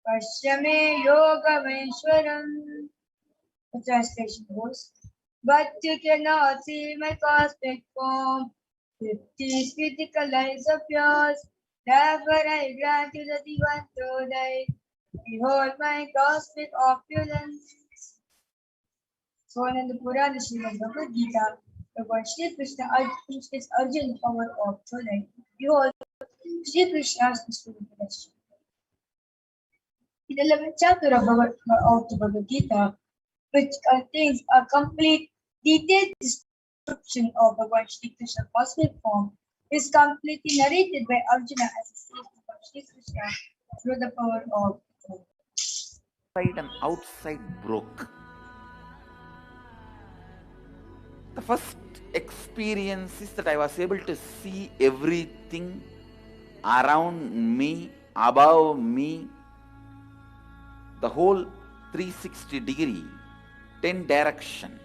Pashyame Yogameshwaram. The translation goes, but you cannot see my cosmic form. 50 critical lines of yours. Therefore I grant you the divine tonight. Behold my cosmic opulence. So in the Purana Srimad Bhagavad Gita, Lord Shri Krishna teaches Arjuna the power of tonight. Behold, Shri Krishna's instrumentation. In the 11th chapter of the Bhagavad Gita, which contains a complete, detailed description of Lord Shri Krishna's cosmic form, is completely narrated by Arjuna as he sees Lord Shri Krishna through the power of God. Inside and outside broke. The first experience is that I was able to see everything around me, above me, the whole 360 degree, 10 direction,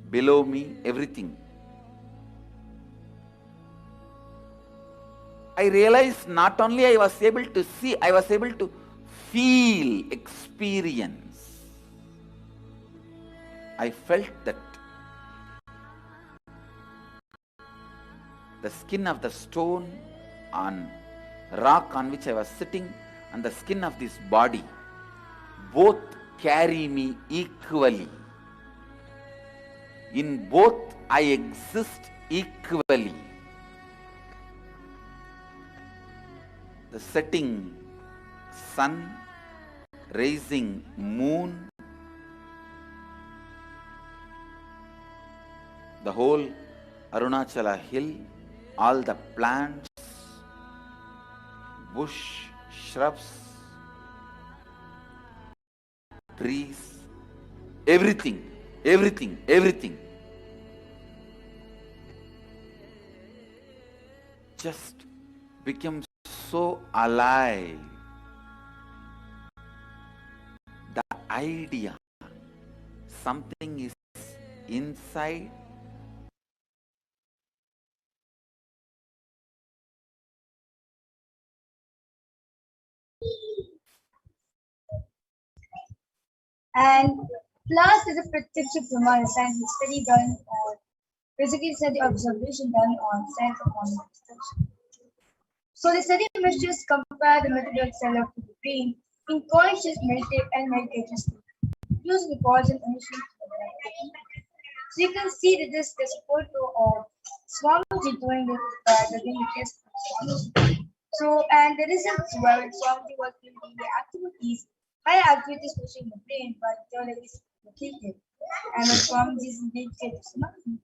below me, everything. I realized not only I was able to see, I was able to feel, experience. I felt that the skin of the stone on rock on which I was sitting and the skin of this body both carry me equally. In both I exist equally. The setting sun, rising moon, the whole Arunachala hill, all the plants, bush, shrubs, trees, everything just became so alive. The idea, something is inside, and last is a practical Pramana science study done on physical study observation done on science of manifestation. So the study measures compare the method of cell of the brain in conscious meditative and meditative state using the cause and emission. So you can see that this is a photo of Swamiji doing the test. So and the results were Swamiji was doing the activities, high activities pushing the brain, but the other is located. And when Swamiji is meditative samadhi,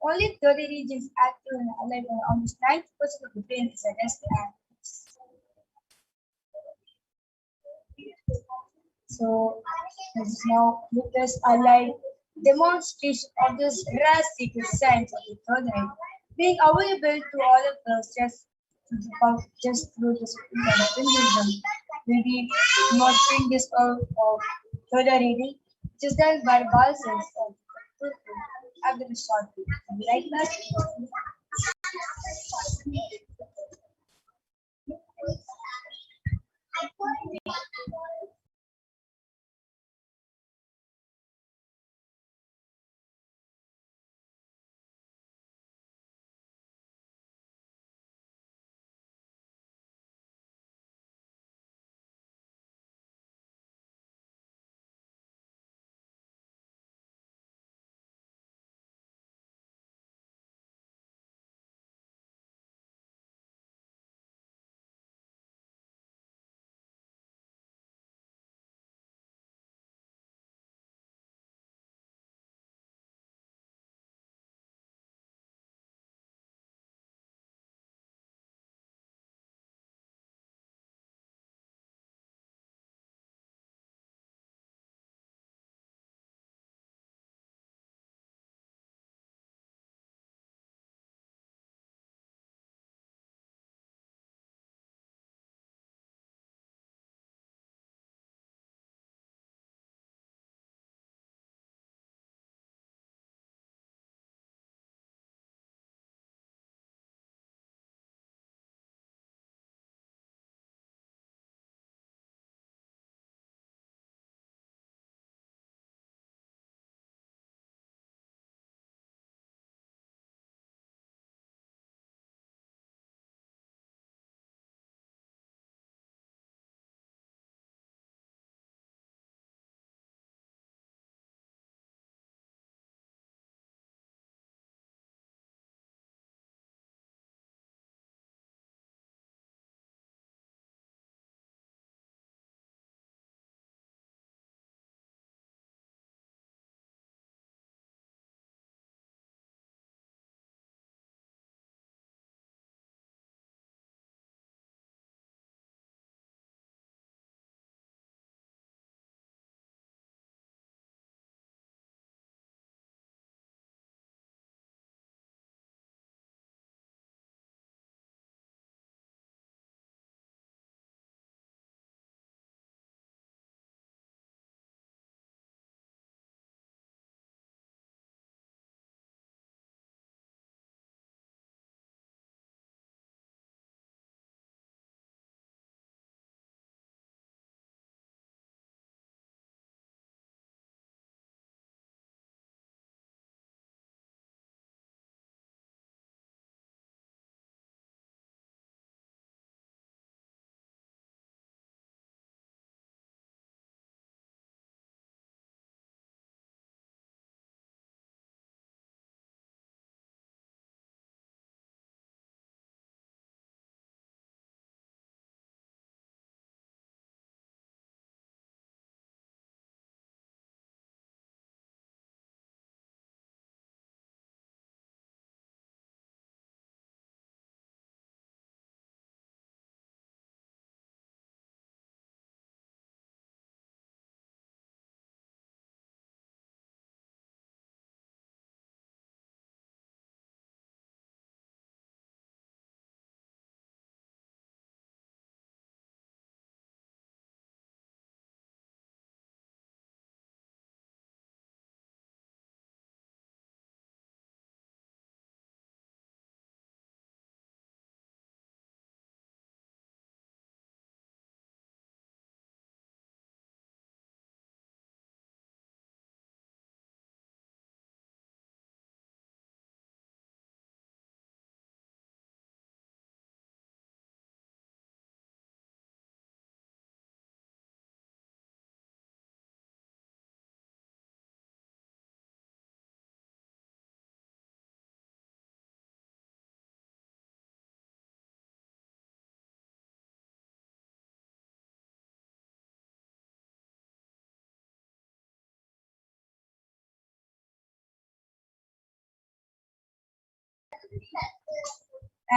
only 30 regions active and alive, and almost 90% of the brain is at rest and so this is now witness a live demonstration of this rare secret science of the third eye being available to all of us just through this Hinduism. We'll be demonstrating this of third eye reading, which is done by Balsas of after the short video. Right, Master?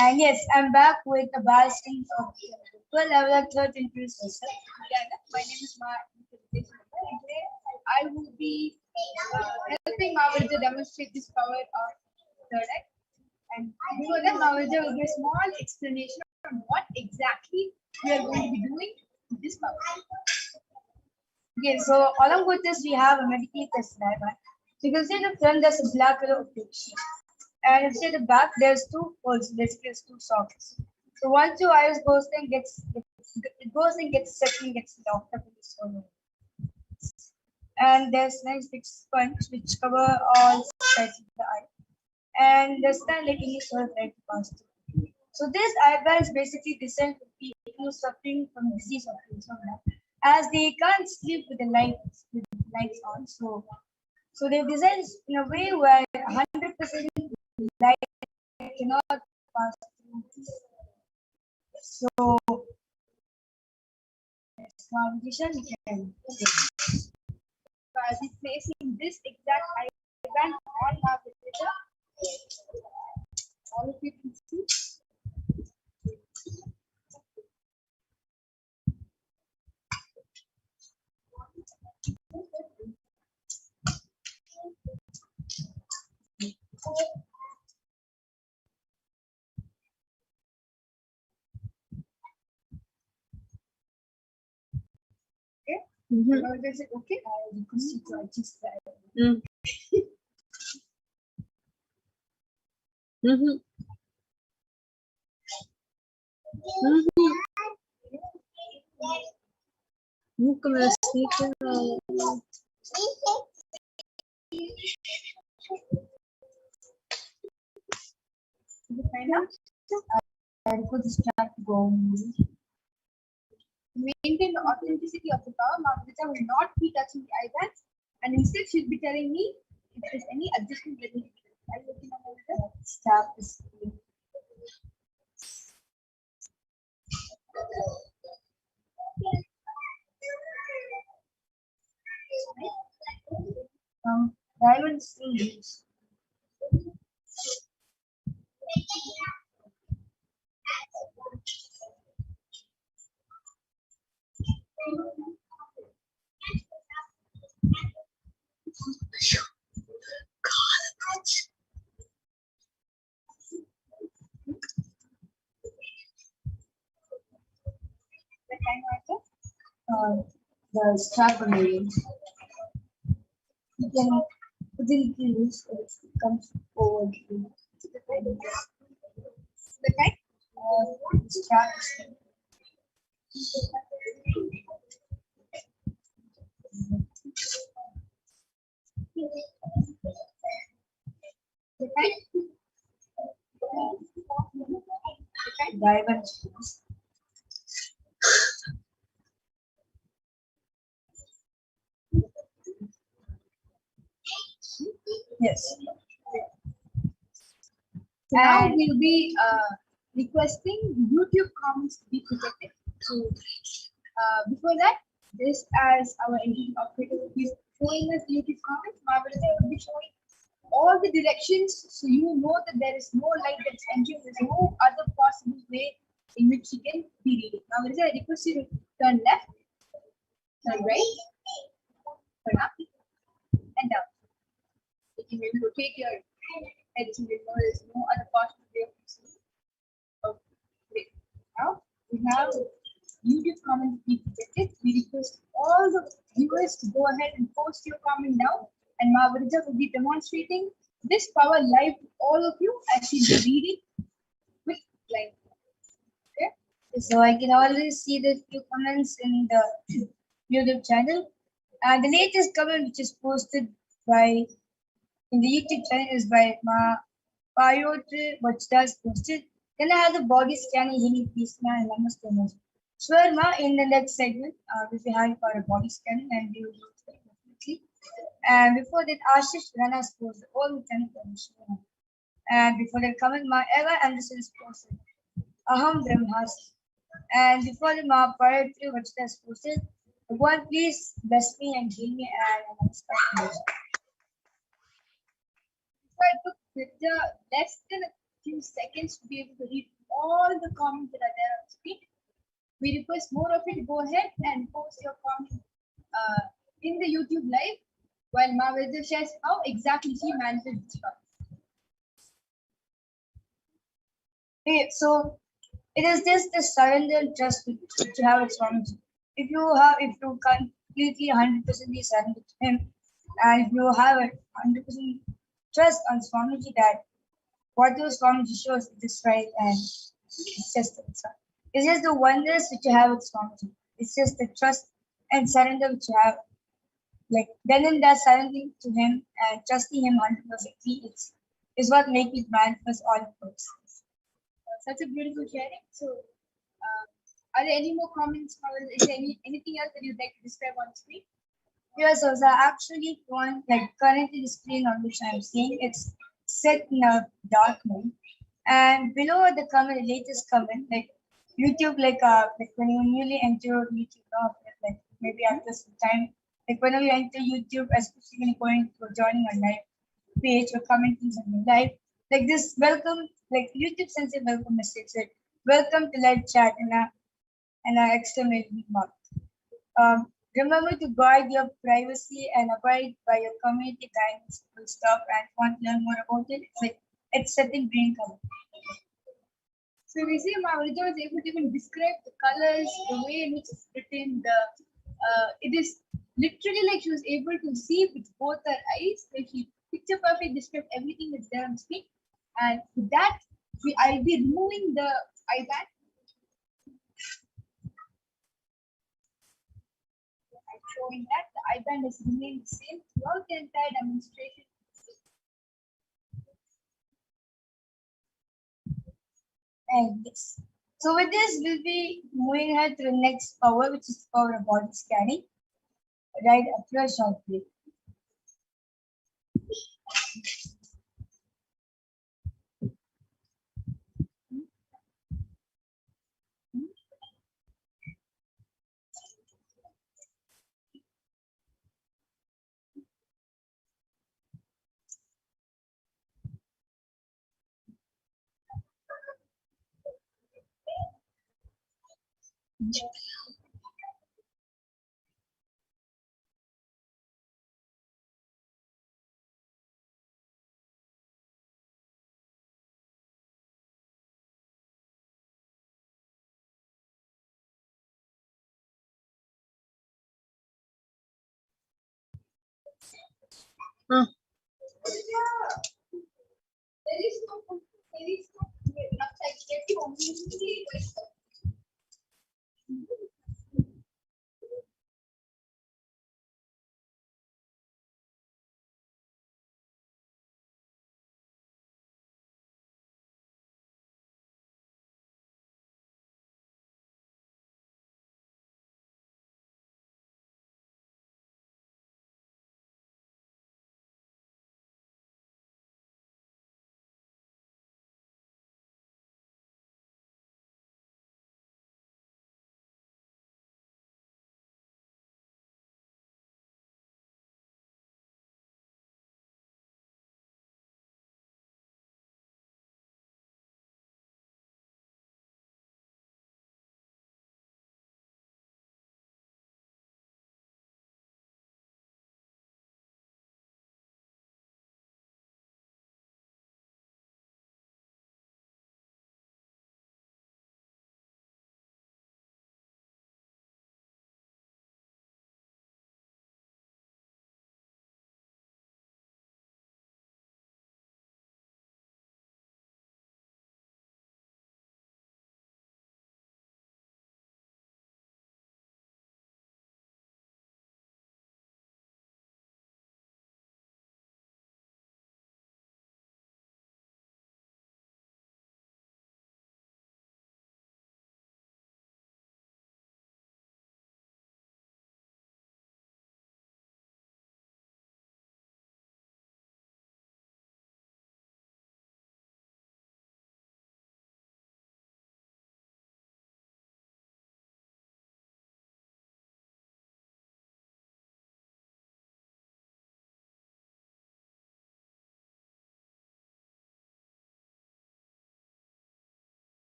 And yes, I'm back with a balancing of 12 level 13 pieces. My name is Ma. And today I will be helping Mavarja to demonstrate this power of third eye. And before that, Mavarja will give a small explanation on what exactly we are going to be doing with this power. Okay, so along with this, we have a medically tested diagram. So you can see the front, there's a black color of picture. And if you see the back, there's two holes, basically there's two sockets. So once your iris goes and gets set and gets locked up in this hole. And there's nice big sponge which cover all sides of the eye. And there's not like any sort of light pass through. So this eyeball is basically designed for people suffering from disease or insomnia, as they can't sleep with the lights on. So they designed it in a way where 100% light cannot pass through. So competition we can. As it's placing this exact eye band on our picture, all of you can see. Okay. Is it okay? Just மூக்கு மேல speaker for this track to go. Maintain the authenticity of the power. Mavrita will not be touching the eye bands, and instead she'll be telling me if there's any adjustment that needs to be done. Are you looking at Mavrita? Stop this. Diamond sleeves. The strap on the wings. You can put it in use it comes over The kind? straps. The kind? Diamond. Yes. Now we'll be requesting YouTube comments to be protected. So before that, this as our engine operator will be showing us YouTube comments. Mavrita will be showing all the directions, so you know that there is no light that's entering. There's no other possible way in which you can be reading. Mavrita, I request you to turn left, turn right, turn up, and down. You can maybe rotate your head so you know there's no other possible way of using it. Okay, great. Now we have YouTube comments be protected. We request all the viewers to go ahead and post your comment now, and Mavrita will be demonstrating this power live to all of you as she'll be reading with line. Okay. So I can already see the few comments in the YouTube channel. And the latest comment which is posted by in the YouTube channel is by Parayotri, which does posted. Can I have the body scanning healing please, ma? And namaste, ma. Sure, ma. In the next segment, we'll be having for a body scanning and we will do it definitely. And before that, Ashish Rana has posted all the channel Paramashivoham. And before that, comment ma Eva Anderson is posted. Aham Brahmas. And before the ma Parayotri, which does posted. One, please bless me and heal me and namaste. So I took picture less than few seconds to be able to read all the comments that are there on screen. We request more of it. Go ahead and post your comment in the YouTube live while Mavridya shares how exactly she manages this process. Okay, so it is just the surrender and trust which you have with Swamiji. If you completely 100% be surrender to him, and if you have a 100% trust on Swamiji that whatever Swamiji shows it is right and it's just it's just the wonders which you have with Swamiji. It's just the trust and surrender which you have. Like then and there surrendering to him and trusting him 100% is what makes it manifest all of those. Such a beautiful sharing. So, are there any more comments? Is there anything else that you'd like to describe on screen? Yes, so the actually one like currently the screen on which I'm seeing it's set in a dark mode, and below the comment, the latest comment, like YouTube, like when you newly enter YouTube, like maybe after some time, like whenever you enter YouTube, especially when you're going to joining a live page or commenting something live, like this welcome, like YouTube sends a welcome message, like welcome to live chat and an exclamation mark. Remember to guard your privacy and abide by your community guidance stuff, and want to learn more about it. It's like it's setting green color. So we see Mavridya was able to even describe the colors, the way in which it's written, it is literally like she was able to see with both her eyes. Like she picture perfect described everything that's there on screen. And with that, I'll be removing the iPad. I'm showing that the iPad has remained the same throughout the entire demonstration. And this. So with this, we'll be moving ahead to the next power, which is the power of body scanning. Right after a short break. There is no,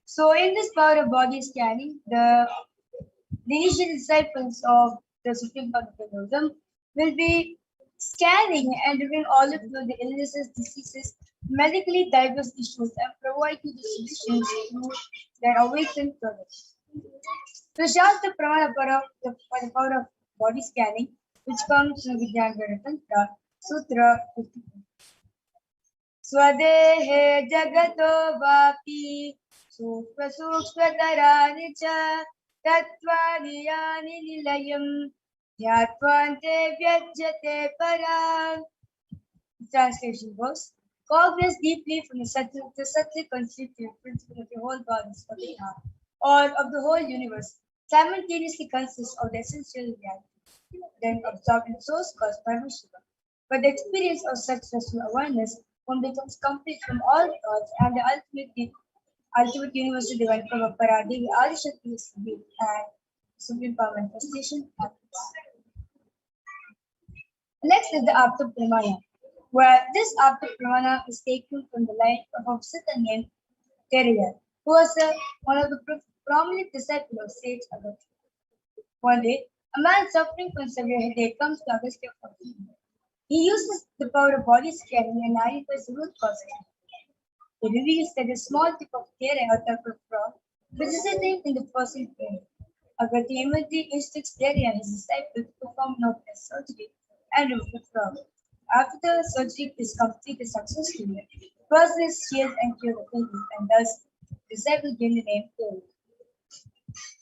So in this power of body scanning, the initial disciples of the Supreme Lord of Hinduism will be scanning and reveal all of the illnesses, diseases, medically diverse issues, and provide you the solutions through their awakened knowledge. So Shastra Pramana for the power of body scanning, which comes from Vidyangara Tantra, Sutra 54. स्वदेहे जगतो वापि सूक्ष्मसूक्ष्मतराणि च तत्त्वानि यानि निलयम् ध्यात्वान्ते व्यज्यते पराम्. Translation goes, cognizance deeply from the subtly constitutive principle of the whole body of the heart, or of the whole universe, simultaneously consists of the essential reality, then absorbed in the source cause Paramashivoham. But the experience of such restful awareness one becomes complete from all thoughts, and the ultimate universal divine power of Paradevi Adishakti is revealed, and supreme power manifestation happens. Next is the Apta Pramana, where this Apta Pramana is taken from the life of a Siddha named Teriyar, who was one of the prominent disciples of sage Agatha. One day, a man suffering from severe headache comes to Agastya for treatment. He uses the power of body scanning and identifies the root cause. He reveals that a small tip of hair or type of frog which is sitting in the person's brain. Agatha immediately instructs Terry and his disciple to perform an open surgery and remove the frog. After the surgery is completed successfully, the person is healed and cured of illness, and thus the disciple gained the name Terry.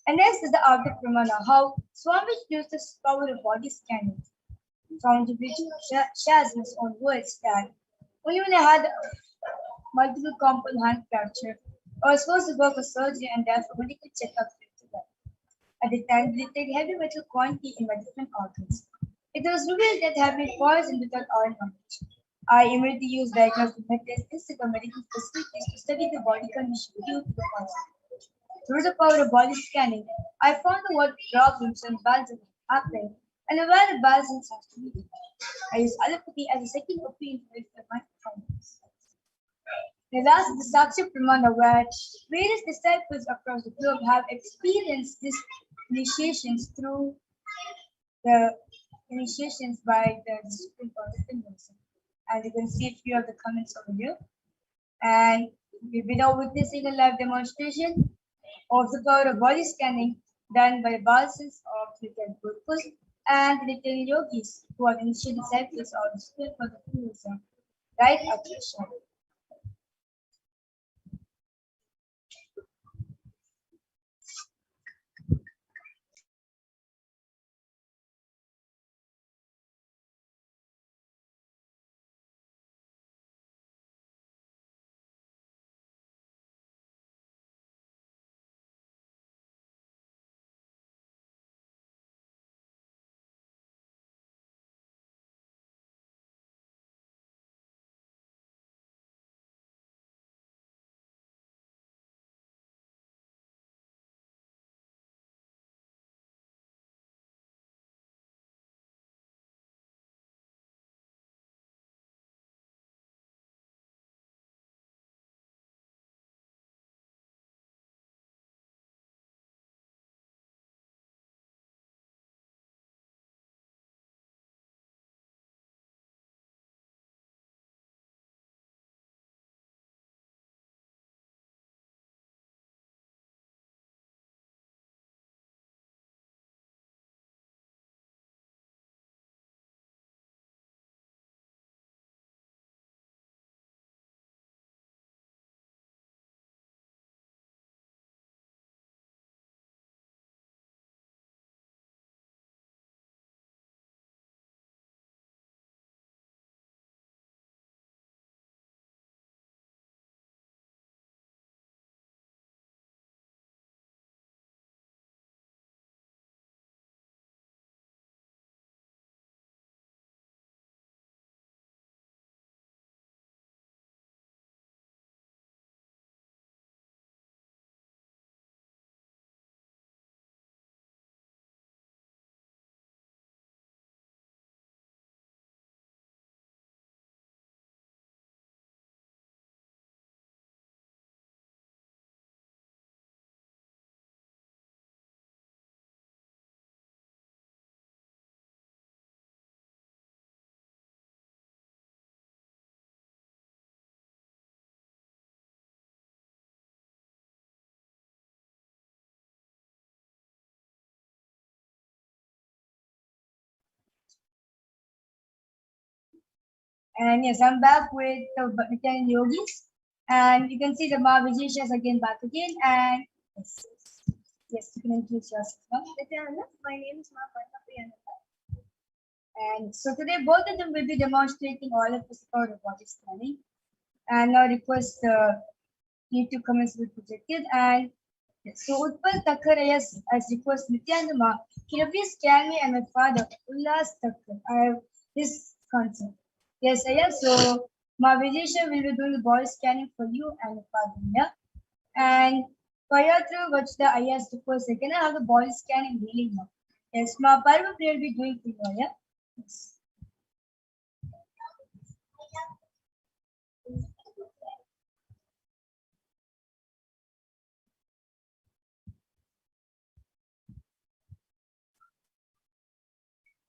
And next is the Abda Pramana, how Swami used the power of body scanning. Found to which shares his own words that only when I had multiple compound hand fracture, I was supposed to go for surgery and therefore medical checkup to that. At the time, they take heavy metal quantity in my different organs. It was revealed that I had been poisoned without all knowledge. I immediately used diagnostic methods instead of medical facilities to study the body condition due to the poison. Through the power of body scanning, I found out what problems and imbalances happened and where the balance has to be. I use allopathy as a second opinion to verify my findings. The last is the Sakshi Pramana, where various disciples across the globe have experienced these initiations through the initiations by the Supreme Court of Hinduism. As you can see a few of the comments over here. And we've been now witnessing a live demonstration of the power of body scanning done by Balsas of Nityan Purpose and the Nityan yogis who are the initial disciples of the Supreme Court of Hinduism, right after the show. And yes, I'm back with the Nityananda Yogis. And you can see the Mahavijayas again back again. And yes, you can introduce yourself now. Nityananda, my name is Mahavijayas. And so today both of them will be demonstrating all of the power of body scanning. And now request you to commence with projected. And so Utpal Thakkar as request Nityananda Ma, can you please scan me and my father, Ullas Thakkar? I have his concern. Yes, Ayah. So Mahavijayasha will be doing the body scanning for you and your father here. And Payatra Vachda Ayah's request, can I have the body scanning healing now? Yes, Ma Parva will be doing for you, Ayah. Yes.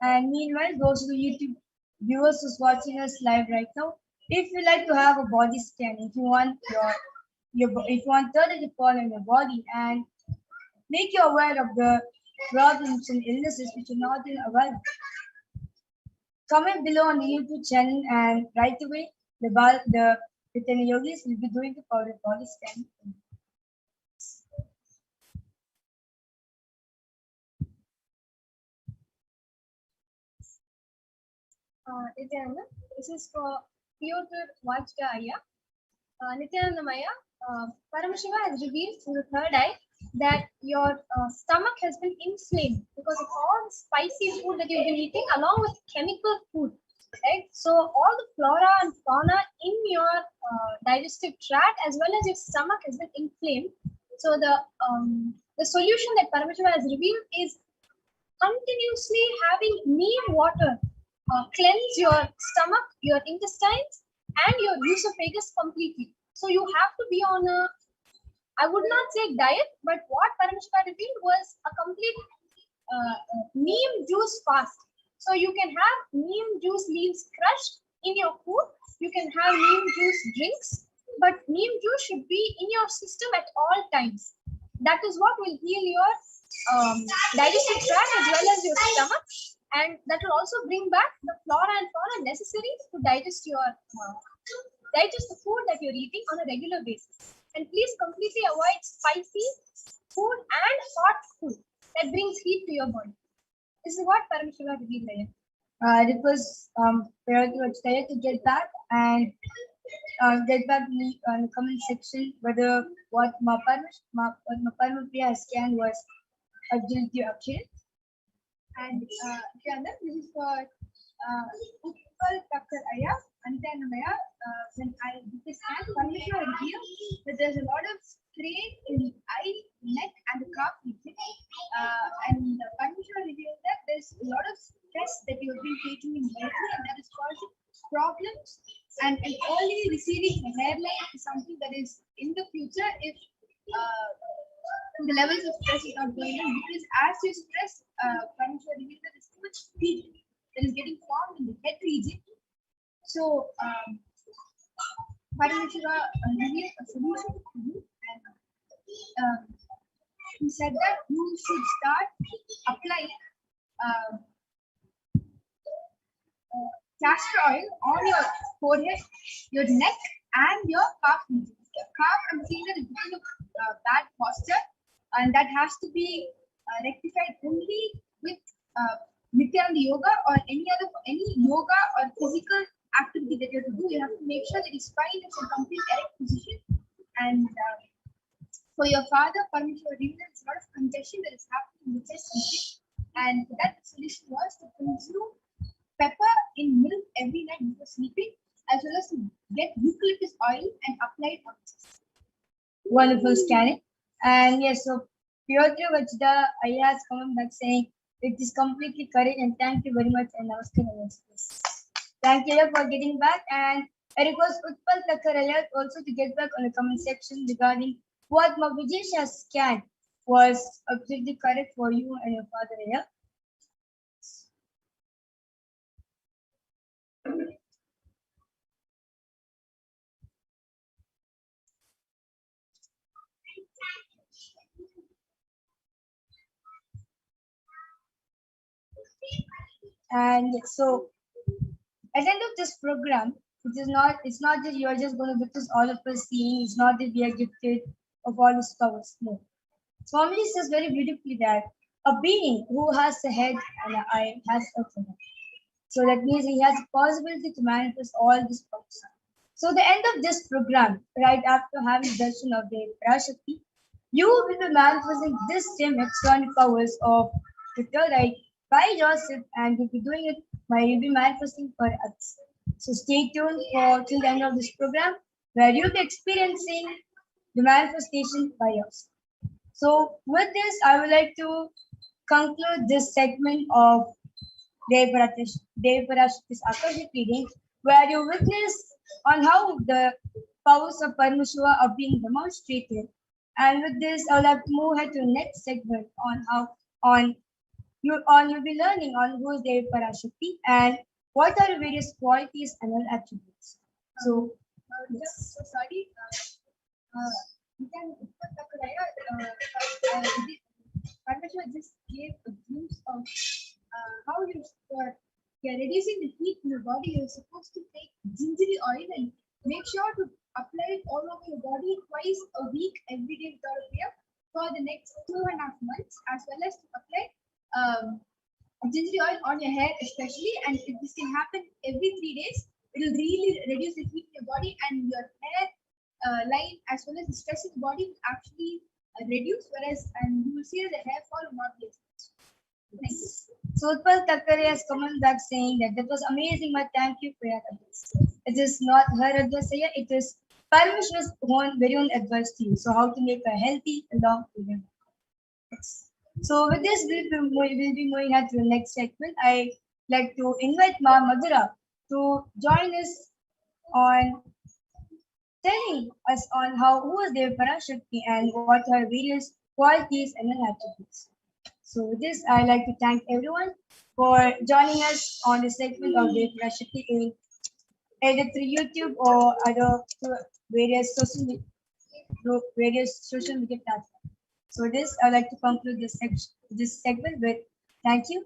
And meanwhile, those of the YouTube viewers who's watching us live right now, if you like to have a body scan, if you want if you want third to fall in your body and make you aware of the problems and illnesses which you're not aware of, comment below on the YouTube channel and right away the Nityananda Yogis will be doing the body scan. Nityananda, this is for Piotr Vajda. Nityananda Maya, Paramashiva has revealed through the third eye that your stomach has been inflamed because of all the spicy food that you've been eating along with chemical food. Right? So all the flora and fauna in your digestive tract as well as your stomach has been inflamed. So the solution that Paramashiva has revealed is continuously having neem water cleanse your stomach, your intestines, and your esophagus completely. So you have to be on a, I would not say diet, but what Paramashiva revealed was a complete neem juice fast. So you can have neem juice leaves crushed in your food. You can have neem juice drinks, but neem juice should be in your system at all times. That is what will heal your digestive tract as well as your stomach. And that will also bring back the flora and fauna necessary to digest the food that you're eating on a regular basis. And please completely avoid spicy food and hot food that brings heat to your body. This is what Paramashiva revealed here. It was prior to get back and get back in the comment section whether what Maparma Priya has scanned was absolutely accurate. And this is for Utpal Thakkar Ayah, Nityananda Maya. When I did this scan, Paramashiva revealed that there's a lot of strain in the eye, neck, and the calf region. And Paramashiva revealed that there's a lot of stress that you've been taking in lately, and that is causing problems. And an early receding hairline is something that is in the future if the levels of stress is not going on, because as you stress, Paramashiva revealed that there's too much heat that is getting formed in the head region. So Paramashiva revealed a solution to you, and he said that you should start applying castor oil on your forehead, your neck, and your calf region. Calf, I'm seeing that is because of bad posture, and that has to be rectified only with Nityananda yoga or any yoga or physical activity that you have to do. You have to make sure that his spine is in complete erect position. And for your father, Paramashiva revealed that there's a lot of congestion that is happening in the chest region, and that solution was to consume pepper in milk every night before sleeping, as well as to get eucalyptus oil and apply it on the chest. Wonderful scanning. And yes, so Piotr Vajda Ayah has come back saying it is completely correct and thank you very much and namaskar. Thank you for getting back, and I request Utpal Thakkar Ayah also to get back on the comment section regarding what Mahavijayasha has scanned was absolutely correct for you and your father Ayah. And so At the end of this program, it's not that you're just going to witness all of us seeing, it's not that we are gifted of all these powers. No. Swamiji says very beautifully that a being who has a head and an eye has a head. So that means he has the possibility to manifest all these powers. So the end of this program, right after having darshan of the Parashakti, you will be manifesting this same external powers of the third eye by yourself, and you'll be doing it by you'll be manifesting for others. So stay tuned for till the end of this program, where you'll be experiencing the manifestation by yourself. So with this, I would like to conclude this segment of Devarash's Akashic reading, where you witness on how the powers of Paramashiva are being demonstrated. And with this, I would like to move ahead to the next segment on how you'll be learning on who is Devarashakti and what are the various qualities and attributes. So Just sorry. You can Parmashiva just gave a glimpse of how you're reducing the heat in the body. You're supposed to take gingery oil and make sure to apply it all over your body twice a week, every day without fail, for the next 2.5 months, as well as to apply gingery oil on your hair, especially. And if this can happen every 3 days, it will really reduce the heat in your body, and your hair line as well as the stress in the body will actually reduce, whereas and you will see that the hair fall will not be as much. Thank you. So Utpal Thakkare has come back saying that was amazing, but thank you for your advice. It is not her advice here, it is Parmeshwar's very own advice to you. So how to make a healthy, long living. So with this, we'll be moving on to the next segment. I like to invite Ma Madhura to join us on telling us on who is their Parashakti and what are various qualities and attributes. So with this, I like to thank everyone for joining us on this segment of the Parashakti in either through YouTube or other through various social media platforms. So this, I like to conclude this segment with thank you.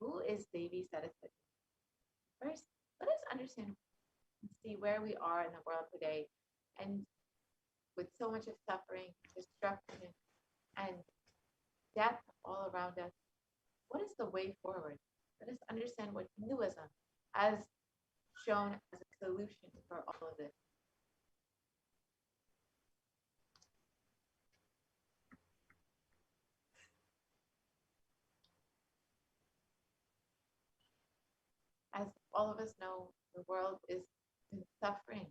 Who is Devi Saraswati? First, let us understand and see where we are in the world today, and with so much of suffering, destruction, and death all around us, what is the way forward? Let us understand what Hinduism has shown as a solution for all of this. As all of us know, the world is suffering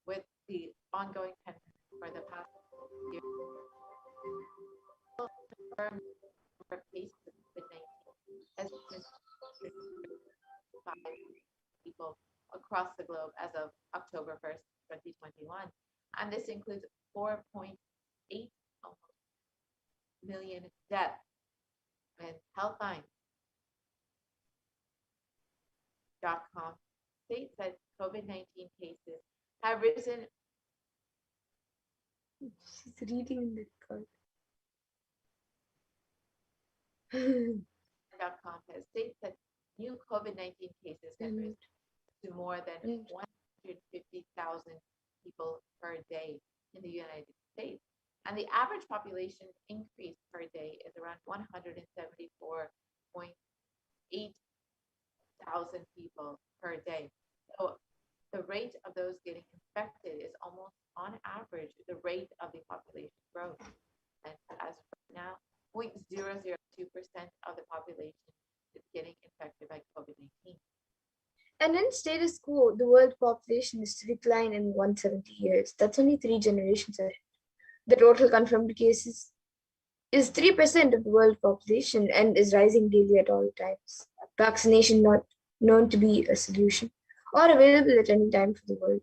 with the ongoing pandemic for the past year. Confirmed number of cases of COVID-19 has been 5 people across the globe as of October 1st, 2021. And this includes 4.8 million deaths. And Healthline.com states that COVID-19 cases have risen. She's reading in the card. .com states that new COVID-19 cases have risen to more than 150,000 people per day in the United States. And the average population increase per day is around 174.8 thousand people per day. So the rate of those getting infected is almost on average the rate of the population growth. And as of now, 0.002% of the population is getting infected by COVID-19. And in status quo, the world population is to decline in 170 years. That's only 3 generations ahead. The total confirmed cases is 3% of the world population and is rising daily at all times. Vaccination not known to be a solution or available at any time for the world.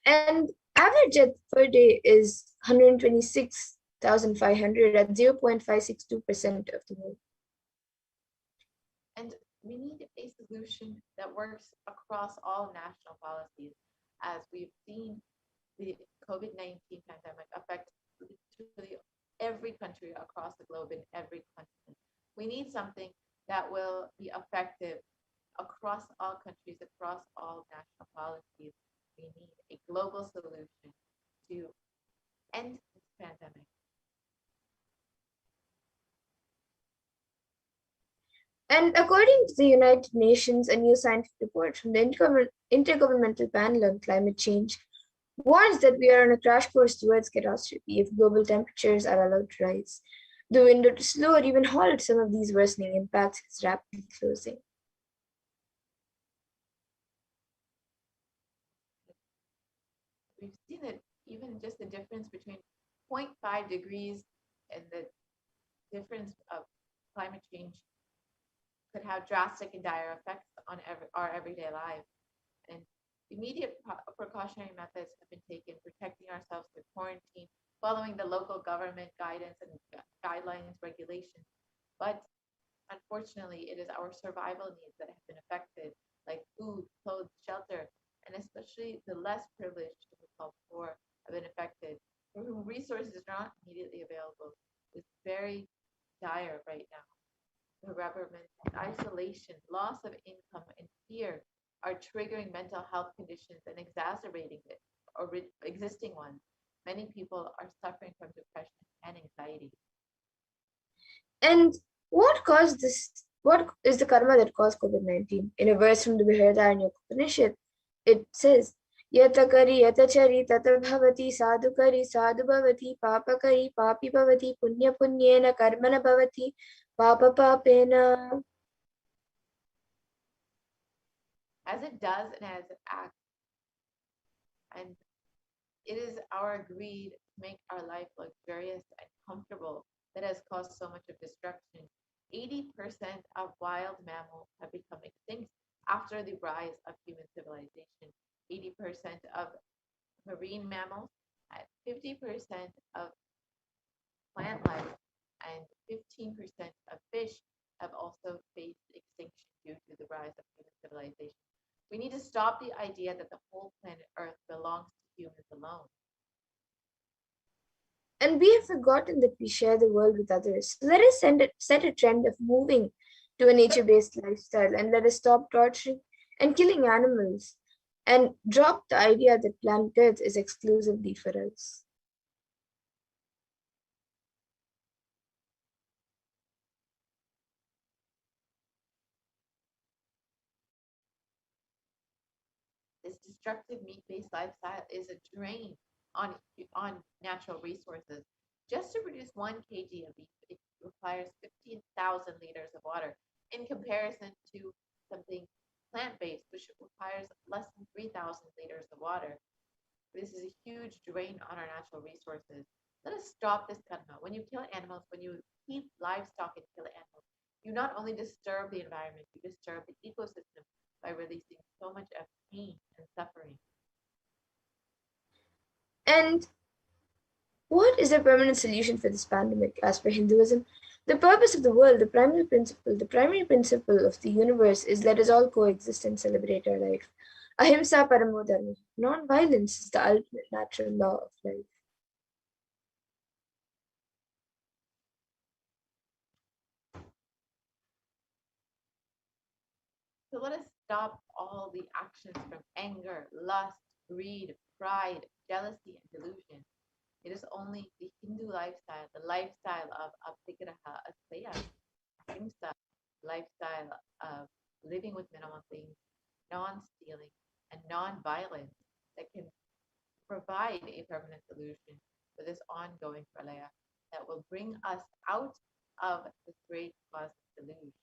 And average death per day is 126,500 at 0.562% of the world. And we need a solution that works across all national policies, as we've seen the COVID-19 pandemic affect literally every country across the globe in every continent. We need something that will be effective across all countries, across all national policies. We need a global solution to end this pandemic. And according to the United Nations, a new scientific report from the Intergovernmental Panel on Climate Change warns that we are on a crash course towards catastrophe if global temperatures are allowed to rise. The window to slow or even halt some of these worsening impacts is rapidly closing. We've seen that even just the difference between 0.5 degrees and the difference of climate change could have drastic and dire effects on our everyday lives. And immediate precautionary methods have been taken, protecting ourselves through quarantine, following the local government guidance and guidelines, regulations. But unfortunately, it is our survival needs that have been affected, like food, clothes, shelter, and especially the less privileged, who we call poor, have been affected, for whom resources are not immediately available. It's very dire right now. The government, isolation, loss of income, and fear are triggering mental health conditions and exacerbating it, or existing ones. Many people are suffering from depression and anxiety. And what caused this? What is the karma that caused COVID-19? In a verse from the Brihadaranyaka Upanishad, it says, Yata kari yata chari tata bhavati sadhu kari sadhu bhavati papa kari papi bhavati punya punyena karmana bhavati papa papena. As it does and as it acts. And it is our greed to make our life luxurious and comfortable that has caused so much of destruction. 80% of wild mammals have become extinct after the rise of human civilization. 80% of marine mammals, 50% of plant life, and 15% of fish have also faced extinction due to the rise of human civilization. We need to stop the idea that the whole planet Earth belongs to humans alone. And we have forgotten that we share the world with others. So let us set a trend of moving to a nature-based lifestyle, and let us stop torturing and killing animals and drop the idea that planet Earth is exclusively for us. This destructive meat-based lifestyle is a drain on natural resources. Just to produce 1 kg of beef, it requires 15,000 liters of water in comparison to something plant-based, which requires less than 3,000 liters of water. This is a huge drain on our natural resources. Let us stop this karma. When you kill animals, when you keep livestock and kill animals, you not only disturb the environment, you disturb the ecosystem by releasing so much of pain and suffering. And what is a permanent solution for this pandemic? As per Hinduism, the purpose of the world, the primary principle of the universe is let us all coexist and celebrate our life. Ahimsa paramo dharma. Non-violence is the ultimate natural law of life. So let us stop all the actions from anger, lust, greed, pride, jealousy, and delusion. It is only the Hindu lifestyle, the lifestyle of aptigraha, asteya, ahimsa, lifestyle of living with minimal things, non-stealing, and non-violence that can provide a permanent solution for this ongoing pralaya that will bring us out of this great cosmic deluge.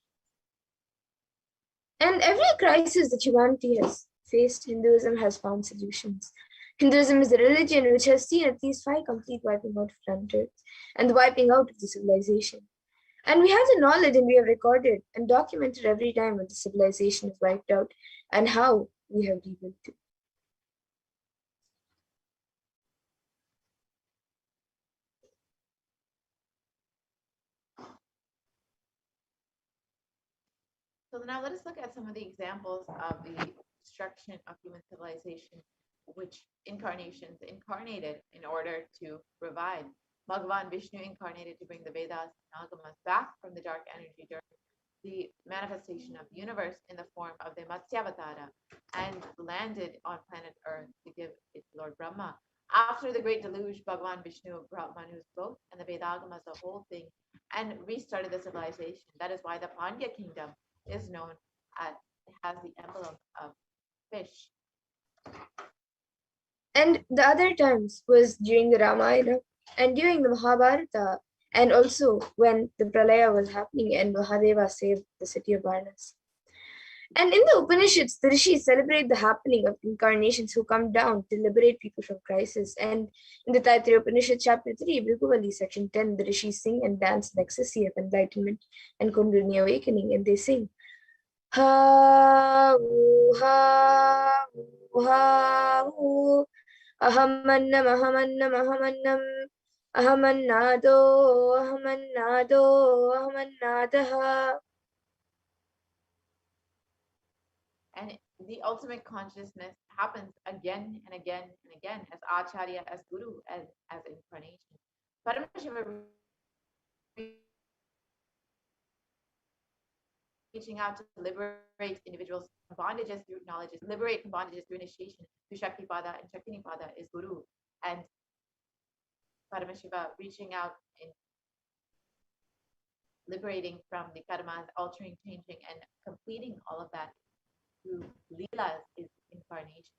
And every crisis that humanity has faced, Hinduism has found solutions. Hinduism is the religion which has seen at least 5 complete wiping out of planet Earth and the wiping out of the civilization. And we have the knowledge and we have recorded and documented every time when the civilization is wiped out and how we have rebuilt it. So now let us look at some of the examples of the destruction of human civilization, which incarnations incarnated in order to provide. Bhagavan Vishnu incarnated to bring the Vedas and Agamas back from the dark energy during the manifestation of the universe in the form of the Matsyavatara and landed on planet Earth to give it to Lord Brahma. After the great deluge, Bhagavan Vishnu brought Manu's boat and the Vedagamas, the whole thing, and restarted the civilization. That is why the Pandya kingdom is known as, it has the emblem of fish. And the other times was during the Ramayana and during the Mahabharata, and also when the Pralaya was happening and Mahadeva saved the city of Varnas. And in the Upanishads, the rishis celebrate the happening of incarnations who come down to liberate people from crisis. And in the Taittiriya Upanishad, chapter 3, Bhriguvali, section 10, the rishis sing and dance in ecstasy of enlightenment and Kundalini awakening, and they sing, Ha, ha, ha, ahamannam, ahamannam, ahamannam, ahamannado, ahamannado, ahamannadaha. And the ultimate consciousness happens again and again and again as Acharya, as Guru, as incarnation. Paramashiva reaching out to liberate individuals from bondages through knowledge, liberate from bondages through initiation, through Shaktipada, and Shaktinipada is Guru. And Paramashiva reaching out and liberating from the karmas, altering, changing, and completing all of that through Leelas is incarnation.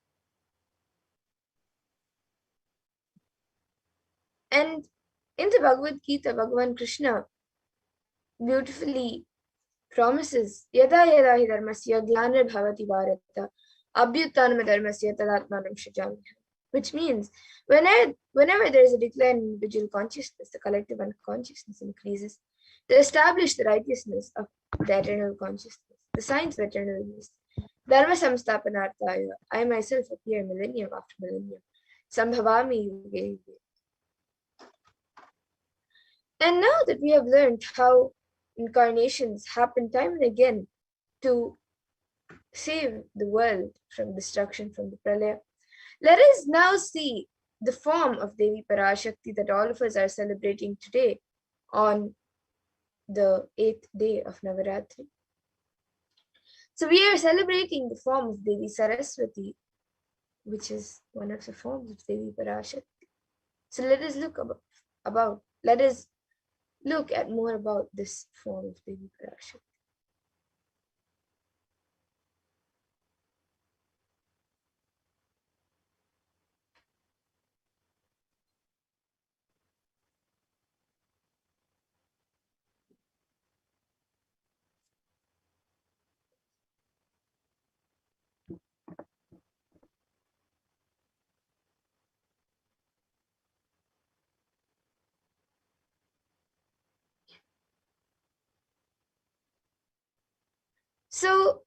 And in the Bhagavad Gita, Bhagavan Krishna beautifully promises, Yada yada hi dharmasya gyanar bhavati bharata abhyuttanam dharmasya tadatmanam shajami. Which means, whenever there is a decline in individual consciousness, the collective unconsciousness increases. To establish the righteousness of the eternal consciousness, the science of eternal release. Dharma samstapanarthaya, I myself appear millennium after millennium. Sambhavami yuge yuge. And now that we have learned how incarnations happen time and again to save the world from destruction, from the pralaya, let us now see the form of Devi Parashakti that all of us are celebrating today on the 8th day of Navaratri. So we are celebrating the form of Devi Saraswati, which is one of the forms of Devi Parashakti. So let us let us look at more about this form of Devi Parashakti. So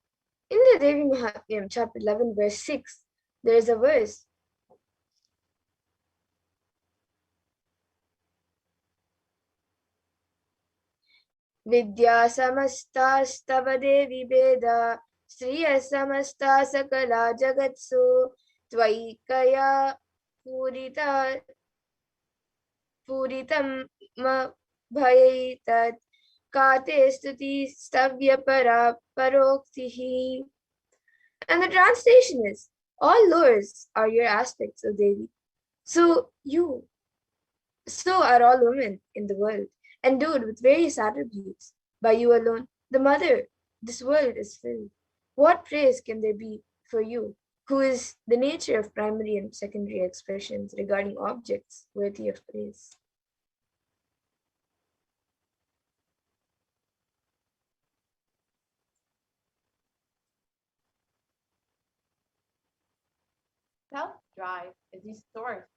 in the Devi Mahatmyam, chapter 11, verse 6, there is a verse. Vidya samastastava devi veda Sriya samasta sakala jagatsu Tvaikaya puritam ma bhayaitat Kate stuti stavya para paroktihi. And the translation is, all lores are your aspects, O Devi. So are all women in the world, endowed with various attributes. By you alone, the mother, this world is filled. What praise can there be for you, who is the nature of primary and secondary expressions regarding objects worthy of praise? Self-drive is the source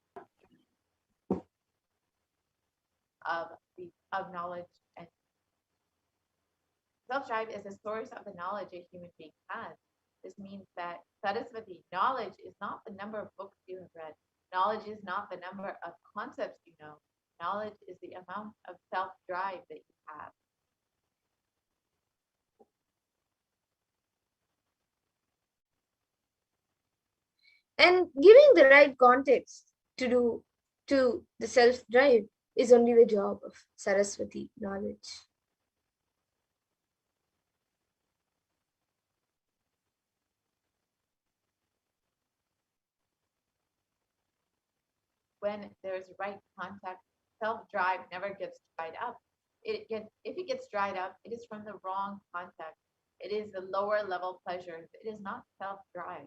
of knowledge, and self-drive is the source of the knowledge a human being has. This means that Saraswati, knowledge is not the number of books you have read. Knowledge is not the number of concepts you know. Knowledge is the amount of self-drive that you have. And giving the right context to the self-drive is only the job of Saraswati knowledge. When there's right contact, self-drive never gets dried up. If it gets dried up, it is from the wrong context. It is the lower level pleasures. It is not self-drive.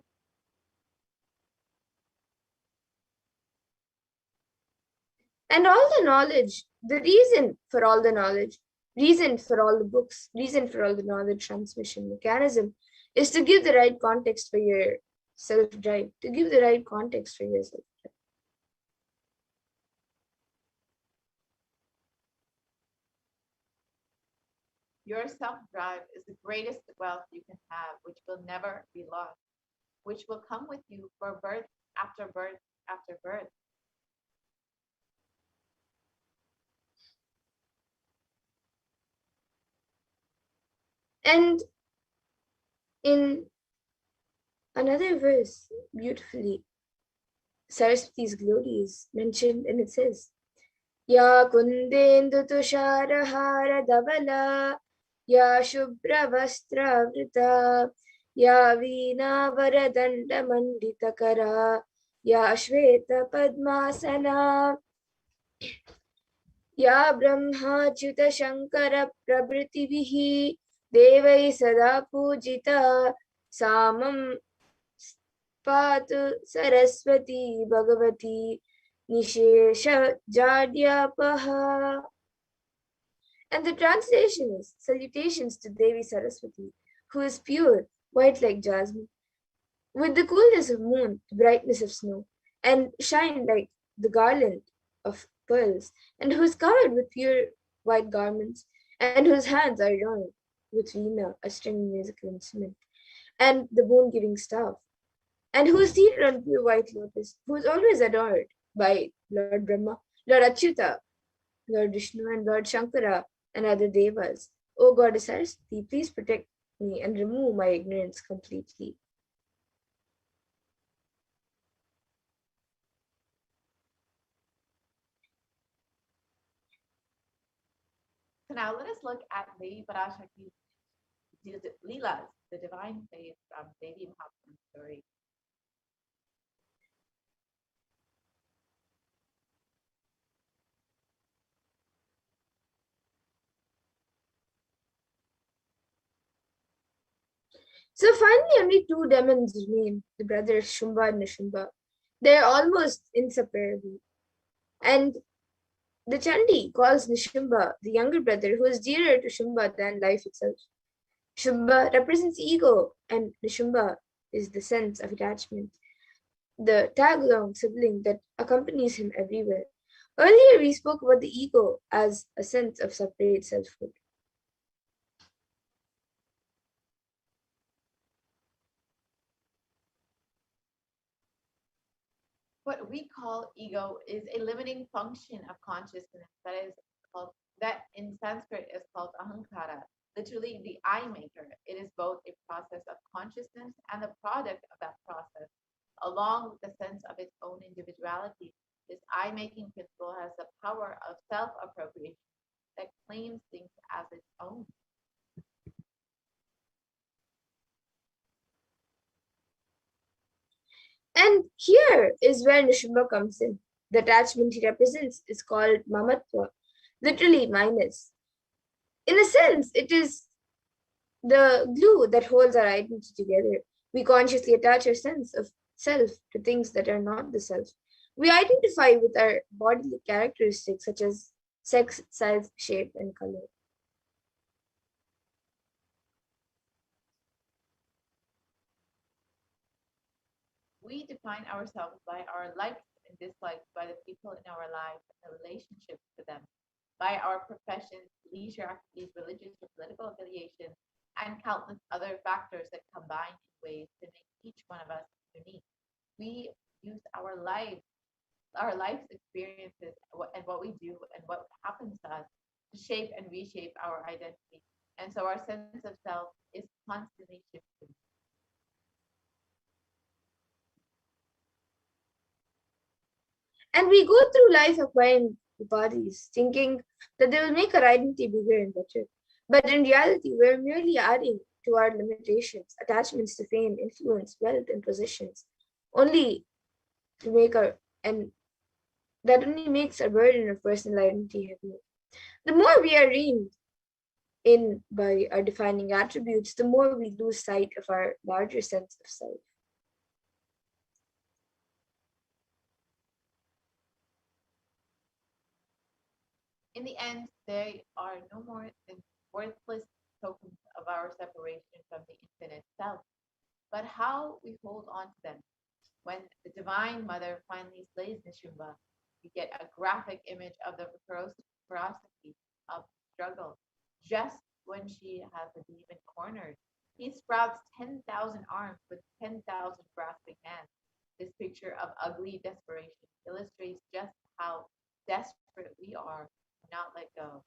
And all the knowledge, the reason for all the knowledge, reason for all the books, reason for all the knowledge transmission mechanism is to give the right context for your self-drive, to give the right context for your self-drive. Your self-drive is the greatest wealth you can have, which will never be lost, which will come with you for birth after birth after birth. And in another verse, beautifully, Saraswati's glory is mentioned, and it says, Ya kundendu tusharahara davala, Ya shubra vastra vrita, Ya veena varadanda manditakara, Ya shveta padmasana, Ya brahmachyuta shankara prabhritivihi, Devai sada pujita, Samam Patu Saraswati Bhagavati Nishesha Jadyapaha. And the translation is salutations to Devi Saraswati, who is pure, white like jasmine, with the coolness of moon, the brightness of snow, and shine like the garland of pearls, and who is covered with pure white garments, and whose hands are adorned with veena, a string musical instrument, and the moon giving staff, and who is seated on pure white lotus, who is always adored by Lord Brahma, Lord Achyuta, Lord Vishnu, and Lord Shankara, and other devas. O Goddess Saraswati, please protect me and remove my ignorance completely. So now let us look at Devi Parashakti's Leelas, the divine faith from Devi Mahatma's story. So finally, only two demons remain, the brothers Shumba and Nishumba. They are almost inseparable. And the Chandi calls Nishumba the younger brother who is dearer to Shumba than life itself. Shumba represents ego, and Nishumba is the sense of attachment, the tag-along sibling that accompanies him everywhere. Earlier, we spoke about the ego as a sense of separate selfhood. What we call ego is a limiting function of consciousness that in Sanskrit is called ahankara, literally the eye maker. It is both a process of consciousness and the product of that process. Along with the sense of its own individuality, this eye making principle has the power of self appropriation that claims things as its own. And here is where Nishimba comes in. The attachment he represents is called mamatva, literally minus. In a sense, it is the glue that holds our identity together. We consciously attach our sense of self to things that are not the self. We identify with our bodily characteristics such as sex, size, shape, and color. We define ourselves by our likes and dislikes, by the people in our lives and the relationships to them, by our professions, leisure activities, religious or political affiliation, and countless other factors that combine in ways to make each one of us unique. We use our life's experiences, and what we do and what happens to us to shape and reshape our identity. And so our sense of self is constantly shifting. And we go through life acquiring bodies, thinking that they will make our identity bigger and better. But in reality, we're merely adding to our limitations, attachments to fame, influence, wealth, and possessions, only to make our, and that only makes our burden of personal identity heavier. The more we are reined in by our defining attributes, the more we lose sight of our larger sense of self. In the end, they are no more than worthless tokens of our separation from the infinite self. But how we hold on to them. When the Divine Mother finally slays Nishumba, we get a graphic image of the ferocity of struggle. Just when she has the demon cornered, he sprouts 10,000 arms with 10,000 grasping hands. This picture of ugly desperation illustrates just how desperate we are to not let go.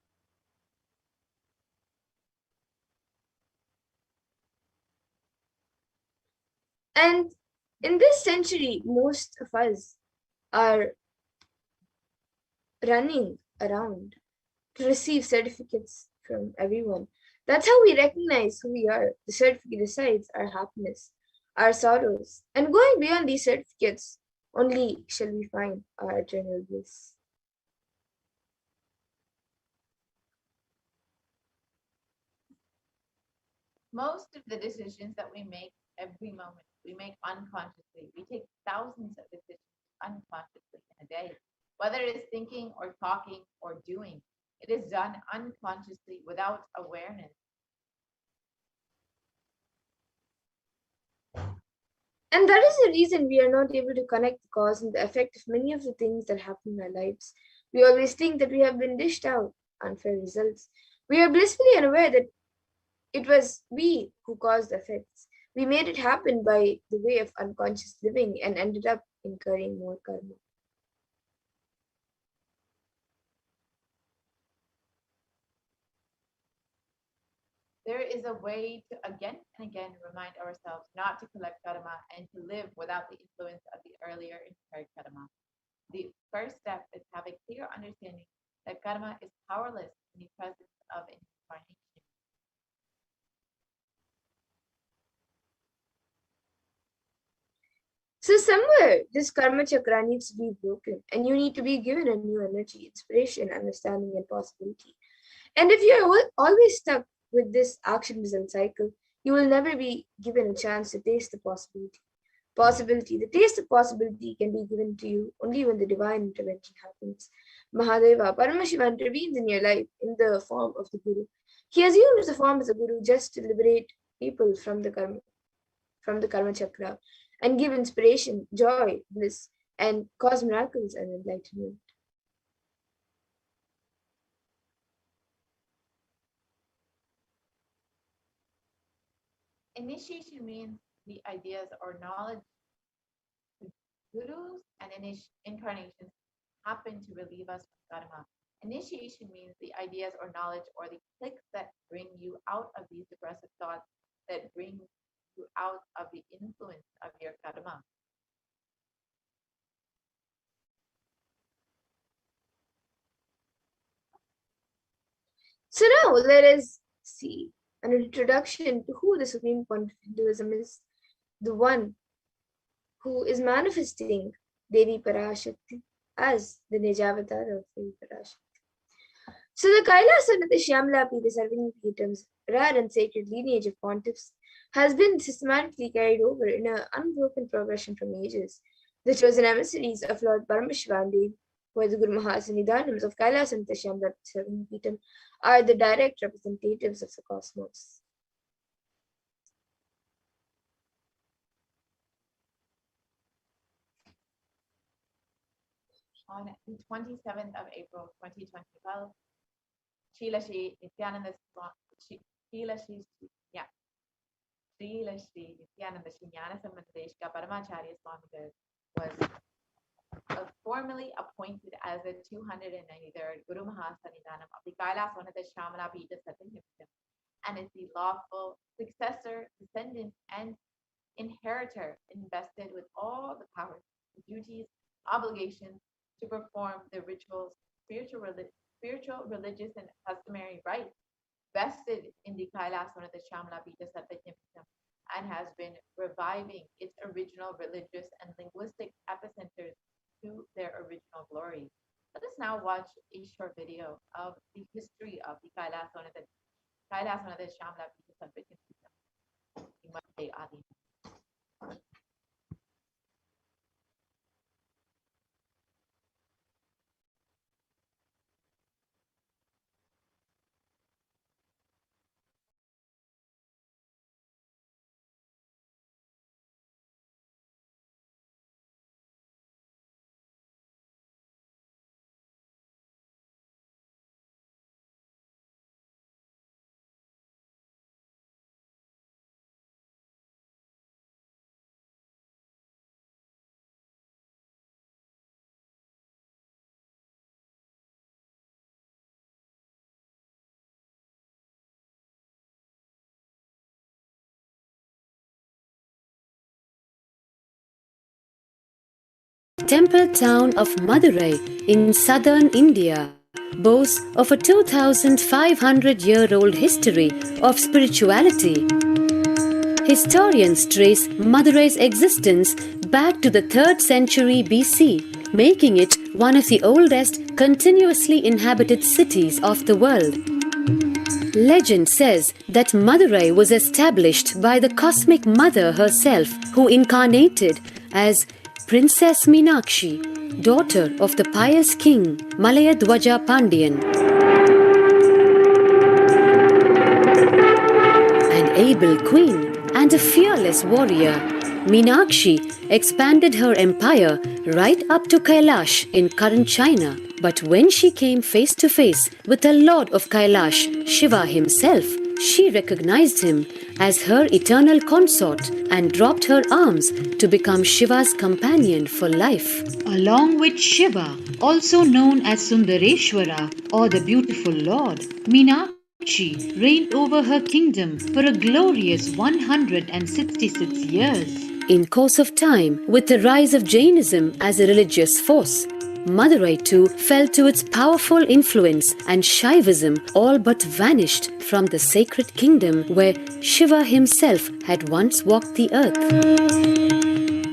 And in this century, most of us are running around to receive certificates from everyone. That's how we recognize who we are. The certificate decides our happiness, our sorrows, and going beyond these certificates, only shall we find our eternal bliss. Most of the decisions that we make every moment, we make unconsciously. We take thousands of decisions unconsciously in a day, whether it is thinking or talking or doing. It is done unconsciously without awareness. And that is the reason we are not able to connect the cause and the effect of many of the things that happen in our lives. We always think that we have been dished out unfair results. We are blissfully unaware that it was we who caused the effects. We made it happen by the way of unconscious living and ended up incurring more karma. There is a way to again and again remind ourselves not to collect karma and to live without the influence of the earlier incurred karma. The first step is to have a clear understanding that karma is powerless in the presence of incarnation. So somewhere this karma chakra needs to be broken, and you need to be given a new energy, inspiration, understanding, and possibility. And if you're always stuck with this action result cycle, you will never be given a chance to taste the possibility. The taste of possibility can be given to you only when the divine intervention happens. Mahadeva, Paramashiva intervenes in your life in the form of the Guru. He assumes the form as a Guru just to liberate people from the karma chakra, and give inspiration, joy, bliss, and cause miracles and enlightenment. Initiation means the ideas or knowledge. Gurus and incarnations happen to relieve us from karma. Initiation means the ideas or knowledge or the clicks that bring you out of these depressive thoughts, that bring you out of the influence of your karma. So now let us see an introduction to who the Supreme Pontiff of Hinduism is, the one who is manifesting Devi Parashakti as the Nijavatar of Devi Parashakti. So the Kailasa'S, the Shyamala Pita Sarvini Peetams, rare and sacred lineage of pontiffs, has been systematically carried over in an unbroken progression from ages. The chosen emissaries of Lord Paramashivoham, who are the Guru Mahasannidhanams of Kailasa'S and the Shyamala Pita Sarvini Peetam, are the direct representatives of the cosmos. On the 27th of April 2012, Srila Shri Nithyananda Paramacharya Swamigal was formally appointed as the 293rd Guru Mahasannidhanam of the Kailasa'S Shyamala Pita Satyamurti, and is the lawful successor, descendant, and inheritor invested with all the powers, duties, obligations to perform the rituals, spiritual, religious, and customary rites vested in the Kailasa'S Shyamala Pita Satyamurti, and has been reviving its original religious and linguistic epicenters to their original glory. Let us now watch a short video of the history of the Kailasa'S Shyamala Pita Satyamurti. Temple town of Madurai in southern India boasts of a 2,500-year-old history of spirituality. Historians trace Madurai's existence back to the 3rd century BC, making it one of the oldest continuously inhabited cities of the world. Legend says that Madurai was established by the cosmic mother herself, who incarnated as Princess Meenakshi, daughter of the pious king Malayadwaja Pandian. An able queen and a fearless warrior, Meenakshi expanded her empire right up to Kailash in current China. But when she came face to face with the Lord of Kailash, Shiva himself, she recognized him as her eternal consort and dropped her arms to become Shiva's companion for life. Along with Shiva, also known as Sundareshwara or the beautiful Lord, Meenakshi reigned over her kingdom for a glorious 166 years. In course of time, with the rise of Jainism as a religious force, Madurai too fell to its powerful influence, and Shaivism all but vanished from the sacred kingdom where Shiva himself had once walked the earth.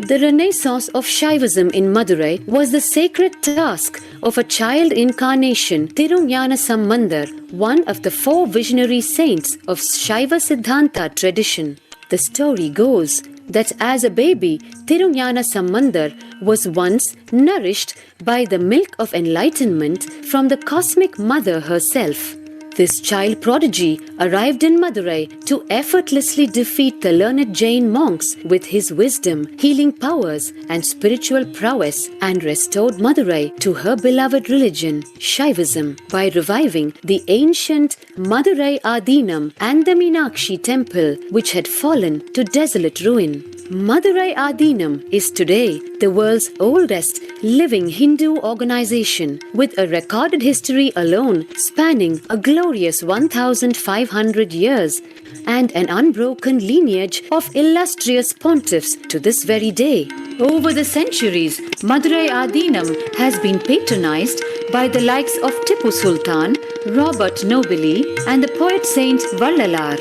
The renaissance of Shaivism in Madurai was the sacred task of a child incarnation, Tirunjana Sambandar, one of the 4 visionary saints of Shaiva Siddhanta tradition. The story goes that as a baby, Tirunjana Sambandar was once nourished by the milk of enlightenment from the cosmic mother herself. This child prodigy arrived in Madurai to effortlessly defeat the learned Jain monks with his wisdom, healing powers, and spiritual prowess, and restored Madurai to her beloved religion, Shaivism, by reviving the ancient Madurai Adinam and the Meenakshi temple, which had fallen to desolate ruin. Madurai Adinam is today the world's oldest living Hindu organization, with a recorded history alone spanning a glorious 1,500 years and an unbroken lineage of illustrious pontiffs to this very day. Over the centuries, Madurai Adinam has been patronized by the likes of Tipu Sultan, Robert Nobili, and the poet saint Vallalar.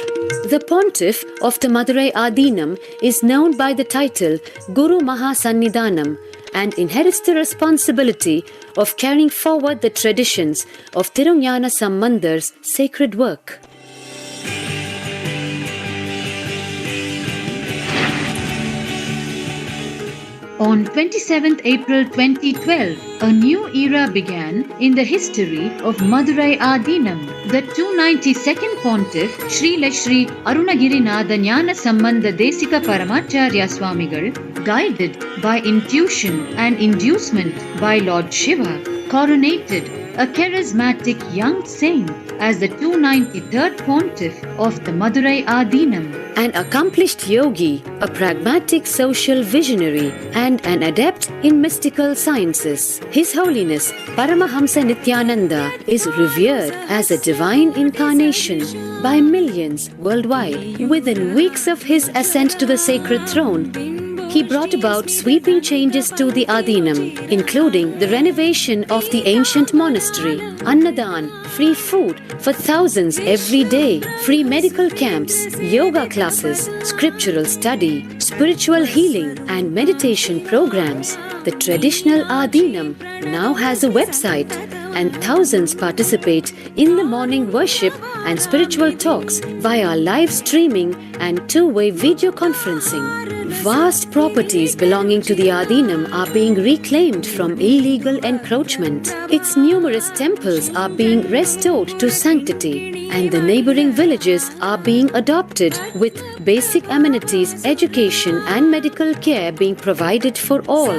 The pontiff of the Madurai Adinam is known by the title Guru Mahasannidhanam and inherits the responsibility of carrying forward the traditions of Tirunjana Sambandar's sacred work. On 27th April 2012, a new era began in the history of Madurai Adinam. The 292nd Pontiff, Srila Sri Arunagirinatha Jnana Sambandha Desika Paramacharya Swamigal, guided by intuition and inducement by Lord Shiva, coronated a charismatic young saint as the 293rd Pontiff of the Madurai Adinam. An accomplished yogi, a pragmatic social visionary, and an adept in mystical sciences, His Holiness Paramahamsa Nithyananda is revered as a divine incarnation by millions worldwide. Within weeks of his ascent to the sacred throne, he brought about sweeping changes to the Adinam, including the renovation of the ancient monastery, Annadan, free food for thousands every day, free medical camps, yoga classes, scriptural study, spiritual healing, and meditation programs. The traditional Adinam now has a website, and thousands participate in the morning worship and spiritual talks via live streaming and two-way video conferencing. Vast properties belonging to the Adinam are being reclaimed from illegal encroachment. Its numerous temples are being restored to sanctity, and the neighboring villages are being adopted, with basic amenities, education, and medical care being provided for all.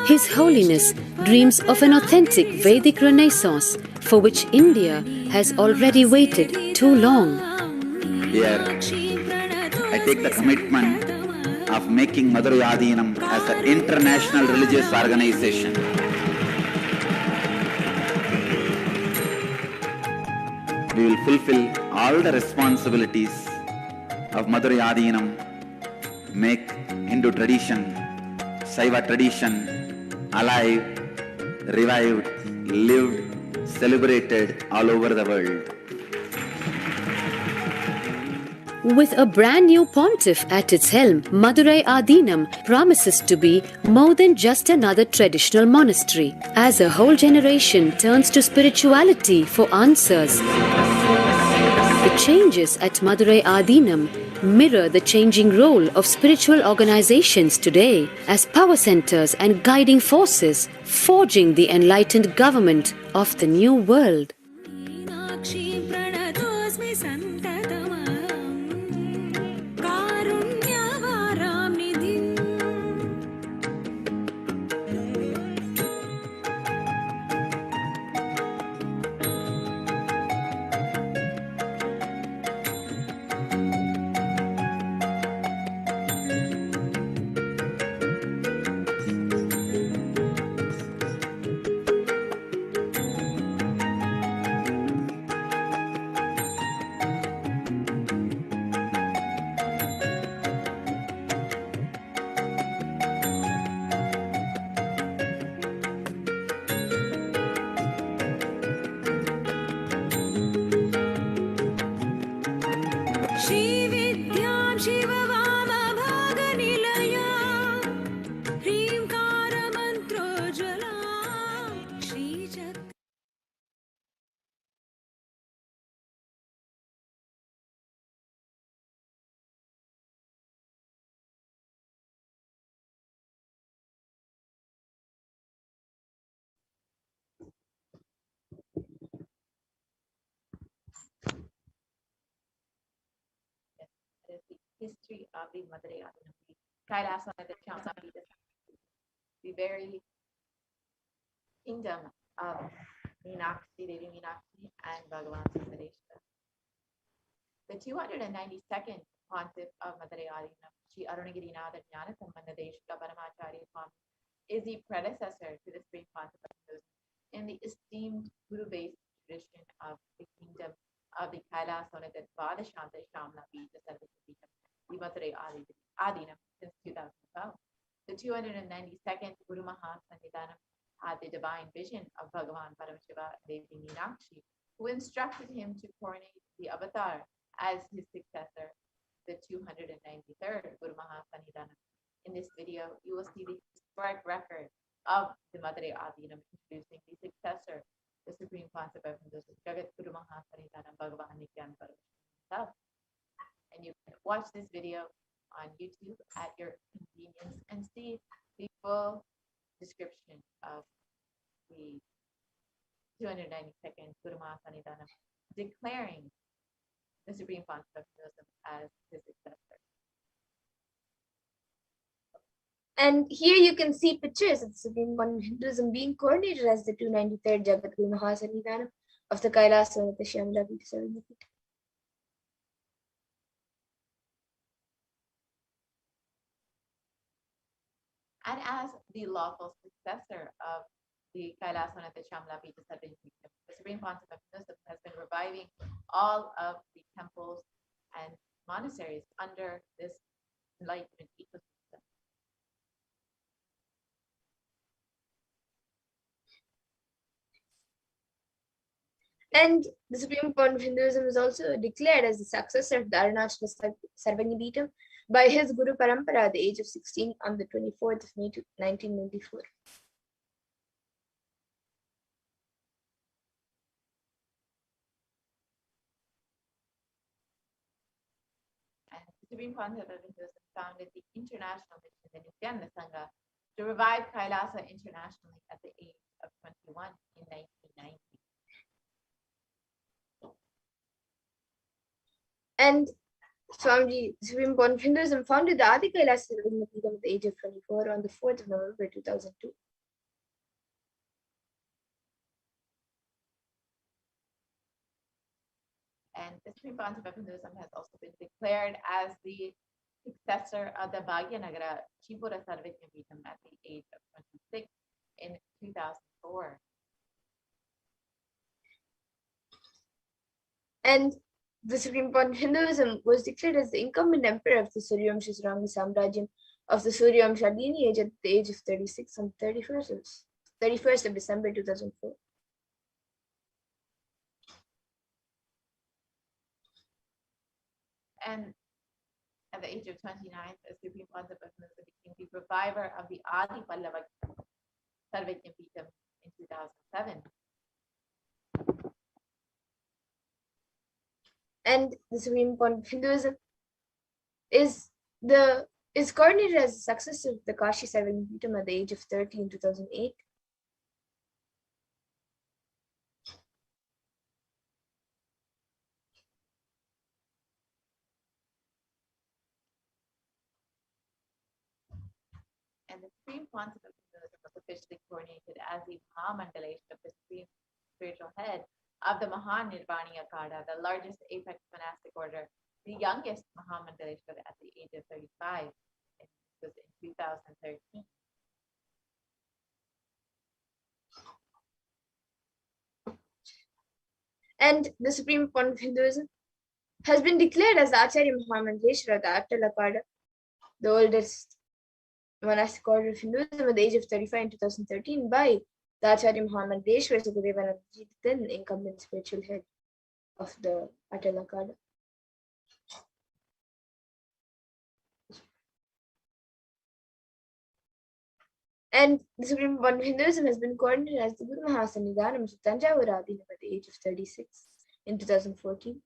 His Holiness dreams of an authentic Vedic renaissance for which India has already waited too long. Here, I take the commitment of making Madurai Adinam as an international religious organization. We will fulfill all the responsibilities of Madurai Adinam, make Hindu tradition, Saiva tradition alive, revived, lived, celebrated all over the world. With a brand new pontiff at its helm, Madurai Adinam promises to be more than just another traditional monastery, as a whole generation turns to spirituality for answers. The changes at Madurai Adinam mirror the changing role of spiritual organizations today as power centers and guiding forces, forging the enlightened government of the new world. is the history of the Madurai Adinam, the Kailasa'S, the very kingdom of Meenakshi, Devi Meenakshi, and Bhagavan Sundareshwara. The 292nd pontiff of Madurai Adinam, Sri Arunagirinath Jnana Sambandha Deshika Paramacharya Swami, is the predecessor to the Supreme Pontiff of Hinduism in the esteemed Guru-based tradition of the kingdom of the Kailasa'S Vadashanta Shamla Pita Sarvapita, the Madurai Adinam since 2012. The 292nd Guru Mahasannidhanam had the divine vision of Bhagavan Paramashiva Devi Meenakshi, who instructed him to coronate the avatar as his successor, the 293rd Guru Mahasannidhanam. In this video, you will see the historic record of the Madurai Adinam introducing the successor, the Supreme Pontiff of Hinduism, Jagat Guru Mahasannidhanam Bhagavan Nithyananda Paramashivam himself. And you can watch this video on YouTube at your convenience and see the full description of the 292nd Guru Mahasannidhanam declaring the Supreme Pontiff of Hinduism as his successor. And here you can see pictures of the Supreme Pontiff of Hinduism being coordinated as the 293rd Jagat Guru Mahasannidhanam of the Kailasa'S Shamla Pita Sarvapita. And as the lawful successor of the Kailasa'S Shamla Pita Sarvapita, the Supreme Pontiff of Hinduism has been reviving all of the temples and monasteries under this enlightenment ecosystem. And the Supreme Pontiff of Hinduism is also declared as the successor of the Arunachala Sarvangi by his Guru Parampara at the age of 16 on the 24th of May 1994. And the Supreme Pontiff of Hinduism founded the international mission, the Nithyananda Sangha, to revive Kailasa internationally at the age of 21 in 1990. And Swamiji, Supreme Pontiff of Hinduism founded the Adi Kailasa'S at the age of 24 on the 4th of November 2002. And the Supreme Pontiff of Hinduism has also been declared as the successor of the Bhagyanagara Chipura Sarvajnapeetham at the age of 26 in 2004. And the Supreme Pontiff of Hinduism was declared as the incumbent emperor of the Suryavamsha Saranga Samrajyam of the Suryavamsha lineage at the age of 36 on 31st of December 2004. And at the age of 29, the Supreme Pontiff of Hinduism became the reviver of the Adi Pallava Sarvajnapeetham in 2007. And the Supreme Pontiff of Hinduism is coordinated as the successor of the Kashi Sarvangi at the age of 30 in 2008. And the Supreme Pontiff of Hinduism was officially coronated as the Mahamandalesh of the Supreme Spiritual Head of the Mahanirvani Akada, the largest apex monastic order, the youngest Mahamandaleshwar at the age of 35. It was in 2013. And the Supreme Pontiff of Hinduism has been declared as the Acharya Mahamandaleshwara of the Atal Akada, the oldest monastic order of Hinduism at the age of 35 in 2013 by the Acharya Mahamandaleshwara Sukadevanandaji, then incumbent spiritual head of the Atal Akada. And the Supreme Pontiff of Hinduism has been coordinated as the Guru Mahasannidhanam of Tanjavur Adinam at the age of 36 in 2014.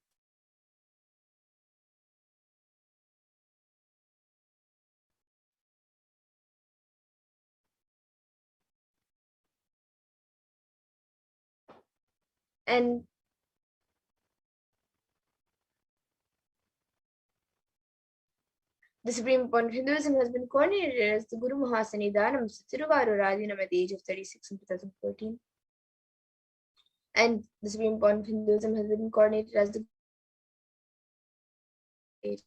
And The Supreme Point of Hinduism has been coordinated as the Guru Mahasanidhanam Tiruvaruradinam at the age of 36 in 2014. And the Supreme Point of Hinduism has been coordinated as the age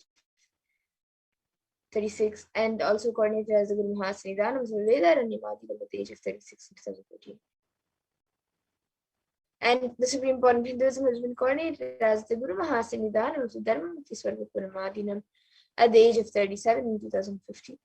36 and also coordinated as the Guru Mahasanidhanam Vedaranyamadivam at the age of 36 in 2014. And the Supreme Point of Hinduism has been coordinated as the Guru Mahasanidhanam of Dharmamukti Swargapunamadinam at the age of 37 in 2015.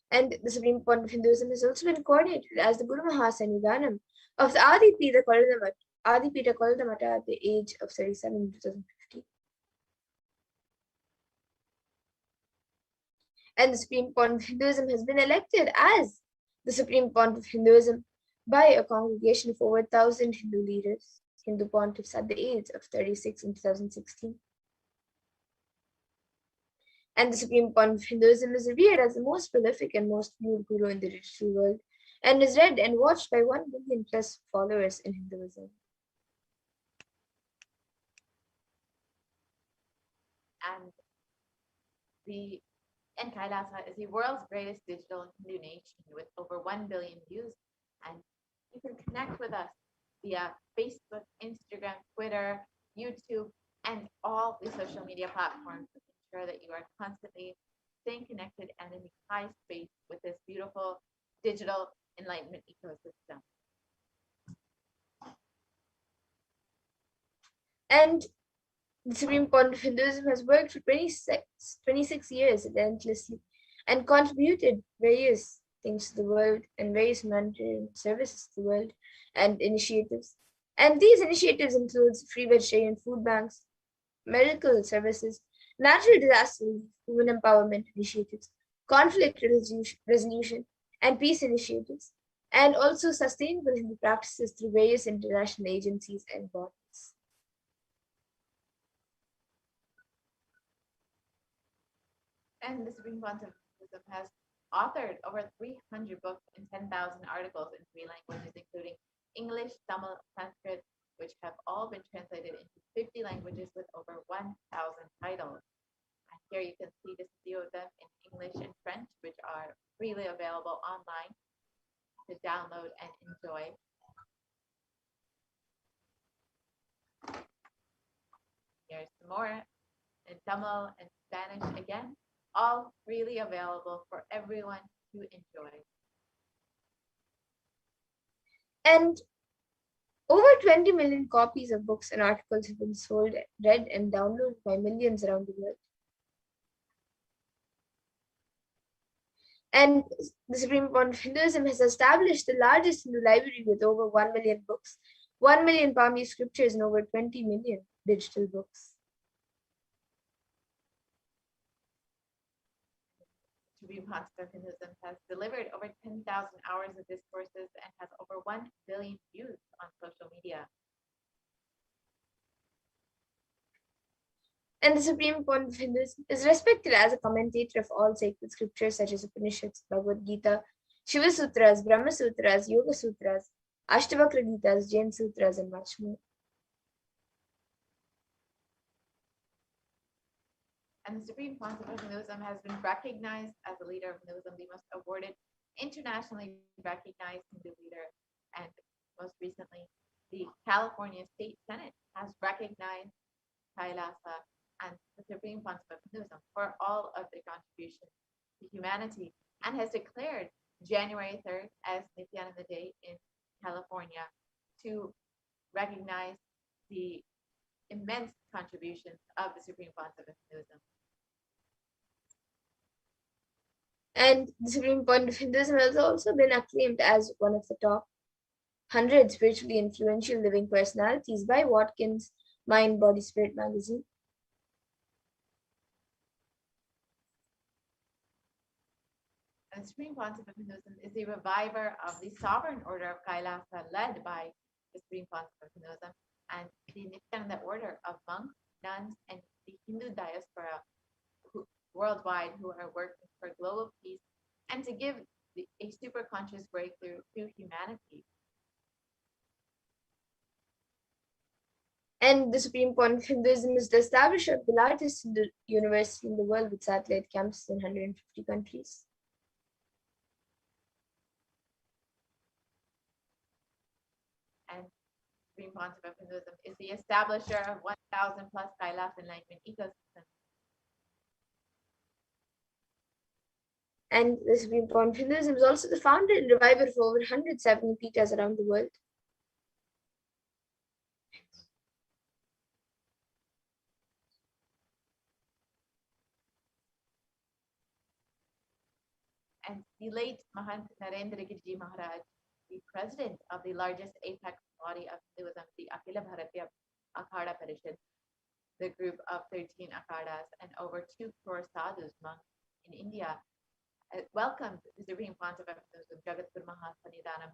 And the Supreme Point of Hinduism has also been coordinated as the Guru Mahasanidhanam of the Adipita Koldamata at the age of 37 in 2015. And the Supreme Point of Hinduism has been elected as the Supreme Point of Hinduism by a congregation of over 1,000 Hindu leaders, Hindu pontiffs at the age of 36 in 2016. And the Supreme Point of Hinduism is revered as the most prolific and most viewed guru in the digital world, and is read and watched by 1 billion plus followers in Hinduism. And Kailasa is the world's greatest digital Hindu nation with over 1 billion views. And you can connect with us via Facebook, Instagram, Twitter, YouTube, and all the social media platforms to ensure that you are constantly staying connected and in the high space with this beautiful digital enlightenment ecosystem. And the Supreme Point of Hinduism has worked for 26 years relentlessly and contributed various things to the world and various humanitarian services to the world and initiatives. And these initiatives include free vegetarian food banks, medical services, natural disaster relief, women empowerment initiatives, conflict resolution, and peace initiatives, and also sustainable Hindu practices through various international agencies and bodies. And the Supreme Point of Hinduism has authored over 300 books and 10,000 articles in 3 languages, including English, Tamil, Sanskrit, which have all been translated into 50 languages with over 1,000 titles. And here you can see just a few of them in English and French, which are freely available online to download and enjoy. Here's some more in Tamil and Spanish again, all freely available for everyone to enjoy. And over 20 million copies of books and articles have been sold, read, and downloaded by millions around the world. And the Supreme Point of Hinduism has established the largest Hindu library with over 1 million books, 1 million Pali scriptures, and over 20 million digital books. Supreme Concept of Hinduism has delivered over 10,000 hours of discourses and has over 1 billion views on social media. And the Supreme Point of Hinduism is respected as a commentator of all sacred scriptures such as Upanishads, Bhagavad Gita, Shiva Sutras, Brahma Sutras, Yoga Sutras, Ashtavakra Gitas, Jain Sutras, and much more. And the Supreme Concept of Hinduism has been recognized as a leader of Hinduism, the most awarded, internationally recognized Hindu leader. And most recently, the California State Senate has recognized Kailasa and the Supreme Concept of Hinduism for all of their contributions to humanity and has declared January 3rd as Nithyananda Day in California to recognize the immense contributions of the Supreme Concept of Hinduism. And the Supreme Point of Hinduism has also been acclaimed as one of the top 100 spiritually influential living personalities by Watkins Mind, Body, Spirit magazine. And the Supreme Concept of Hinduism is the reviver of the sovereign order of Kailasa, led by the Supreme Concept of Hinduism, and the Nithyananda order of monks, nuns, and the Hindu diaspora worldwide who are working for global peace and to give a superconscious breakthrough to humanity. And the Supreme Point of Hinduism is the establishment of the largest Hindu university in the world with satellite campuses in 150 countries. And Supreme Concept of Hinduism is the establisher of 1,000 plus Kailas enlightenment ecosystem. And the Supreme Point of Hinduism is also the founder and reviver of over 170 pitas around the world. And the late Mahant Narendra Giriji Maharaj, the president of the largest apex body of Hinduism, the Akhila Bharatiya Akhada Parishad, the group of 13 akhadas and over 2 crore sadhus monks in India, welcomed the Supreme Concept of Hinduism, Jagatguru Mahasanidanam,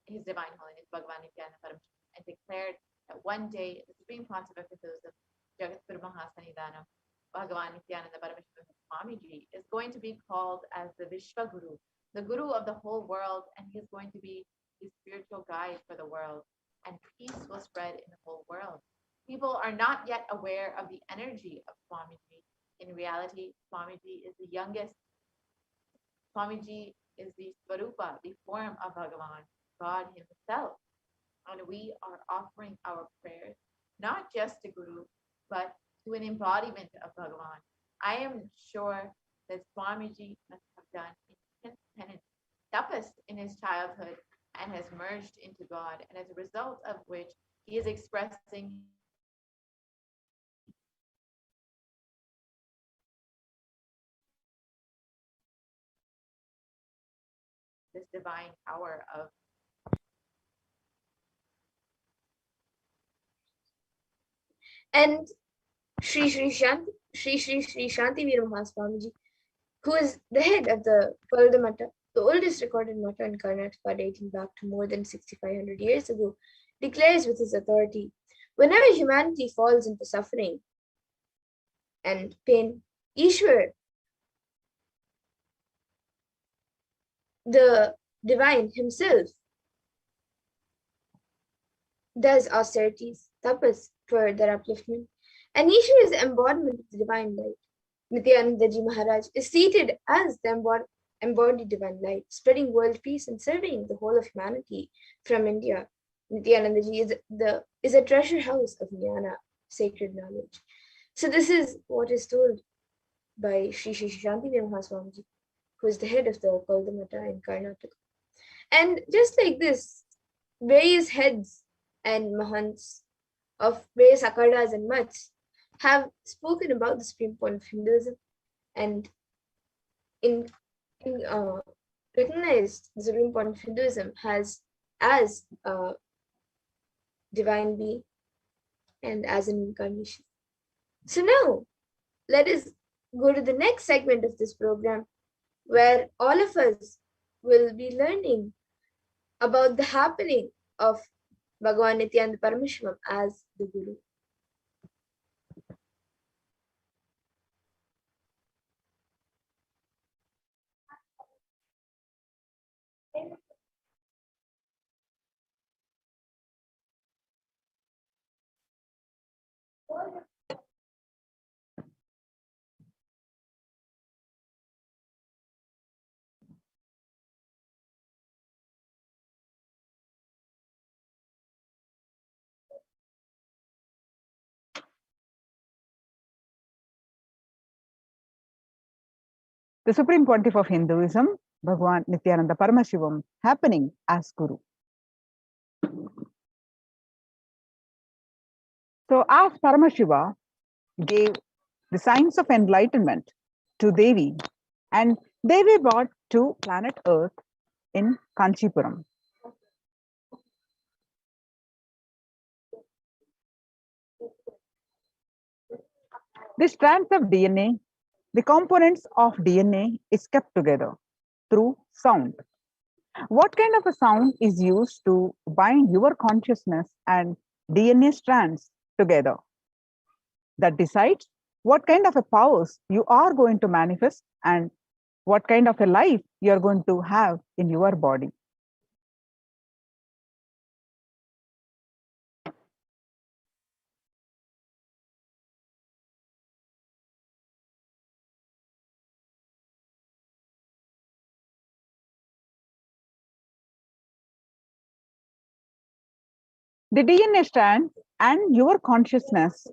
His Divine Holiness Bhagavan Nithyananda Paramashivam, and declared that one day the Supreme Concept of Hinduism, Jagatguru Mahasanidanam, Bhagavan Nithyananda Paramashivam Swamiji, is going to be called as the Vishwa Guru, the Guru of the whole world, and he is going to be the spiritual guide for the world, and peace will spread in the whole world. People are not yet aware of the energy of Swamiji. In reality, Swamiji is the youngest. Swamiji is the Svarupa, the form of Bhagavan, God himself. And we are offering our prayers, not just to Guru, but to an embodiment of Bhagavan. I am sure that Swamiji must have done intense penance, tapas in his childhood, and has merged into God, and as a result of which he is expressing this divine power of And Sri Shanti Veera Mahaswamiji, who is the head of the Palda Mata, the oldest recorded Mata in Karnataka dating back to more than 6,500 years ago, declares with his authority, whenever humanity falls into suffering and pain, Ishwar, the divine himself, does austerities, tapas, for their upliftment. And Ishwar is the embodiment of the divine light. Nithyananda Ji Maharaj is seated as the embodied divine light, spreading world peace and serving the whole of humanity from India. Nithyananda Ji is a treasure house of jnana, sacred knowledge. So this is what is told by Sri Shanti Veera Mahaswamiji, who is the head of the Palda Mata in Karnataka. And just like this, various heads and mahants of various akhadas and mats have spoken about the Supreme Point of Hinduism and recognized the Supreme Point of Hinduism as a divine being and as an incarnation. So now, let us go to the next segment of this program, where all of us will be learning about the happening of Bhagavan Nithyananda Paramashivam as the Guru. The Supreme Pontiff of Hinduism, Bhagavan Nithyananda Paramashivam, happening as Guru. So as Paramashiva gave the signs of enlightenment to Devi, and Devi brought to planet Earth in Kanchipuram. The strands of DNA, the components of DNA is kept together through sound. What kind of a sound is used to bind your consciousness and DNA strands together? That decides what kind of a powers you are going to manifest and what kind of a life you are going to have in your body. The DNA strand and your consciousness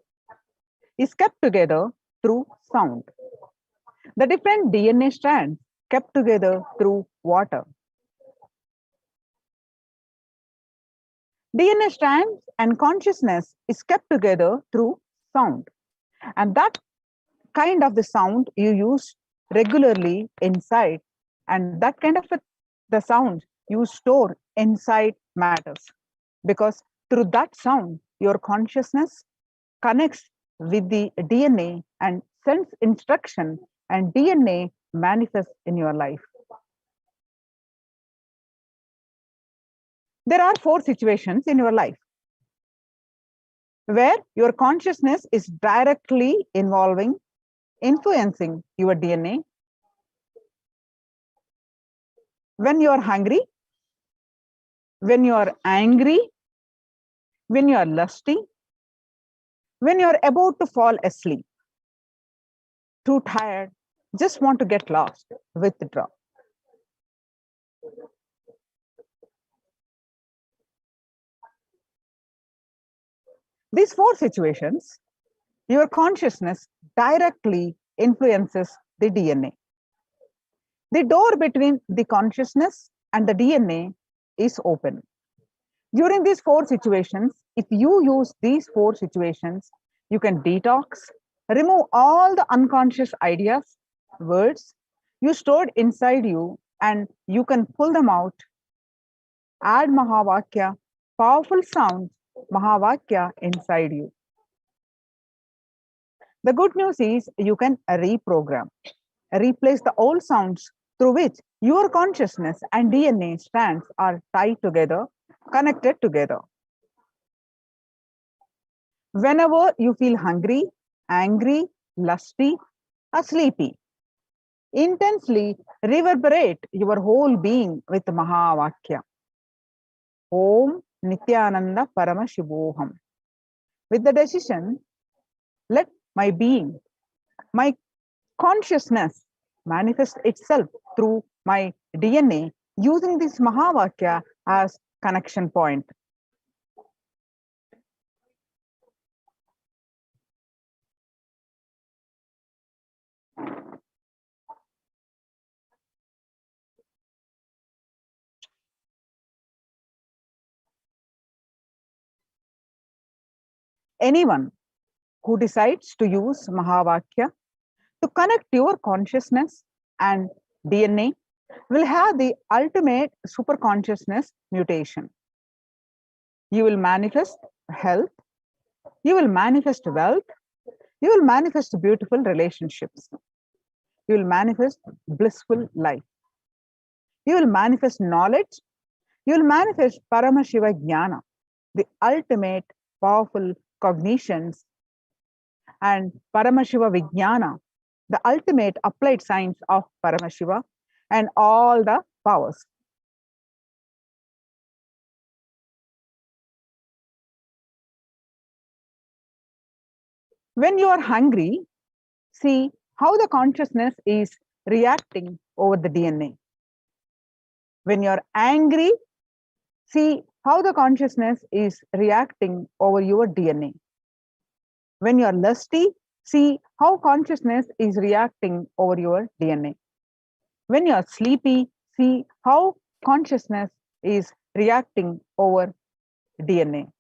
is kept together through sound. The different DNA strands kept together through water. DNA strands and consciousness is kept together through sound. And that kind of the sound you use regularly inside, and that kind of the sound you store inside matters, because through that sound your consciousness connects with the DNA and sends instruction, and DNA manifests in your life. There are 4 situations in your life where your consciousness is directly influencing your DNA. When you are hungry, when you are angry, when you are lusty, when you are about to fall asleep, too tired, just want to get lost, withdraw. These 4 situations, your consciousness directly influences the DNA. The door between the consciousness and the DNA is open. During these 4 situations, if you use these 4 situations, you can detox, remove all the unconscious ideas, words you stored inside you, and you can pull them out. Add Mahavakya, powerful sound, Mahavakya inside you. The good news is you can reprogram, replace the old sounds through which your consciousness and DNA strands are tied together, connected together. Whenever you feel hungry, angry, lusty, or sleepy, intensely reverberate your whole being with Mahavakya. Om Nithyananda Paramashivoham. With the decision, let my being, my consciousness manifest itself through my DNA using this Mahavakya as connection point. Anyone who decides to use Mahavakya to connect your consciousness and DNA will have the ultimate superconsciousness mutation. You will manifest health, you will manifest wealth, you will manifest beautiful relationships, you will manifest blissful life, you will manifest knowledge, you will manifest Paramashiva Jnana, the ultimate powerful cognitions, and Paramashiva Vijnana, the ultimate applied science of Paramashiva, and all the powers. When you are hungry, see how the consciousness is reacting over the DNA. When you are angry, see how the consciousness is reacting over your DNA. When you are lusty, see how consciousness is reacting over your DNA. When you are sleepy, see how consciousness is reacting over DNA.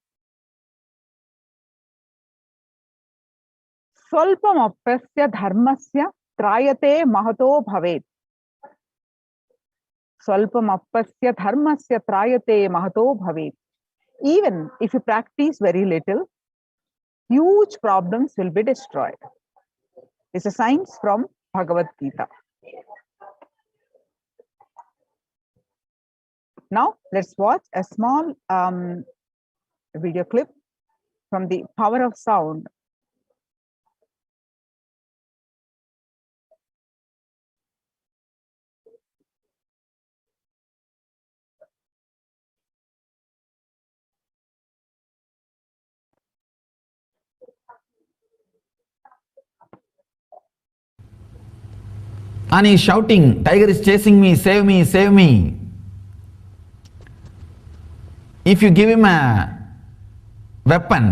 Swalpamappasya dharmasya trayate mahato bhavet. Swalpamappasya dharmasya trayate mahato bhavet. Even if you practice very little, huge problems will be destroyed. It's a science from Bhagavad Gita. Now, let's watch a small video clip from the Power of Sound. and he is shouting, tiger is chasing me, save me, save me. If you give him a weapon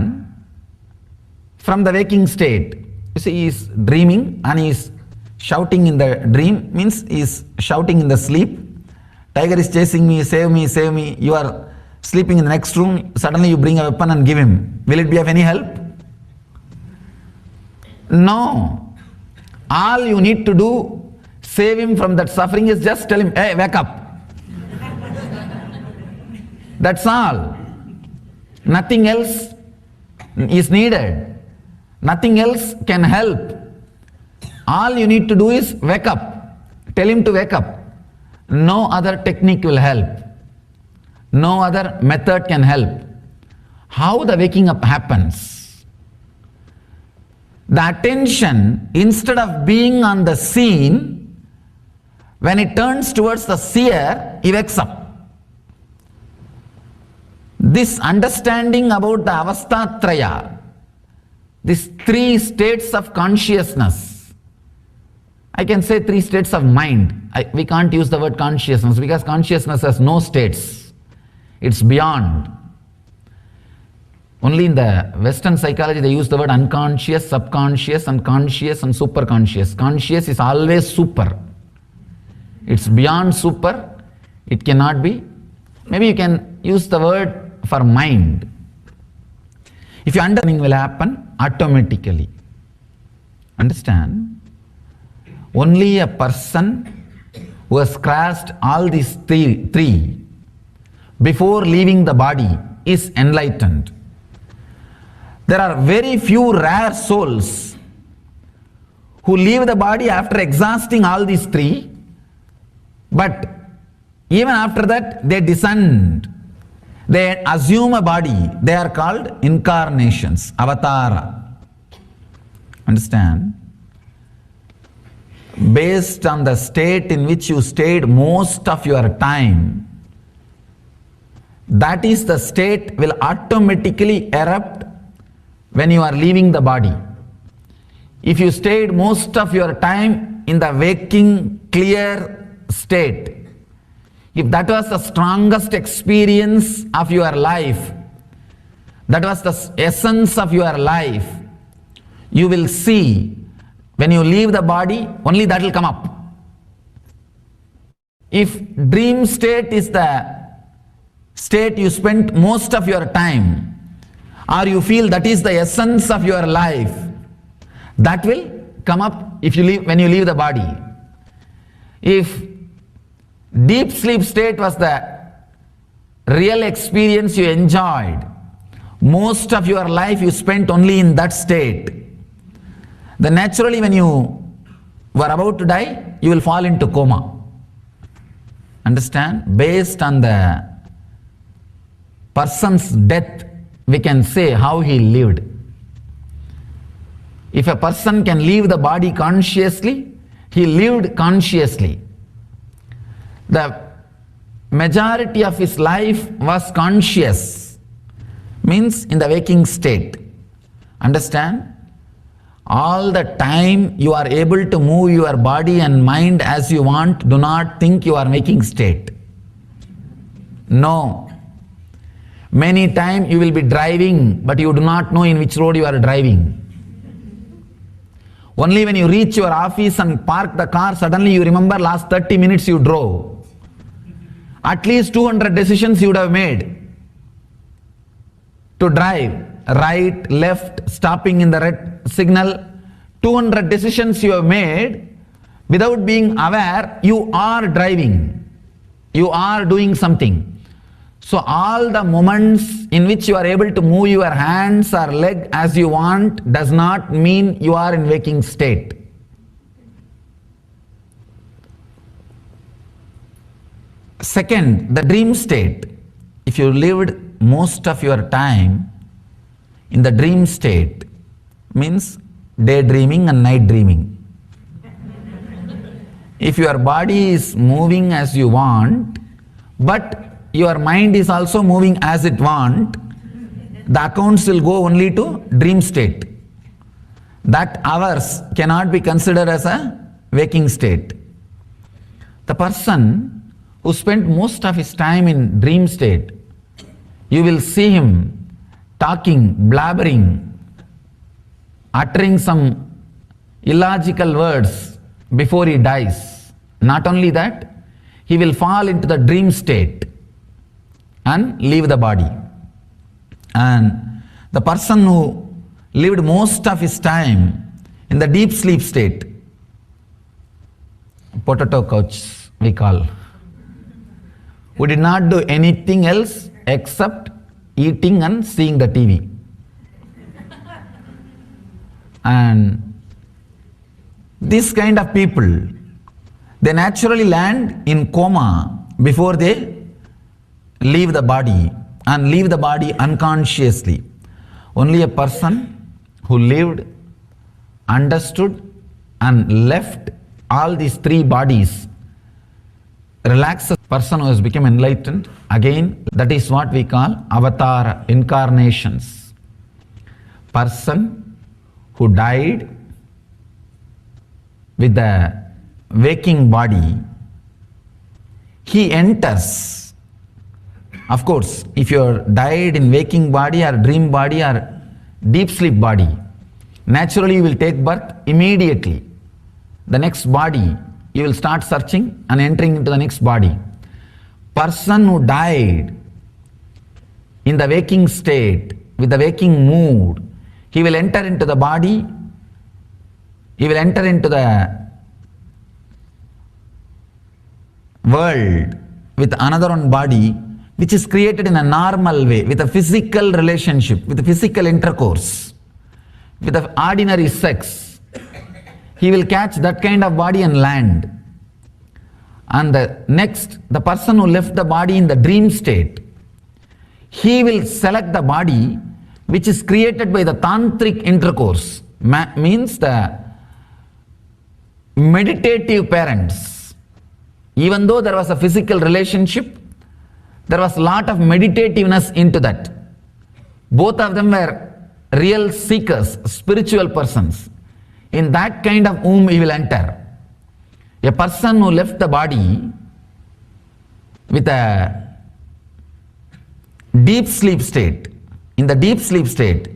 from the waking state, you see he is dreaming and he is shouting in the dream, means he is shouting in the sleep. Tiger is chasing me, save me, save me. You are sleeping in the next room, suddenly you bring a weapon and give him. Will it be of any help? No. All you need to do, save him from that suffering, is just tell him, hey, wake up. That's all. Nothing else is needed. Nothing else can help. All you need to do is wake up. Tell him to wake up. No other technique will help. No other method can help. How the waking up happens? The attention, instead of being on the scene, when it turns towards the seer, he wakes up. This understanding about the avastatraya, these three states of consciousness, I can say three states of mind. We can't use the word consciousness because consciousness has no states. It's beyond. Only in the Western psychology they use the word unconscious, subconscious, and conscious and superconscious. Conscious is always super. It's beyond super. It cannot be. Maybe you can use the word for mind. If your understanding will happen automatically. Understand? Only a person who has crossed all these three before leaving the body is enlightened. There are very few rare souls who leave the body after exhausting all these three, but even after that they descend. They assume a body. They are called incarnations, avatara. Understand? Based on the state in which you stayed most of your time, that is the state will automatically erupt when you are leaving the body. If you stayed most of your time in the waking, clear state, if that was the strongest experience of your life, that was the essence of your life, you will see when you leave the body, only that will come up. If dream state is the state you spent most of your time, or you feel that is the essence of your life, that will come up if you leave, when you leave the body. If deep sleep state was the real experience you enjoyed, most of your life you spent only in that state, then naturally when you were about to die, you will fall into coma. Understand? Based on the person's death, we can say how he lived. If a person can leave the body consciously, he lived consciously. The majority of his life was conscious, means in the waking state. Understand? All the time you are able to move your body and mind as you want, do not think you are waking state. No. Many times you will be driving, but you do not know in which road you are driving. Only when you reach your office and park the car, suddenly you remember last 30 minutes you drove. At least 200 decisions you would have made to drive. Right, left, stopping in the red signal. 200 decisions you have made without being aware you are driving. You are doing something. So all the moments in which you are able to move your hands or leg as you want does not mean you are in waking state. Second, the dream state. If you lived most of your time in the dream state, means daydreaming and night dreaming. If your body is moving as you want, but your mind is also moving as it wants, the accounts will go only to dream state. That hours cannot be considered as a waking state. The person who spent most of his time in dream state, you will see him talking, blabbering, uttering some illogical words before he dies. Not only that, he will fall into the dream state and leave the body. And the person who lived most of his time in the deep sleep state, potato couch we call, who did not do anything else except eating and seeing the TV. And this kind of people, they naturally land in coma before they leave the body, and leave the body unconsciously. Only a person who lived, understood and left all these three bodies, relaxed person who has become enlightened, again that is what we call avatar, incarnations. Person who died with the waking body, he enters. Of course, if you died in waking body or dream body or deep sleep body, naturally you will take birth immediately. The next body, you will start searching and entering into the next body. Person who died in the waking state, with the waking mood, he will enter into the body, he will enter into the world with another one body, which is created in a normal way, with a physical relationship, with a physical intercourse, with the ordinary sex. He will catch that kind of body and land. And the person who left the body in the dream state, he will select the body which is created by the tantric intercourse, means the meditative parents. Even though there was a physical relationship, there was a lot of meditativeness into that. Both of them were real seekers, spiritual persons. In that kind of womb he will enter. A person who left the body with a deep sleep state, in the deep sleep state,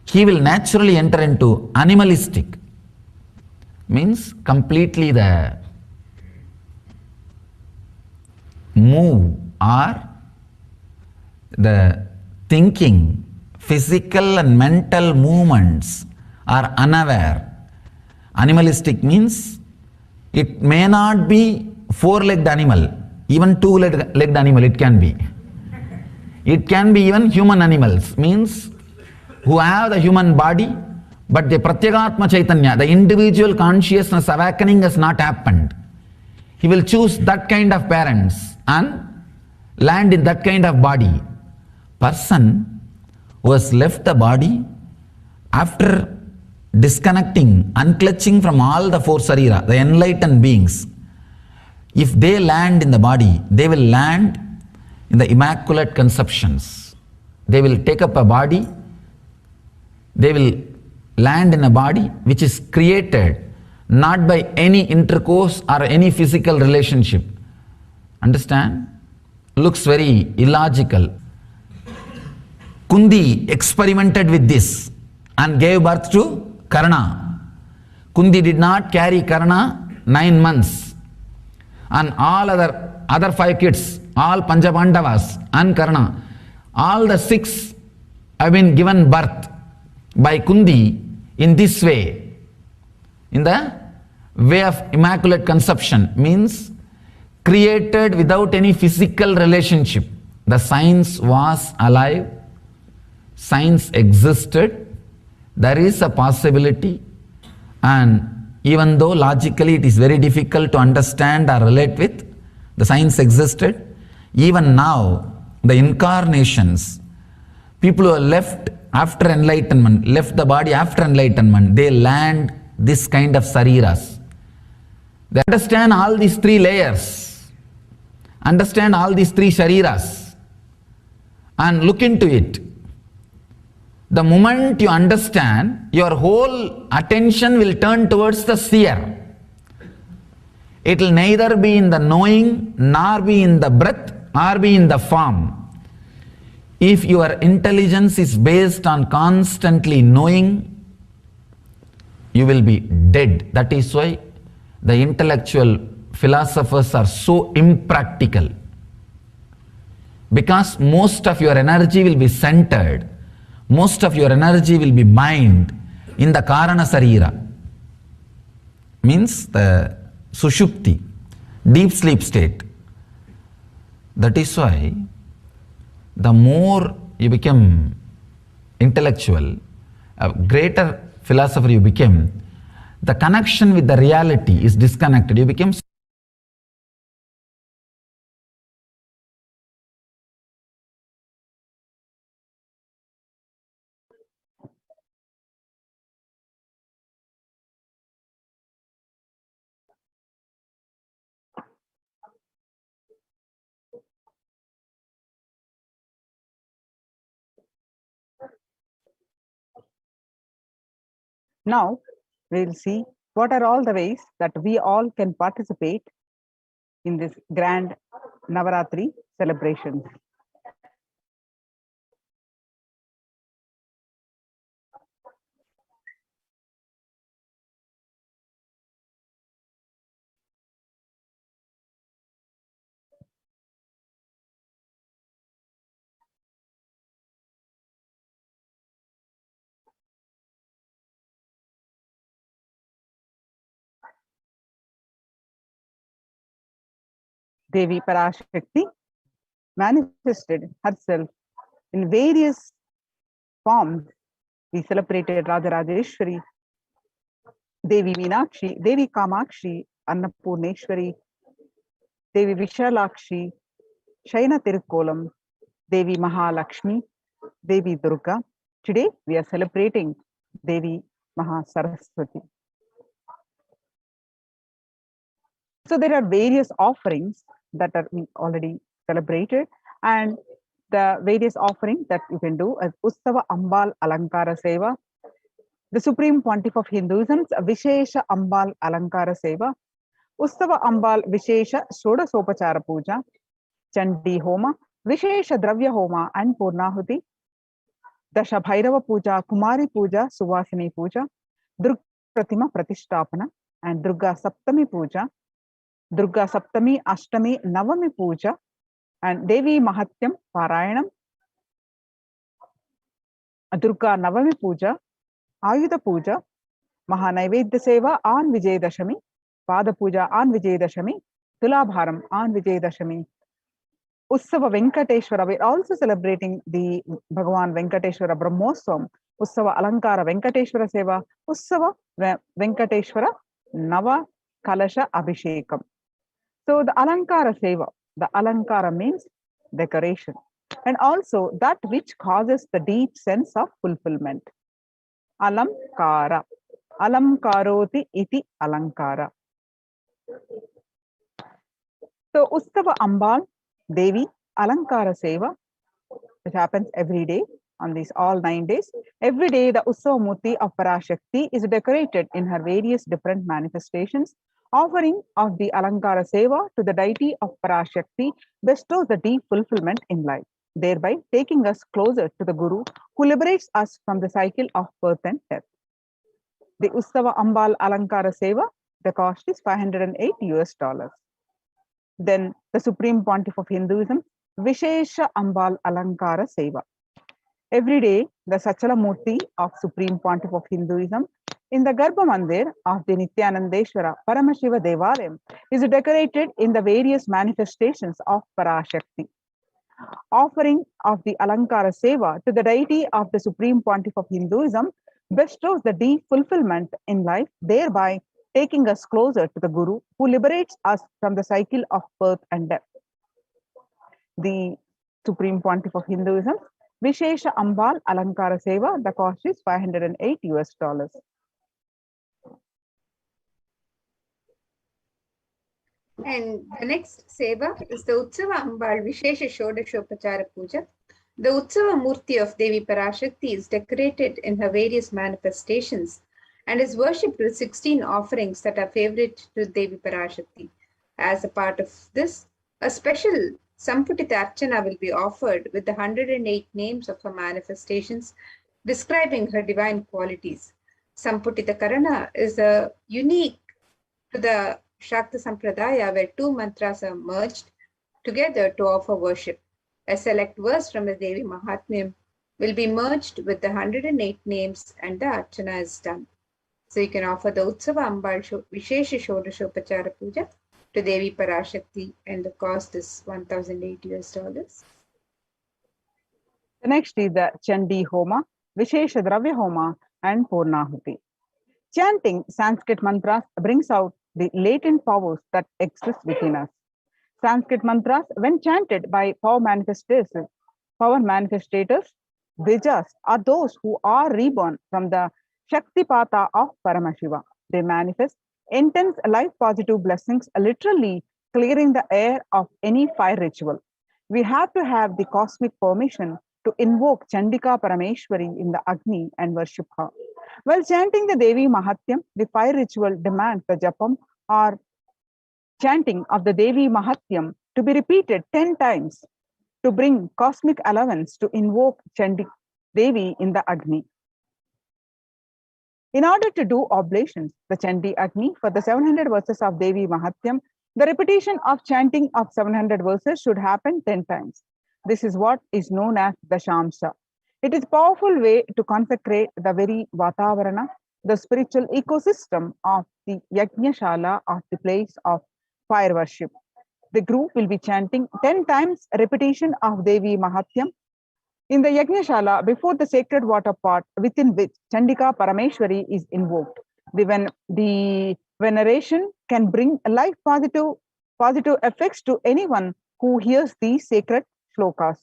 he will naturally enter into animalistic, means completely the move or the thinking, physical and mental movements are unaware. Animalistic means it may not be four-legged animal, even two-legged animal it can be. It can be even human animals, means who have the human body, but the Pratyagatma Chaitanya, the individual consciousness awakening has not happened. He will choose that kind of parents and land in that kind of body. Person who has left the body after disconnecting, unclutching from all the four sarira, the enlightened beings, if they land in the body, they will land in the immaculate conceptions. They will take up a body, they will land in a body which is created not by any intercourse or any physical relationship. Understand? Looks very illogical. Kundi experimented with this and gave birth to Karna. Kundi did not carry Karna 9 months. And all other 5 kids, all Panchapandavas and Karna, all the 6 have been given birth by Kundi in this way. In the way of immaculate conception, means created without any physical relationship. The science was alive, science existed, there is a possibility, and even though logically it is very difficult to understand or relate with, the science existed. Even now, the incarnations, people who are left after enlightenment, left the body after enlightenment, they land this kind of sariras. They understand all these 3 layers, understand all these 3 shariras, and look into it. The moment you understand, your whole attention will turn towards the seer. It will neither be in the knowing, nor be in the breath, or be in the form. If your intelligence is based on constantly knowing, you will be dead. That is why the intellectual philosophers are so impractical. Because most of your energy will be centered, most of your energy will be mined in the Karana Sarira, means the Sushupti, deep sleep state. That is why the more you become intellectual, a greater philosopher you become, the connection with the reality is disconnected. You become Now, we'll see what are all the ways that we all can participate in this grand Navaratri celebrations. Devi Parashakti manifested herself in various forms. We celebrated Rajarajeshwari, Devi Meenakshi, Devi Kamakshi, Annapurneshwari, Devi Vishalakshi, Shaina Tirukkolam, Devi Mahalakshmi, Devi Durga. Today we are celebrating Devi Mahasaraswati. So there are various offerings that are already celebrated, and the various offerings that you can do as Ussava Ambal Alankara Seva, the Supreme Pontiff of Hinduism's Vishesha Ambal Alankara Seva, Ussava Ambal Vishesha Shodasopachara Puja, Chandi Homa, Vishesha Dravya Homa and Poornahuti, Dasha Bhairava Puja, Kumari Puja, Suvasini Puja, Durga Pratima Pratishtapana, and Durga Saptami Puja, Durga Saptami, Ashtami, Navami Puja, and Devi Mahatyam Parayanam, Durga Navami Puja, Ayudha Puja, Mahanaivedya Seva on Vijayadashami, Pada Puja on Vijayadashami, Tulabharam on Vijayadashami, Ussava Venkateshwara. We're also celebrating the Bhagavan Venkateshwara Brahmosvam, Ussava Alankara Venkateshwara Seva, Ussava Venkateshwara Nava Kalasha Abhishekam. So the Alankara Seva, the Alankara means decoration, and also that which causes the deep sense of fulfillment. Alamkara, Alamkaroti iti Alankara. So Ussava Ambal Devi Alankara Seva, which happens every day on these all 9 days. Every day the Ussava Murti of Parashakti is decorated in her various different manifestations. Offering of the Alankara Seva to the deity of Parashakti bestows the deep fulfillment in life, thereby taking us closer to the Guru who liberates us from the cycle of birth and death. The Ussava Ambal Alankara Seva, the cost is $508. Then the Supreme Pontiff of Hinduism, Vishesha Ambal Alankara Seva. Every day, the Sachala Murti of Supreme Pontiff of Hinduism in the Garbha Mandir of the Nithyanandeshwara Paramashiva Devalayam is decorated in the various manifestations of Parashakti. Offering of the Alankara Seva to the deity of the Supreme Pontiff of Hinduism bestows the deep fulfillment in life, thereby taking us closer to the Guru who liberates us from the cycle of birth and death. The Supreme Pontiff of Hinduism, Vishesha Ambal Alankara Seva, the cost is $508. And the next Seva is the Utsava Ambal Vishesha Shodashopachara Puja. The Utsava Murti of Devi Parashakti is decorated in her various manifestations. and is worshipped with 16 offerings that are favorite to Devi Parashakti. As a part of this, a special Samputita Archana will be offered with the 108 names of her manifestations describing her divine qualities. Samputita Karana is unique to the Shakta Sampradaya where two mantras are merged together to offer worship. A select verse from the Devi Mahatmyam will be merged with the 108 names and the Archana is done. So you can offer the Utsava Ambal Vishesha Shodashopachara Puja to Devi Parashakti and the cost is $1,008. The next is the Chandi Homa, Vishesha Dravya Homa, and Poornahuti. Chanting Sanskrit mantras brings out the latent powers that exist within us. Sanskrit mantras, when chanted by power manifestators, Dvijas are those who are reborn from the Shaktipata of Paramashiva. They manifest intense life positive blessings, literally clearing the air of any fire ritual. We have to have the cosmic permission to invoke Chandika Parameshwari in the Agni and worship her. While chanting the Devi Mahatyam, the fire ritual demands the Japam or chanting of the Devi Mahatyam to be repeated 10 times to bring cosmic allowance to invoke Chandi Devi in the Agni. In order to do oblations, the Chandi Agni for the 700 verses of Devi Mahatyam, the repetition of chanting of 700 verses should happen 10 times. This is what is known as the Shamsa. It is a powerful way to consecrate the very Vatavarana, the spiritual ecosystem of the Yajnashala, of the place of fire worship. The group will be chanting 10 times repetition of Devi Mahatyam in the Yajnashala before the sacred water pot within which Chandika Parameshwari is invoked. The veneration can bring life positive effects to anyone who hears these sacred shlokas.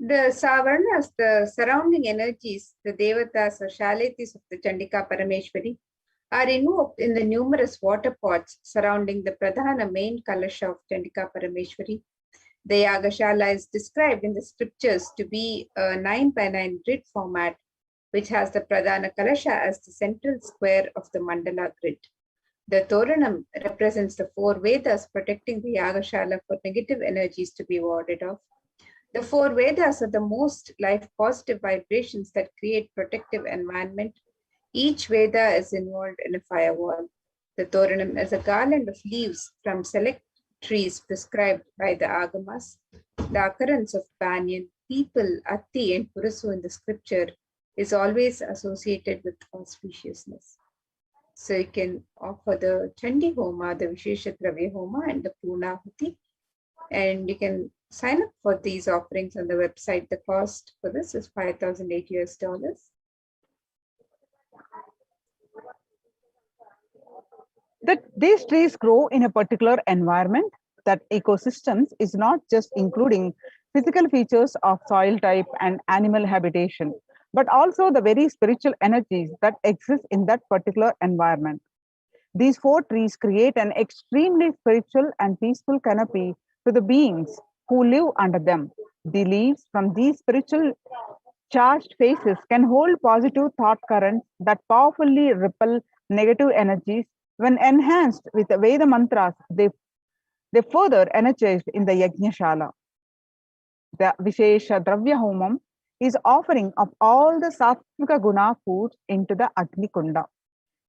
The Savarnas, the surrounding energies, the Devatas or Shaletis of the Chandika Parameshwari, are invoked in the numerous water pots surrounding the Pradhana main Kalasha of Chandika Parameshwari. The Yagashala is described in the scriptures to be a 9x9 grid format, which has the Pradhana Kalasha as the central square of the mandala grid. The Toranam represents the four Vedas protecting the Yagashala for negative energies to be warded off. The four Vedas are the most life-positive vibrations that create protective environment. Each Veda is involved in a firewall. The Toranam is a garland of leaves from select trees prescribed by the Agamas. The occurrence of banyan, people, atti, and purasu in the scripture is always associated with auspiciousness. So you can offer the Chandi Homa, the Vishesha Dravya Homa, and the Poornahuti. And you can sign up for these offerings on the website. The cost for this is $5,008. That these trees grow in a particular environment, that ecosystems is not just including physical features of soil type and animal habitation, but also the very spiritual energies that exist in that particular environment. These four trees create an extremely spiritual and peaceful canopy to the beings who live under them. The leaves from these spiritual charged faces can hold positive thought currents that powerfully repel negative energies. When enhanced with Veda mantras, they further energized in the Yajnashala. The Vishesha Dravya Homam is offering of all the Sattvika Guna foods into the Agni Kunda.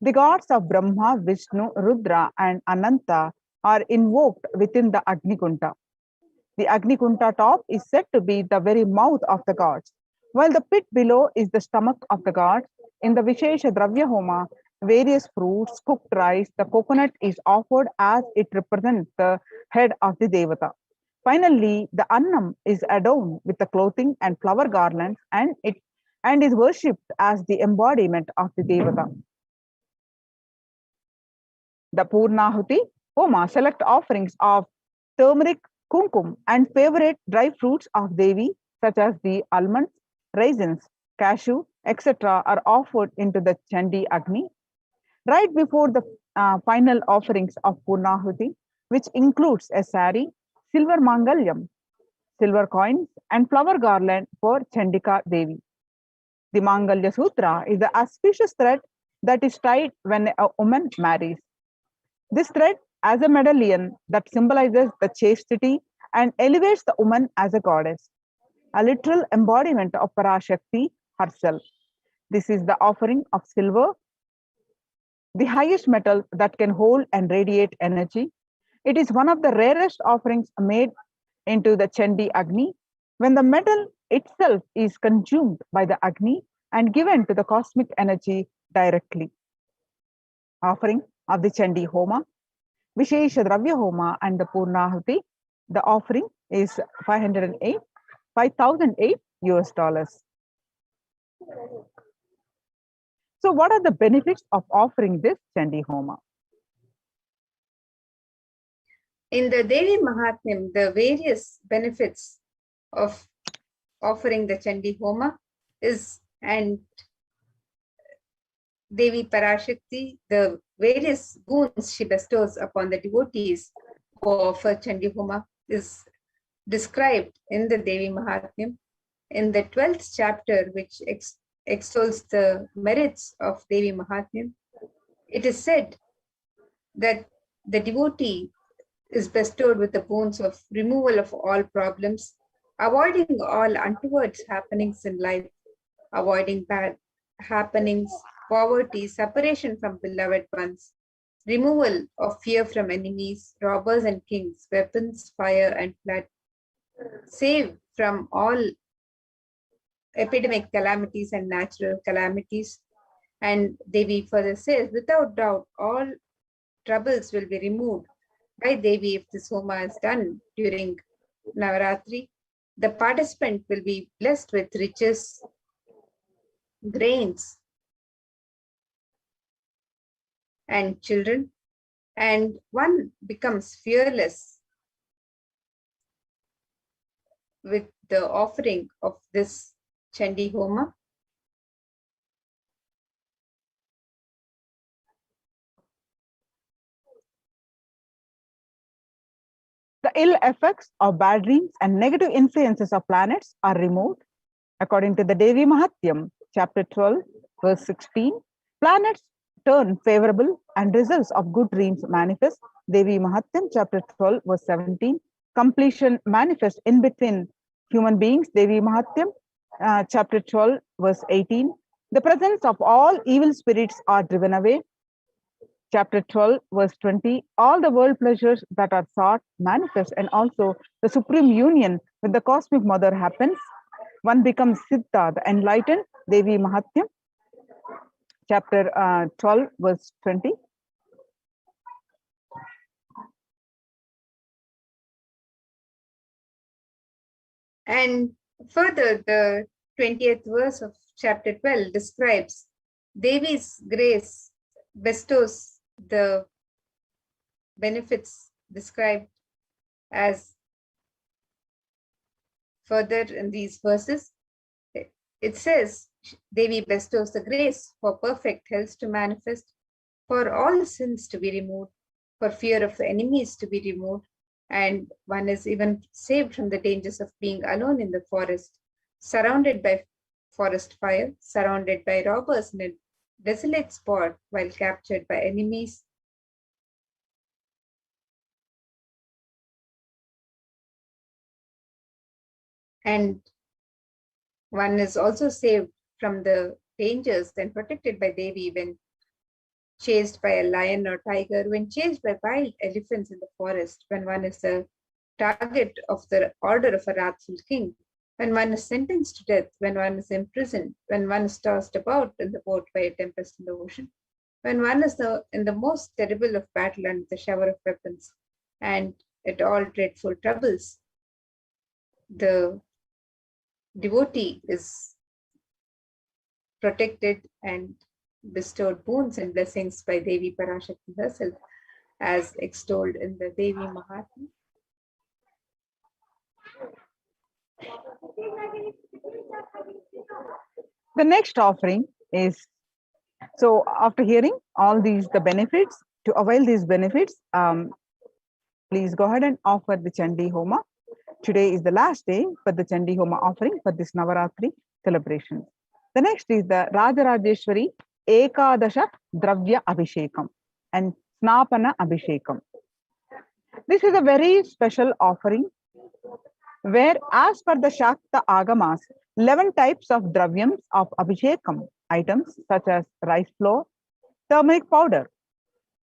The gods of Brahma, Vishnu, Rudra, and Ananta are invoked within the Agni Kunda. The Agni Kunda top is said to be the very mouth of the gods, while the pit below is the stomach of the gods. In the Vishesha Dravya Homa, various fruits, cooked rice, the coconut is offered as it represents the head of the Devata. Finally, the Annam is adorned with the clothing and flower garlands and is worshipped as the embodiment of the Devata. The Poornahuti Homa select offerings of turmeric, kumkum, and favorite dry fruits of Devi, such as the almonds, raisins, cashew, etc., are offered into the Chandi Agni. Right before the final offerings of Poornahuti, which includes a sari, silver mangalyam, silver coins, and flower garland for Chandika Devi. The Mangalya Sutra is the auspicious thread that is tied when a woman marries. This thread, as a medallion that symbolizes the chastity and elevates the woman as a goddess, a literal embodiment of Parashakti herself. This is the offering of silver, the highest metal that can hold and radiate energy. It is one of the rarest offerings made into the Chandi Agni when the metal itself is consumed by the Agni and given to the cosmic energy directly. Offering of the Chandi Homa, Vishesha Dravya Homa, and the Poornahuti. The offering is 5,008 US dollars. So, what are the benefits of offering this Chandi Homa? In the Devi Mahatmyam, the various benefits of offering the Chandi Homa is, and Devi Parashakti, the various boons she bestows upon the devotees who offer Chandi Homa is described in the Devi Mahatmyam. In the 12th chapter, which extols the merits of Devi Mahatmyam, it is said that the devotee is bestowed with the boons of removal of all problems, avoiding all untoward happenings in life, avoiding bad happenings, poverty, separation from beloved ones, removal of fear from enemies, robbers and kings, weapons, fire and flood, save from all epidemic calamities and natural calamities. And Devi further says, without doubt, all troubles will be removed by Devi if this Homa is done during Navaratri. The participant will be blessed with riches, grains, and children, and one becomes fearless with the offering of this Chandi Homa. The ill effects of bad dreams and negative influences of planets are removed. According to the Devi Mahatyam, chapter 12, verse 16, planets turn favorable and results of good dreams manifest. Devi Mahatyam, chapter 12, verse 17, completion manifest in between human beings. Devi Mahatyam, chapter 12, verse 18, the presence of all evil spirits are driven away. Chapter 12, verse 20, all the world pleasures that are sought manifest, and also the supreme union with the cosmic mother happens. One becomes Siddha, the enlightened. Devi Mahatyam, chapter 12, verse 20. And further, the 20th verse of chapter 12 describes Devi's grace bestows the benefits described as further in these verses. It says, Devi bestows the grace for perfect health to manifest, for all sins to be removed, for fear of the enemies to be removed, and one is even saved from the dangers of being alone in the forest, surrounded by forest fire, surrounded by robbers in a desolate spot while captured by enemies. And one is also saved from the dangers and protected by Devi when chased by a lion or tiger, when chased by wild elephants in the forest, when one is the target of the order of a wrathful king, when one is sentenced to death, when one is imprisoned, when one is tossed about in the boat by a tempest in the ocean, when one is in the most terrible of battle and the shower of weapons, and at all dreadful troubles, the devotee is protected and bestowed boons and blessings by Devi Parashakti herself, as extolled in the Devi Mahatmya. The next offering is, so after hearing all these, the benefits, to avail these benefits, please go ahead and offer the Chandi Homa. Today is the last day for the Chandi Homa offering for this Navaratri celebration. The next is the Rajarajeshwari Ekadasha Dravya Abhishekam and Snapana Abhishekam. This is a very special offering where, as per the Shakta Agamas, 11 types of dravyams of Abhishekam items such as rice flour, turmeric powder,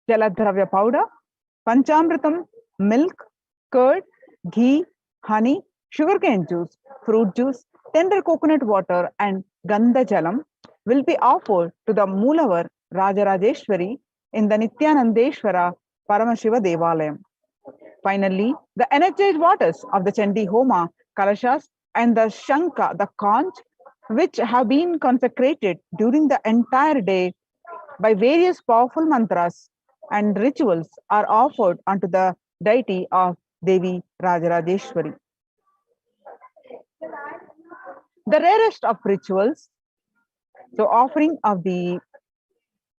Jaladravya powder, Panchamritam, milk, curd, ghee, honey, sugarcane juice, fruit juice, tender coconut water, and Gandha Jalam will be offered to the Moolavar Rajarajeshwari in the Nithyanandeshwara Paramashiva Devalayam. Finally, the energized waters of the Chandi Homa, Kalasa'S, and the Shanka, the conch, which have been consecrated during the entire day by various powerful mantras and rituals, are offered unto the deity of Devi Rajarajeshwari. The rarest of rituals, so offering of the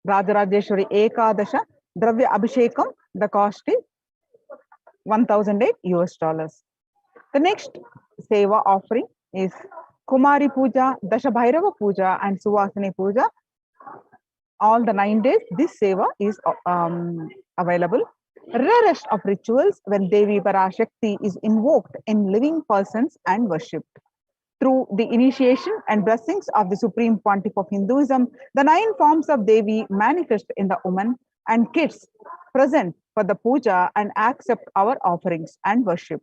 Rajarajeshwari Ekadasha Dravya Abhishekam, the cost is $1,008. The next Seva offering is Kumari Puja, Dasha Bhairava Puja, and Suvasini Puja. All the 9 days, this Seva is available. Rarest of rituals when Devi Parashakti is invoked in living persons and worshipped. Through the initiation and blessings of the Supreme Pontiff of Hinduism, the 9 forms of Devi manifest in the women and kids present for the puja and accept our offerings and worship.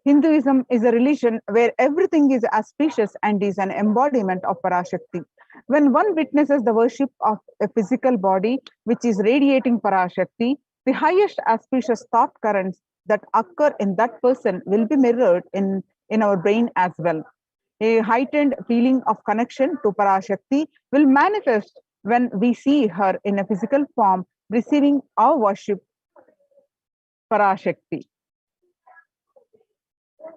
Hinduism is a religion where everything is auspicious and is an embodiment of Parashakti. When one witnesses the worship of a physical body which is radiating Parashakti, the highest auspicious thought currents that occur in that person will be mirrored in our brain as well. A heightened feeling of connection to Parashakti will manifest when we see her in a physical form receiving our worship Parashakti.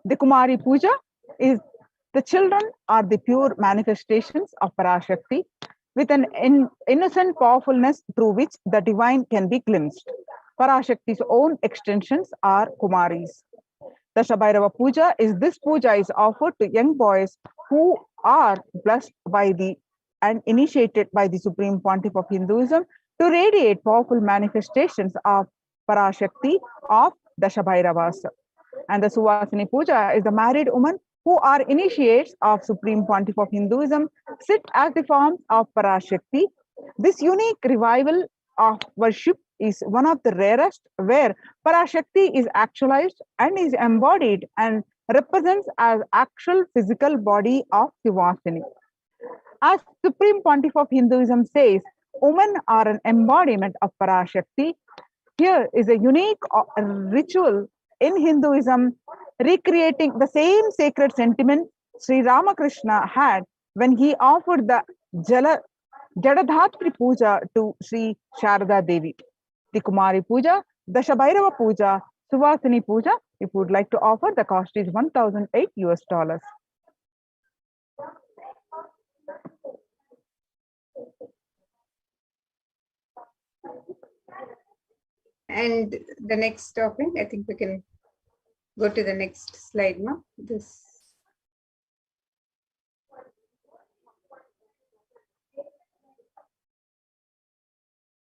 The Kumari Puja is the children are the pure manifestations of Parashakti with an innocent powerfulness through which the divine can be glimpsed. Parashakti's own extensions are Kumaris. The Shabhairava Puja is this puja is offered to young boys who are blessed by and initiated by the Supreme Pontiff of Hinduism to radiate powerful manifestations of Parashakti of the Shabhairavas. And the Suvasini Puja is the married women who are initiates of Supreme Pontiff of Hinduism, sit as the forms of Parashakti. This unique revival of worship is one of the rarest where Parashakti is actualized and is embodied and represents as actual physical body of Suvasini. As Supreme Pontiff of Hinduism says, women are an embodiment of Parashakti. Here is a unique ritual in Hinduism recreating the same sacred sentiment Sri Ramakrishna had when he offered the Jadadhatri Puja to Sri Sharada Devi. The Kumari Puja, the Shabhairava Puja, Suvasini Puja, if you would like to offer, the cost is $1,008. And the next offering, I think we can go to the next slide now.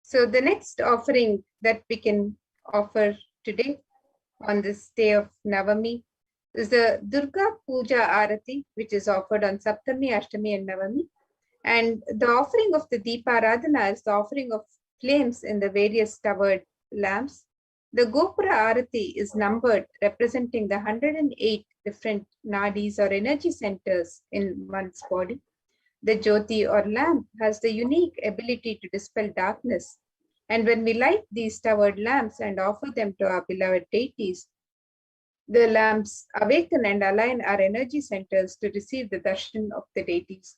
So the next offering that we can offer today on this day of Navami is the Durga Puja Arati, which is offered on Saptami, Ashtami, and Navami. And the offering of the Deeparadhana is the offering of flames in the various towered lamps. The Gopura Arati is numbered, representing the 108 different nadis or energy centers in one's body. The Jyoti or lamp has the unique ability to dispel darkness. And when we light these towered lamps and offer them to our beloved deities, the lamps awaken and align our energy centers to receive the darshan of the deities.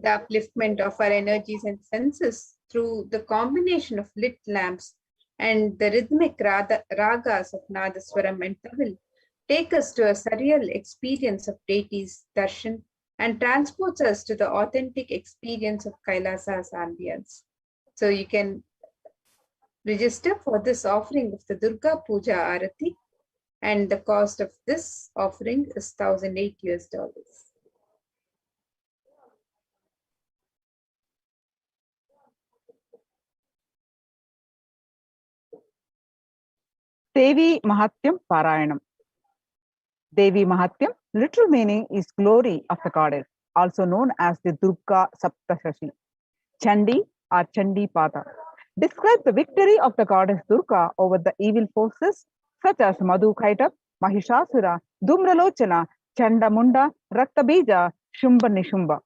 The upliftment of our energies and senses through the combination of lit lamps and the rhythmic ragas of Nadaswaram and Tawil take us to a surreal experience of deities' darshan and transports us to the authentic experience of Kailasa'S ambience. So you can register for this offering of the Durga Puja Arati and the cost of this offering is $1,008. Devi Mahatyam Parayanam. Devi Mahatyam, literal meaning is glory of the goddess, also known as the Durga Saptashashi. Chandi or Chandi Pada describes the victory of the goddess Durga over the evil forces such as Madhukaitab, Mahishasura, Dhumralochana, Chandamunda, Raktabija, Shumba Nishumba.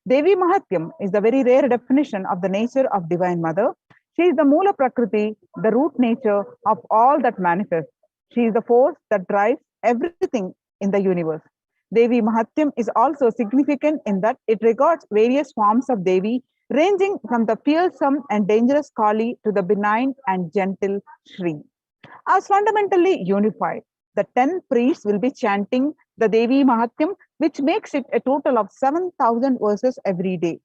Devi Mahatyam is the very rare definition of the nature of Divine Mother. She is the Mula Prakriti, the root nature of all that manifests. She is the force that drives everything in the universe. Devi Mahatyam is also significant in that it regards various forms of Devi, ranging from the fearsome and dangerous Kali to the benign and gentle Shri, as fundamentally unified. The 10 priests will be chanting the Devi Mahatyam, which makes it a total of 7,000 verses every day.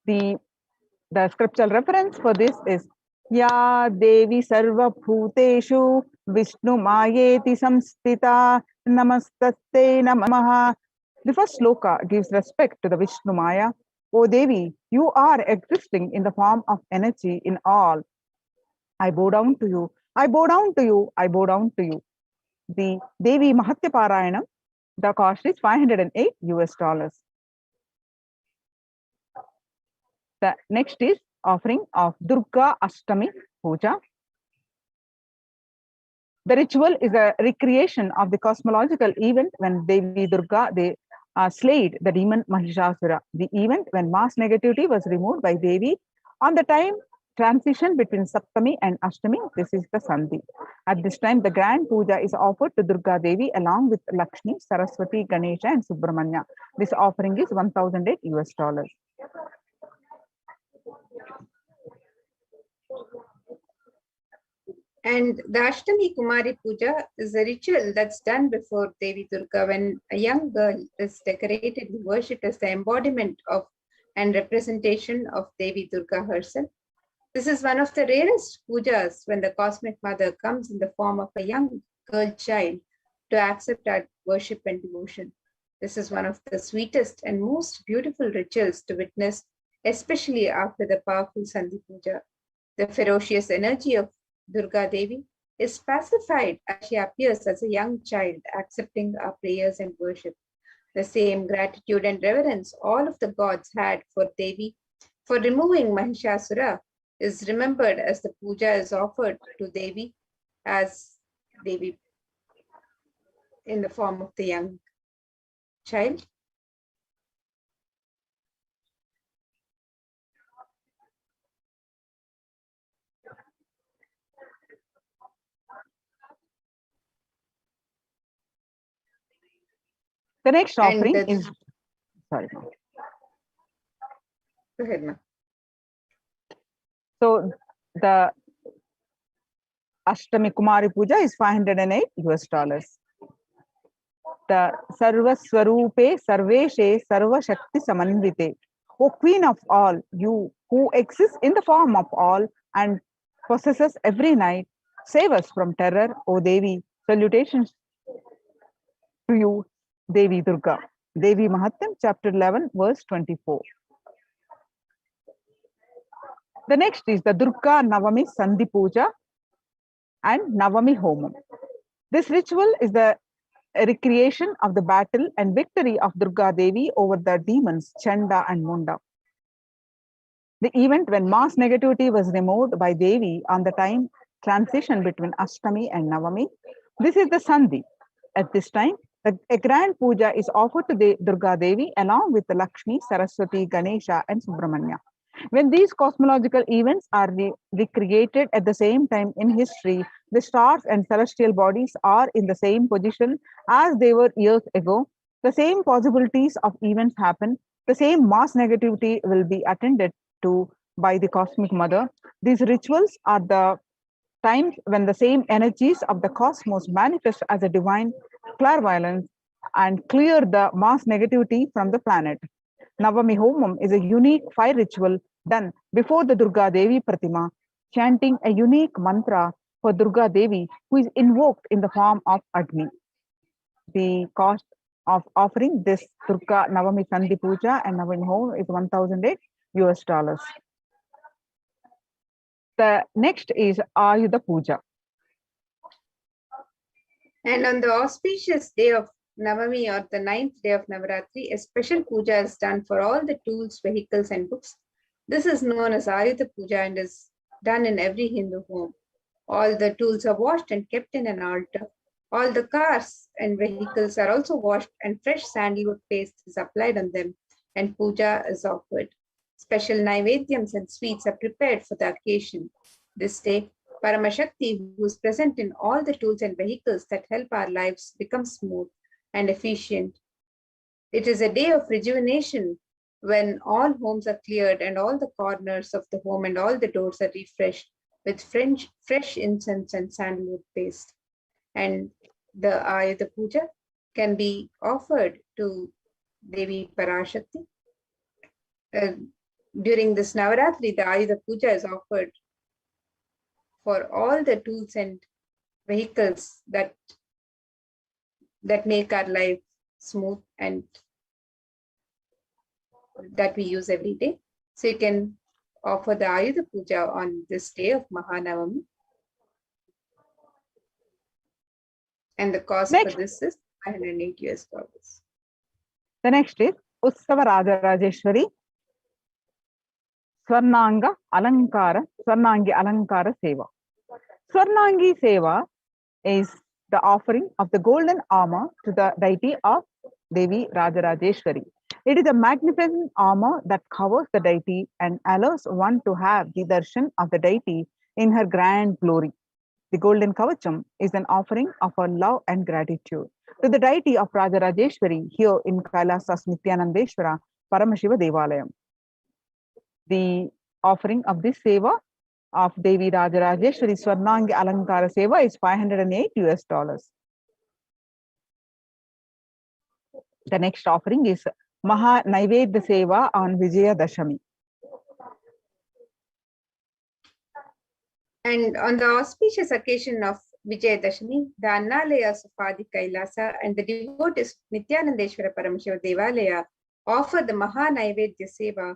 The scriptural reference for this is Ya Devi Sarva Bhuteshu Vishnu Mayeti Samstita Namastaste Namaha. The first sloka gives respect to the Vishnu Maya. O Devi, you are existing in the form of energy in all. I bow down to you. I bow down to you. I bow down to you. The Devi Mahatya Parayanam, the cost is $508. The next is offering of Durga Ashtami Puja. The ritual is a recreation of the cosmological event when Devi Durga slayed the demon Mahishasura. The event when mass negativity was removed by Devi on the time transition between Saptami and Ashtami. This is the Sandhi. At this time, the grand puja is offered to Durga Devi along with Lakshmi, Saraswati, Ganesha, and Subramanya. This offering is $1,008. And the Ashtami Kumari Puja is a ritual that's done before Devi Durga when a young girl is decorated and worshipped as the embodiment of and representation of Devi Durga herself. This is one of the rarest pujas when the cosmic mother comes in the form of a young girl child to accept our worship and devotion. This is one of the sweetest and most beautiful rituals to witness, especially after the powerful Sandhi Puja. The ferocious energy of Durga Devi is pacified as she appears as a young child accepting our prayers and worship. The same gratitude and reverence all of the gods had for Devi for removing Mahishasura is remembered as the puja is offered to Devi as Devi in the form of the young child. The next offering is, sorry. Go ahead, ma'am. So the Ashtami Kumari Puja is $508. The Sarva Swarupe Sarveshe Sarva Shakti Samanvite. O Queen of all, you who exists in the form of all and possesses every night, save us from terror, O Devi. Salutations to you, Devi Durga. Devi Mahatyam, chapter 11, verse 24. The next is the Durga Navami Sandhi Puja and Navami Homa. This ritual is the recreation of the battle and victory of Durga Devi over the demons Chanda and Munda. The event when mass negativity was removed by Devi on the time transition between Ashtami and Navami. This is the Sandhi. At this time, a grand puja is offered to Durga Devi along with the Lakshmi, Saraswati, Ganesha, and Subramanya. When these cosmological events are recreated at the same time in history, the stars and celestial bodies are in the same position as they were years ago. The same possibilities of events happen. The same mass negativity will be attended to by the Cosmic Mother. These rituals are the times when the same energies of the cosmos manifest as a divine clairvoyance and clear the mass negativity from the planet. Navami Homam is a unique fire ritual done before the Durga Devi Pratima, chanting a unique mantra for Durga Devi, who is invoked in the form of Agni. The cost of offering this Durga Navami Chandi Puja and Navami Home is $1,008. The next is Ayudha Puja. And on the auspicious day of Navami or the 9th day of Navaratri, a special puja is done for all the tools, vehicles, and books. This is known as Ayudha Puja and is done in every Hindu home. All the tools are washed and kept in an altar. All the cars and vehicles are also washed and fresh sandalwood paste is applied on them and puja is offered. Special naivedyams and sweets are prepared for the occasion. This day, Paramashakti, who is present in all the tools and vehicles that help our lives become smooth and efficient. It is a day of rejuvenation when all homes are cleared and all the corners of the home and all the doors are refreshed with fresh incense and sandalwood paste. And the Ayudha Puja can be offered to Devi Parashakti. During this Navaratri, the Ayudha Puja is offered for all the tools and vehicles that make our life smooth and that we use every day. So you can offer the Ayudha Puja on this day of Mahanavami. And the cost for this is $508. The next is Utsava Rajarajeshwari Swarnangi Alankara Seva. Swarnangi Seva is the offering of the golden armor to the deity of Devi Rajarajeshwari. It is a magnificent armor that covers the deity and allows one to have the darshan of the deity in her grand glory. The golden kavacham is an offering of our love and gratitude to the deity of Rajarajeshwari here in Kailasa'S Nithyananda Paramashiva Devalayam. The offering of this seva of Devi Rajarajeshwari Swarnangi Alankara Seva is $508. The next offering is Maha Naivedya Seva on Vijaya Dashami. And on the auspicious occasion of Vijaya Dashami, the Annalayas of Adi Kailasa and the devotees of Nithyanandeshwara Paramashiva Devalaya offer the Maha Naivedya Seva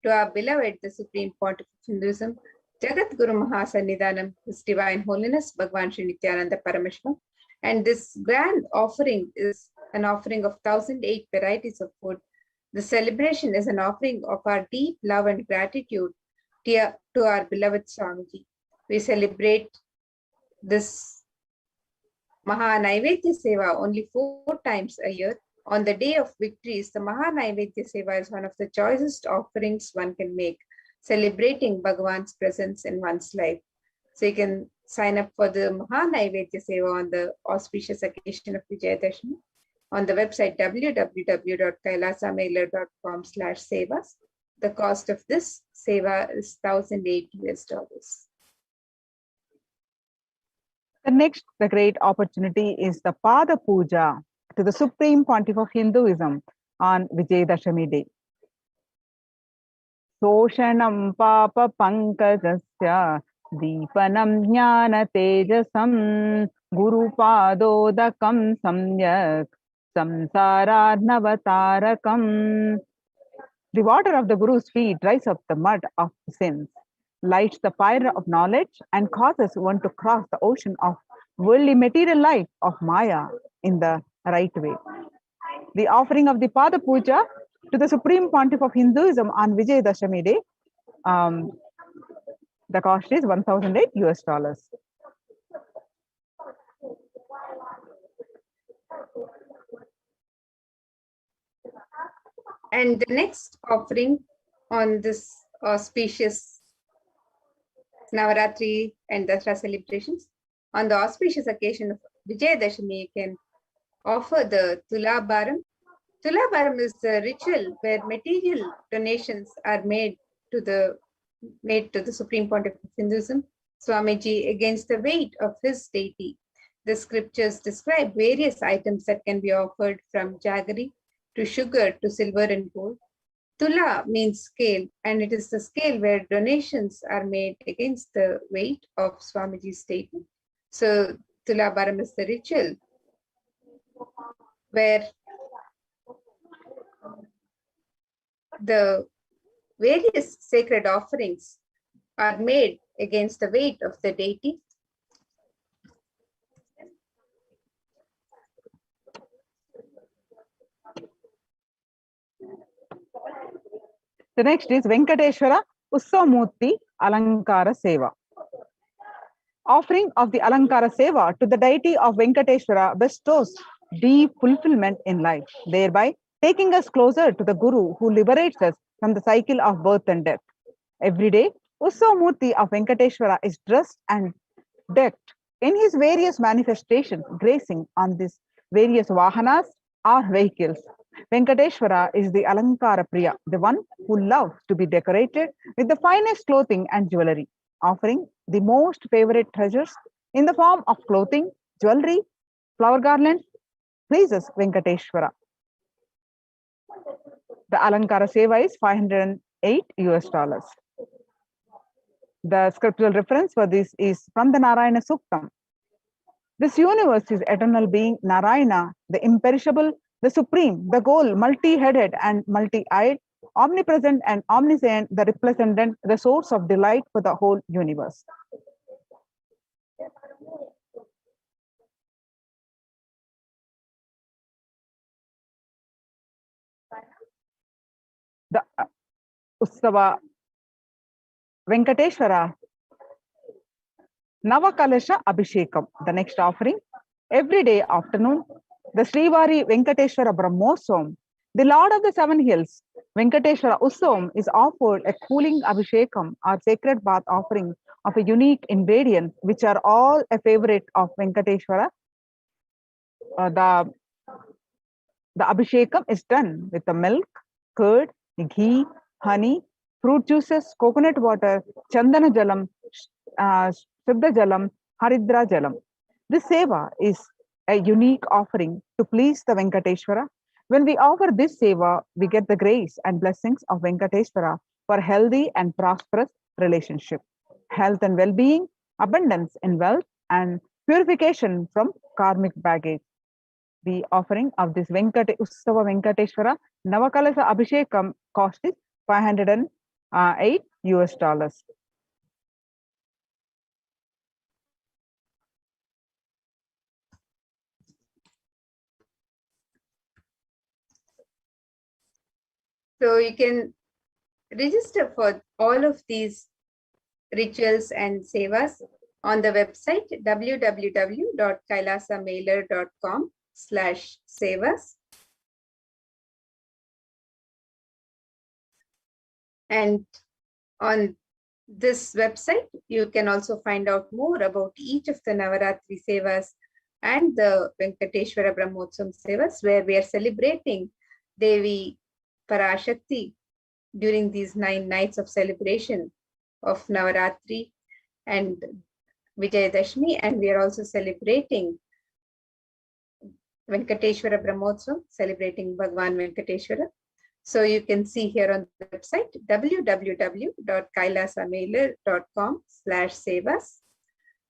to our beloved, the Supreme Pontiff of Hinduism, Jagat Guru Mahasannidhanam, His Divine Holiness, Bhagwan Sri Nithyananda Paramashivam. And this grand offering is an offering of 1,008 varieties of food. The celebration is an offering of our deep love and gratitude to our beloved Swamiji. We celebrate this Maha Naivedya Seva only 4 times a year. On the day of victories, the Maha Naivedya Seva is one of the choicest offerings one can make, celebrating Bhagavan's presence in one's life. So you can sign up for the Maha Naivedya Seva on the auspicious occasion of Vijayadashmi on the website www.kailasamailer.com/sevas. The cost of this seva is $1,008. The next, the great opportunity is the Pada Puja to the Supreme Pontiff of Hinduism on Vijayadashami Day. Soshanam Papa Pankajasya Deepanam Jnana Tejasam Guru Padodakam Samyak Samsaradnavatarakam. The water of the Guru's feet dries up the mud of sins, lights the fire of knowledge, and causes one to cross the ocean of worldly material life of Maya in the right way. The offering of the Pada Puja to the Supreme Pontiff of Hinduism on Vijayadashami Day, the cost is $1,008. And the next offering on this auspicious Navaratri and Dasara celebrations, on the auspicious occasion of Vijayadashami, you can offer the Tulabharam. Tulabharam is the ritual where material donations are made to the Supreme Pontiff of Hinduism, Swamiji, against the weight of his deity. The scriptures describe various items that can be offered, from jaggery to sugar to silver and gold. Tula means scale, and it is the scale where donations are made against the weight of Swamiji's statement. So Tula Bharam is the ritual where the various sacred offerings are made against the weight of the deity. The next is Venkateshwara Ussavamurti Alankara Seva. Offering of the Alankara Seva to the deity of Venkateshwara bestows deep fulfillment in life, thereby taking us closer to the Guru who liberates us from the cycle of birth and death. Every day, Ussavamurti of Venkateshwara is dressed and decked in his various manifestations, gracing on these various vahanas or vehicles. Venkateshwara is the Alankara Priya, the one who loves to be decorated with the finest clothing and jewelry, offering the most favorite treasures in the form of clothing, jewelry, flower garlands, pleases Venkateshwara. The Alankara Seva is $508. The scriptural reference for this is from the Narayana Suktam. This universe is eternal being Narayana, the imperishable, the supreme, the goal, multi-headed and multi-eyed, omnipresent and omniscient, the resplendent, the source of delight for the whole universe. The Utsava Venkateshwara Navakalasha Abhishekam, the next offering. Every day afternoon, the Srivari Venkateshwara Brahmotsavam, the Lord of the Seven Hills, Venkateshwara Utsavam, is offered a cooling Abhishekam or sacred bath offering of a unique ingredient, which are all a favorite of Venkateshwara. The Abhishekam is done with the milk, curd, ghee, honey, fruit juices, coconut water, Chandana Jalam, Siddha Jalam, Haridra Jalam. This seva is a unique offering to please the Venkateshwara. When we offer this seva, we get the grace and blessings of Venkateshwara for healthy and prosperous relationship, health and well-being, abundance in wealth, and purification from karmic baggage. The offering of this Ussava Venkateshwara Navakalasa Abhishekam cost is $508. So you can register for all of these rituals and sevas on the website www.kailasamailer.com/sevas. And on this website, you can also find out more about each of the Navaratri sevas and the Venkateshwara Brahmotsavam sevas, where we are celebrating Devi Parashakti during these 9 nights of celebration of Navaratri and Vijayadashmi, and we are also celebrating Venkateshwara Brahmotsavam, celebrating Bhagwan Venkateshwara. So you can see here on the website www.kailasamailer.com/sevas,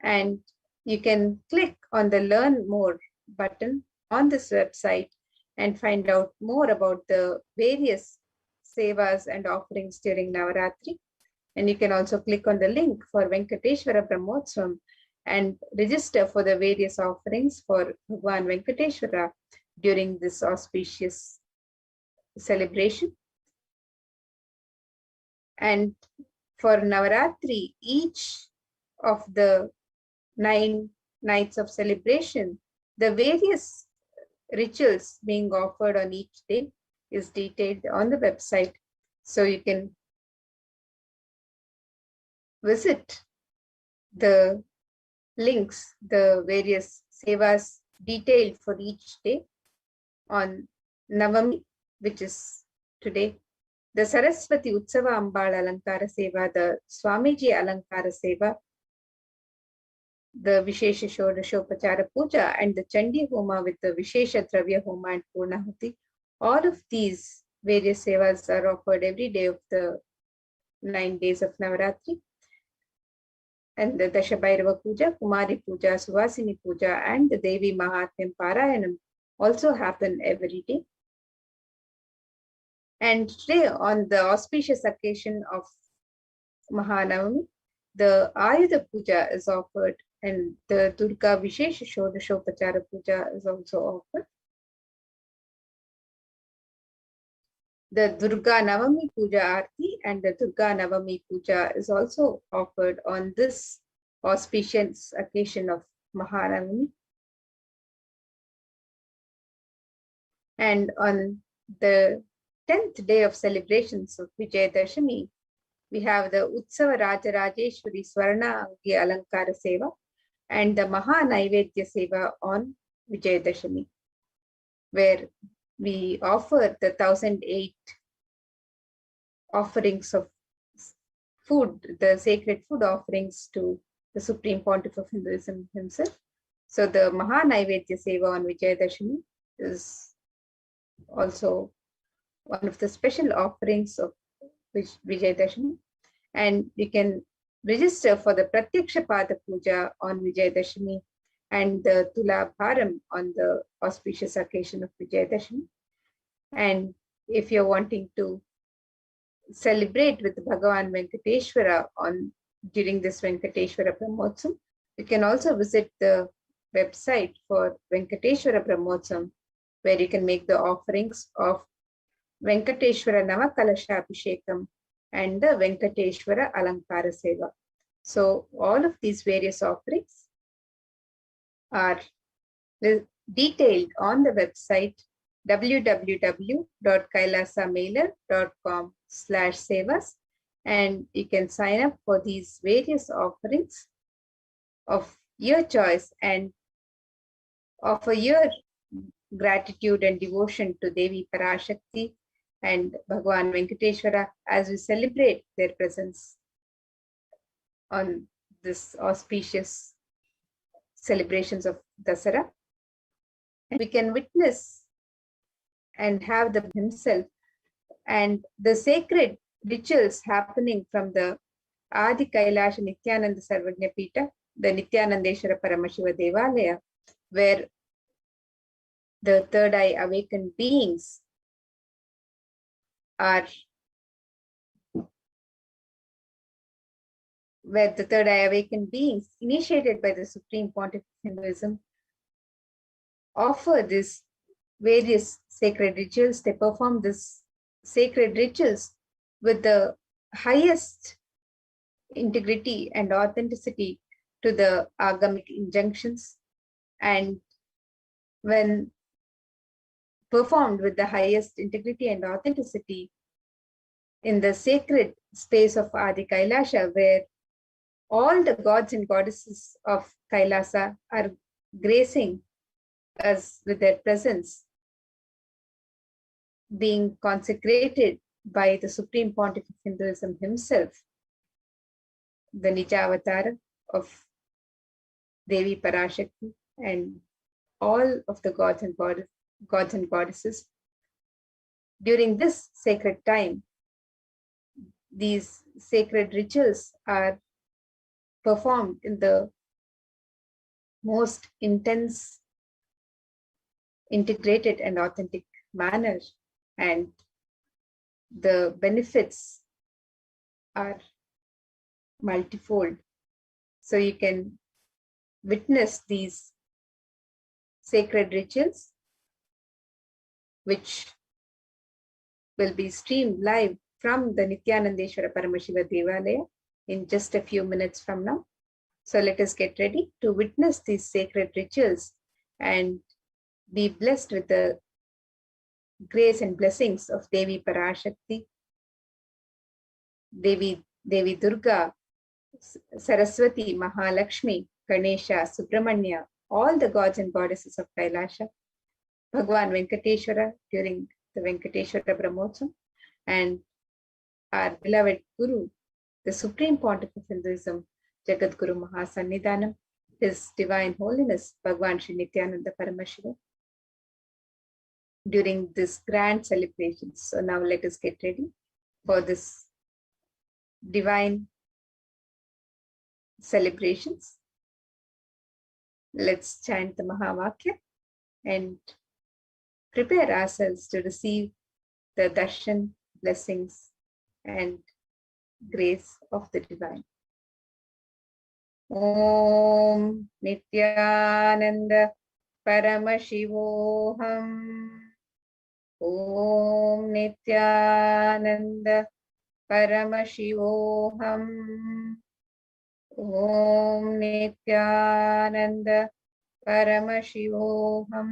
and you can click on the Learn More button on this website and find out more about the various sevas and offerings during Navaratri. And you can also click on the link for Venkateshwara Brahmotsavam and register for the various offerings for Bhagwan Venkateshwara during this auspicious celebration. And for Navaratri, each of the 9 nights of celebration, the various rituals being offered on each day is detailed on the website. So you can visit the links, the various sevas detailed for each day on Navami, which is today, the Saraswati Utsava Ambal Alankara Seva, the Swamiji Alankara Seva, the Vishesha Shodashopachara Puja, and the Chandi Homa with the Vishesha Dravya Homa and Poornahuti. All of these various sevas are offered every day of the 9 days of Navaratri. And the Dashabhairava Puja, Kumari Puja, Suvasini Puja, and the Devi Mahatmyam Parayanam also happen every day. And today, on the auspicious occasion of Mahanavami, the Ayudha Puja is offered, and the Durga Vishesha Shodashopachara Puja is also offered. The Durga Navami Puja Aarti and the Durga Navami Puja is also offered on this auspicious occasion of Mahanavami. And on the 10th day of celebrations of Vijayadashami, we have the Utsava Rajarajeshwari Swarna Angi Alankara Seva and the Maha Naivedya Seva on Vijayadashami, where we offer the 1008 offerings of food, the sacred food offerings to the Supreme Pontiff of Hinduism himself. So the Maha Naivedya Seva on Vijayadashami is also one of the special offerings of Vijayadashami, and you can register for the Pratyaksha Pada Puja on Vijayadashami and the Tula Bharam on the auspicious occasion of Vijayadashami. And if you're wanting to celebrate with Bhagavan Venkateshwara during this Venkateshwara Brahmotsam, you can also visit the website for Venkateshwara Brahmotsam, where you can make the offerings of Venkateshwara Navakalasha Abhishekam and the Venkateshwara Alankara Seva. So all of these various offerings are detailed on the website www.kailasamailer.com/sevas, and you can sign up for these various offerings of your choice and offer your gratitude and devotion to Devi Parashakti and Bhagavan Venkateshwara as we celebrate their presence on this auspicious celebrations of Dasara. And we can witness and have the himself and the sacred rituals happening from the Adi Kailasha Nithyananda Sarvajna Pita, the Nithyanandeshwara Paramashiva Devalaya, where the third eye awakened beings initiated by the Supreme Pontiff of Hinduism offer these various sacred rituals. They perform these sacred rituals with the highest integrity and authenticity to the agamic injunctions, and when performed with the highest integrity and authenticity in the sacred space of Adi Kailasha, where all the gods and goddesses of Kailasa are gracing us with their presence, being consecrated by the Supreme Pontiff of Hinduism himself, the Nijavatara of Devi Parashakti and all of the gods and goddesses. During this sacred time, these sacred rituals are performed in the most intense, integrated and authentic manner, and the benefits are multifold. So you can witness these sacred rituals, which will be streamed live from the Nithyanandeshwara Paramashiva Devalaya in just a few minutes from now. So let us get ready to witness these sacred rituals and be blessed with the grace and blessings of Devi Parashakti, Devi Durga, Saraswati, Mahalakshmi, Ganesha, Subramanya, all the gods and goddesses of Kailasha, Bhagavan Venkateshwara during the Venkateshwara Brahmotsam, and our beloved Guru, the Supreme Pontiff of Hinduism, Jagat Guru Mahasannidhanam, His Divine Holiness, Bhagavan Sri Nithyananda Paramashivam. during this grand celebration. So now let us get ready for this divine celebrations. Let's chant the Mahavakya and prepare ourselves to receive the darshan, blessings, and grace of the divine. Om Nithyananda Paramashivoham. Om Nithyananda Paramashivoham. Om Nithyananda Paramashivoham.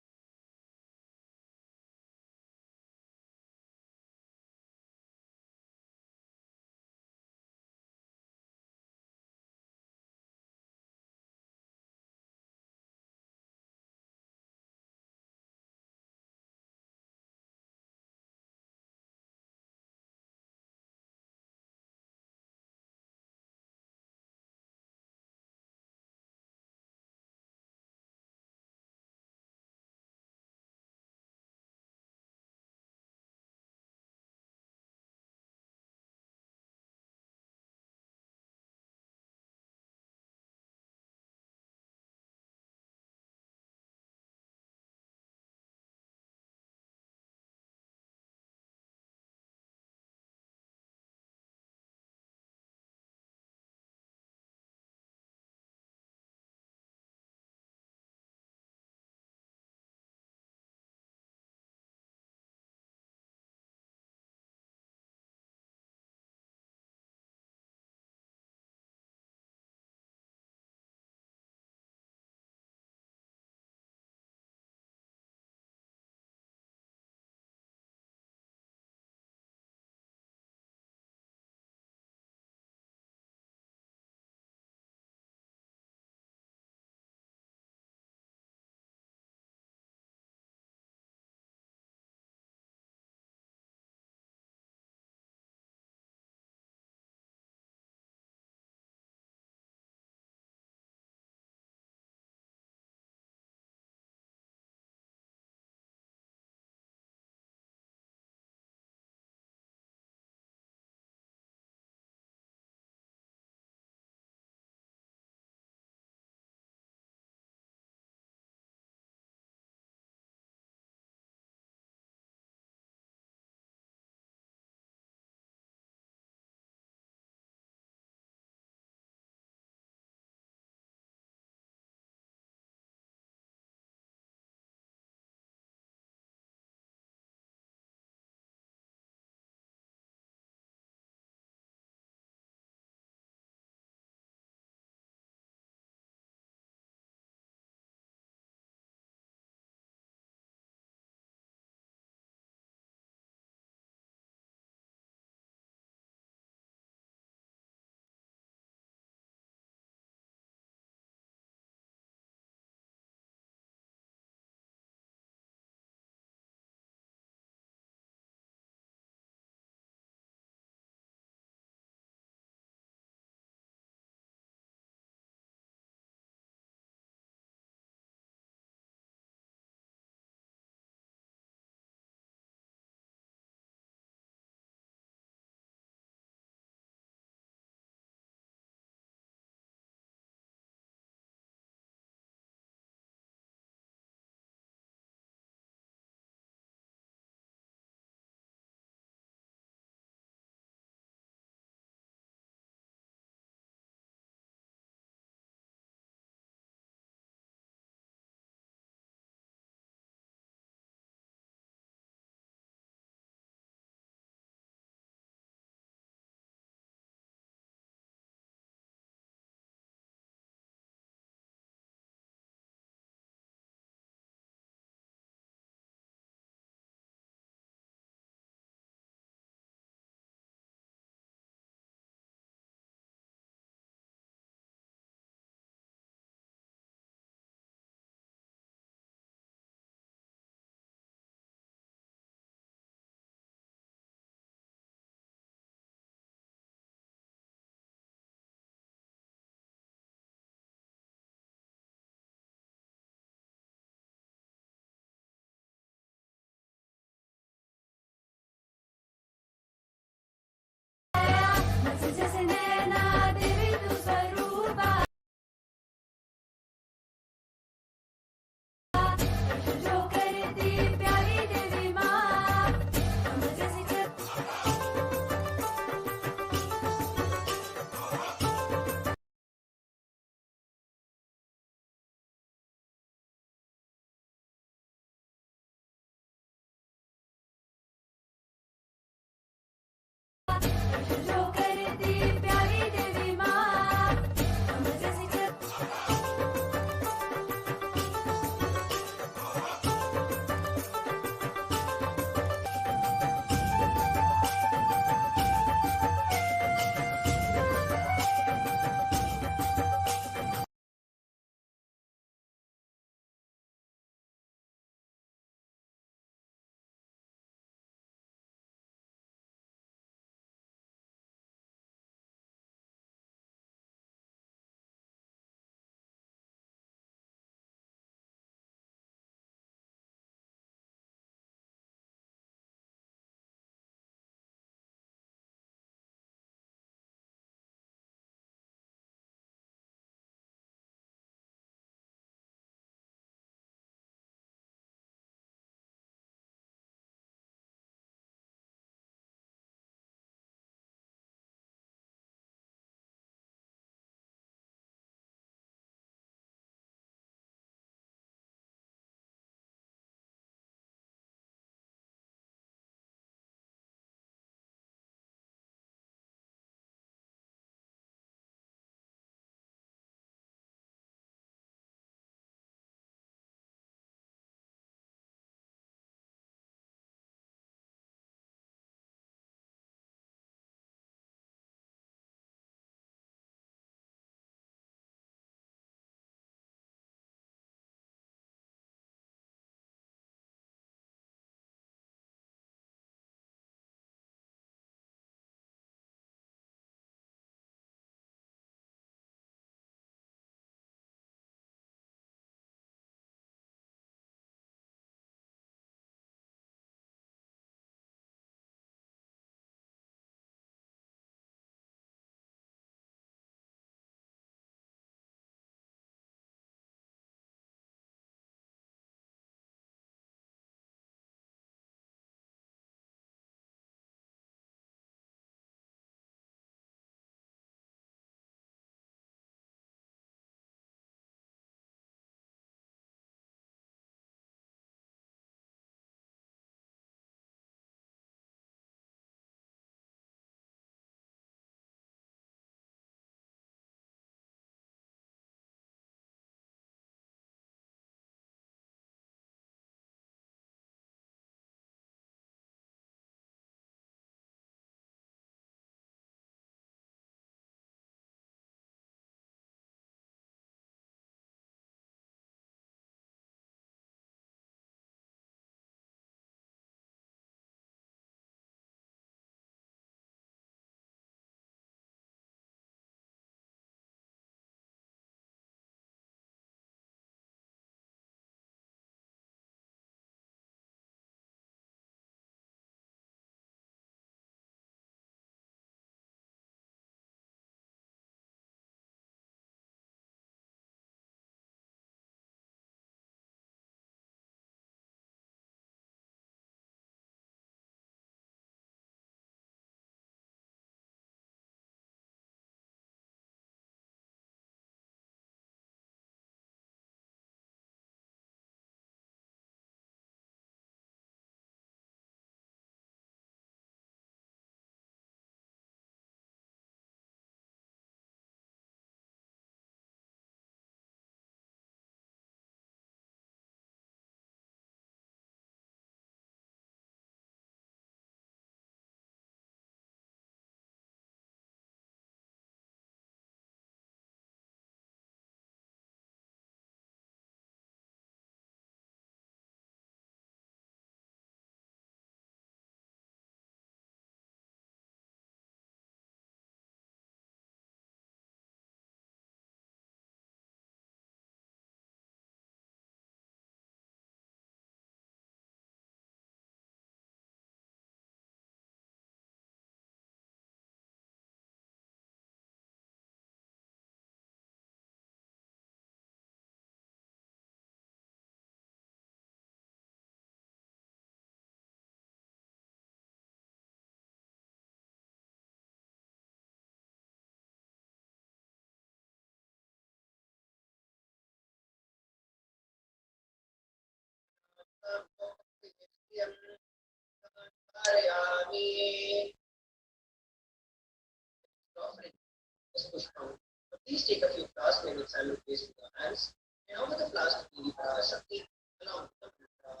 Please take a few flowers, maybe salute face with your hands, and offer the flowers to Devi Parashakti along with the mantra.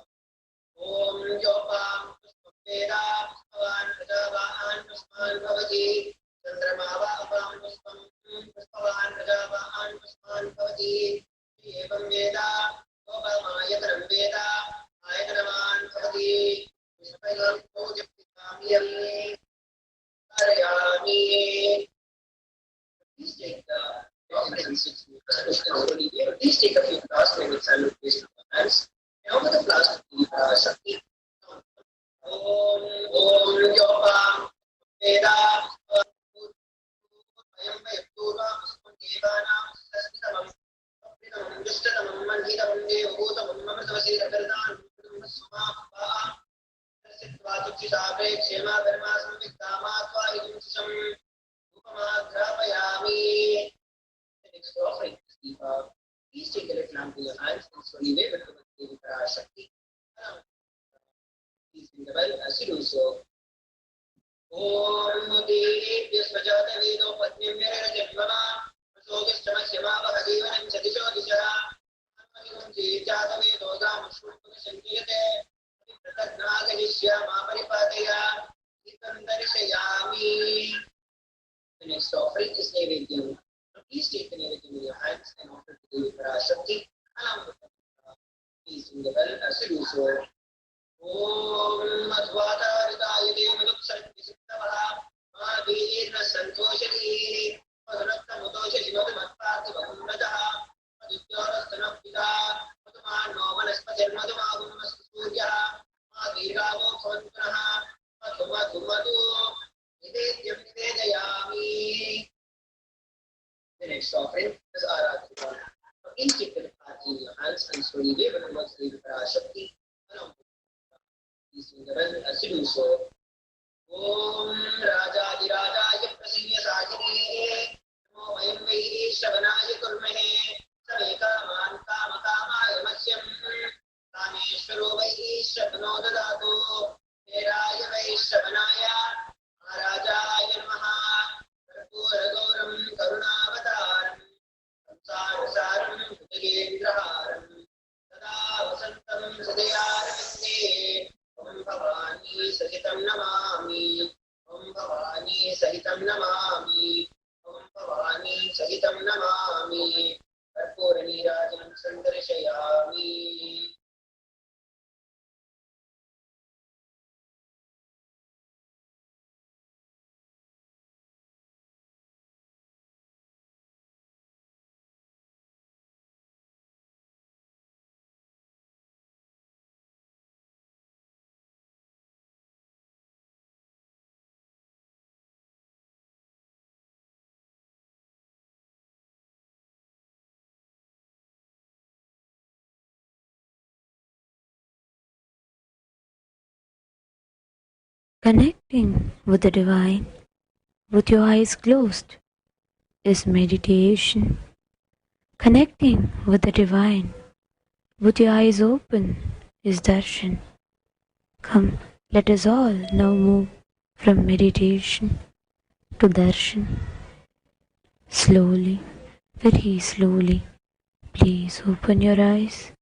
Om Yopam Pushpam Veda Pushpavan Prajavahan Pushpan Bhavati Chandramava Apam Pushpam Pushpavan Prajavahan Pushpan Bhavati Evam Veda Gopamayatanam Veda Ayatanaman Bhavati Pushpayam Pujapitami Arayami. Please take Please take a few flowers, maybe salute face with your hands, and offer the flowers to Devi Parashakti. Om Yopam Veda Ayam Vayapurva Pushpam Devanam Sastitamam Sapritamam Dushtatamam Manhitamam Devahutamam Mamadavasirakardan Sumapah Sitva Tukshisabre Kshema Dharma Samvikdama Tvaridum Susham Upamadhrapayami. The next offering is Deepa. Please take a little lamp to your hands and slowly wave it to the Devi Parashakti. Please ring the bell as you do so. Om Mudhi Svajata Vedo Patnim Virajamana Asogishtamashyama Bhagadevanam Chadisho Dishara Anmadhum Jata Vedo Gam Shrumpaka Sankirate Pratatnagadishyama Paripadaya Ikandarishayami. The next offering is Nevedyam. Please take the Nevedyam in your hands and offer to Devi Parashakti along with the mantra. Please ring the bell as you do so. Om Madhvata Ridaya Devadukshanti Siddhavaha Mahavirna Santoshati Madhuratta Mutoshati Madhumatpati Madhunadaha Madhudyorasthanapita Madhuman Nomanaspati Madhumagum Surya Madhiravo Kvantraha Madhumadhu Nivedyam Nivedayami. The next offering is Aradhana. Please take the party in your hands and slowly wave it towards Devi Parashakti along with please ring the bell as you do so. Om Raja Dirajaya Prasya Sajini Namo Vayam Vaihi Shravanaya Kurmehe Saveka Man Kama Kamaya Mashyam Kameshwaro Vaihi Shravano Dadatu Teraya Vaihi Shravanaya Maharaja Namaha Karpura Gauram Karunavataram Samsarasaram Bhujagendraharam Sada Vasantam Sadayarvinde Om Bhavani Sahitam Namami Om Bhavani Sahitam Namami Om Bhavani Sahitam Namami Karpura Nirajan Sundareshwara. Connecting with the divine with your eyes closed is meditation. Connecting with the divine with your eyes open is darshan. Come, let us all now move from meditation to darshan. Slowly, very slowly, please open your eyes.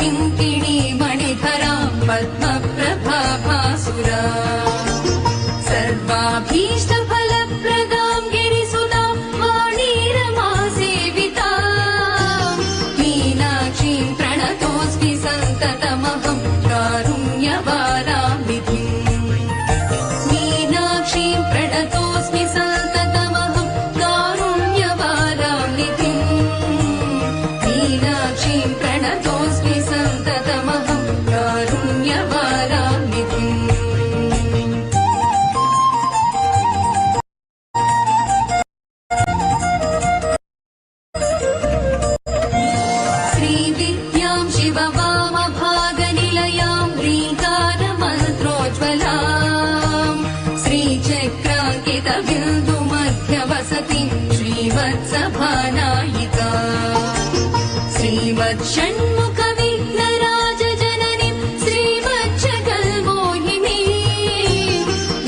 किङ्किणी मणिधरां पद्मप्रभाभासुरा सर्वाभीष्टफलप्रदां गिरिसुतां वाणीरमा सेविता मीनाक्षीं प्रणतोऽस्मि सन्ततमहं कारुण्यवारामिधिम् मीनाक्षीं प्रणतोऽस्मि सन्ततमहं कारुण्यवारामिधिम् मीनाक्षीं प्रणतोऽस्मि सन्ततमहं कारुण्यवारामिधिम् श्रीविद्यां शिववामभागनिलयां ह्रीङ्कारमन्त्रोज्ज्वलां श्रीचक्राङ्कितबिन्दुमध्यवसतिं श्रीवत्सभानायिका श्रीमत्षण्मुखविघ्नराजजननीं श्रीमच्छगल्मोहिनी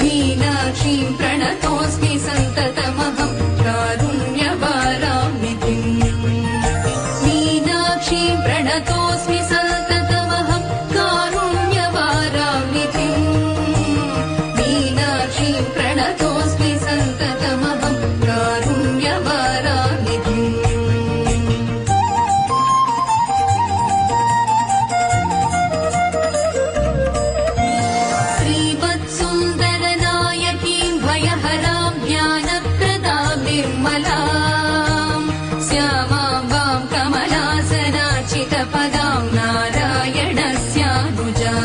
मीनाक्षीं प्रणतोऽस्मि सन्ततमहं कारुण्यवारामिधिम् मीनाक्षीं प्रणतोऽस्मि सन्ततमहं कारुण्यवारामिधिम् मीनाक्षीं प्रणतोऽस्मि सन्ततमहं कारुण्यवारामिधिम् श्रीवत्सुन्दरनायकीं भयहरां ज्ञानप्रदां निर्मलां श्यामां वां कमलासनाचितपदां नारायणस्यानुजा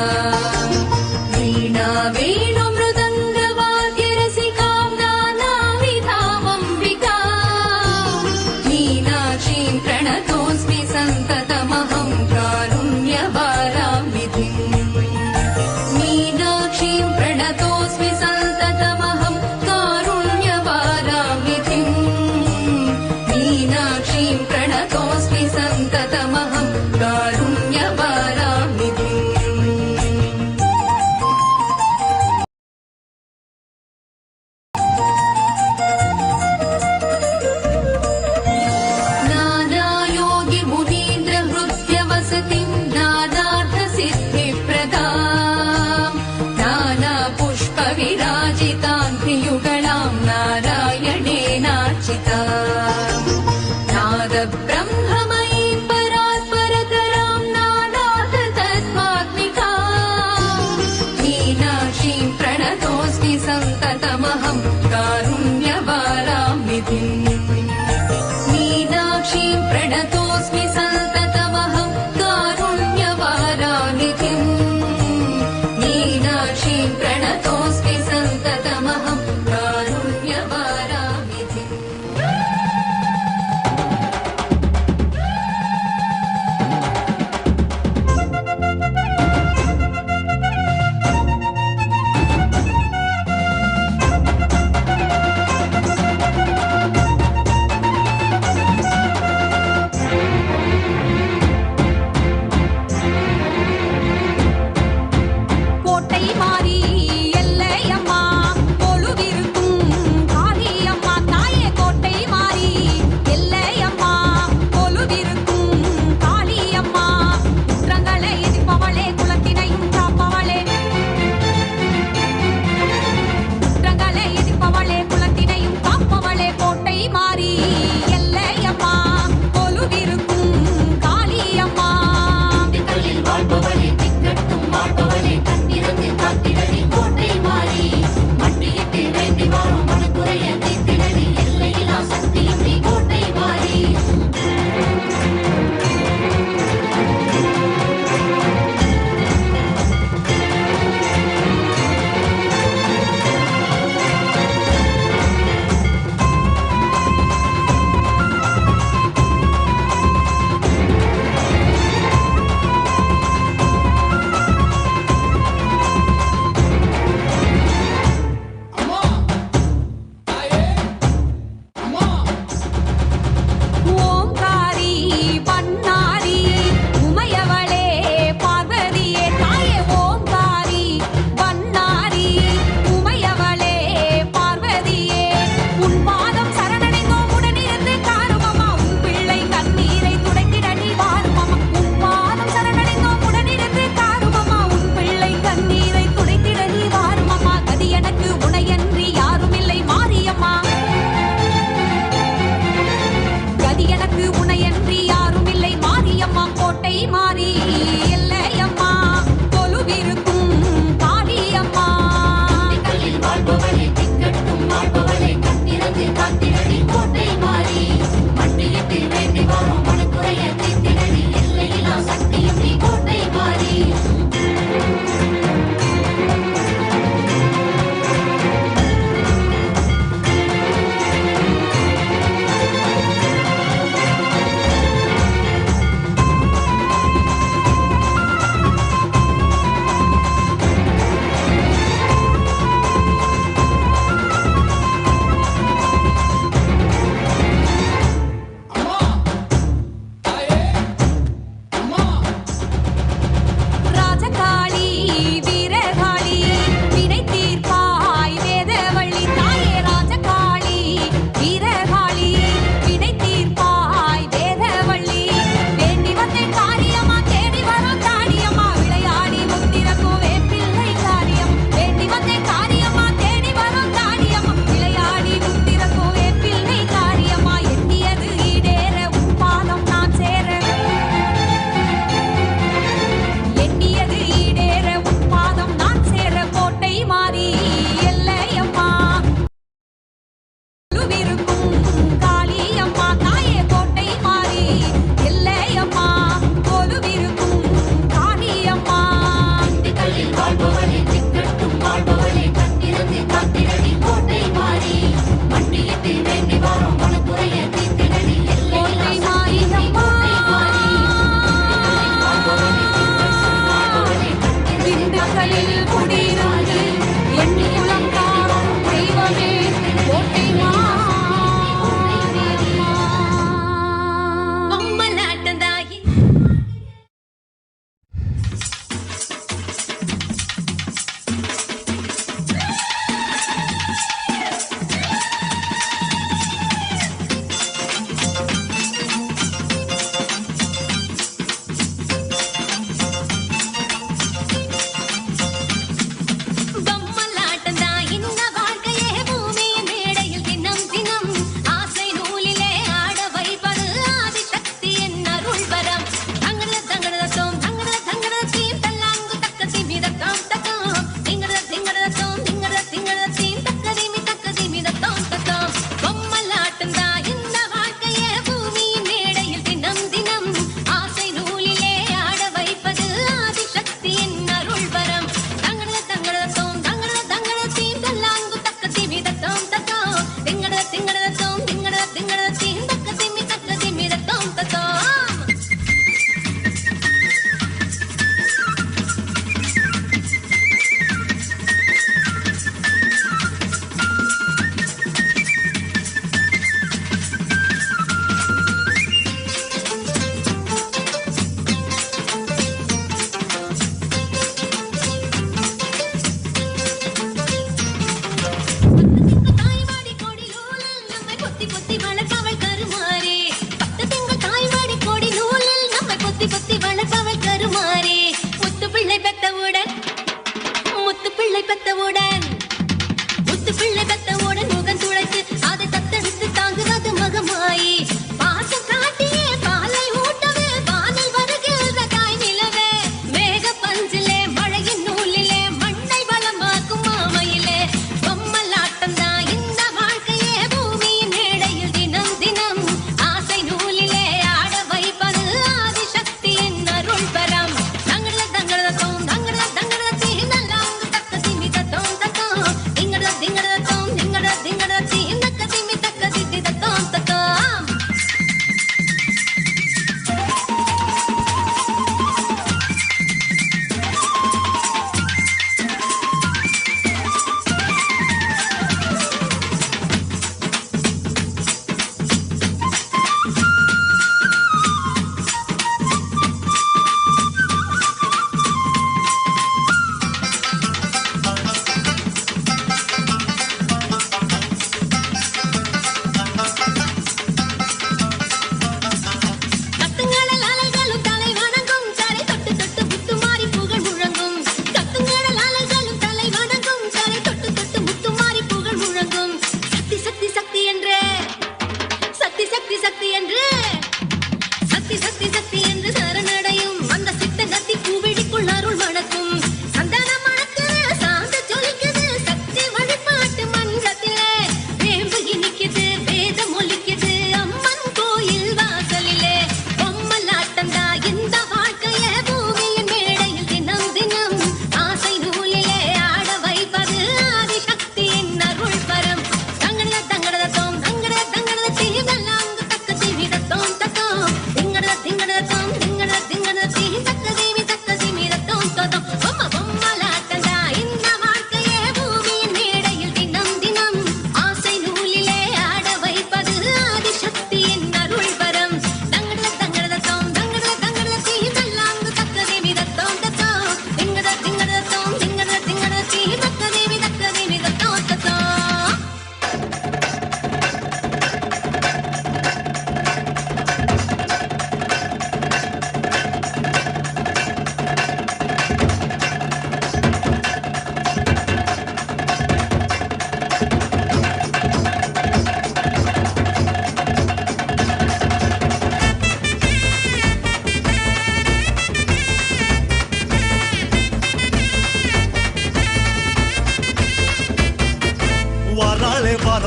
वीणा वेणुमृदङ्गवाद्यरसिकां नानाविधामम्बिकां मीनाक्षीं प्रणतोऽस्मि सन्ततमहं कारुण्यवारामिधिम् मीनाक्षीं प्रणतोऽस्मि सन्ततमहं कारुण्यवारामिधिम् मीनाक्षीं प्रणतोऽस्मि सन्ततमहं कारुण्यवारामिधिम्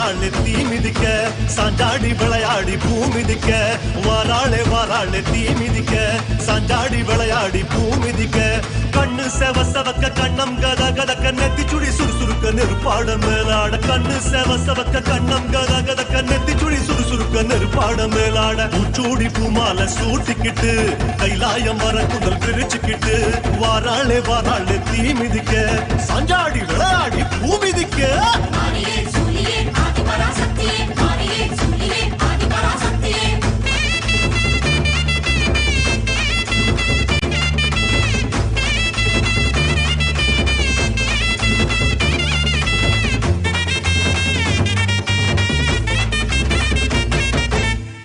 வாராளே தீ மிதிக்க சாஞ்சாடி விளையாடி பூ மிதிக்க வாராளே வாராளே தீ மிதிக்க சாஞ்சாடி விளையாடி பூ மிதிக்க கண்ணு செவ செவக்க கண்ணம் கத கதக்க நெத்தி சுடி சுறுசுறுக்க நெருப்பாட மேலாட கண்ணு செவ செவக்க கண்ணம் கத கதக்க நெத்தி சுடி சுறுசுறுக்க நெருப்பாட மேலாட பூச்சூடி பூமால சூட்டிக்கிட்டு கைலாயம் வர குதல் பிரிச்சுக்கிட்டு வாராளே வாராளே தீ மிதிக்க சாஞ்சாடி விளையாடி பூ மிதிக்க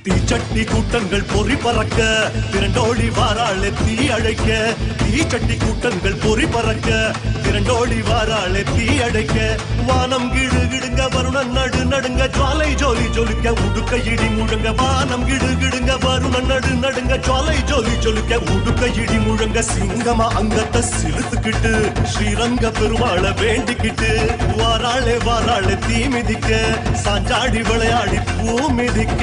தீச்சட்டி கூட்டங்கள் பொறி பறக்க திரண்டோடி வாராளே தீ அழைக்க தீச்சட்டி கூட்டங்கள் பொறி பறக்க திரண்டோடி வாராளே தீ அழைக்க வானம் கிடு கிடுங்க வருணன் நடு நடுங்க ஜுவாலை ஜோலி ஜொலிக்க உடுக்க இடி முழங்க வானம் கிடு கிடுங்க வருணன் நடு நடுங்க ஜுவாலை ஜோலி ஜொலிக்க உடுக்க இடி முழங்க சிங்கமா அங்கத்தை சிலுத்துக்கிட்டு ஸ்ரீரங்க பெருமாளை வேண்டிக்கிட்டு வாராளே வாராளே தீ மிதிக்க சாஞ்சாடி விளையாடி பூ மிதிக்க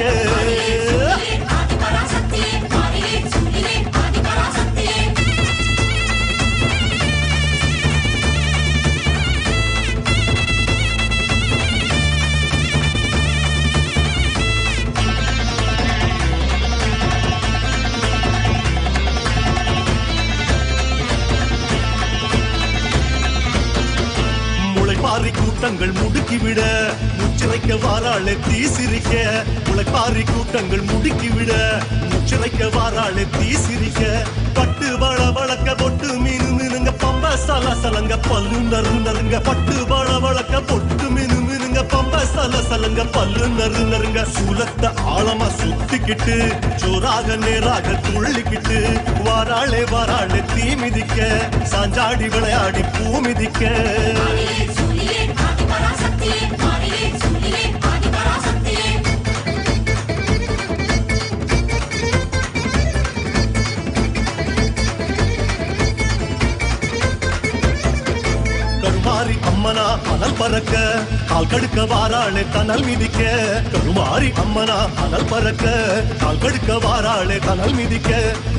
முளைப்பாரி கூட்டங்கள் முடுக்கிவிட முச்சிறைக்க வாராளே தீ சிரிக்க முளைப்பாரி கூட்டங்கள் முடுக்கிவிட முச்சிறைக்க வாராளே தீ சிரிக்க பட்டு வள வளக்க பொட்டு மீனு மீனுங்க பம்ப சல சலங்க பல்லு நறு நறுங்க பட்டு வள வளக்க பொட்டு மீனு மீனுங்க பம்ப சல சலங்க பல்லு நறு நறுங்க சூலத்தை ஆழமா சுத்திக்கிட்டு ஜோராக நேராக துள்ளிக்கிட்டு வாராளே வாராளே தீ மிதிக்க சாஞ்சாடி விளையாடி பூ மிதிக்க கருமாரி அம்மனா அனல் பறக்க கால் கடுக்க வாராளே தனல் மிதிக்க கருமாரி அம்மனா அனல் பறக்க கால் கடுக்க வாராளே தனல் மிதிக்க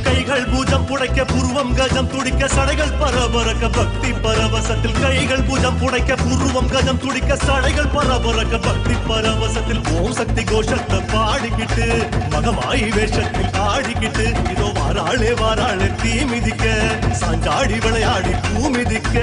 கைகள் பூஜம் புடைக்க புருவம் கஜம் துடிக்க சடைகள் பரபரக்க பக்தி பரவசத்தில் கைகள் பூஜம் புடைக்க புருவம் கஜம் துடிக்க சடைகள் பரபரக்க பக்தி பரவசத்தில் ஓம் சக்தி கோஷத்தை பாடிக்கிட்டு மகமாயி வேஷத்தில் ஆடிக்கிட்டு இதோ வாராளே வாராளே தீ மிதிக்க சாஞ்சாடி விளையாடி பூ மிதிக்க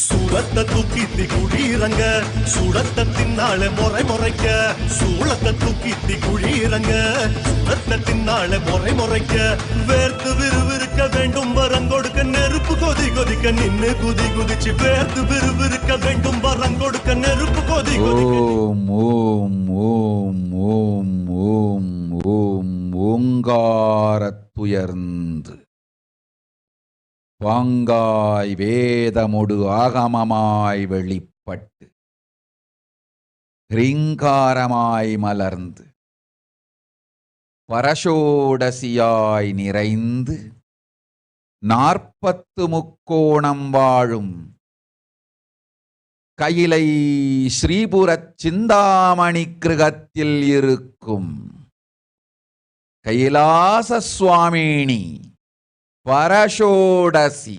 சூளத்தை தூக்கித்தி குடியிறங்க சூளத்தை தின்னால முறை முறைக்க சூளத்தை தூக்கித்தி குடியிறங்க சூளத்தை தின்னால முறை முறைக்க வேர்த்து விறுவிறுக்க வேண்டும் வரம் கொடுக்க நெருப்பு கொதி கொதிக்க நின்னு குதி குதிச்சு வேர்த்து விறுவிறுக்க வேண்டும் வரம் கொடுக்க நெருப்பு கொதி கொதிக்க ஓம் ஓம் ஓம் ஓம் ஓம் ஓம் ஓங்காரத்துயர்ந்து பாங்காய் வேதமொடு ஆகமமாய் வெளிப்பட்டு ஹ்ரீங்காரமாய் மலர்ந்து பரஷோடசியாய் நிறைந்து 40 முக்கோணம் வாழும் கையிலை ஸ்ரீபுரச் சிந்தாமணி கிருகத்தில் இருக்கும் கைலாச சுவாமினி பரஷோடசி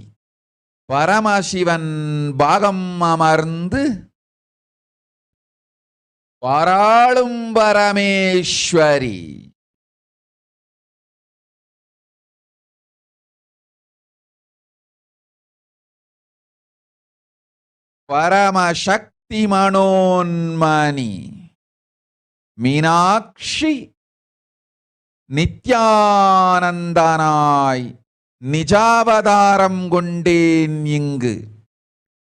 பரமசிவன் பாகம் அமர்ந்து பாராளும் பரமேஸ்வரி பரமசக்தி மனோன்மணி மீனாட்சி நித்யானந்தனாய் நிஜாவதாரம் கொண்டேன் இங்கு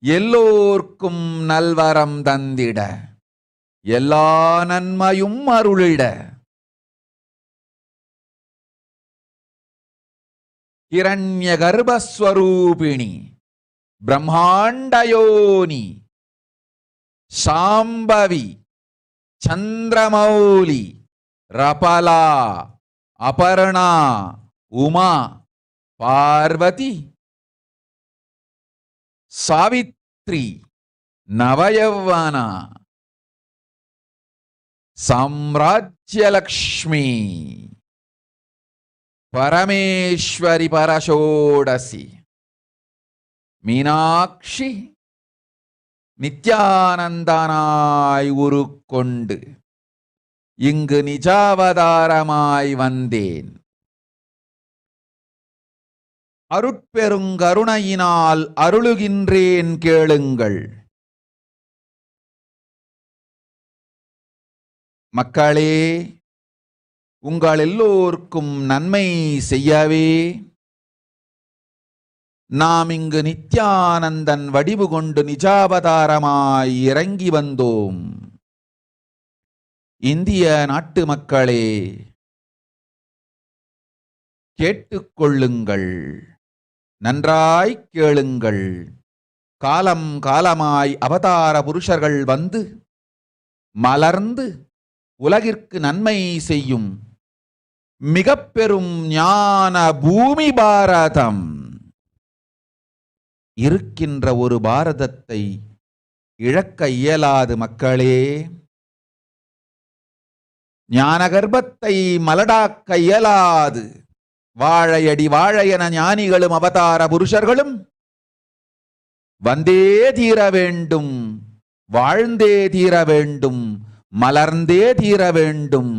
எல்லோர்க்கும் நல்வரம் தந்திட எல்லா நன்மையும் அருளிட ஹிரண்ய கர்ப்பஸ்வரூபிணி பிரம்மாண்டயோனி சாம்பவி சந்திரமௌலி ரபலா அபர்ணா உமா பார்வதி சாவித்ரி நவயவனா சாம்ராஜ்யலக்ஷ்மி பரமேஸ்வரி பரஷோடசி மீனாட்சி நித்யானந்தனாய் உருக்கொண்டு இங்கு நிஜாவதாரமாய் வந்தேன். அருட்பெருங்கருணையினால் அருளுகின்றேன் கேளுங்கள். மக்களே, உங்கள் எல்லோருக்கும் நன்மை செய்யவே நாம் இங்கு நித்யானந்தன் வடிவு கொண்டு நிஜாவதாரமாய் இறங்கி வந்தோம். இந்திய நாட்டு மக்களே, கேட்டுக்கொள்ளுங்கள், நன்றாய் கேளுங்கள். காலம் காலமாய் அவதார புருஷர்கள் வந்து மலர்ந்து உலகிற்கு நன்மை செய்யும் மிக பெரும் ஞான பூமி பாரதம். இருக்கின்ற ஒரு பாரதத்தை இழக்க இயலாது மக்களே. ஞான கர்ப்பத்தை மலடாக்க இயலாது. வாழையடி வாழையென ஞானிகளும் அவதார புருஷர்களும் வந்தே தீர வேண்டும், வாழ்ந்தே தீர வேண்டும், மலர்ந்தே தீர வேண்டும்.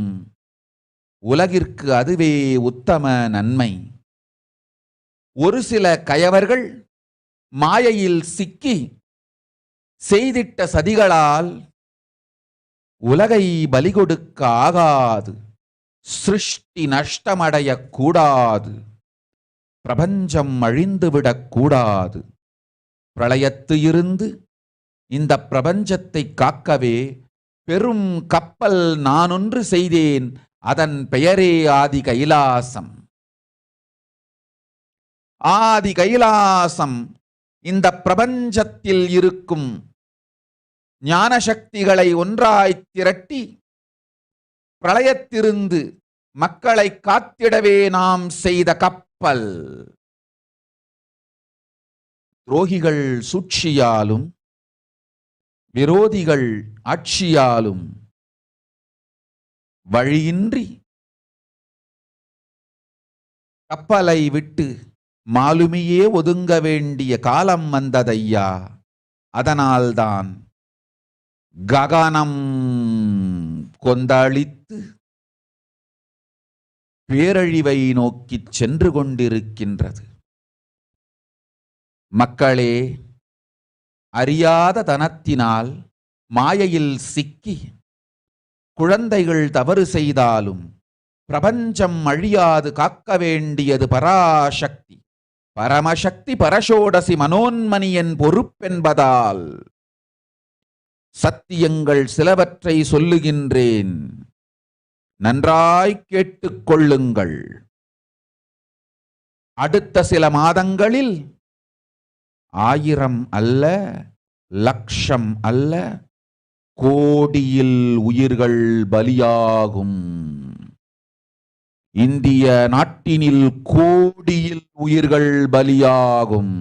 உலகிற்கு அதுவே உத்தம நன்மை. ஒரு சில கயவர்கள் மாயையில் சிக்கி செய்திட்ட சதிகளால் உலகை பலி கொடுக்க ஆகாது. சிருஷ்டி நஷ்டமடைய கூடாது. பிரபஞ்சம் அழிந்துவிடக் கூடாது. பிரளயத்து இருந்து இந்த பிரபஞ்சத்தை காக்கவே பெரும் கப்பல் நானொன்று செய்தேன். அதன் பெயரே ஆதி கைலாசம். ஆதி கைலாசம் இந்த பிரபஞ்சத்தில் இருக்கும் ஞான சக்திகளை ஒன்றாய் திரட்டி பிரளயத்திலிருந்து மக்களை காத்திடவே நாம் செய்த கப்பல். துரோகிகள் சூழ்ச்சியாலும் விரோதிகள் ஆட்சியாலும் வழியின்றி கப்பலை விட்டு மாலுமியே ஒதுங்க வேண்டிய காலம் வந்ததையா. அதனால்தான் ககனம் கொந்தளித்து பேரழிவை நோக்கி சென்று கொண்டிருக்கின்றது. மக்களே, அறியாத தனத்தினால் மாயையில் சிக்கி குழந்தைகள் தவறு செய்தாலும் பிரபஞ்சம் அழியாது காக்க வேண்டியது பராசக்தி, பரமசக்தி, பரஷோடசி மனோன்மணியின் பொறுப்பென்பதால் சத்தியங்கள் சிலவற்றை சொல்லுகின்றேன். நன்றாய் கேட்டுக்கொள்ளுங்கள். அடுத்த சில மாதங்களில் 1000 அல்ல, லட்சம் அல்ல, கோடியில் உயிர்கள் பலியாகும். இந்திய நாட்டினில் கோடியில் உயிர்கள் பலியாகும்.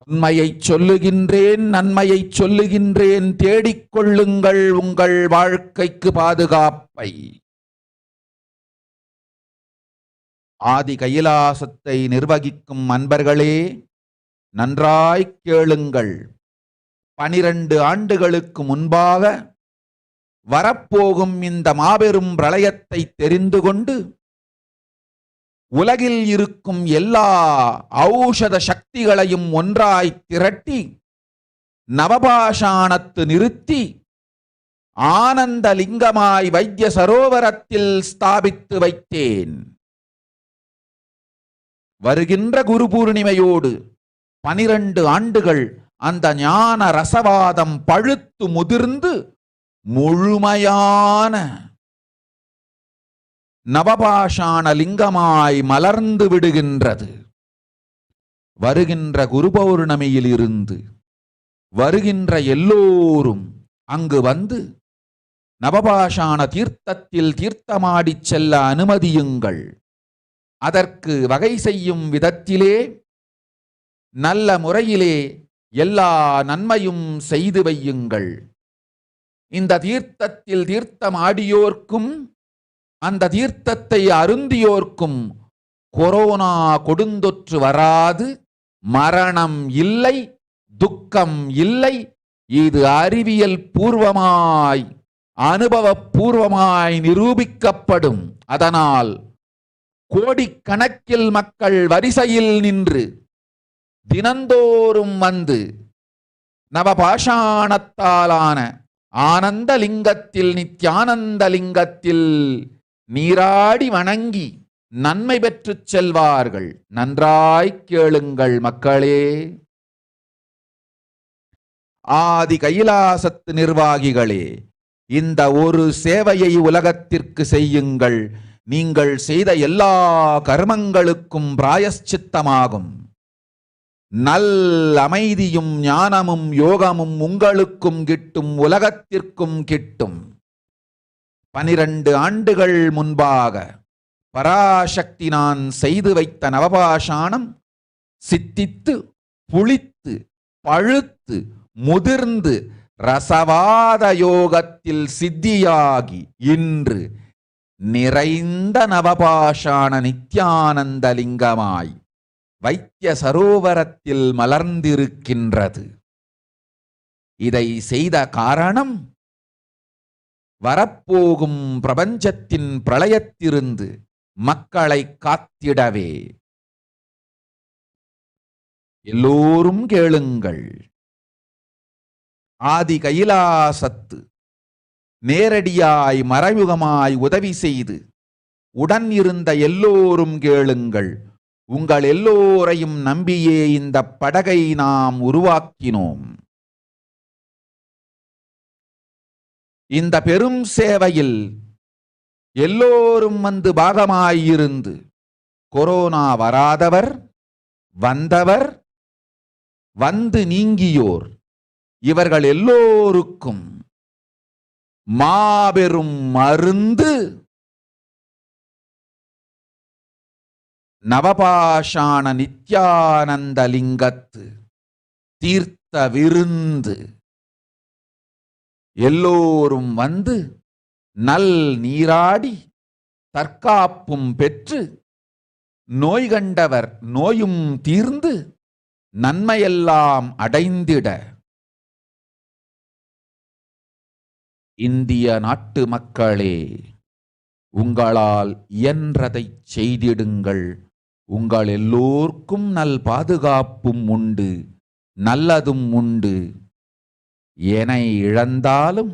உண்மையை சொல்லுகின்றேன், நன்மையை சொல்லுகின்றேன். தேடிக்கொள்ளுங்கள் உங்கள் வாழ்க்கைக்கு பாதுகாப்பை. ஆதி கைலாசத்தை நிர்வகிக்கும் அன்பர்களே, நன்றாய் கேளுங்கள். 12 ஆண்டுகளுக்கு முன்பாக வரப்போகும் இந்த மாபெரும் பிரளயத்தை தெரிந்து கொண்டு உலகில் இருக்கும் எல்லா ஔஷத சக்திகளையும் ஒன்றாய் திரட்டி நவபாஷாணத்து நிறுத்தி ஆனந்த லிங்கமாய் வைத்திய சரோவரத்தில் ஸ்தாபித்து வைத்தேன். வருகின்ற குரு பூர்ணிமையோடு 12 ஆண்டுகள் அந்த ஞான ரசவாதம் பழுத்து முதிர்ந்து முழுமையான நவபாஷாண லிங்கமாய் மலர்ந்து விடுகின்றது. வருகின்ற குரு பௌர்ணமியில் இருந்து வருகின்ற எல்லோரும் அங்கு வந்து நவபாஷாண தீர்த்தத்தில் தீர்த்தமாடிச் செல்ல அனுமதியுங்கள். அதற்கு வகை செய்யும் விதத்திலே நல்ல முறையிலே எல்லா நன்மையும் செய்து வையுங்கள். இந்த தீர்த்தத்தில் தீர்த்தமாடியோர்க்கும் அந்த தீர்த்தத்தை அருந்தியோர்க்கும் கொரோனா கொடுந்தொற்று வராது, மரணம் இல்லை, துக்கம் இல்லை. இது அறிவியல் பூர்வமாய் அனுபவபூர்வமாய் நிரூபிக்கப்படும். அதனால் கோடிக்கணக்கில் மக்கள் வரிசையில் நின்று தினந்தோறும் வந்து நவபாஷாணத்தாலான ஆனந்த லிங்கத்தில் நித்யானந்த லிங்கத்தில் நீராடி வணங்கி நன்மை பெற்றுச் செல்வார்கள். நன்றாய் கேளுங்கள் மக்களே. ஆதி கைலாசத்து நிர்வாகிகளே, இந்த ஒரு சேவையை உலகத்திற்கு செய்யுங்கள். நீங்கள் செய்த எல்லா கர்மங்களுக்கும் பிராயஷ்சித்தமாகும். நல் அமைதியும் ஞானமும் யோகமும் உங்களுக்கும் கிட்டும், உலகத்திற்கும் கிட்டும். 12 ஆண்டுகள் முன்பாக பராசக்தி நான் செய்து வைத்த நவபாஷாணம் சித்தித்து புளித்து பழுத்து முதிர்ந்து ரசவாத யோகத்தில் சித்தியாகி இன்று நிறைந்த நவபாஷாண நித்யானந்த லிங்கமாய் வைத்திய சரோவரத்தில் மலர்ந்திருக்கின்றது. இதை செய்த காரணம் வரப்போகும் பிரபஞ்சத்தின் பிரளயத்திலிருந்து மக்களை காத்திடவே. எல்லோரும் கேளுங்கள். ஆதி கைலாசத்து நேரடியாய் மறைமுகமாய் உதவி செய்து உடன் இருந்த எல்லோரும் கேளுங்கள். உங்கள் எல்லோரையும் நம்பியே இந்த படகை நாம் உருவாக்கினோம். இந்த பெரும் சேவையில் எல்லோரும் வந்து பாகமாயிருந்து கொரோனா வராதவர், வந்தவர், வந்து நீங்கியோர், இவர்கள் எல்லோருக்கும் மாபெரும் மருந்து நவபாஷாண நித்யானந்த லிங்கத்து தீர்த்த விருந்து. எல்லோரும் வந்து நல் நீராடி தற்காப்பும் பெற்று நோய் கண்டவர் நோயும் தீர்ந்து நன்மையெல்லாம் அடைந்திட இந்திய நாட்டு மக்களே, உங்களால் இயன்றதை செய்திடுங்கள். உங்கள் எல்லோர்க்கும் நல் பாதுகாப்பும் உண்டு, நல்லதும் உண்டு. என்னை இழந்தாலும்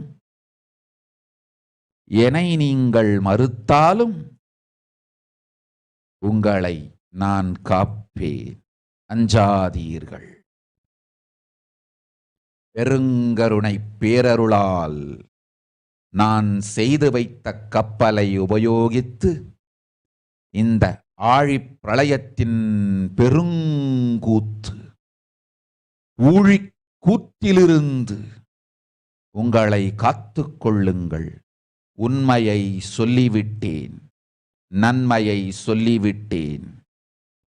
என்னை நீங்கள் மறுத்தாலும் உங்களை நான் காப்பேன். அஞ்சாதீர்கள். பெருங்கருணை பேரருளால் நான் செய்து வைத்த கப்பலை உபயோகித்து இந்த ஆழிப் பிரளயத்தின் பெருங்கூத்து ஊழிக் கூத்திலிருந்து உங்களை காத்துக் கொள்ளுங்கள். உண்மையை சொல்லிவிட்டேன், நன்மையை சொல்லிவிட்டேன்.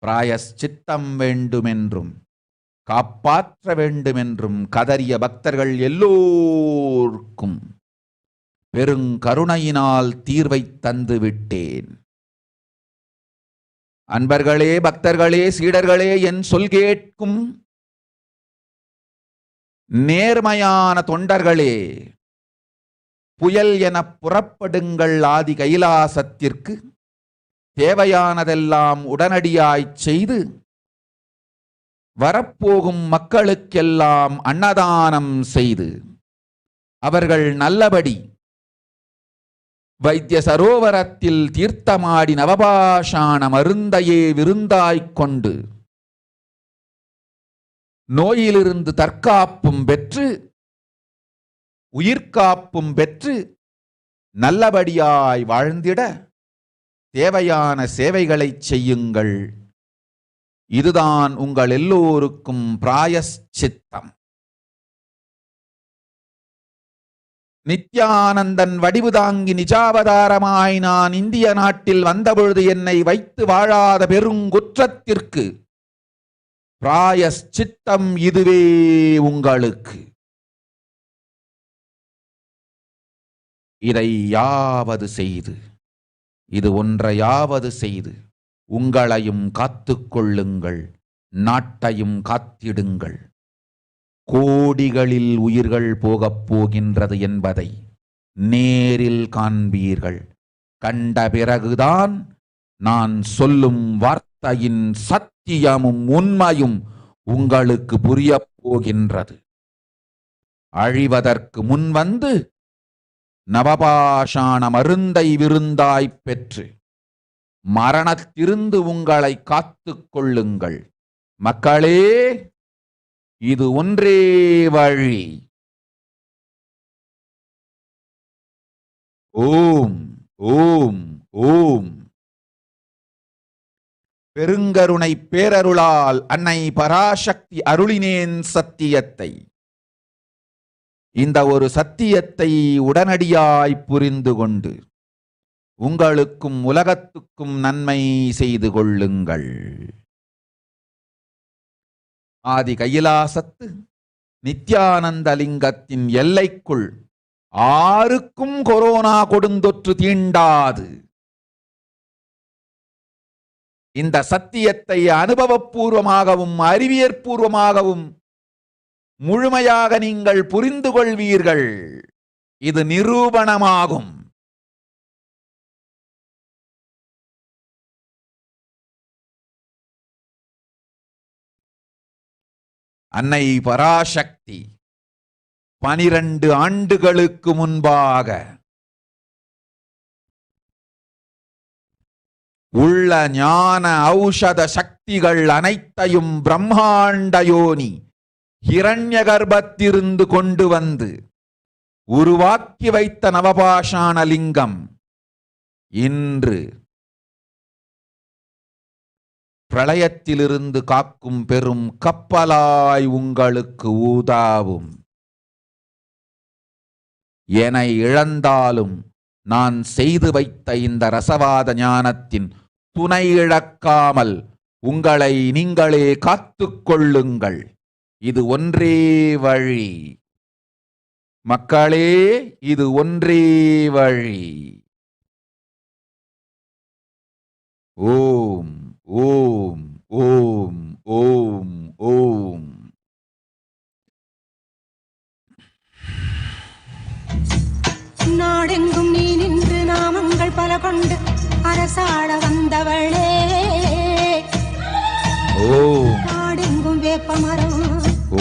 பிராயஷ்சித்தம் வேண்டுமென்றும் காப்பாற்ற வேண்டுமென்றும் கதறிய பக்தர்கள் எல்லோருக்கும் பெருங்கருணையினால் தீர்வை தந்து விட்டேன். அன்பர்களே, பக்தர்களே, சீடர்களே, என் சொல் கேட்கும் நேர்மையான தொண்டர்களே, புயல் என புறப்படுங்கள். ஆதி கைலாசத்திற்கு தேவையானதெல்லாம் உடனடியாய்ச் செய்து வரப்போகும் மக்களுக்கெல்லாம் அன்னதானம் செய்து அவர்கள் நல்லபடி வைத்திய சரோவரத்தில் தீர்த்தமாடி நவபாஷாண மருந்தையே விருந்தாய்க் கொண்டு நோயிலிருந்து தற்காப்பும் பெற்று உயிர்காப்பும் பெற்று நல்லபடியாய் வாழ்ந்திட தேவையான சேவைகளை செய்யுங்கள். இதுதான் உங்கள் எல்லோருக்கும் பிராயஷ்சித்தம். நித்யானந்தன் வடிவு தாங்கி நிஜாவதாரமாய் நான் இந்திய நாட்டில் வந்தபொழுது என்னை வைத்து வாழாத பெருங்குற்றத்திற்கு பிராயஷ்சித்தம் இதுவே உங்களுக்கு. இதை யாவது செய்து, இது ஒன்றையாவது செய்து உங்களையும் காத்துக்கொள்ளுங்கள், நாட்டையும் காத்திடுங்கள். கோடிகளில் உயிர்கள் போகப் போகின்றது என்பதை நேரில் காண்பீர்கள். கண்ட பிறகுதான் நான் சொல்லும் வார்த்தையின் சத்தியமும் உண்மையும் உங்களுக்கு புரியப் போகின்றது. அழிவதற்கு முன்வந்து நவபாஷாண மருந்தை விருந்தாய்ப் பெற்று மரணத்திருந்து உங்களை காத்துக் கொள்ளுங்கள். மக்களே, இது ஒன்றே வழி. ஓம் ஓம் ஓம். பெருங்கருணை பேரருளால் அன்னை பராசக்தி அருளினேன் சத்தியத்தை. இந்த ஒரு சத்தியத்தை உடனடியாய் புரிந்து கொண்டு உங்களுக்கும் உலகத்துக்கும் நன்மை செய்து கொள்ளுங்கள். ஆதி கைலாசத்து நித்யானந்த லிங்கத்தின் எல்லைக்குள் ஆருக்கும் கொரோனா கொடுந்தொற்று தீண்டாது. இந்த சத்தியத்தை அனுபவபூர்வமாகவும் அறிவியற்பூர்வமாகவும் முழுமையாக நீங்கள் புரிந்து கொள்வீர்கள். இது நிரூபணமாகும். அன்னை பராசக்தி 12 ஆண்டுகளுக்கு முன்பாக உள்ள ஞான ஔஷத சக்திகள் அனைத்தையும் பிரம்மாண்ட யோனி ஹிரண்ய கர்ப்பத்திலிருந்து கொண்டு வந்து உருவாக்கி வைத்த நவபாஷாண லிங்கம் இன்று பிரளயத்திலிருந்து காக்கும் பெரும் கப்பலாய் உங்களுக்கு ஊதாவும். என இழந்தாலும் நான் செய்து வைத்த இந்த ரசவாத ஞானத்தின் துணை இழக்காமல் உங்களை நீங்களே காத்துக்கொள்ளுங்கள். இது ஒன்றே வழி. மக்களே, இது ஒன்றே வழி. ஓம் ஓம் ஓம் ஓம் ஓம். நாடெங்கும் நீ நின்று நாமங்கள் பல கொண்டு அரசாட வந்தவளே. ஓம். நாடெங்கும் வேப்பமரம்,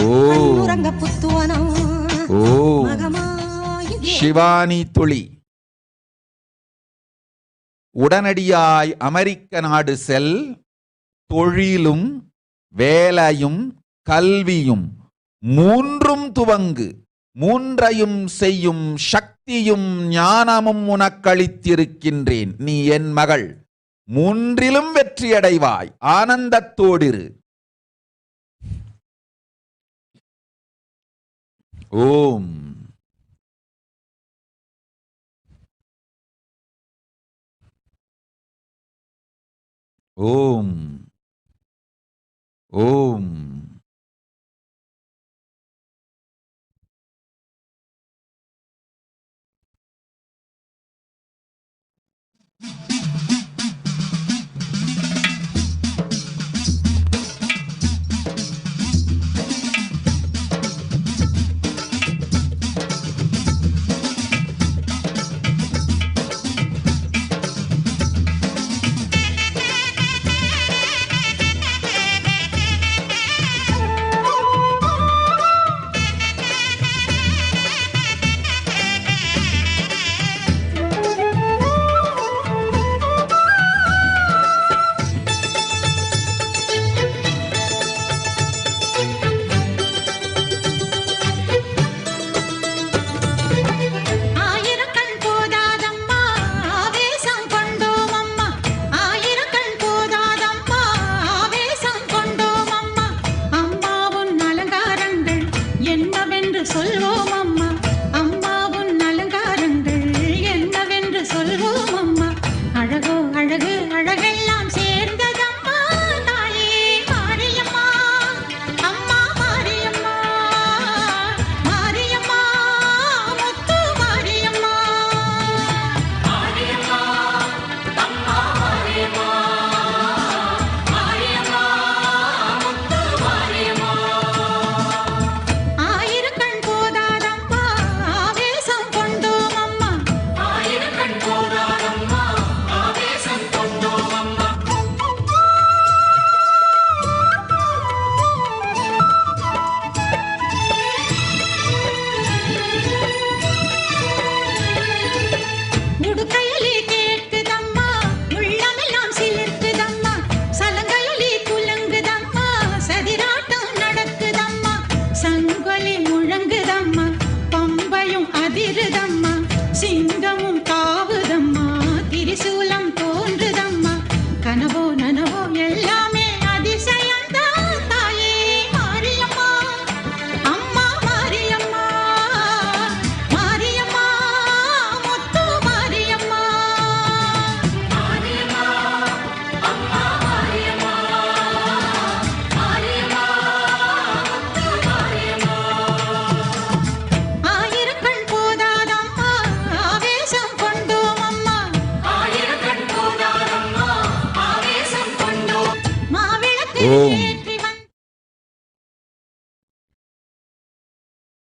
ஓம். உறங்க புத்துவனம். ஓம். சிவானி துளி, உடனடியாய் அமெரிக்க நாடு செல். தொழிலும் வேலையும் கல்வியும் மூன்றும் துவங்கு. மூன்றையும் செய்யும் சக்தியும் ஞானமும் உனக்களித்திருக்கின்றேன். நீ என் மகள். மூன்றிலும் வெற்றியடைவாய். ஆனந்தத்தோடிரு. ஓம். ஓம் ஓம்.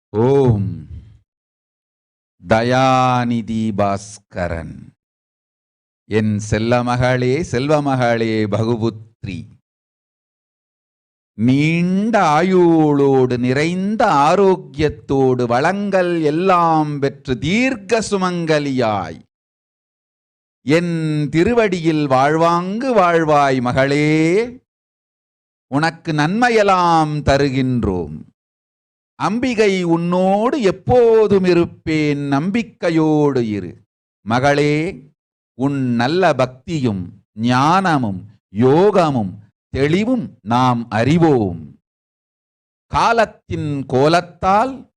ஓம் தயாநிதி பாஸ்கரன். என் செல்லமகளே, செல்வமகளே, பகுபுத்ரி, நீண்ட ஆயுளோடு நிறைந்த ஆரோக்கியத்தோடு வளங்கள் எல்லாம் பெற்று தீர்க்க சுமங்கலியாய் என் திருவடியில் வாழ்வாங்கு வாழ்வாய் மகளே. உனக்கு நன்மையெல்லாம் தருகின்றோம். அம்பிகை உன்னோடு எப்போதும் இருப்பேன், நம்பிக்கையோடு இரு மகளே. உன் நல்ல பக்தியும் ஞானமும் யோகமும் தெளிவும் நாம் அறிவோம். காலத்தின் கோலத்தால்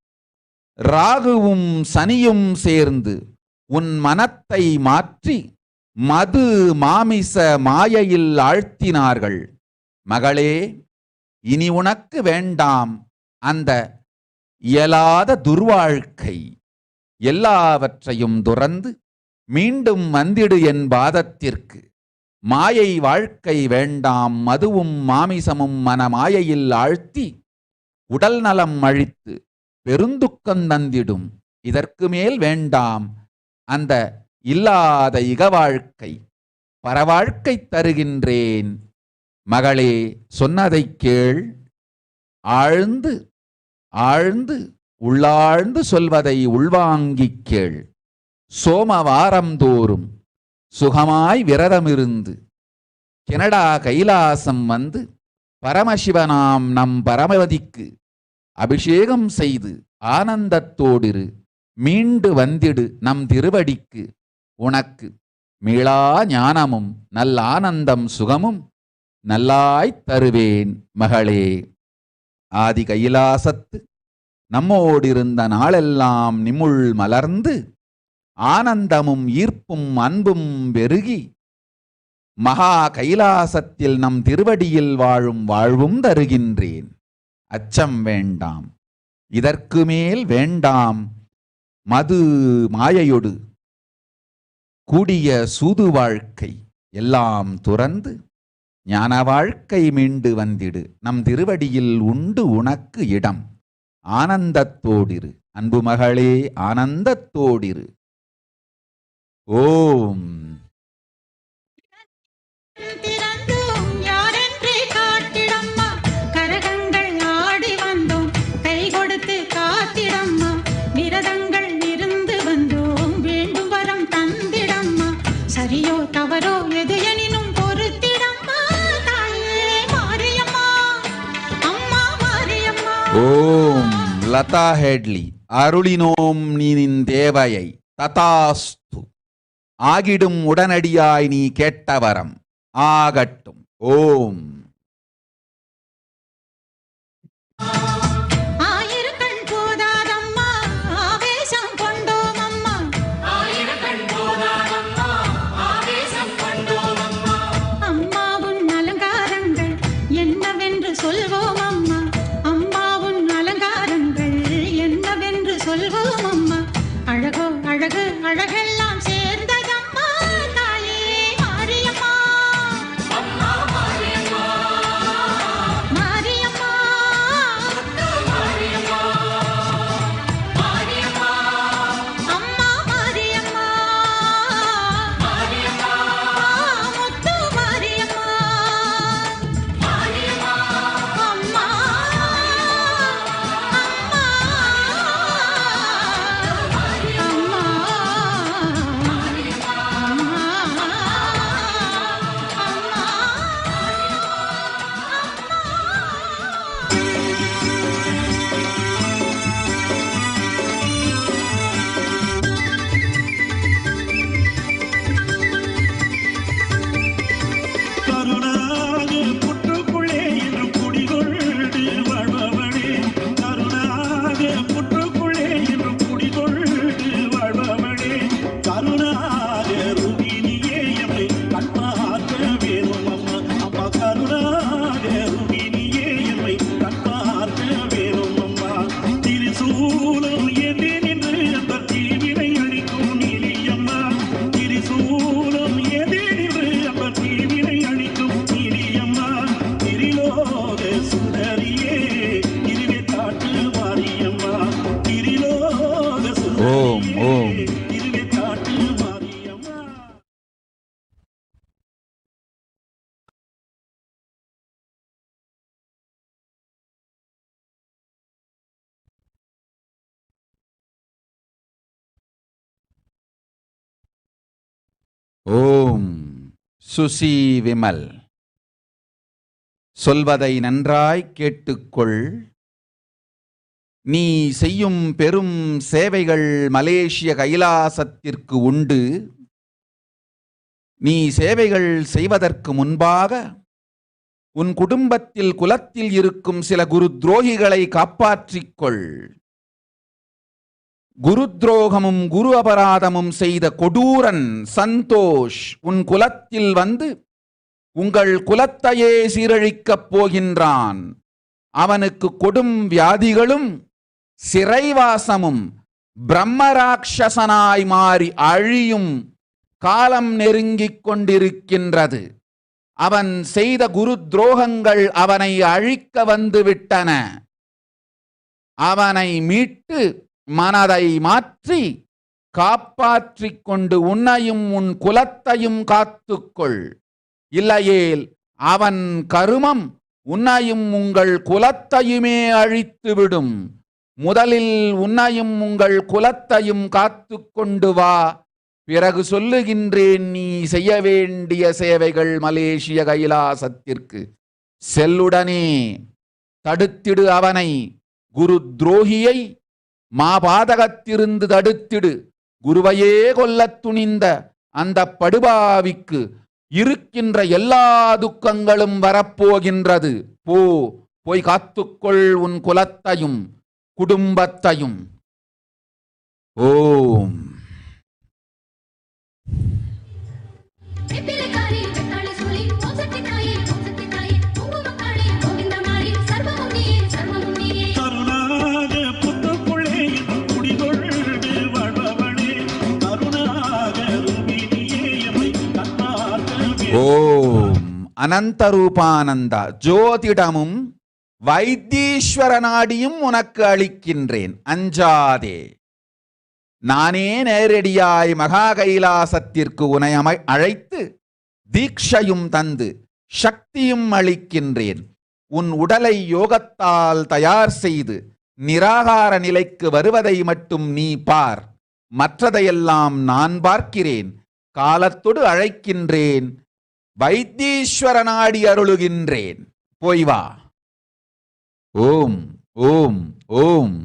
ராகுவும் சனியும் சேர்ந்து உன் மனத்தை மாற்றி மது மாமிச மாயையில் ஆழ்த்தினார்கள். மகளே, இனி உனக்கு வேண்டாம் அந்த இயலாத துர்வாழ்க்கை. எல்லாவற்றையும் துறந்து மீண்டும் வந்திடு என் பாதத்திற்கு. மாயை வாழ்க்கை வேண்டாம். மதுவும் மாமிசமும் மனமாயையில் ஆழ்த்தி உடல் நலம் அழித்து பெருந்துக்கம் தந்திடும். இதற்கு மேல் வேண்டாம் அந்த இல்லாத இக வாழ்க்கை. பரவாழ்க்கை தருகின்றேன் மகளே. சொன்னதைக் கேள். ஆழ்ந்து ஆழ்ந்து உள்ளாழ்ந்து சொல்வதை உள்வாங்கிக் கேள். சோமவாரம் தோறும் சுகமாய் விரதமிருந்து கனடா கைலாசம் வந்து பரமசிவனாம் நம் பரமவதிக்கு அபிஷேகம் செய்து ஆனந்தத்தோடிரு. மீண்டு வந்திடு நம் திருவடிக்கு. உனக்கு மீளா ஞானமும் நல்ல ஆனந்தம் சுகமும் நல்லாய்த் தருவேன் மகளே. ஆதி கைலாசத்து நம்மோடிருந்த நாளெல்லாம் நிமுள் மலர்ந்து ஆனந்தமும் ஈர்ப்பும் அன்பும் பெருகி மகா கைலாசத்தில் நம் திருவடியில் வாழும் வாழ்வும் தருகின்றேன். அச்சம் வேண்டாம். இதற்கு மேல் வேண்டாம் மது மாயையொடு கூடிய சூது வாழ்க்கை. எல்லாம் துறந்து ஞான வாழ்க்கை மீண்டு வந்திடு. நம் திருவடியில் உண்டு உனக்கு இடம். ஆனந்தத்தோடிரு அன்பு மகளே, ஆனந்தத்தோடிரு. ஓம். சரியோ தவறோ எது எனினும் பொறுத்திடம்மா தாயே மாரியம்மா, அம்மா மாரியம்மா. ஓம் லதா ஹெட்லி. அருளினோம் நீனின் தேவையை. ததாஸ்து. ஆகிடும் உடனடியாய் நீ கேட்டவரம் ஆகட்டும். ஓம். அழகெல்லாம் சேர்ந்ததம்மா தாயே மாரியம்மா, மாரியம்மா. ஓம் சுசி விமல். சொல்வதை நன்றாய் கேட்டுக்கொள். நீ செய்யும் பெரும் சேவைகள் மலேசிய கைலாசத்திற்கு உண்டு. நீ சேவைகள் செய்வதற்கு முன்பாக உன் குடும்பத்தில் குலத்தில் இருக்கும் சில குரு துரோகிகளை காப்பாற்றிக்கொள். குரு துரோகமும் குரு அபராதமும் செய்த கொடூரன் சந்தோஷ் உன் குலத்தில் வந்து உங்கள் குலத்தையே சீரழிக்கப் போகின்றான். அவனுக்கு கொடும் வியாதிகளும் சிறைவாசமும் பிரம்மராட்சசனாய் மாறி அழியும் காலம் நெருங்கிக் கொண்டிருக்கின்றது. அவன் செய்த குரு துரோகங்கள் அவனை அழிக்க வந்துவிட்டன. அவனை மீட்டு மனதை மாற்றி காப்பாற்றிக் கொண்டு உன்னையும் உன் குலத்தையும் காத்துக்கொள். இல்லையேல் அவன் கருமம் உன்னையும் உங்கள் குலத்தையுமே அழித்துவிடும். முதலில் உன்னையும் உங்கள் குலத்தையும் காத்து கொண்டு வா. பிறகு சொல்லுகின்றேன் நீ செய்ய வேண்டிய சேவைகள் மலேசிய கைலாசத்திற்கு. செல்லுடனே தடுத்திடு அவனை. குரு துரோகியை மாபாதகத்திருந்து தடுத்திடு. குருவையே கொல்லத் துணிந்த அந்த படுபாவிக்கு இருக்கின்ற எல்லா துக்கங்களும் வரப்போகின்றது. போய் காத்துக்கொள் உன் குலத்தையும் குடும்பத்தையும். ஓம். ஓம் அனந்தரூபானந்தா. ஜோதிடமும் வைத்தீஸ்வர நாடியும் உனக்கு அளிக்கின்றேன், அஞ்சாதே. நானே நேரடியாய் மகா கைலாசத்திற்கு உன்னை அழைத்து தீட்சையும் தந்து சக்தியும் அளிக்கின்றேன். உன் உடலை யோகத்தால் தயார் செய்து நிராகார நிலைக்கு வருவதை மட்டும் நீ பார். மற்றதையெல்லாம் நான் பார்க்கிறேன். காலத்தோடு அழைக்கின்றேன். வைத்தீஸ்வர நாடி அருளுகின்றேன். போய் வா. ஓம் ஓம் ஓம்.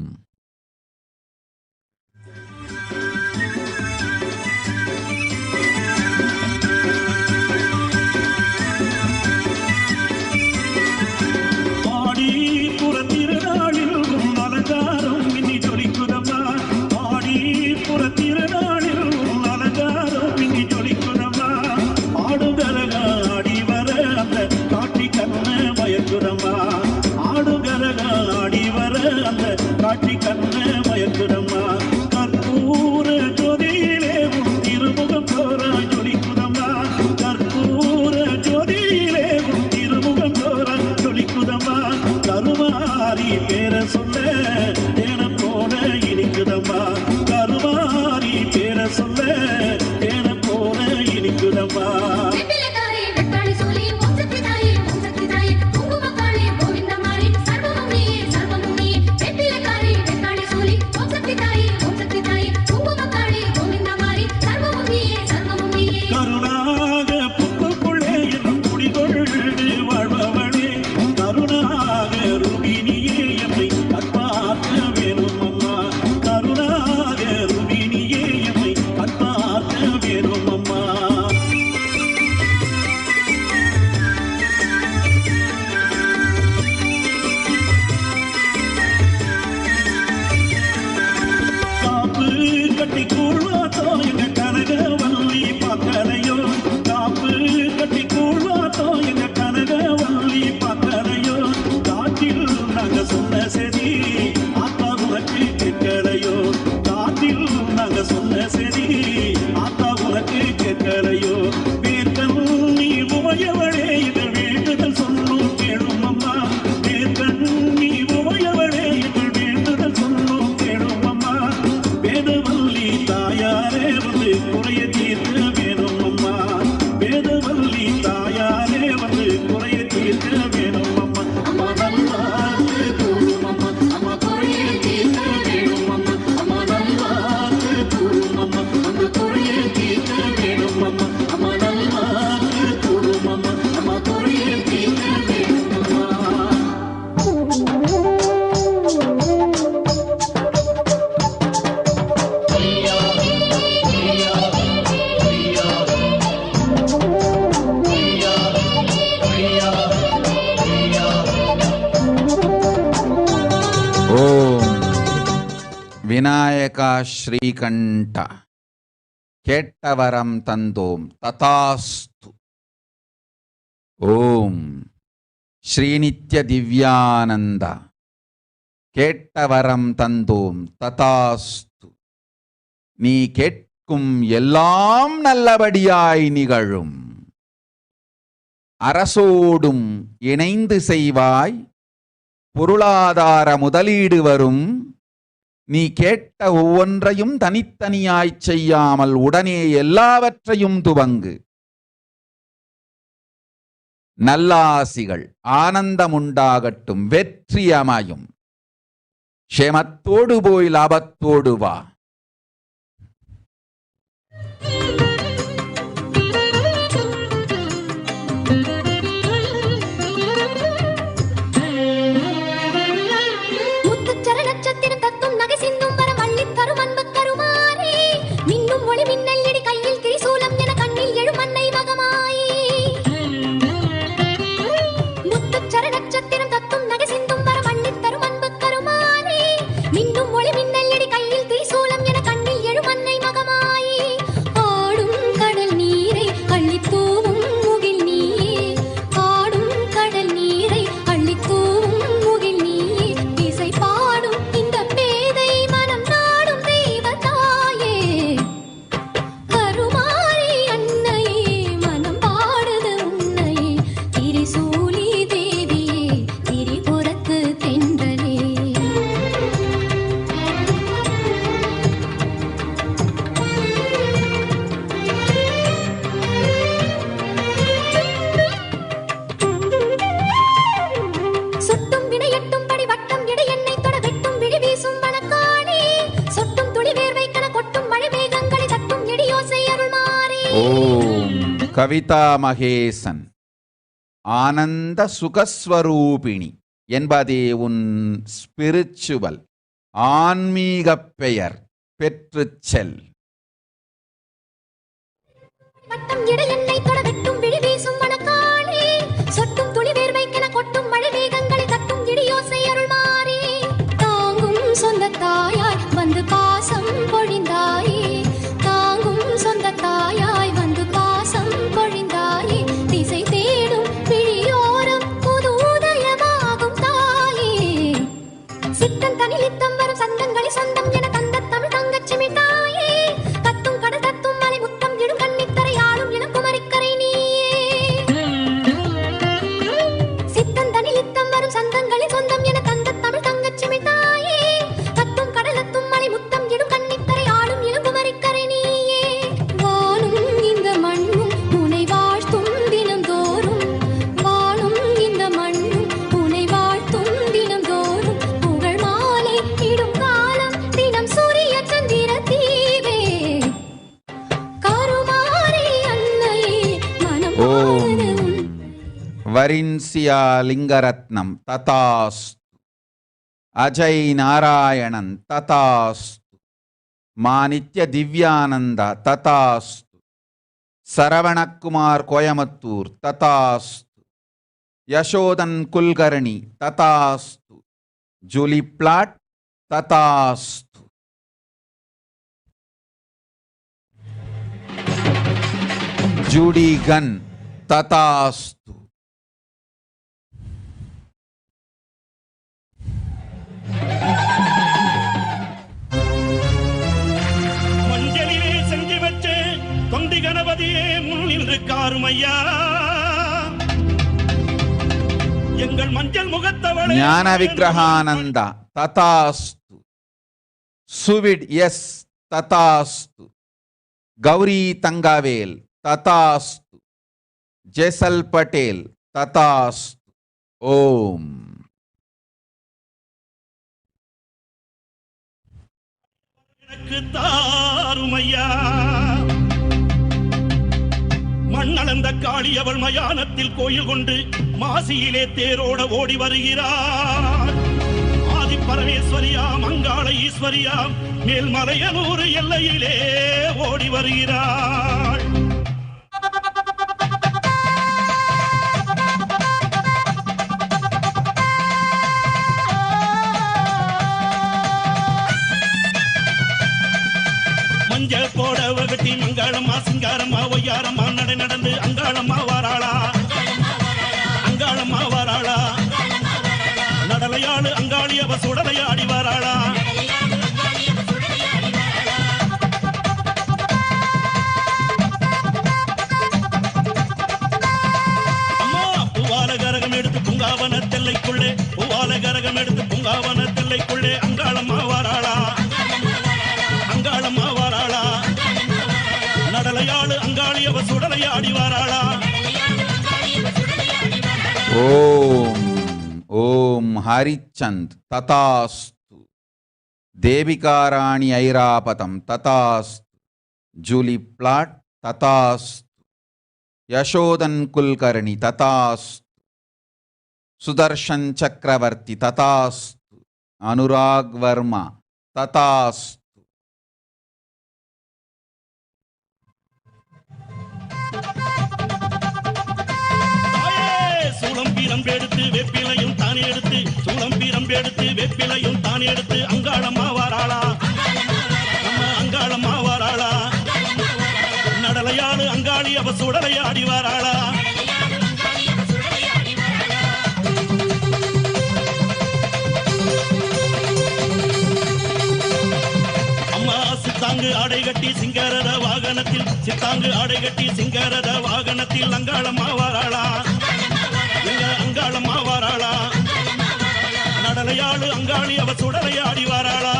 அம்மா நல்வாக்கு கூடும் அம்மா அம்மா குறையில் தீர்க்க வேண்டும் விநாயகா ஸ்ரீகண்ட கேட்டவரம் தந்தோம் ததாஸ்து. ஓம் ஸ்ரீநித்ய திவ்யானந்த கேட்டவரம் தந்தோம் ததாஸ்து. நீ கேட்கும் எல்லாம் நல்லபடியாய் நிகழும். அரசோடும் இணைந்து செய்வாய், பொருளாதார முதலீடு வரும். நீ கேட்ட ஒவ்வொன்றையும் தனித்தனியாய் செய்யாமல் உடனே எல்லாவற்றையும் துவங்கு. நல்லாசிகள் ஆனந்தமுண்டாகட்டும், வெற்றி அமையும். க்ஷேமத்தோடு போய் லாபத்தோடு வா. கவிதா மகேசன் ஆனந்த சுகஸ்வரூபிணி என்பதே உன் ஸ்பிரிச்சுவல் ஆன்மீக பெயர் பெற்று செல். சொந்தத்தாயாய் வந்து பாசம் பொழிந்தாயே, தாங்கும் சொந்தத்தாயாய் வந்து பாசம் பொழிந்தாயே, திசை தேடும் பிழியோரம் புது உதயமாகும் தாயே. சித்தன் தனிலித்தம் வரும் சந்தங்களை சொந்தம் என தந்த தமிழ் தங்கச்சிமி தாயே, கத்தும் கடல் தத்தும் மலை முத்தம் இடும் கன்னித்தரை ஆளும் இளம் குமரிக்கரை நீயே. சித்தன் தனிலித்தம் வரும் சந்தங்களின் சொந்தம் என தந்த தமிழ் தங்கச்சிமி தாயே, கத்தும் கடலத்தும் மலை முத்தம் இடும் கன்னித்தரை ஆளும் இளம் குமரிக்கரை நீயே. வானும் இந்த மண்ணும் உனை வாழ்த்தும் தினந்தோறும், வானும் இந்த மண்ணும் உனை வாழ்த்தும் தினந்தோறும், புகழ் மாலை இடும் காலம் தினம் சூரிய சந்திர தீவே. கருமாரி அன்னையே மனம் பாடுது உன் வரின்சியா லிங்கரத்னம் ததாஸ்து. அஜய் நாராயணன் ததாஸ்து. மாநித்ய திவ்யானந்த ததாஸ்து. சரவணக்குமார் கோயமத்தூர் ததாஸ்து. யசோதன் குல்கர்ணி ததாஸ்து. ஜூலி பிளாட் ததாஸ்து. ஜூடி கன் ததாஸ்து. மஞ்சளிலே செஞ்சு வச்சு தொந்தி கணபதியே முன்னின்று காருமையா, எங்கள் மஞ்சள் முகத்தவளே ஞான விக்கிரகானந்தா ததாஸ்து. சுவிட் எஸ் ததாஸ்து. கௌரி தங்காவேல் ததாஸ்து. ஜெசல் பட்டேல் ததாஸ்து. ஓம் எனக்கு தாருமையா, மண்ணளந்த காளி அவள் மயானத்தில் கோயில் கொண்டு மாசியிலே தேரோட ஓடி வருகிறார். ஆதி பரமேஸ்வரியாம் அங்காள ஈஸ்வரியாம் மேல்மலையனூர் எல்லையிலே ஓடி வருகிறாள். மஞ்சள் போடவ கட்டி மங்காளம்மா சிங்காரம்மா ஒய்யாரம்மா நடை நடந்து அங்காளம்மா வாராளா, அங்காளம்மா வாராளா. நடலையாளு அங்காளி அவ சுடலையாடி வாராளா. அம்மா பூவால கரகம் எடுத்து பூங்காவன தெல்லைக்குள்ளே, பூவால கரகம் எடுத்து பூங்காவன தெல்லைக்குள்ளே அங்காளம்மா வாராளா, அங்காளம்மா வாராளா. நடலையாளு அங்காளி அவ சுடலையாடி வாராளா. ஓம் ஓம் ஹரிச்சந்த் ததாஸ்து. தேவிகாராணி ஐராபதம் ததாஸ்து. ஜூலி பிளாட் ததாஸ்து. யசோதன் குல்கர்ணி ததாஸ்து. சுதர்ஷன் சக்கரவர்த்தி ததாஸ்து. அனுராக் வர்மா ததாஸ்து. சூளம்பீரம் எடுத்து வெப்பிலையும் தானே எடுத்து, சூளம்பீரம் எடுத்து வெப்பிலையும் தானே எடுத்து அங்காளம்மா வாராளா, நம்ம அங்காளம்மா வாராளா. நடலையாளு அங்காளி அவ சுடலையாடி வாராளா. அம்மா சித்தாங்கு ஆடை கட்டி சிங்காரத வாகனத்தில், சித்தாங்கு ஆடை கட்டி சிங்காரத வாகனத்தில் அங்காளம்மா வாராளா, அங்காளம்மா வாராளா. நடலையாளு அங்காளி அவ சுடலையாடி வாராளா.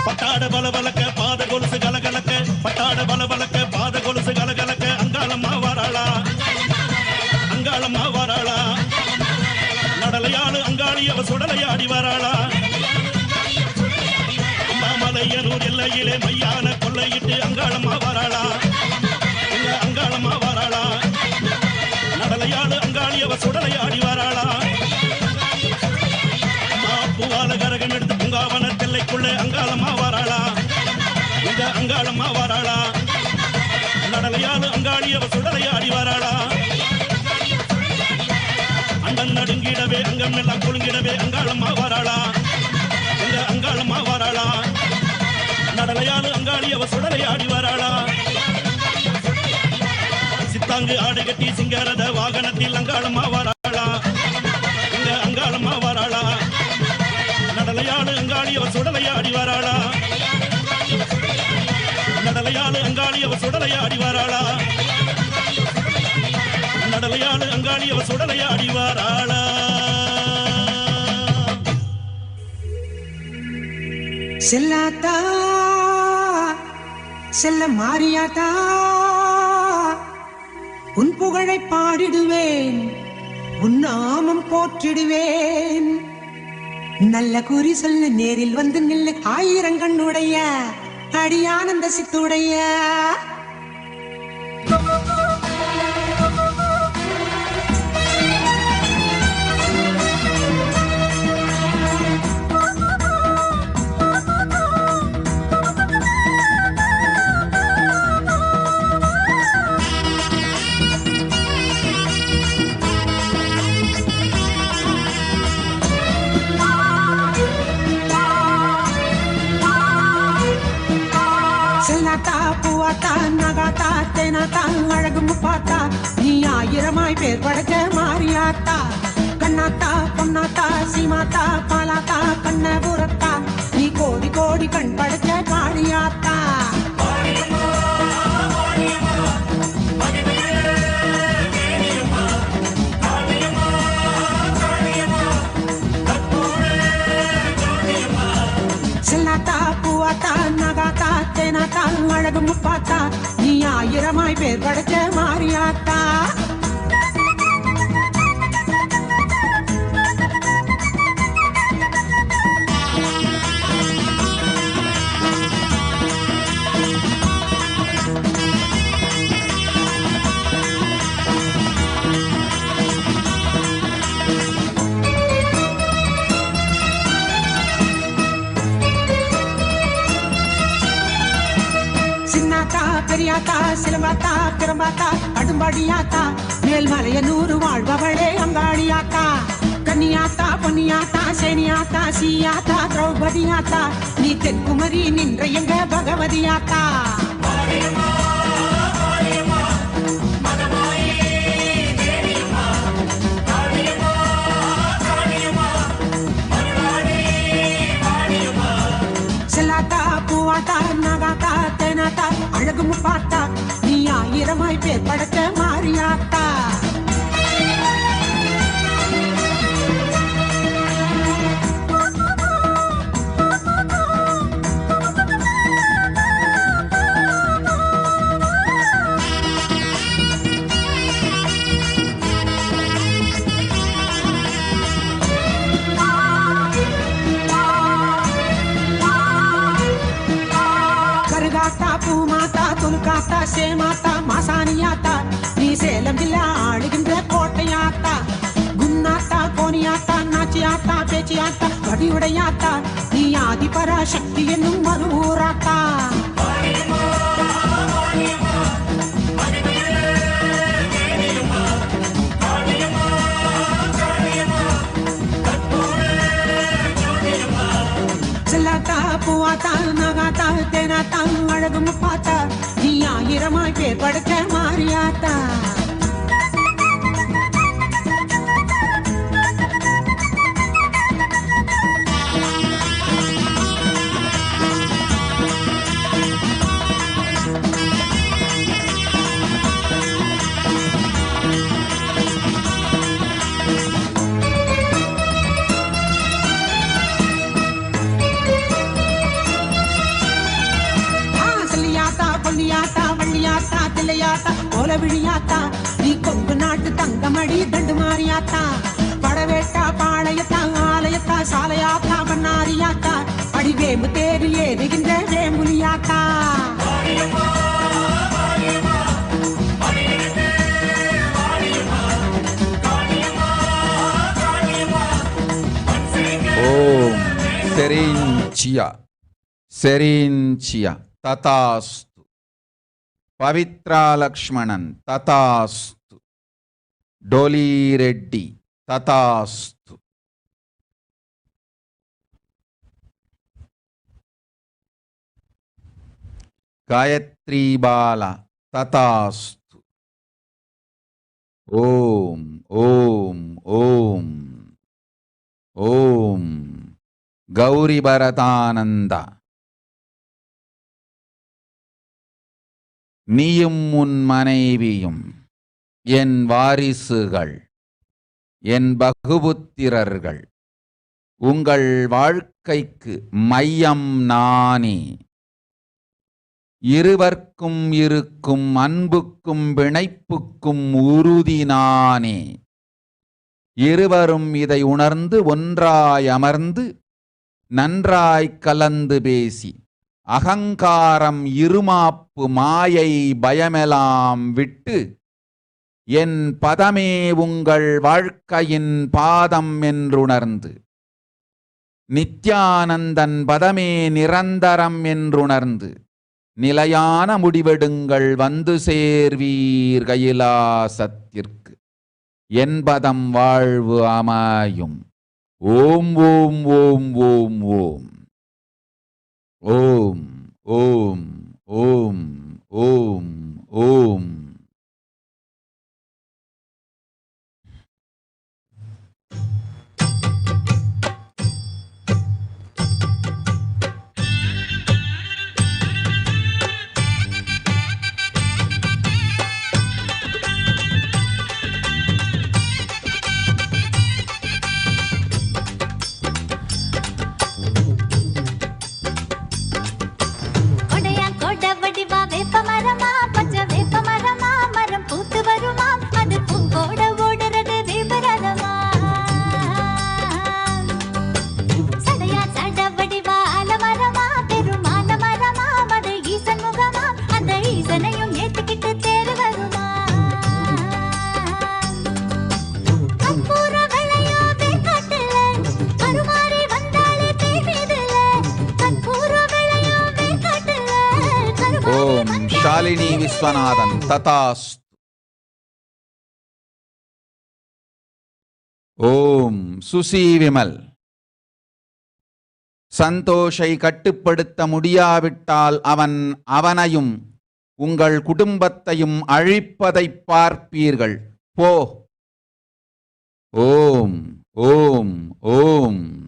பட்டாட பலபலக்க பாத கொலுசு கலகலக்க, பட்டாட பலபலக்க பாத கொலுசு கலகலக்க அங்காளம்மா வாராளா, அங்காளம்மா வாராளா. நடலையாளு அங்காளி அவ சுடலையாடி வாராளா. மலையனூர் எல்லையிலே மையான கொள்ளையிட்டு அங்காளம்மா வாராளா, அங்காளம்மா வாராளா. நடலையாளு அங்காளி அவ சுடலையாடி வாராளா. பூவால கரகம் எடுத்து பூங்காவன தெல்லைக்குள்ளே அங்காளம்மா வாராளா, அங்காளம்மா வாராளா. நடலையாளு அங்காளி அவ சுடலையாடி வாராளா. அண்டன் நடுங்கிடவே அங்கம் எல்லாம் குலுங்கிடவே அங்காளம்மா வாராளா, அங்காளம்மா வாராளா. நடலையாளு அங்காளி அவ சுடலையாடி வாராளா. சித்தாங்கு ஆடை கட்டி சிங்காரத வாகனத்தில் அங்காளம்மா வாராளா, அங்காளம்மா வாராளா. நடலையாளு அங்காளி அவ சுடலையாடி வாராளா. நடலையாளு அங்காளி அவ சுடலையாடி வாராளா. நடலையாளு அங்காளி அவ சுடலையாடி வாராளா. செல்லாத்தா செல்ல மாறியாத்தா, உன் புகழை பாடிடுவேன், உன் நாமம் போற்றிடுவேன். நல்ல குறி சொல்ல நேரில் வந்து நில்லு, ஆயிரங்கண்ணுடைய அடியானந்த சித்துடைய. செல்லாத்தா பூவாத்தா நகாத்தா தேனாத்தா அழகு முப்பாத்தா, நீ ஆயிரமாய் பேர் படைச்ச மாறியாத்தா. கண்ணாத்தா பொன்னாத்தா சீமாத்தா பாலாத்தா கண்ணபுரத்தா, நீ கோடி கோடி கண் படைச்ச காளியாத்தா. செல்லாத்தா பூவாத்தா நகாத்தா தேனாத்தா அழகு முப்பாத்தா, நீ ஆயிரமாய் பேர் படைச்ச மாறியாத்தா. சின்னாத்தா பெரியாத்தா சிலம்பாத்தா திறம்பாத்தா அடும்பாடியாத்தா மேல்மலைய 100 வாழ்பவளே அங்காளியாத்தா கன்னியாத்தா பொன்னியாத்தா சேனியாத்தா சீயாத்தா திரௌபதியாத்தா நீ தென்குமரி நின்ற எங்க பகவதியாத்தா. செல்லாத்தா பூவாத்தா நாகாத்தா தேனாத்தா அழகு முப்பாத்தா நீ 1000 பேர் படைச்ச மாரியாத்தா. பூமாத்தா துலுக்காத்தா சேமாத்தா மாசாணியாத்தா நீ சேலம் ஜில்லா ஆளுகின்ற கோட்டையாத்தா. குன்னாத்தா கோனியாத்தா நாச்சியாத்தா பேச்சியாத்தா வடிவுடையாத்தா நீ ஆதிபரா சக்தி என்னும் மறுவூராத்தா. செல்லாத்தா பூவாத்தா நாகாத்தா தேனாத்தா அழகு முப்பாத்தா நீ 1000 பேர் படைச்ச மாரியாத்தா. விழியாத்தா நீ கொங்கு நாட்டு தங்கமடி தண்டு மாறியாத்தா. படவேட்டா பாளையத்தா ஆலயத்தா சாலையாத்தா பண்ணாரியாத்தா அடிவேம்பு தேடி ஏறுகின்ற வேம்புலியாத்தா. ஓம் செரிஞ்சியா செரிஞ்சியா ததாஸ்து. பவித்ரா லக்ஷ்மணன் ததாஸ்து. டோலி ரெட்டி ததாஸ்து. காயத்ரி பாலா ததாஸ்து. ஓம் ஓம் ஓம் ஓம் கௌரி பரதானந்தா. நீயும் உன் மனைவியும் என் வாரிசுகள் என் பகுபுத்திரர்கள். உங்கள் வாழ்க்கைக்கு மையம் நானே. இருவர்க்கும் இருக்கும் அன்புக்கும் பிணைப்புக்கும் உறுதி நானே. இருவரும் இதை உணர்ந்து ஒன்றாய் அமர்ந்து நன்றாய் கலந்து பேசி அகங்காரம் இருமாப்பு மாயை பயமெல்லாம் விட்டு என் பதமே உங்கள் வாழ்க்கையின் பாதம் என்றுணர்ந்து நித்யானந்தன் பதமே நிரந்தரம் என்றுணர்ந்து நிலையான முடிவெடுங்கள் வந்து சேர்வீர் கைலாசத்திற்கு என்பதம் வாழ்வு அமையும். ஓம் ஓம் ஓம் ஓம் ஓம் ஓம் ஓம் ஓம் ஓம் ஓம். வேப்ப மரமா பச்சை வேப்ப மரமா Shalini Viswanathan. Tathastu. Om. Susi Vimal. சந்தோஷை கட்டுப்படுத்த முடியாவிட்டால் அவன் அவனையும் உங்கள் குடும்பத்தையும் அழிப்பதை பார்ப்பீர்கள். போ. ஓம் ஓம் ஓம்.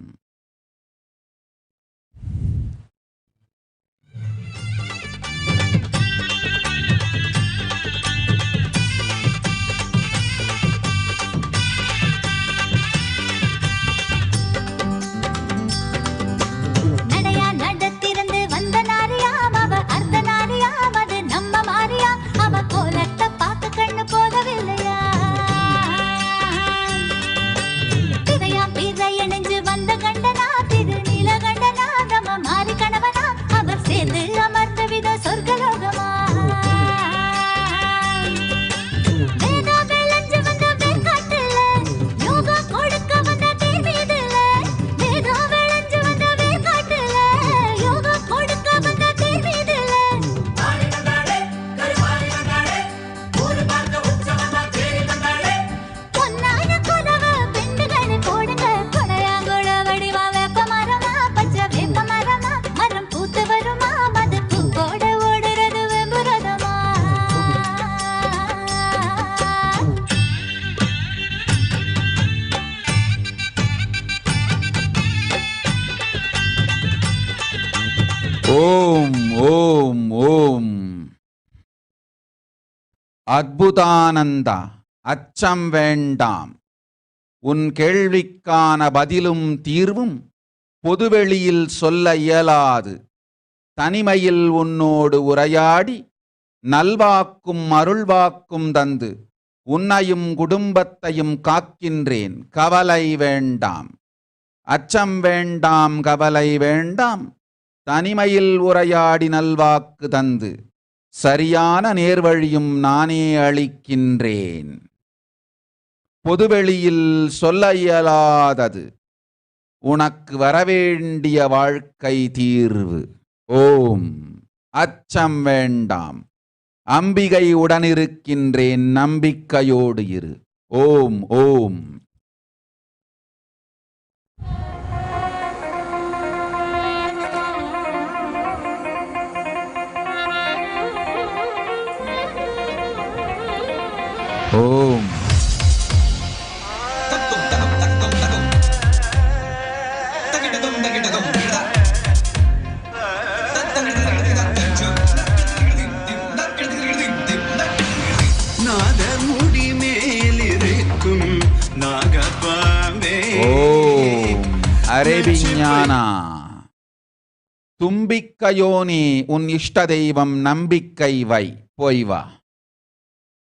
ஓம் ஓம் ஓம். அத்புதானந்தா, அச்சம் வேண்டாம். உன் கேள்விக்கான பதிலும் தீர்வும் பொதுவெளியில் சொல்ல இயலாது. தனிமையில் உன்னோடு உரையாடி நல்வாக்கும் அருள்வாக்கும் தந்து உன்னையும் குடும்பத்தையும் காக்கின்றேன். கவலை வேண்டாம், அச்சம் வேண்டாம், கவலை வேண்டாம். தனிமையில் உரையாடி நல்வாக்கு தந்து சரியான நேர்வழியும் நானே அளிக்கின்றேன். பொதுவெளியில் சொல்ல இயலாதது உனக்கு வரவேண்டிய வாழ்க்கை தீர்வு. ஓம். அச்சம் வேண்டாம், அம்பிகை உடனிருக்கின்றேன், நம்பிக்கையோடு இரு. ஓம் ஓம். ஓம். நாதமுடி மேலிருக்கும் நாகபாம்பே. ஓம். அரேபிஞானா. தும்பிக்கையோனே உன் இஷ்ட தெய்வம், நம்பிக்கை வை, போய் வா.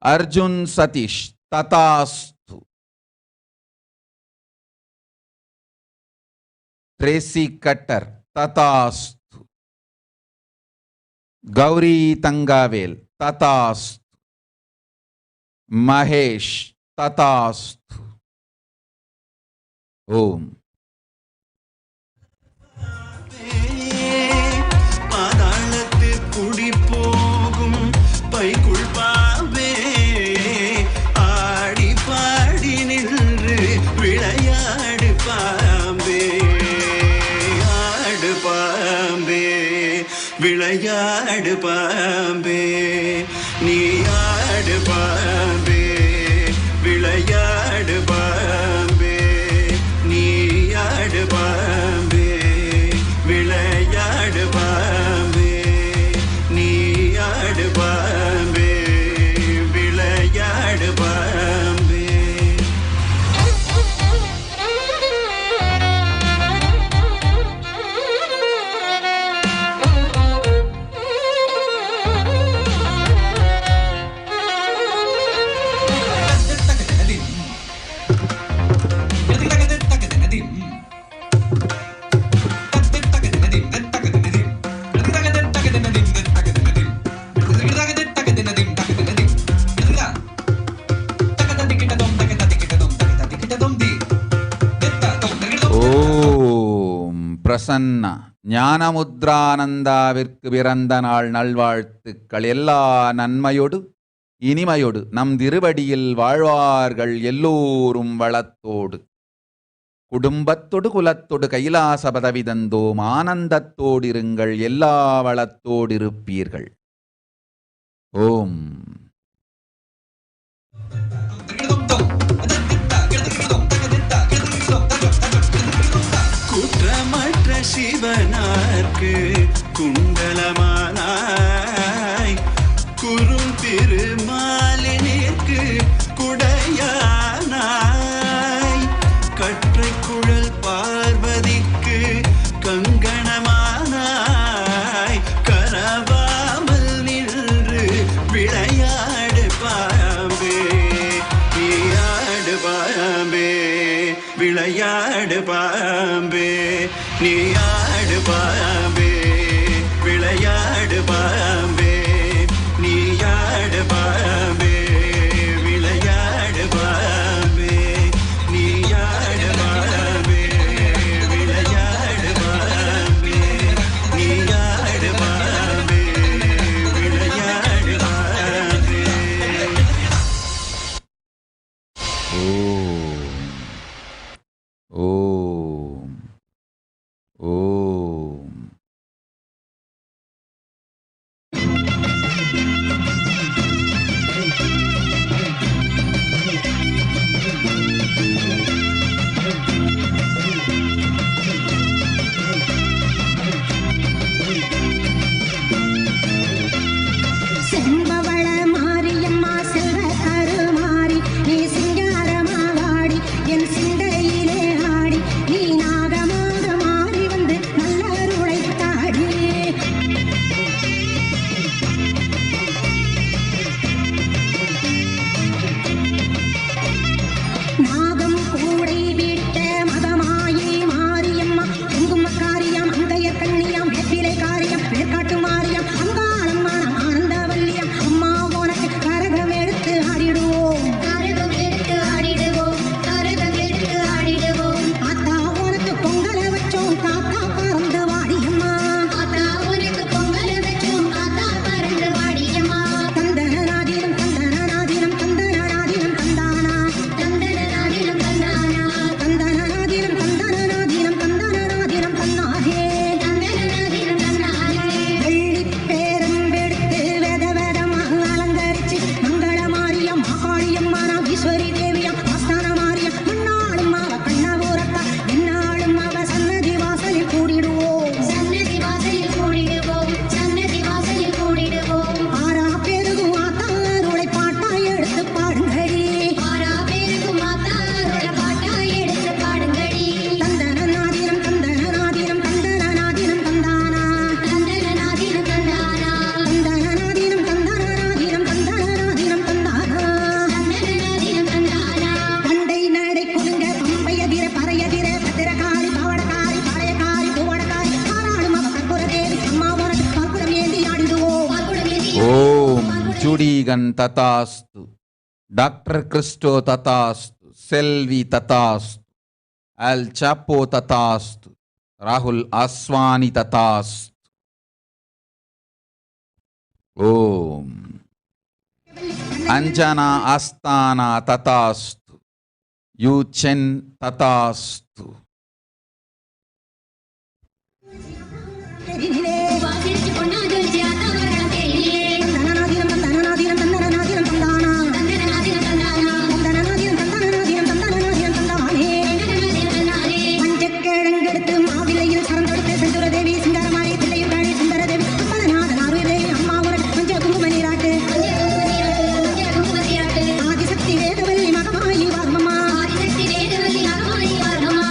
அர்ஜுன் சதீஷ். ததாஸ்து. Tracy Cutter. ததாஸ்து. கௌரி தங்காவேல். ததாஸ்து. மகேஷ். ததாஸ்து. ஓம். பாதாளத்து குடி போகும் பைக்குள் பாம்பே, ஆடி பாடி நின்று விளையாடு பாம்பே, ஆடு பாம்பே, விளையாடு பாம்பே, நீ ஆடு பாம்பே, விளையாடு பாம்பே, நீ ஆடு பாம்பே, விளையாடு பாம்பே, நீ ஆடு பாம்பே, விளையாடு பாம்பே. ஓம். பிரசன்னா. ஞானமுத்ரானந்தாவிற்கு பிறந்த நாள் நல்வாழ்த்துக்கள். எல்லா நன்மையொடு இனிமையொடு நம் திருவடியில் வாழ்வார்கள் எல்லோரும் வளத்தோடு. குடும்பத்தொடு குலத்தொடு கைலாச பதவி தந்தோம், ஆனந்தத்தோடிருங்கள், எல்லா வளத்தோடிருப்பீர்கள். ஓம். குற்றமற்ற சிவனார்க்கு குண்டலமானாய், குறும் திருமாலினிற்கு குடையானாய், கற்றை குழல் பார்வதிக்கு கங்கணமானாய், கரவாமல் நின்று விளையாடு பாம்பே, நீயாடு பாம்பே, விளையாடு பாம்பே, நீயாடு பாம்பே, விளையாடு பாம்பே, நீயாடு பாம்பே, விளையாடு பாம்பே, நீயாடு பாம்பே, விளையாடு பாம்பே, நீயாடு பாம்பே, விளையாடு பாம்பே. ஓம். ஓம். செம்பவள மாரியம்மா செல்வ கருமாரி, நீ சிங்காரமா வாடி என் சிந்தையிலே ஆடி, நீ நாகமாக மாறி வந்து நல்லருளை தாடி. நாகம் கூடை விட்ட மதமாயி மாரியம்மா, குங்குமக்காரியம் அங்கைய கண்ணியம் வெப்பிலை காரியம் வேற்காட்டு மாரியம் அங்காளம்மா ஆனந்தவல்லியம். அம்மா உனக்கு கரகம் எடுத்து ஆடிடுவோம், கரகம் எடுத்து ஆடிடுவோம், கரகம் எடுத்து ஆடிடுவோம். ஆத்தா உனக்கு பொங்கல வச்சோம் காத்தா பறந்து வாடியம்மா, ஆத்தா உனக்கு பொங்கல வச்சோம் காத்தா பறந்து வாடியம்மா. தந்தனாதினம் தந்தனாதினம் தந்தனாதினம் தந்தானா, தந்தனாதினம் தந்தானா, தந்தனாதினம் தந்தனாதினம் தந்தனாதினம் தந்தானே, தந்தனாதினம் தந்தானே. வெள்ளி பேரம்பெடுத்து வெத வெதமாக அலங்கரிச்சு மங்கள மாரியம் மாகாளியம்மா ஈஸ்வரி தேவியம் ஆஸ்தான மாரியம் முன்னாளும் அவ கண்ணபூரத்தா என்னாலும் அவ சன்னதி வாசலில் கூடிடுவோம், சன்னதி வாசலில் கூடிடுவோம், சன்னதி வாசலில் கூடிடுவோம். ஆறா பேருக்கும் ஆத்தாருளை பாட்டா எடுத்து பாடுங்கடி, ஆறா பேருக்கும் ஆத்தாருளை பாட்டா எடுத்து பாடுங்கடி. தந்தனாதினம் தந்தனாதினம் தந்தனாதினம் தந்தானா, தந்தனாதினம் தந்தானா, தந்தனாதினம் தந்தனாதினம் தந்தனாதினம் தந்தானா, தந்தனாதினம் தந்தானா. பண்டை நடை குலுங்க பம்பையதிர பறையதிர பத்திரகாரி பவடகாரி பழையகாரி துவடகாரி ஆனாலும் அவ கற்பூர தேவி அம்மா உனக்கு கற்பூரம் ஏந்தி ஆடிடுவோம், கற்பூரம் ஏந்தி ஓம். ஜுடிகன் ததாஸ்து, டாக்டர் கிறிஸ்டோ ததாஸ்து, செல்வி ததாஸ்து, அல் சாப்போ ததாஸ்து, ராகுல் ஆஸ்வானி ததாஸ்து. ஓம். அஞ்சனா ஆஸ்தானா ததாஸ்து, யூச்சென் ததாஸ்து. தெரியிலே வாசிச்சு பொன்னாது ஜாதவர்கள் தெரியிலே. தந்தனாதினம் தந்தனாதினம் தந்தனாதினம் தந்தானா, தந்தனாதினம் தந்தானா, தந்தனாதினம் தந்தனாதினம் தந்தனாதினம் தந்தானே, தந்தனாதினம் தந்தானே. பஞ்சக்கிழங்கெடுத்து மாவிலையில் சரந்தொடுத்து செந்துர தேவி சிங்காரமாரி தில்லையும் காணி சுந்தர தேவி அம்பலநாதன் அருள்தேவி அம்மா உனக்கு பஞ்ச குங்கும நீராட்டு, பஞ்ச குங்கும நீராட்டு. ஆதிசக்தி வேதவல்லி மகமாயி வார்மமா, ஆதிசக்தி வேதவல்லி மகமாயி வார்மமா.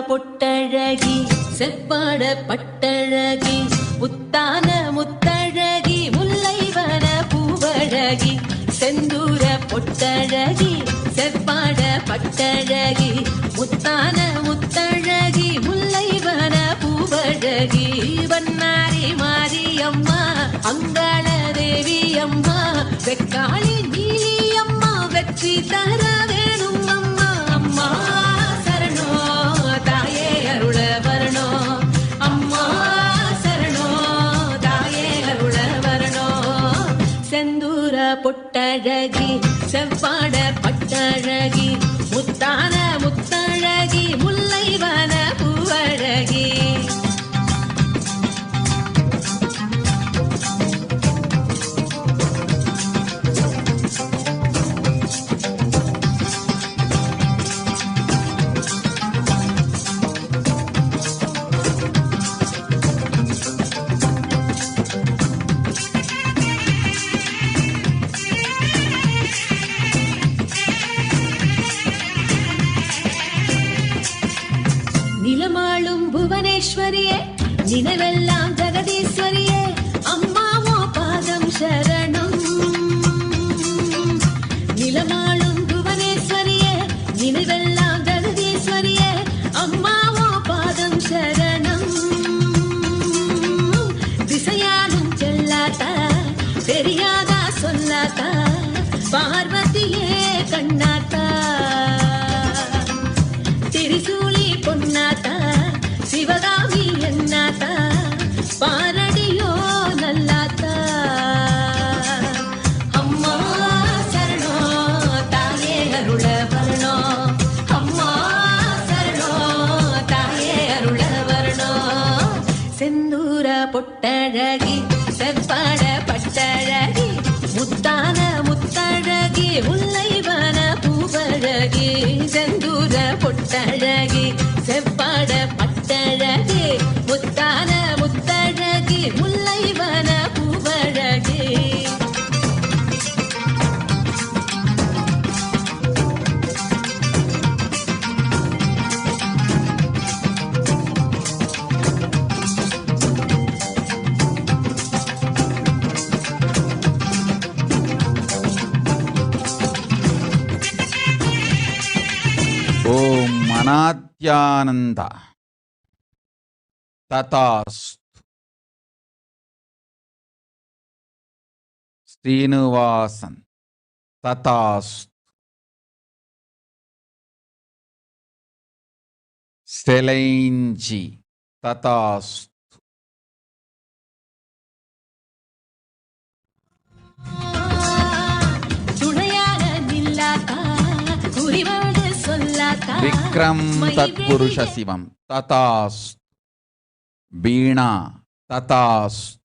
பொட்டழகி செவ்வாட பட்டழகி முத்தான முத்தழகி முல்லைவன பூவழகி செந்தூர பொட்டழகி செவ்வாட பட்டழகி முத்தான முத்தழகி முல்லைவன பூவழகி வண்ணாரி மாரியம்மா அங்காள தேவி அம்மா வெக்காளி நீலி அம்மா வெற்றி தர வேணும் அம்மா அம்மா சரணோ தாயே அருள வரணோ அம்மா சரணோ தாயே அருள வரணோ செந்தூர பொட்டழகி செவ்வாட பட்டழகி முத்தான முத்தழகி முல்லைவன பூவழகி நிலமாளும் புவனேஸ்வரியே நினைவெல்லாம் ஜெகதீஸ்வரியே அம்மாவோ பாதம் சரணம் நிலமாளும் புவனேஸ்வரியே நினைவெல்லாம் ஜெகதீஸ்வரியே அம்மாவோ பாதம் சரணம் திசையாலும் செல்லாதா தெரியாதா சொல்லாதா பார்வதியே கண்ணாத்தா திரிசூலி பொன்னாத்தா சிவகாமி என்னாத்தா பாரடியோ நல்லாத்தா அம்மா சரணோ தாயே அருள வரணோ அம்மா சரணோ தாயே அருள வரணோ செந்தூர பொட்டழகி செவ்வாட பட்டழகி முத்தான முத்தழகி முல்லைவன பூவழகி செந்தூர பொட்டழகி செவ்வாட பட்டழகி முத்தான முத்தழகி முல்லைவன பூவழகி ஓம் அநாத்யானந்த ததாஸ்து ஸ்ரீனிவாசன் ததாஸ்து ஸ்டெலைன்ஜி ததாஸ்து துணையாக நில்லாதா குறிவாடு சொல்லாதா விக்ரம் தத்புருஷ சிவம் ததாஸ்து வீணா ததாஸ்து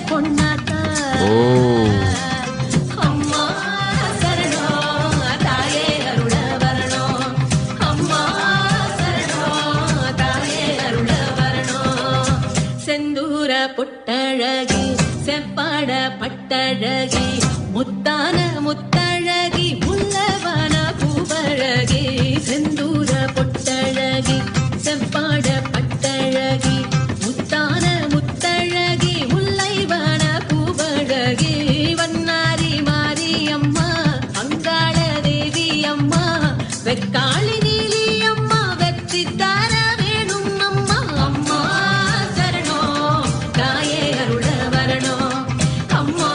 பொன்னாத்தா ஓ அம்மா சரணோ தாயே அருள வரணோ அம்மா சரணோ தாயே அருள வரணோ செந்தூர பொட்டழகி செவ்வாட பட்டழகி முத்தான முத்தழகி முல்லவன பூவழகி செந்தூர பொட்டழகி செவ்வாட பட்டழகி முத்தான முத்தழகி முல்லைவன பூவழகி வண்ணாரி மாரியம்மா அங்காள தேவி அம்மா வெக்காளி நீலி அம்மா வெற்றி தர வேணும் அம்மா அம்மா சரணோ தாயே அருள வரணோ அம்மா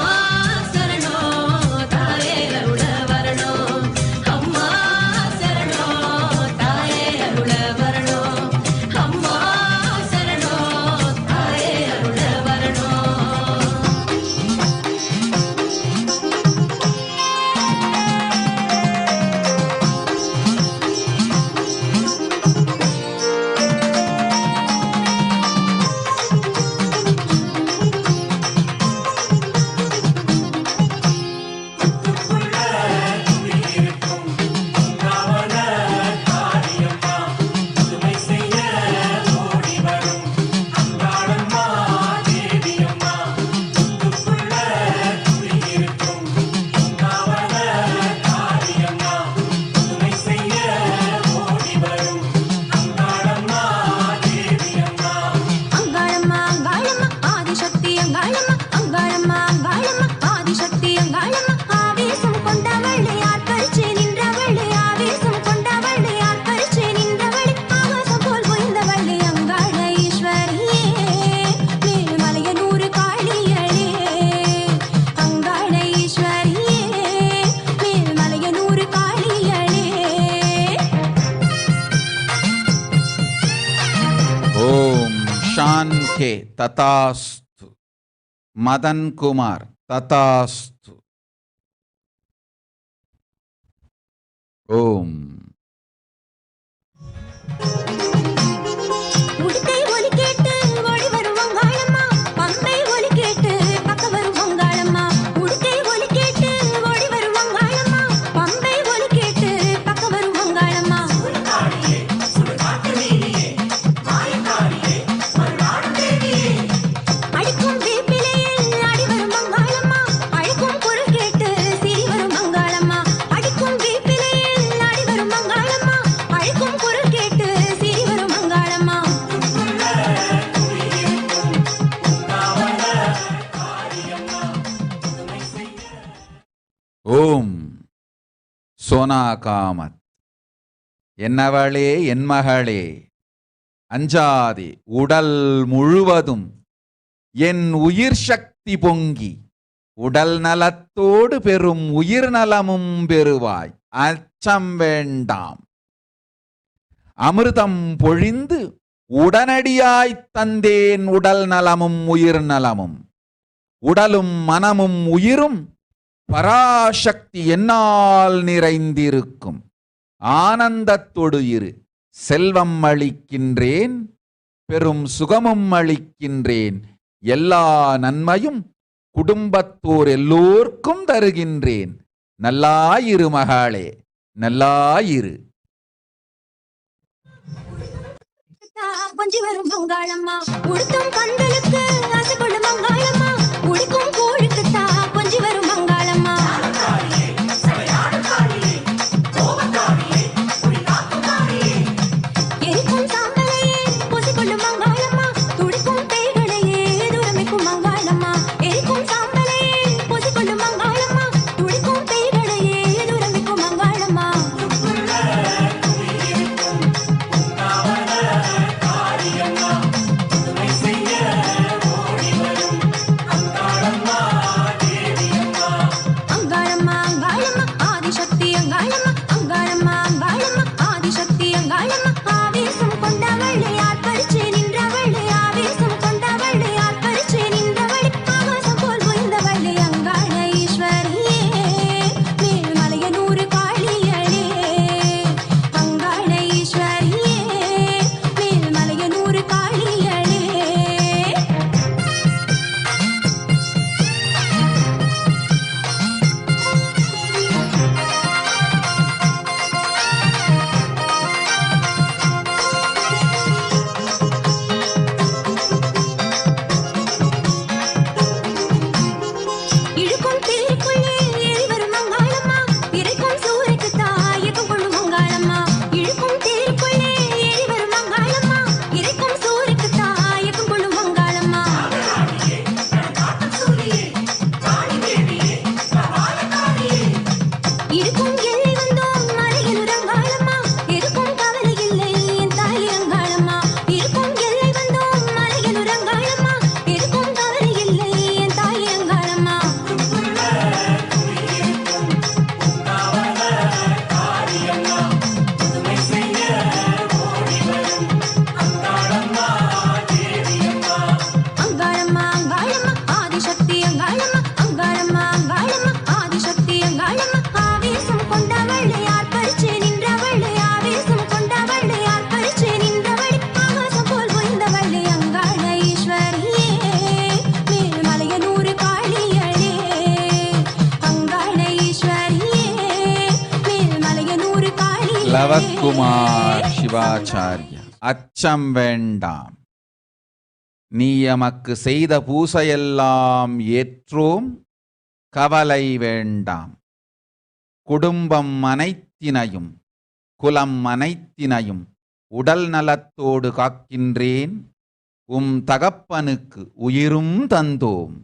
சரணோ தாயே அருள ததாஸ்து. மதன் குமார் ததாஸ்து. ஓம். உடுக்கை ஒலி கேட்டு ஓடி வரும் வங்காளம்மா, பம்பை ஒலி கேட்டு பக்க வரும் வங்காளம்மா. உடுக்கை ஒலி கேட்டு ஓடி வரும் வங்காளம்மா, பம்பை ஒலி கேட்டு பக்க வரும் வங்காளம்மா. அடிக்கும் வேப்பிலையில் ஆடி வரும் வங்காளம்மா, அழைக்கும் குரல் கேட்டு சீறி வரும் வங்காளம்மா. அடிக்கும் வேப்பிலையில் ஆடி வரும் வங்காளம்மா, அழைக்கும் குரல் கேட்டு சீறி வரும் வங்காளம்மா. ஓம். சோனா காமத். என்னவளே என் மகளே, அஞ்சாதே, உடல் முழுவதும் என் உயிர் சக்தி பொங்கி உடல் நலத்தோடு பெறும் உயிர் நலமும் பெறுவாய், அச்சம் வேண்டாம். அமிர்தம் பொழிந்து உடனடியாய்த் தந்தேன் உடல் நலமும் உயிர் நலமும். உடலும் மனமும் உயிரும் பராசக்தி என்னால் நிறைந்திருக்கும். ஆனந்தத்தொடு இரு. செல்வம் அளிக்கின்றேன், பெரும் சுகமும் அளிக்கின்றேன். எல்லா நன்மையும் குடும்பத்தோர் எல்லோர்க்கும் தருகின்றேன். நல்லாயிரு மகளே, நல்லாயிரு. கொஞ்சி வரும் வங்காளம்மா, உடுத்தும் கண்களுக்கு ஆசை கொள்ளும் வங்காளம்மா. உடுக்கும் கோழுக்குத்தா கொஞ்சி வரும் வங்காளம்மா. எரிக்கும் சாம்பலையே பூசிக்கொள்ளும் வங்காளம்மா, துடிக்கும் பேய்களையே தூரமிக்கும் வங்காளம்மா. எரிக்கும் சாம்பலையே பூசிக்கொள்ளும் வங்காளம்மா, துடிக்கும் பேய்களையே தூரமிக்கும் வங்காளம்மா. அங்காளம்மா அங்காளம்மா ஆதிசக்தி அங்காளம்மா, அங்காளம்மா அங்காளம்மா ஆதிசக்தி அங்காளம்மா. ஆவேசம் கொண்டவளை ஆர்ப்பரிச்சு நின்றவளை, ஆவேசம் கொண்டவளை ஆர்ப்பரிச்சு நின்றவளை. ஆகாசம் போல் உயர்ந்தவளை அங்காள ஈஸ்வரியே, மேல்மலையனூர் காளியளே. அங்காள ஈஸ்வரியே, மேல்மலையனூர் காளியளே. இழுக்கும் தேருக்குள்ளே ஏறி வரும் வங்காளம்மா, இறைக்கும் சூறைக்கு தாயகம் கொள்ளும் வங்காளம்மா. இழுக்கும் தேருக்குள்ளே ஏறி வரும் வங்காளம்மா, இறைக்கும் சூறைக்கு தாயகம் கொள்ளும் வங்காளம்மா. இருக்கும் எல்லை வந்தோம் மலையில் அங்காளம்மா, இருக்கும் கவலை இல்லை என் தாய் அங்காளம்மா. இருக்கும் எல்லை வந்தோம் மலையில் அங்காளம்மா, இருக்கும் கவலை இல்லை என் தாய் அங்காளம்மா. அங்காளம்மா அங்காளம்மா ஆதிசக்தி அங்காளம்மா, அங்காளம்மா அங்காளம்மா ஆதிசக்தி அங்காளம்மா. ஆவேசம் கொண்டவளை ஆர்ப்பரிச்சு நின்றவளை, ஆவேசம் கொண்டவளை ஆர்ப்பரிச்சு நின்றவளை. ஆகாசம் போல் உயர்ந்தவளை அங்காள ஈஸ்வரியே, மேல்மலையனூர் காளியளே. அங்காள ஈஸ்வரியே, மேல்மலையனூர் காளியளே. லவக்குமார் சிவாச்சாரியா. அச்சம் வேண்டாம். நீ எமக்கு செய்த பூசையெல்லாம் ஏற்றோம், கவலை வேண்டாம். குடும்பம் அனைத்தினையும் குலம் அனைத்தினையும் உடல் நலத்தோடு காக்கின்றேன். உம் தகப்பனுக்கு உயிரும் தந்தோம்.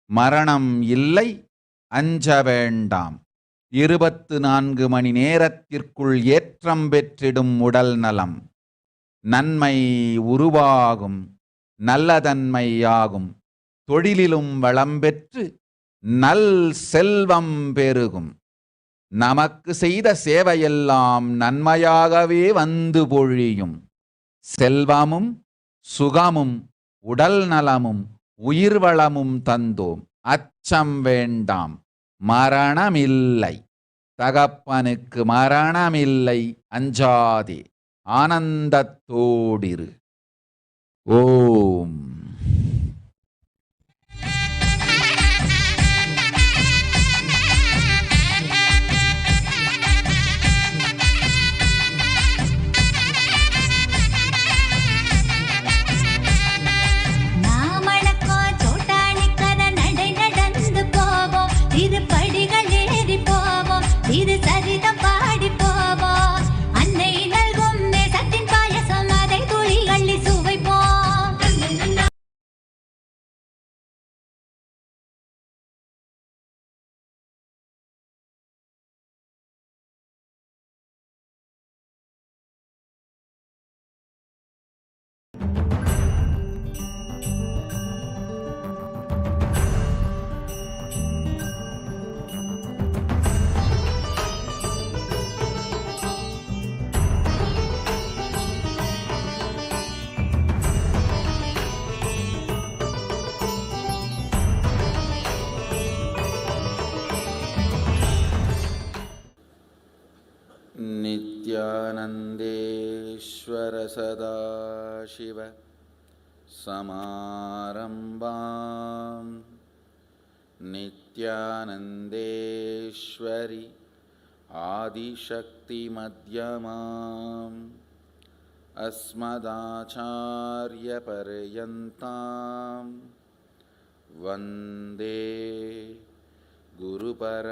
மரணம் இல்லை, அஞ்ச வேண்டாம். 24 மணி நேரத்திற்குள் ஏற்றம் பெற்றிடும் உடல் நலம். நன்மை உருவாகும், நல்லதன்மையாகும். தொழிலிலும் வளம் பெற்று நல் செல்வம் பெருகும். நமக்கு செய்த சேவையெல்லாம் நன்மையாகவே வந்து பொழியும். செல்வமும் சுகமும் உடல் நலமும் உயிர் வளமும் தந்தோம், அச்சம் வேண்டாம், மரணமில்லை. தகப்பனுக்கு மரணமில்லை, அஞ்சாதே, ஆனந்தத்தோடிரு. ஓம். நாமளக்கோ சோட்டானிக்கர நடை நடந்து போவோம், திருப்படிகள் ஏறி போவோம், திரு சரிதம் பாடி போவோம். அன்னை நல்கும் நேசத்தின் பாயசம், அதை துளி அள்ளி சுவைப்போம். नित्यानन्देश्वर सदाशिव समारम्भां नित्यानन्देश्वरि आदिशक्तिमध्यमाम् अस्मदाचार्यपर्यन्तां वन्दे गुरुपरम्पराम्.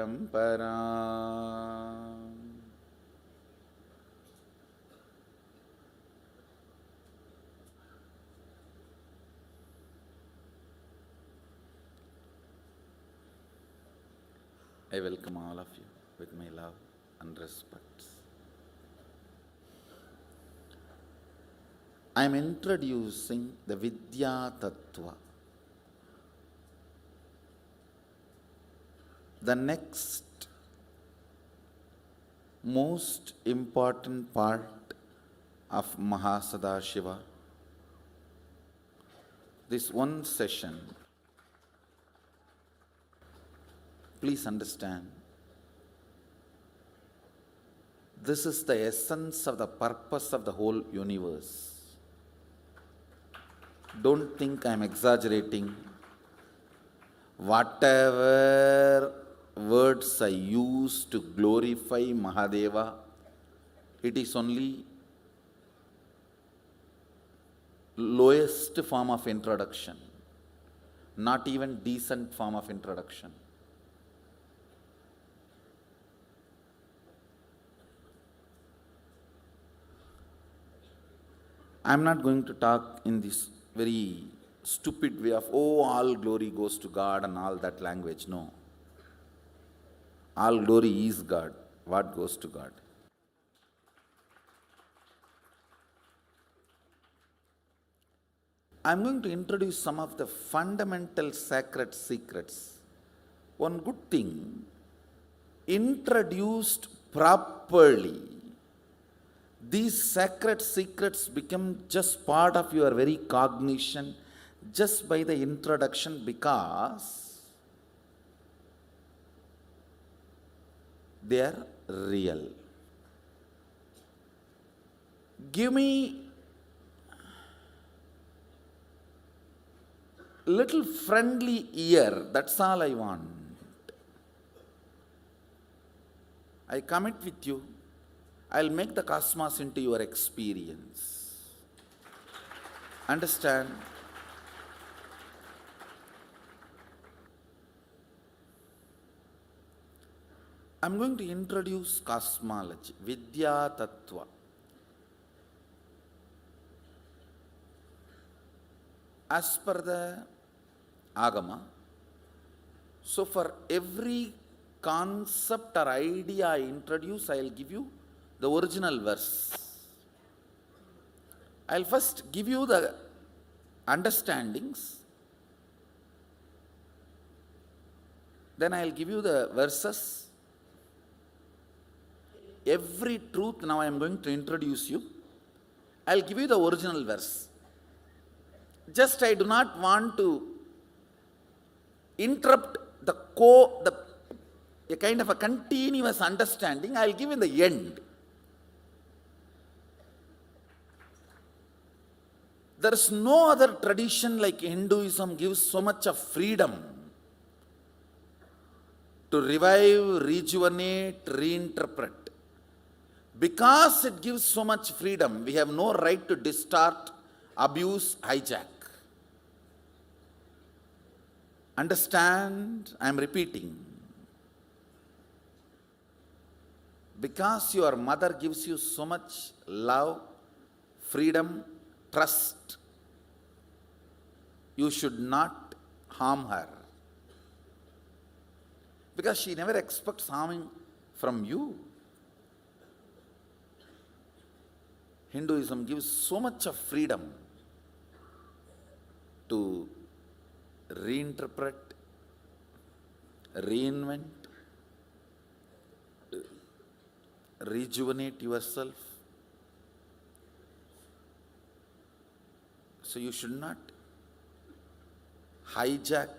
I welcome all of you with my love and respect. I am introducing the Vidya Tattva. The next most important part of Mahasadashiva, this one session, please understand, this is the essence of the purpose of the whole universe. Don't think I am exaggerating. Whatever words I use to glorify Mahadeva, it is only lowest form of introduction, not even decent form of introduction. I am not going to talk in this very stupid way of, oh, all glory goes to God and all that language. No. All glory is God. What goes to God? I am going to introduce some of the fundamental sacred secrets. One good thing, introduced properly, these sacred secrets become just part of your very cognition just by the introduction, because they are real. Give me little friendly ear, that's all I want. I commit with you, I'll make the cosmos into your experience. Understand? I'm going to introduce cosmology, Vidya Tattva. As per the Agama, so for every concept or idea I introduce, I'll give you the original verse. I'll first give you the understandings, then I'll give you the verses. Every truth now I am going to introduce you. I'll give you the original verse. just I do not want to interrupt a kind of a continuous understanding. I'll give in the end. There is no other tradition like Hinduism gives so much of freedom to revive, rejuvenate, reinterpret. Because it gives so much freedom, we have no right to distort, abuse, hijack. Understand? I am repeating. Because your mother gives you so much love, freedom, trust, you should not harm her. Because she never expects harming from you. Hinduism gives so much of freedom to reinterpret, reinvent, rejuvenate yourself. So you should not hijack,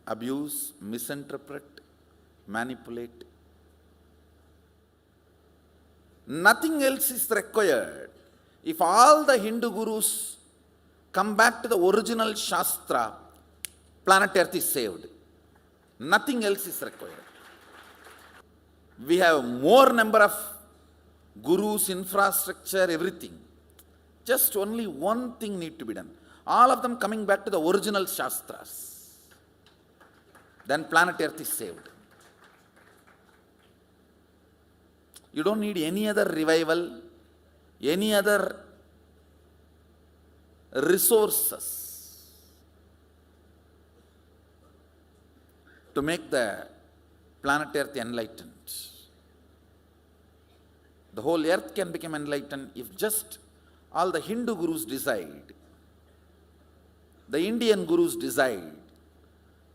abuse, misinterpret, manipulate. Nothing else is required. If all the Hindu gurus come back to the original Shastra, planet Earth is saved. Nothing else is required. We have more number of gurus, infrastructure, everything. Just only one thing need to be done. All of them coming back to the original Shastras. Then planet Earth is saved. You don't need any other revival, any other resources to make the planet Earth enlightened. The whole earth can become enlightened if just all the Hindu gurus decide, the Indian gurus decide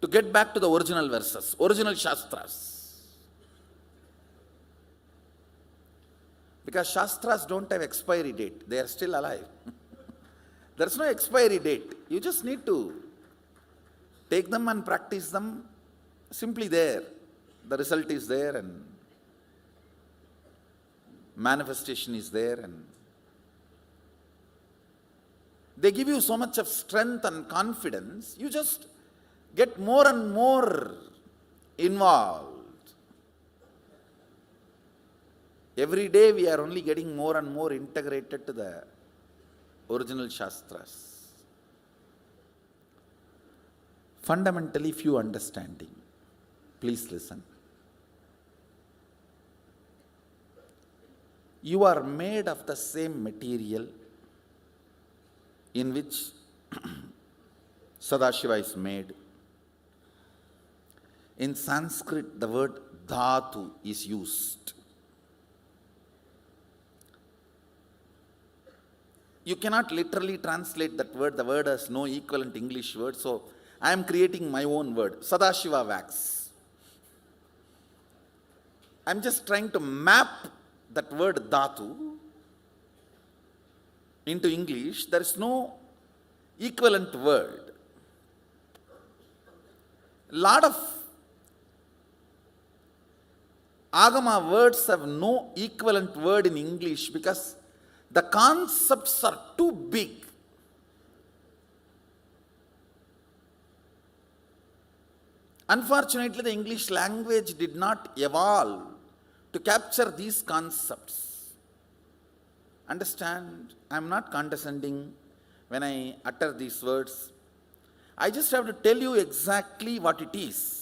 to get back to the original verses, original Shastras. Because Shastras don't have expiry date, they are still alive. There is no expiry date. You just need to take them and practice them. Simply there. The result is there and manifestation is there, and they give you so much of strength and confidence. You just get more and more involved. Every day we are only getting more and more integrated to the original Shastras. Fundamentally few understanding. Please listen. You are made of the same material in which Sadashiva is made. In Sanskrit, the word dhatu is used. You cannot literally translate that word. The word has no equivalent English word. So I am creating my own word, Sadashiva wax. I am just trying to map that word dhatu into English. There is no equivalent word. Lot of Agama words have no equivalent word in English because the concepts are too big. Unfortunately, the English language did not evolve to capture these concepts. Understand? I am not condescending when I utter these words. I just have to tell you exactly what it is.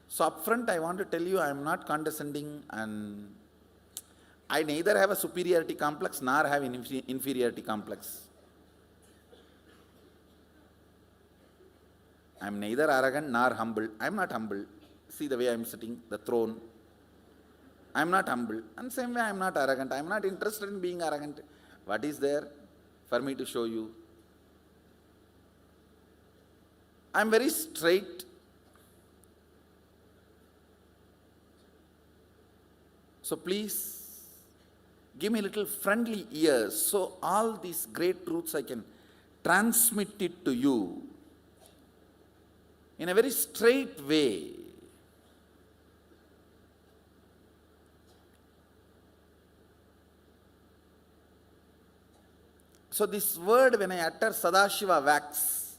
So upfront I want to tell you I am not condescending, and I neither have a superiority complex nor have an inferiority complex. I am neither arrogant nor humble. I am not humble. See the way I am sitting, the throne. I am not humble. And same way I am not arrogant. I am not interested in being arrogant. What is there for me to show you? I am very straight. So please Give me a little friendly ears, so all these great truths I can transmit it to you in a very straight way. So this word, when I utter Sadashiva wax,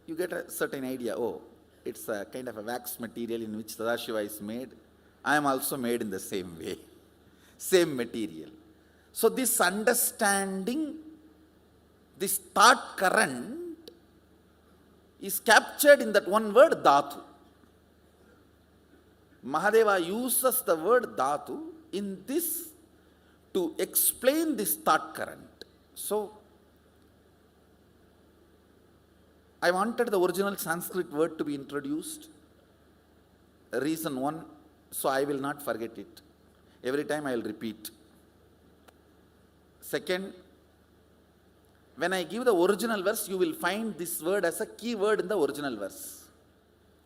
you get a certain idea. Oh, it's a kind of a wax material in which Sadashiva is made. I am also made in the same way, same material. So this understanding, this thought current is captured in that one word, Dhatu. Mahadeva uses the word Dhatu in this to explain this thought current. So, I wanted the original Sanskrit word to be introduced. Reason one, so I will not forget it. Every time I will repeat. Second, when I give the original verse, you will find this word as a key word in the original verse.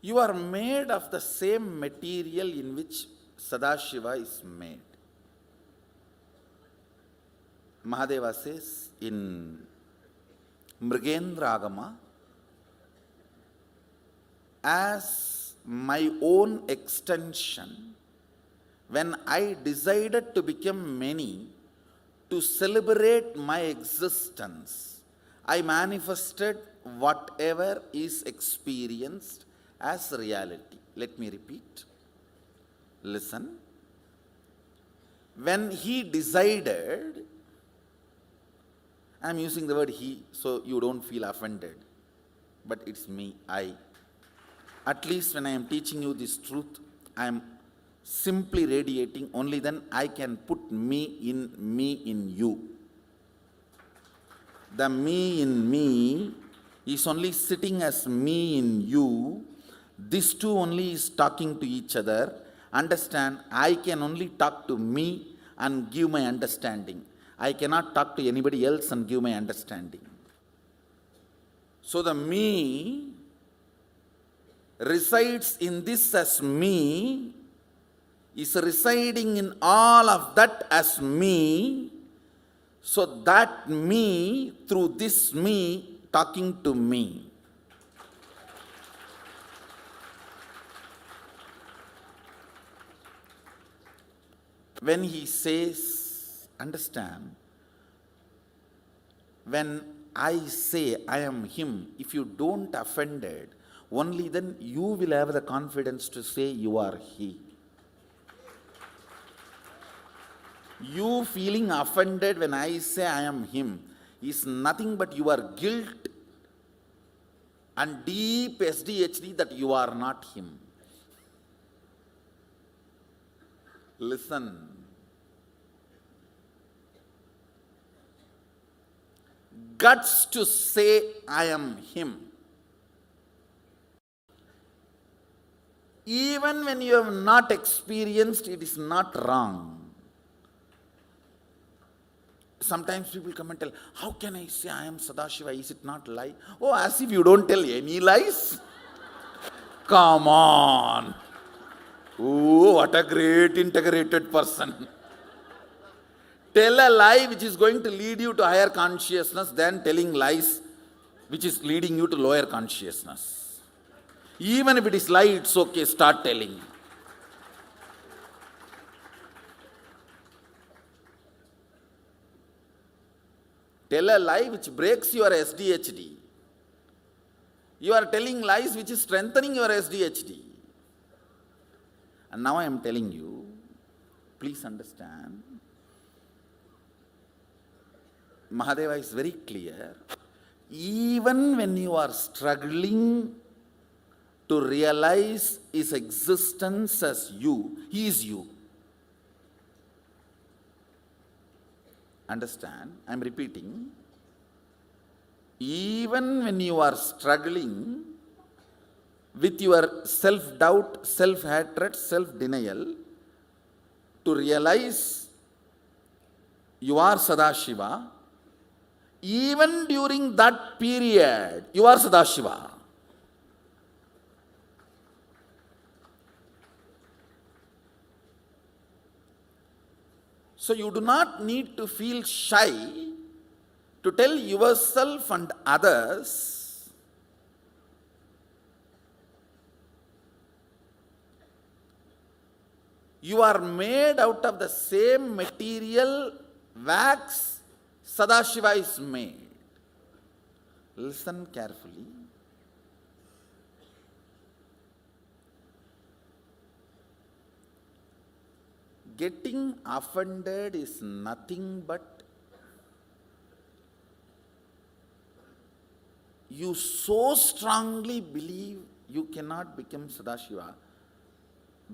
You are made of the same material in which Sadashiva is made. Mahadeva says in Mrigendra Agama, as my own extension, when I decided to become many, to celebrate my existence, I manifested whatever is experienced as reality. Let me repeat. Listen. When he decided, I am using the word he, so you don't feel offended. But it's me, I. At least when I am teaching you this truth, I am simply radiating, only then I can put me in you. The me in me is only sitting as me in you. These two only is talking to each other. Understand, I can only talk to me and give my understanding. I cannot talk to anybody else and give my understanding. So the me resides in this as me, is residing in all of that as me, so that me, through this me, talking to me. When he says, understand, when I say I am him, if you don't offended, only then you will have the confidence to say you are he. You feeling offended when I say I am him is nothing but your guilt and deep SDHD that you are not him. Listen. Guts to say I am him. Even when you have not experienced, it is not wrong. Sometimes people come and tell, how can I say I am Sadashiva? Is it not lie? Oh, as if you don't tell any lies. Come on. Oh, what a great integrated person. Tell a lie which is going to lead you to higher consciousness than telling lies which is leading you to lower consciousness. Even if it is lie, it's okay, start telling. Tell a lie which breaks your SDHD. You are telling lies which is strengthening your SDHD. And now I am telling you, please understand, Mahadeva is very clear. Even when you are struggling to realize his existence as you, he is you. Understand? I am repeating. Even when you are struggling with your self-doubt, self-hatred, self-denial, to realize you are Sadashiva, even during that period, you are Sadashiva. So you do not need to feel shy to tell yourself and others you are made out of the same material wax Sadashiva is made. Listen carefully. Getting offended is nothing but you so strongly believe you cannot become Sadashiva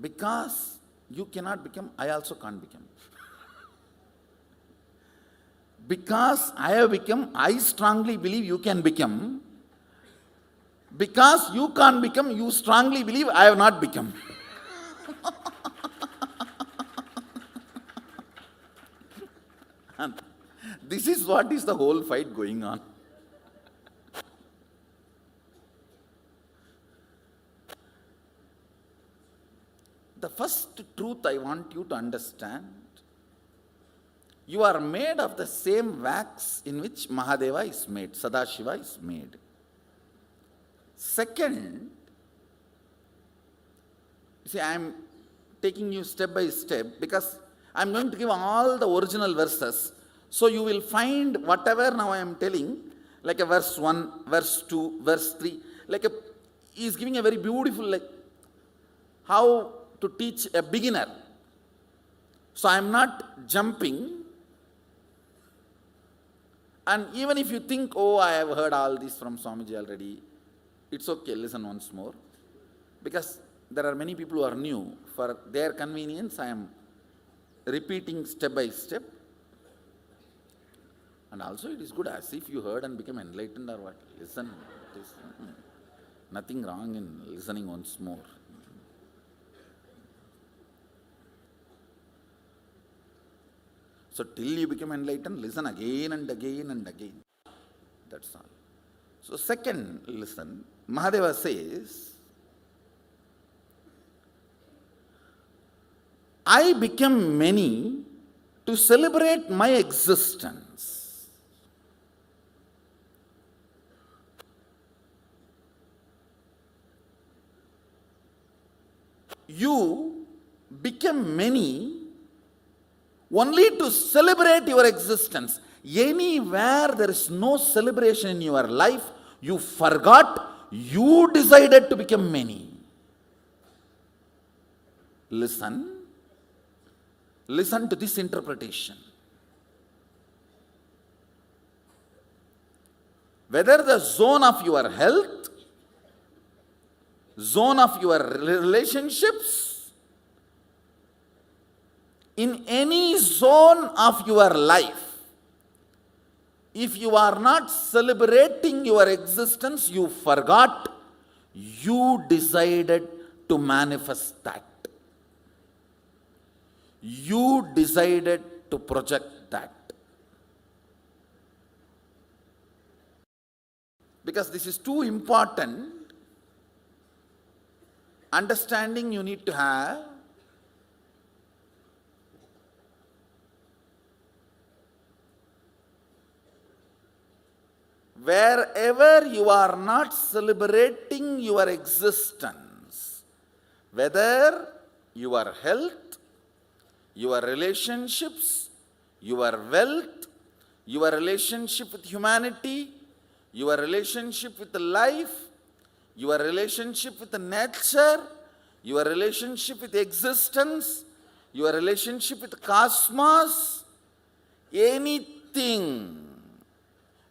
because you cannot become, I also can't become. Because I have become, I strongly believe you can become. Because you can't become, you strongly believe I have not become. And this is what is the whole fight going on. The first truth I want you to understand, you are made of the same wax in which Mahadeva is made, Sadashiva is made. Second, see, I am taking you step by step because I am going to give all the original verses. So you will find whatever now I am telling, like a verse 1, verse 2, verse 3, he is giving a very beautiful, how to teach a beginner. So I am not jumping. And even if you think, oh, I have heard all this from Swamiji already, it's okay, listen once more. Because there are many people who are new. For their convenience, I am repeating step by step. And also it is good as if you heard and became enlightened or what. Listen. Nothing wrong in listening once more. So till you become enlightened, listen again and again and again. That's all. So second, listen. Mahadeva says, I become many to celebrate my existence. You become many only to celebrate your existence. Anywhere there is no celebration in your life, you forgot, you decided to become many. Listen to this interpretation. Whether the zone of your health, zone of your relationships, in any zone of your life, if you are not celebrating your existence, you forgot, you decided to manifest that. You decided to project that. Because this is too important, understanding you need to have. Wherever you are not celebrating your existence, whether your health, your relationships, your wealth, your relationship with humanity, your relationship with life, your relationship with nature, your relationship with existence, your relationship with cosmos, anything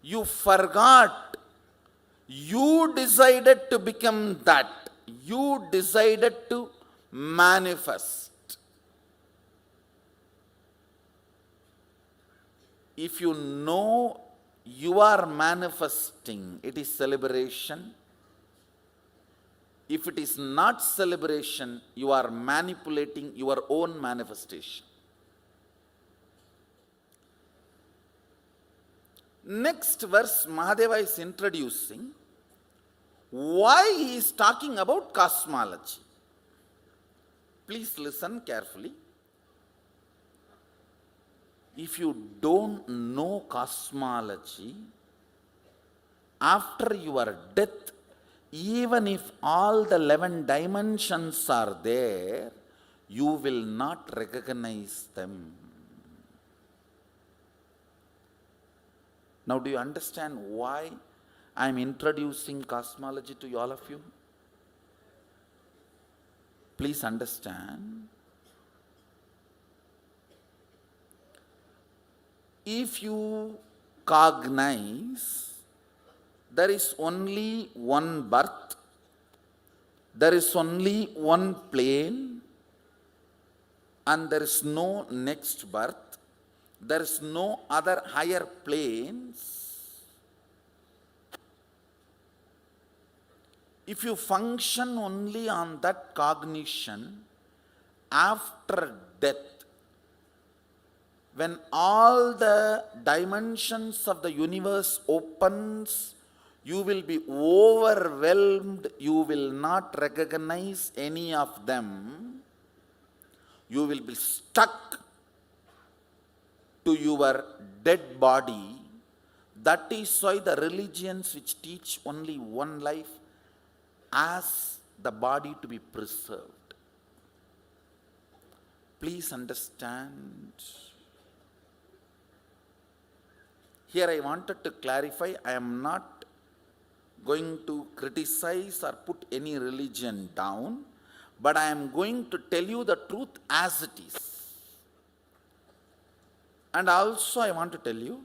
you forgot, you decided to become that. You decided to manifest. If you know you are manifesting, it is celebration. If it is not celebration, you are manipulating your own manifestation. Next verse, Mahadeva is introducing why he is talking about cosmology. Please listen carefully. if you don't know cosmology, after your death, even if all the 11 dimensions are there, you will not recognize them. Now, do you understand why I am introducing cosmology to all of you? Please understand. If you cognize there is only one birth, there is only one plane, and there is no next birth, there is no other higher planes. If you function only on that cognition, after death, when all the dimensions of the universe opens, you will be overwhelmed, you will not recognize any of them. You will be stuck to your dead body. That is why the religions which teach only one life ask the body to be preserved. Please understand. Here I wanted to clarify, I am not going to criticize or put any religion down, but I am going to tell you the truth as it is. And also I want to tell you,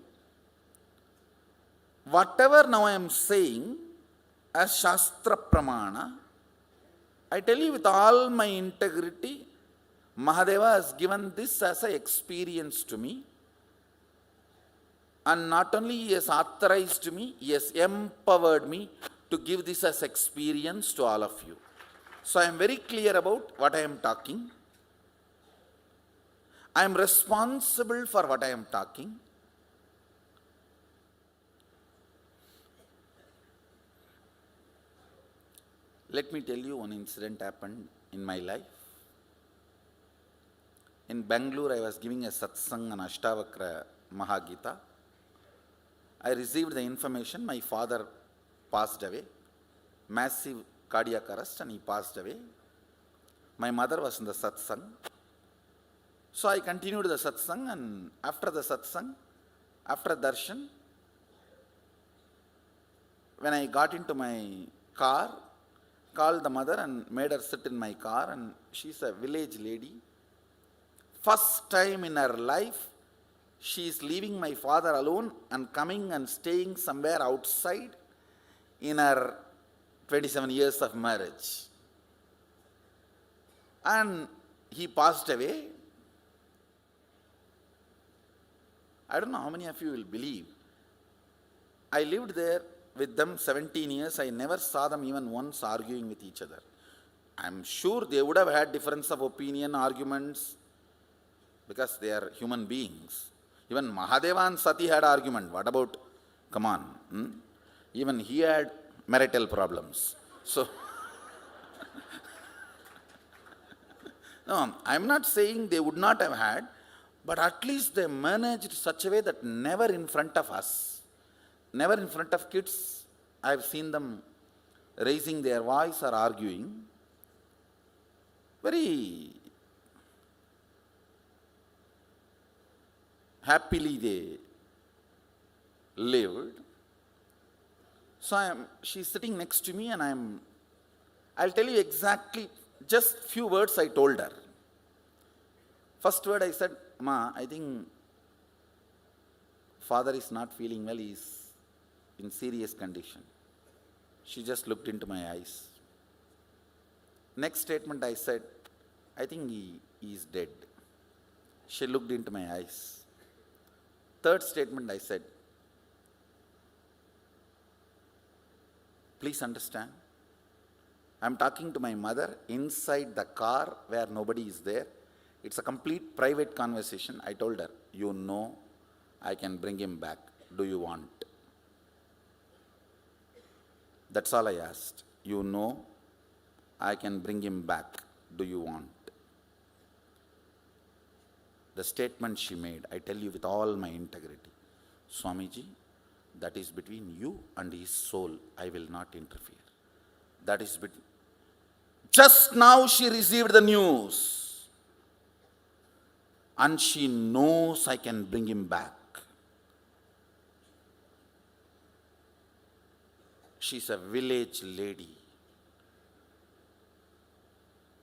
whatever now I am saying as Shastra Pramana, I tell you with all my integrity, Mahadeva has given this as an experience to me. And not only he has authorized me, he has empowered me to give this as experience to all of you. So I am very clear about what I am talking. I am responsible for what I am talking. Let me tell you one incident happened in my life. In Bangalore, I was giving a satsang on Ashtavakra Mahagita. I received the information my father passed away, massive cardiac arrest, and he passed away. My mother was in the satsang. So I continued the satsang, and after the satsang, after darshan, when I got into my car, called the mother and made her sit in my car, and she's a village lady. First time in her life, she is leaving my father alone and coming and staying somewhere outside in her 27 years of marriage. And he passed away. I don't know how many of you will believe. I lived there with them 17 years. I never saw them even once arguing with each other. I'm sure they would have had difference of opinion, arguments, because they are human beings. Even Mahadeva and Sati had argument. What about, come on, even he had marital problems. So, no, I'm not saying they would not have had, but at least they managed such a way that never in front of us, never in front of kids, I've seen them raising their voice or arguing. Very happily they lived. So she's sitting next to me, and I'll tell you exactly just few words I told her. First word I said, Ma, I think father is not feeling well, he's in serious condition. She just looked into my eyes. Next statement I said, I think he is dead. She looked into my eyes. Third statement I said, please understand, I'm talking to my mother inside the car where nobody is there. It's a complete private conversation. I told her, you know, I can bring him back. Do you want? That's all I asked. You know, I can bring him back. Do you want? the statement she made, I tell you with all my integrity, Swamiji, that is between you and his soul. I will not interfere. That is between. Just now she received the news and she knows I can bring him back. She's a village lady.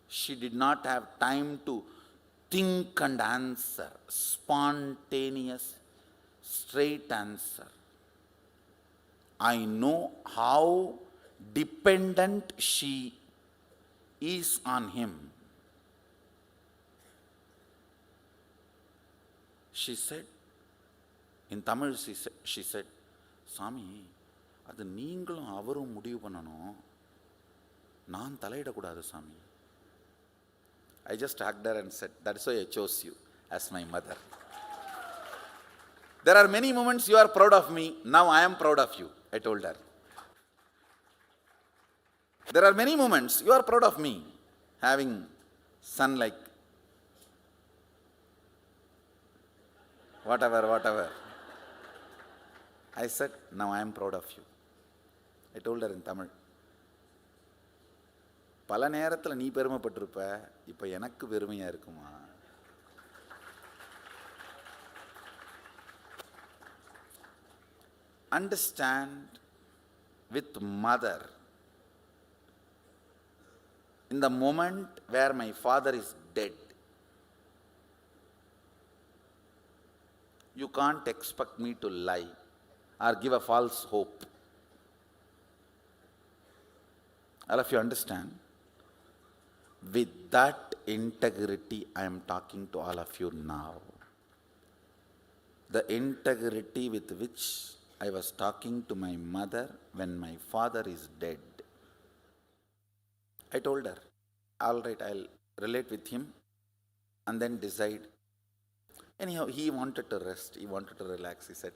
She did not have time to think and answer. Spontaneous, straight answer. I know how dependent she is on him. She said, in Tamil, she said, Swami, அது நீங்களும் அவரும் முடிவு பண்ணணும், நான் தலையிடக்கூடாது சாமி. I just hugged her and said, that's why I chose you as my mother. There are many moments you are proud of me, now I am proud of you, I told her. There are many moments you are proud of me, having son like whatever. I said, now I am proud of you. I told her in Tamil. பல நேரத்தில் நீ பெருமைப்பட்டிருப்ப, இப்போ எனக்கு பெருமையா இருக்குமா? Understand with mother. In the moment where my father is dead, you can't expect me to lie or give a false hope. All of you understand? With that integrity, I am talking to all of you now. The integrity with which I was talking to my mother when my father is dead. I told her, all right, I'll relate with him and then decide. Anyhow, he wanted to rest, he wanted to relax. He said,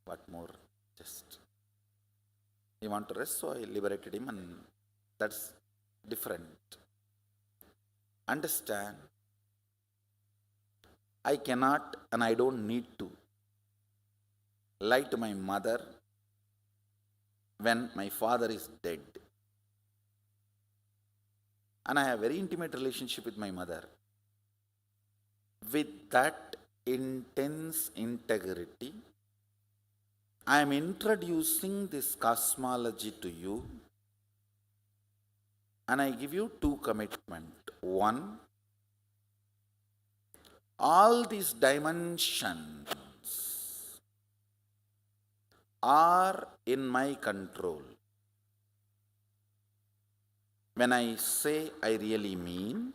what more? Just. He wanted to rest, so I liberated him, and that's different. Understand, I cannot and I don't need to lie to my mother when my father is dead. And I have a very intimate relationship with my mother. With that intense integrity, I am introducing this cosmology to you, and I give you two commitments. One, all these dimensions are in my control. When I say, I really mean.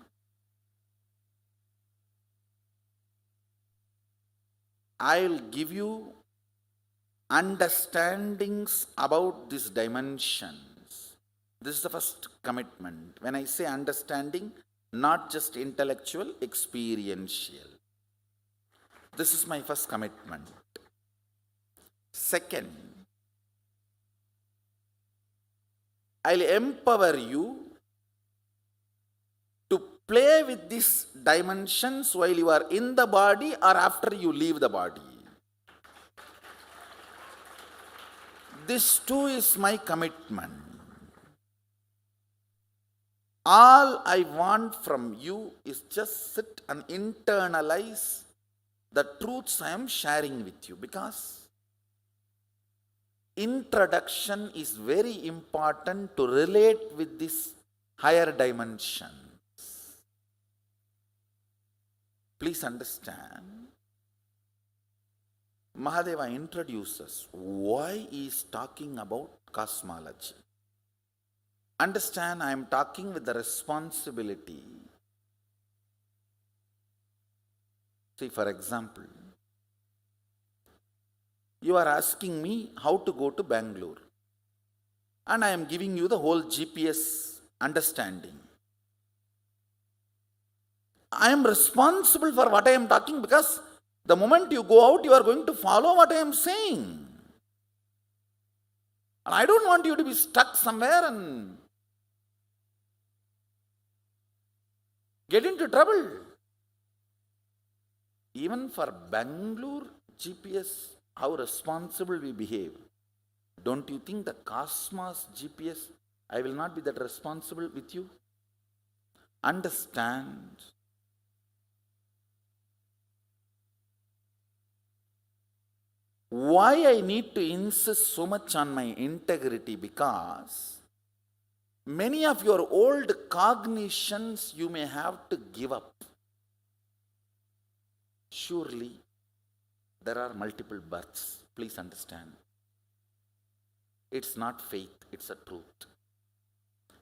I'll give you understandings about these dimensions. This is the first commitment. When I say understanding, not just intellectual, experiential. This is my first commitment. Second, I'll empower you to play with these dimensions while you are in the body or after you leave the body. This too is my commitment. All I want from you is just sit and internalize the truths I am sharing with you, because introduction is very important to relate with this higher dimensions. Please understand, Mahadeva introduces why he is talking about cosmology. Understand, I am talking with the responsibility. See, for example, you are asking me how to go to Bangalore, and I am giving you the whole GPS understanding. I am responsible for what I am talking, because the moment you go out, you are going to follow what I am saying. And I don't want you to be stuck somewhere and get into trouble. Even for Bangalore GPS, how responsible we behave. Don't you think the Cosmos GPS, I will not be that responsible with you? Understand. Why I need to insist so much on my integrity? Because many of your old cognitions you may have to give up. Surely there are multiple births. Please understand. It's not faith, it's a truth.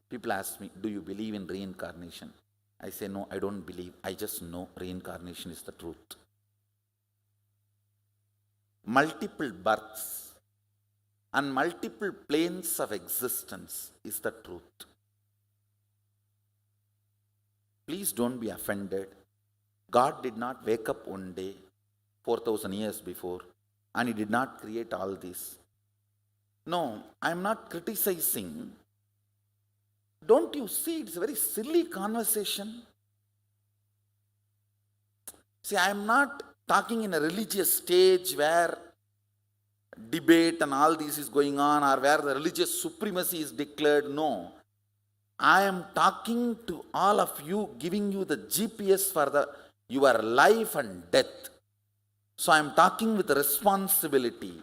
People ask me, do you believe in reincarnation? I say, no, I don't believe. I just know reincarnation is the truth. Multiple births and multiple planes of existence is the truth. Please don't be offended. God did not wake up one day 4,000 years before and He did not create all this. No, I am not criticizing. Don't you see it's a very silly conversation? See, I am not talking in a religious stage where debate and all this is going on or where the religious supremacy is declared. No. I am talking to all of you, giving you the GPS for your life and death. So I am talking with responsibility.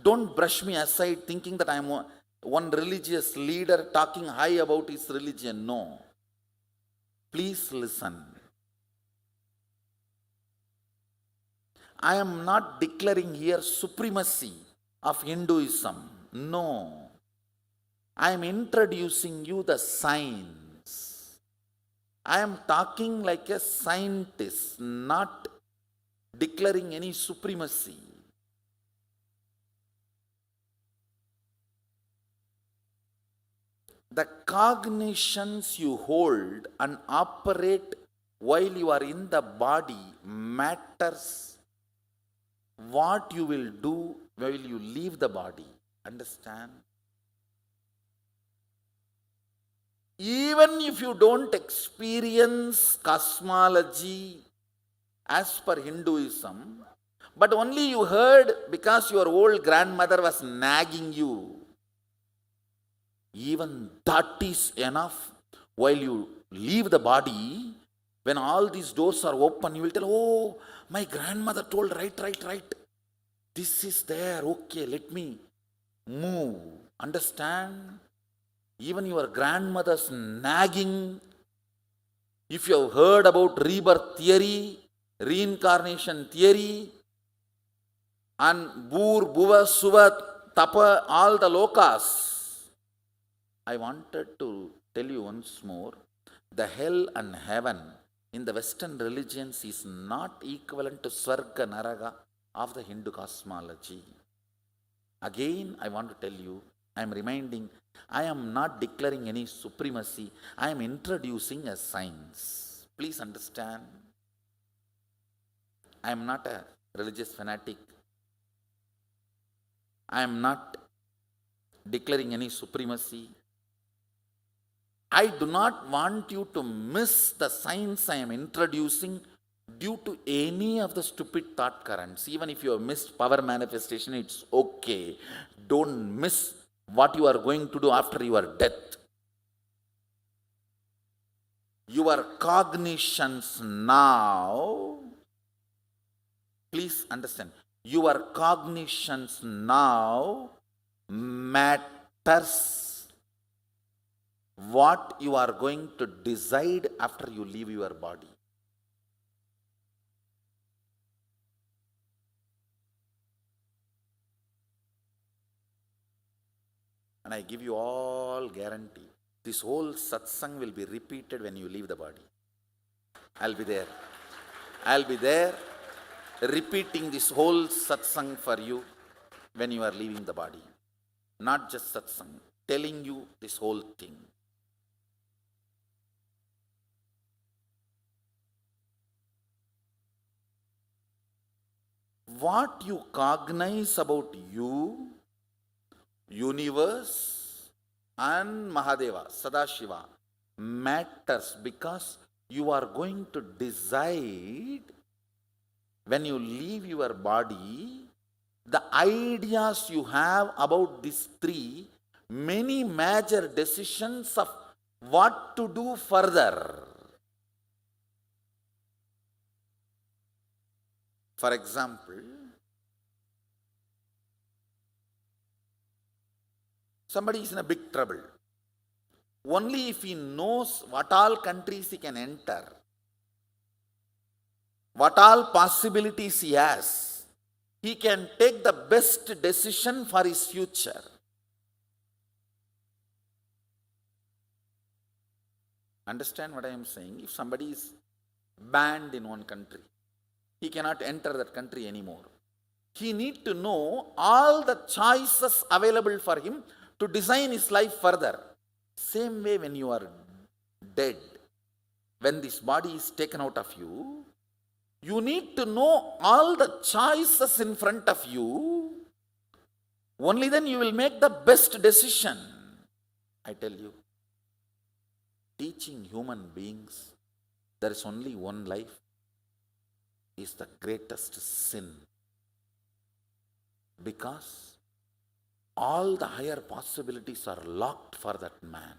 Don't brush me aside thinking that I am one religious leader talking high about his religion. No. Please listen. I am not declaring here supremacy of Hinduism. No. I am introducing you the science. I am talking like a scientist, not declaring any supremacy. The cognitions you hold and operate while you are in the body matters what you will do while you leave the body. Understand? Even if you don't experience cosmology as per Hinduism, but only you heard because your old grandmother was nagging you, even that is enough. While you leave the body, when all these doors are open, you will tell, oh, my grandmother told, right. This is there, okay, let me move. Understand? Even your grandmother's nagging, if you have heard about rebirth theory, reincarnation theory, and Bur, Bhuva, Suva, Tapa, all the lokas, I wanted to tell you once more, the hell and heaven in the Western religions is not equivalent to Swarga Naraga of the Hindu cosmology. Again, I want to tell you, I am reminding, I am not declaring any supremacy. I am introducing a science. Please understand. I am not a religious fanatic. I am not declaring any supremacy. I do not want you to miss the science I am introducing due to any of the stupid thought currents. Even if you have missed power manifestation, it's okay. Don't miss what you are going to do after your death. Your cognitions now, please understand, your cognitions now matters what you are going to decide after you leave your body. And I give you all guarantee, this whole satsang will be repeated when you leave the body. I'll be there. I'll be there repeating this whole satsang for you when you are leaving the body. Not just satsang, telling you this whole thing. What you cognize about you, universe and Mahadeva, Sadashiva matters because you are going to decide when you leave your body, the ideas you have about these three, many major decisions of what to do further. For example, somebody is in a big trouble. Only if he knows what all countries he can enter, what all possibilities he has, he can take the best decision for his future. Understand what I am saying? If somebody is banned in one country, he cannot enter that country anymore. He needs to know all the choices available for him to design his life further. Same way when you are dead, when this body is taken out of you, you need to know all the choices in front of you. Only then you will make the best decision. I tell you, teaching human beings there is only one life is the greatest sin. Because all the higher possibilities are locked for that man.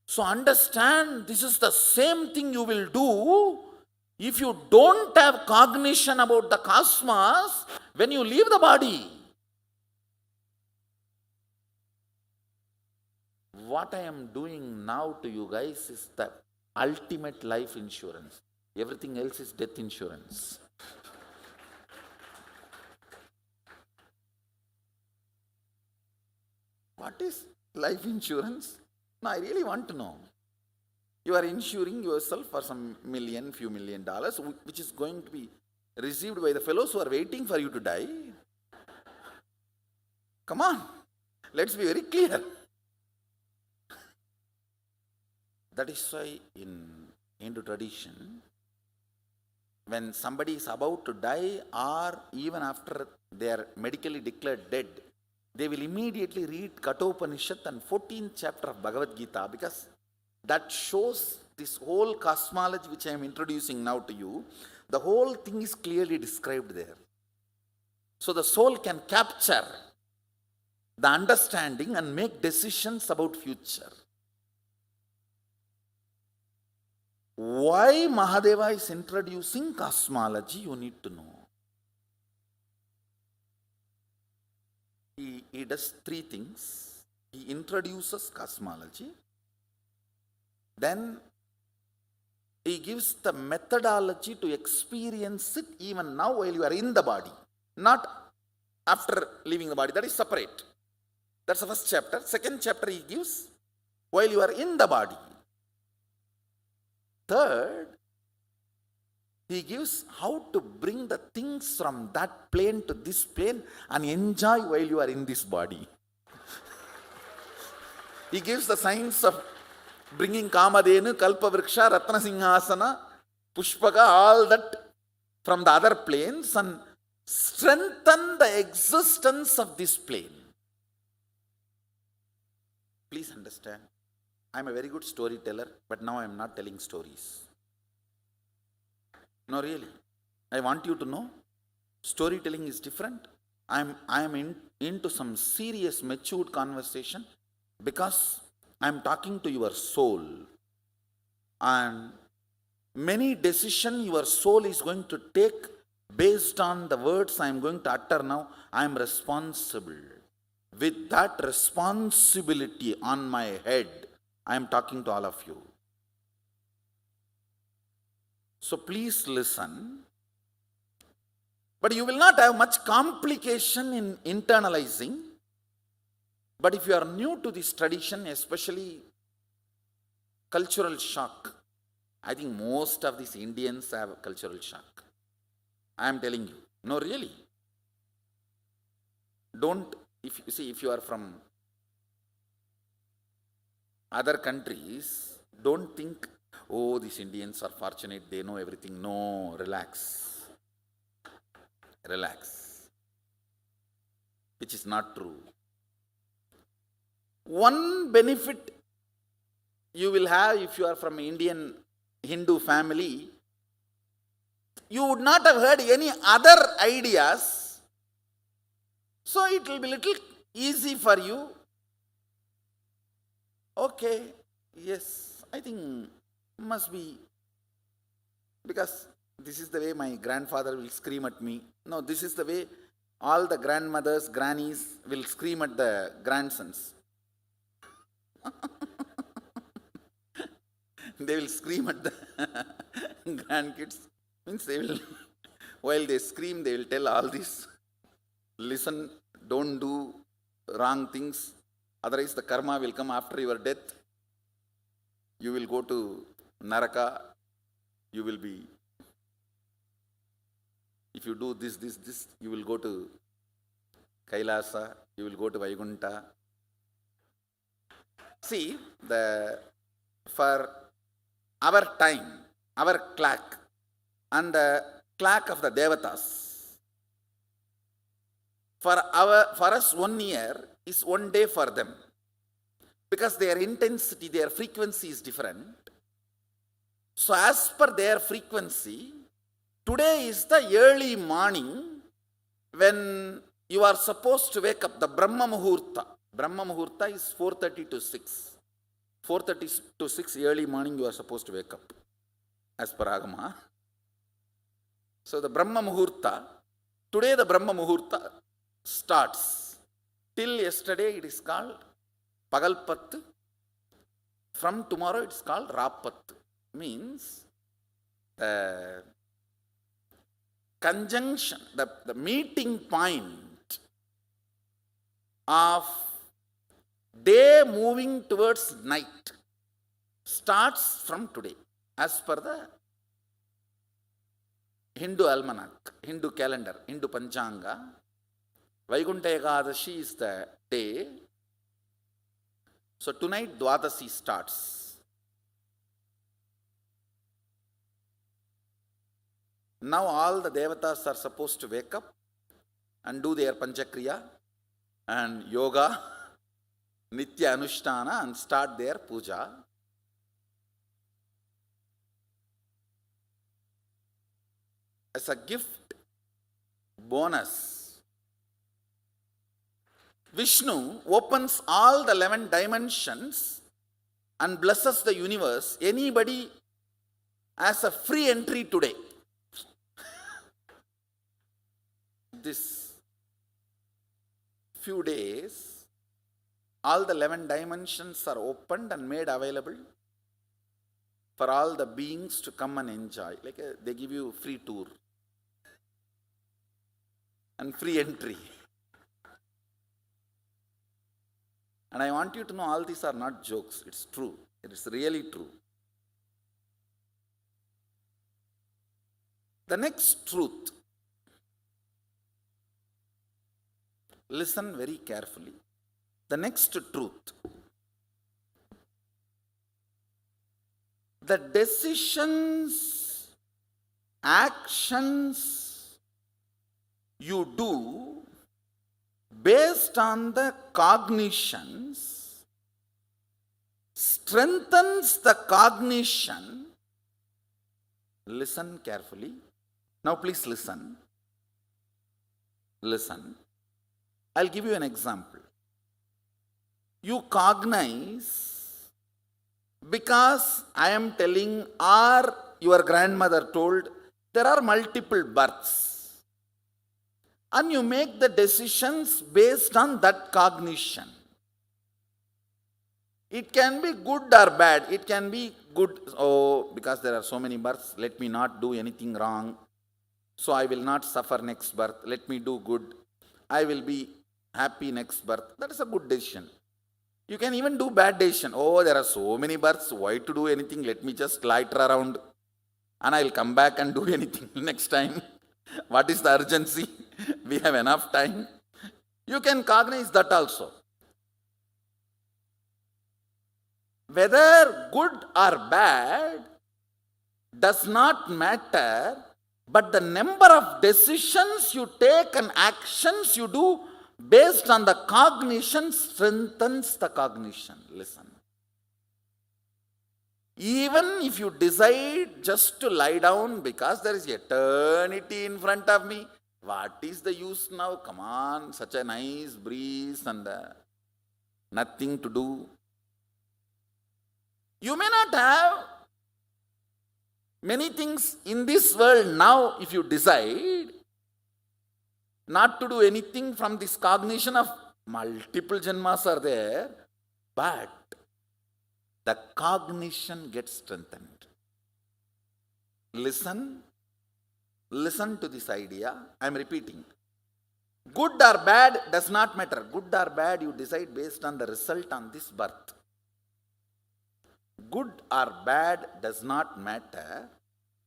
So understand, this is the same thing you will do if you don't have cognition about the cosmos when you leave the body. What I am doing now to you guys is the ultimate life insurance. Everything else is death insurance. What is life insurance? No, I really want to know. You are insuring yourself for some million, few $1 million, which is going to be received by the fellows who are waiting for you to die. Come on, let's be very clear. That is why in Hindu tradition, when somebody is about to die or even after they are medically declared dead, they will immediately read Kathopanishad and 14th chapter of Bhagavad Gita, because that shows this whole cosmology which I am introducing now to you. The whole thing is clearly described there. So the soul can capture the understanding and make decisions about future. Why Mahadeva is introducing cosmology, you need to know. He does three things. He introduces cosmology. Then he gives the methodology to experience it even now while you are in the body, not after leaving the body. That is separate. That's the first chapter. Second chapter he gives while you are in the body. Third, he gives how to bring the things from that plane to this plane and enjoy while you are in this body. He gives the science of bringing Kamadhenu, Kalpavriksha, Ratna Singhasana, Pushpaka, all that from the other planes and strengthen the existence of this plane. Please understand, I am a very good storyteller, but now I am not telling stories. No, really. I want you to know, storytelling is different. I am into some serious, matured conversation because I am talking to your soul. And many decisions your soul is going to take based on the words I am going to utter now. I am responsible. With that responsibility on my head, I am talking to all of you. So please listen. But you will not have much complication in internalizing. But if you are new to this tradition, especially cultural shock, I think most of these Indians have cultural shock. I am telling you. No, really. Don't, if you are from other countries, don't think, oh, these Indians are fortunate, they know everything. No, relax. Relax. Which is not true. One benefit you will have if you are from Indian Hindu family, you would not have heard any other ideas. So it will be little easy for you. Okay, yes, I think must be, because this is the way my grandfather will scream at me. No, this is the way all the grandmothers, grannies will scream at the grandsons. They will scream at the grandkids. Means they will, while they scream, they will tell all this. Listen, don't do wrong things. Otherwise the karma will come after your death. You will go to Naraka. You will be, if you do this, you will go to Kailasa. You will go to Vaikuntha. See, for our time, our clock, and the clock of the Devatas, for us 1 year is 1 day for them, because their intensity, their frequency is different. So as per their frequency, today is the early morning when you are supposed to wake up, the Brahma Muhurta. Brahma Muhurta is 4:30 to 6. 4:30 to 6 early morning you are supposed to wake up, as per Agama. So the Brahma Muhurta, today the Brahma Muhurta starts. Till yesterday it is called Pagalpat. From tomorrow it is called Rapat. Means the conjunction, the meeting point of day moving towards night starts from today, as per the Hindu almanac, Hindu calendar, Hindu Panchanga. Vaikuntha Ekadashi is the day. So tonight Dwadasi starts. Now all the Devatas are supposed to wake up and do their Panchakriya and yoga, Nitya Anushtana, and start their puja. As a gift, bonus, Vishnu opens all the 11 dimensions and blesses the universe. Anybody has a free entry today. This few days, all the 11 dimensions are opened and made available for all the beings to come and enjoy. Like they give you free tour and free entry. And I want you to know all these are not jokes. It's true. It is really true. The next truth. Listen very carefully. The next truth. The decisions, actions you do based on the cognitions strengthens the cognition. Listen carefully. Now please listen. Listen. I'll give you an example. You cognize because I am telling, or your grandmother told, there are multiple births. And you make the decisions based on that cognition. It can be good or bad. It can be good, oh, because there are so many births, let me not do anything wrong. So I will not suffer next birth. Let me do good. I will be happy next birth. That is a good decision. You can even do bad decision. Oh, there are so many births. Why to do anything? Let me just loiter around and I will come back and do anything next time. What is the urgency? We have enough time. You can cognize that also. Whether good or bad does not matter, but the number of decisions you take and actions you do based on the cognition strengthens the cognition. Listen. Even if you decide just to lie down because there is eternity in front of me, what is the use now? Come on, such a nice breeze and nothing to do. You may not have many things in this world now if you decide not to do anything from this cognition of multiple janmas are there, but the cognition gets strengthened. Listen to this idea. I am repeating. Good or bad does not matter. Good or bad, you decide based on the result on this birth. Good or bad does not matter.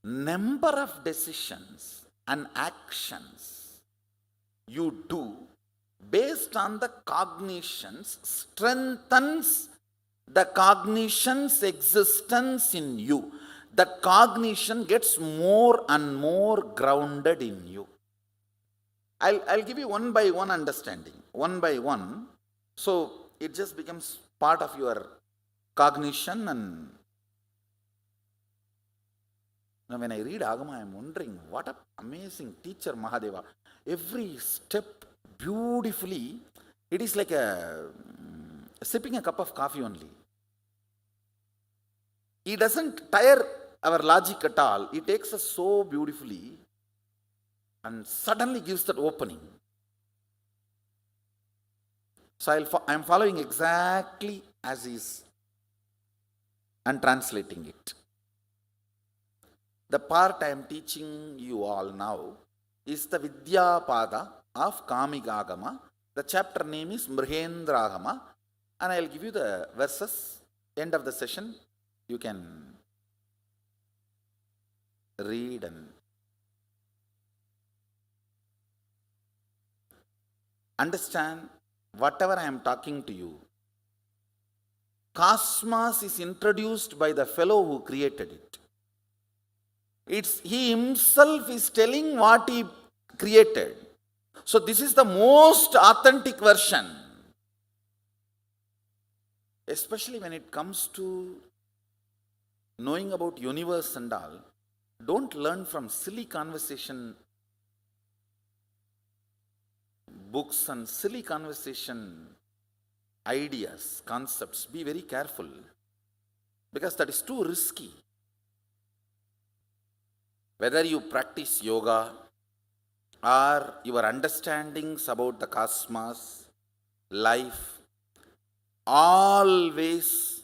Number of decisions and actions you do based on the cognitions strengthens the cognition's existence in you. The cognition gets more and more grounded in you. I'll give you one by one understanding, one by one. So it just becomes part of your cognition. And now when I read Agama, I am wondering what an amazing teacher Mahadeva. Every step beautifully, it is like sipping a cup of coffee only. He doesn't tire our logic at all. He takes us so beautifully and suddenly gives that opening. So I am following exactly as he is and translating it. The part I am teaching you all now is the Vidyapada of Kamigagama. The chapter name is Mrihendragama, and I will give you the verses. End of the session, you can read and understand whatever I am talking to you. Cosmos is introduced by the fellow who created it. He himself is telling what he created. So this is the most authentic version. Especially when it comes to knowing about universe and all, don't learn from silly conversation books and silly conversation ideas, concepts. Be very careful, because that is too risky. Whether you practice yoga or your understandings about the cosmos, life, always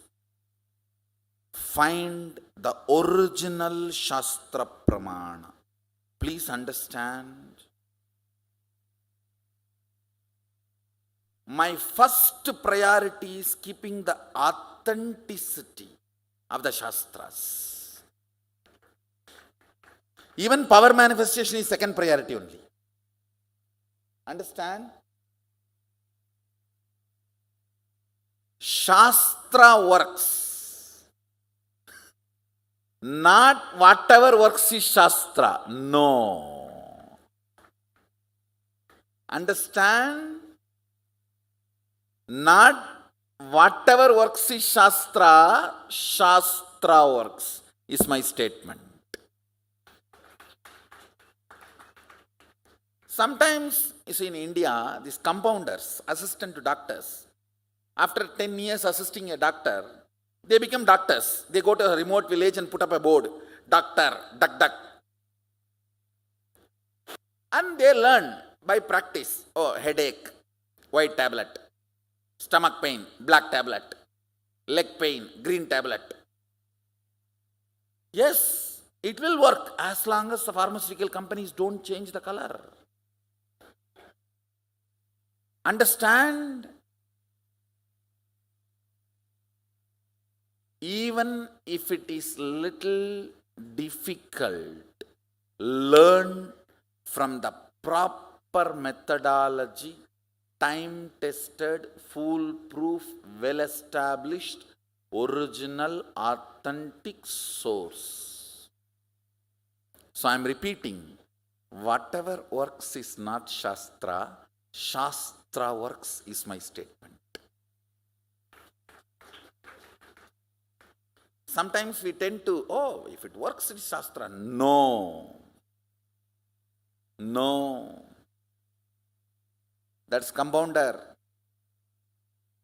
find the original Shastra Pramana. Please understand. My first priority is keeping the authenticity of the Shastras. Even power manifestation is second priority only. Understand? Shastra works. Not whatever works is Shastra. No. Understand? Not whatever works is Shastra, Shastra works, is my statement. Sometimes, you see, in India, these compounders, assistant to doctors, after 10 years assisting a doctor, they become doctors. They go to a remote village and put up a board, doctor, duck, duck. And they learn by practice. Oh, headache, white tablet. Stomach pain, black tablet. Leg pain, green tablet. Yes, it will work as long as the pharmaceutical companies don't change the color. Understand? Even if it is little difficult, learn from the proper methodology, time-tested, foolproof, well-established, original, authentic source. So I am repeating, whatever works is not Shastra, Shastra works is my statement. Sometimes we tend to, oh, if it works, it's Shastra. No. No. That's compounder.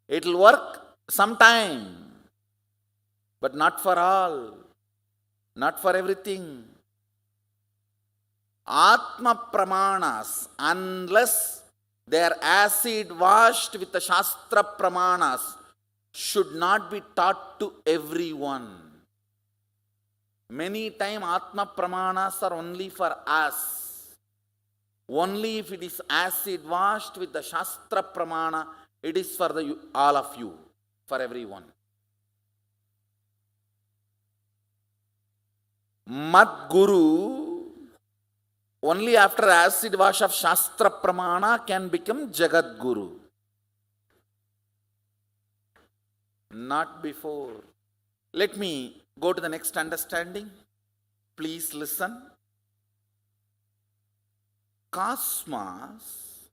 It'll work sometime, but not for all, not for everything. Atma Pramanas, unless they are acid washed with the Shastra Pramanas, should not be taught to everyone. Many times Atma Pramanas are only for us. Only if it is acid washed with the Shastra Pramana, it is for all of you, for everyone. Mad Guru, only after acid wash of Shastra Pramana can become Jagat Guru. Not before. Let me go to the next understanding. Please listen. Cosmos,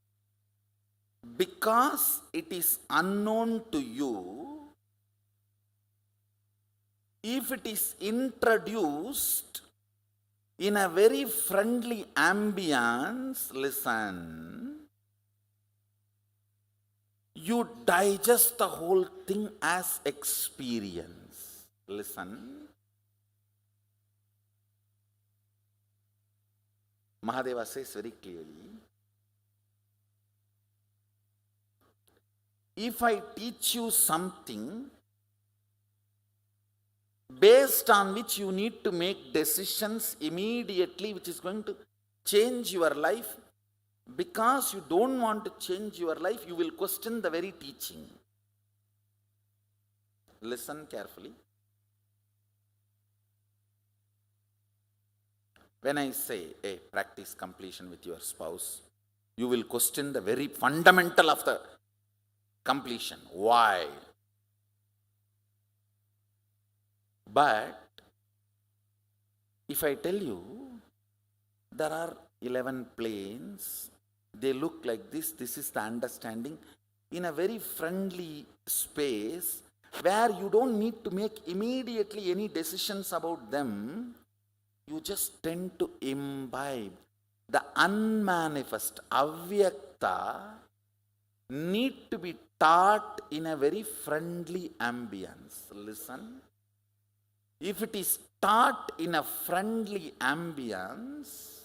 because it is unknown to you, if it is introduced in a very friendly ambience, listen, you digest the whole thing as experience. Listen. Mahadeva says very clearly, if I teach you something based on which you need to make decisions immediately, which is going to change your life, because you don't want to change your life, you will question the very teaching. Listen carefully. When I say, hey, practice completion with your spouse, you will question the very fundamental of the completion. Why? But if I tell you there are 11 planes, they look like this is the understanding, in a very friendly space where you don't need to make immediately any decisions about them, you just tend to imbibe. The unmanifest, avyakta, need to be taught in a very friendly ambience. Listen. If it is taught in a friendly ambience,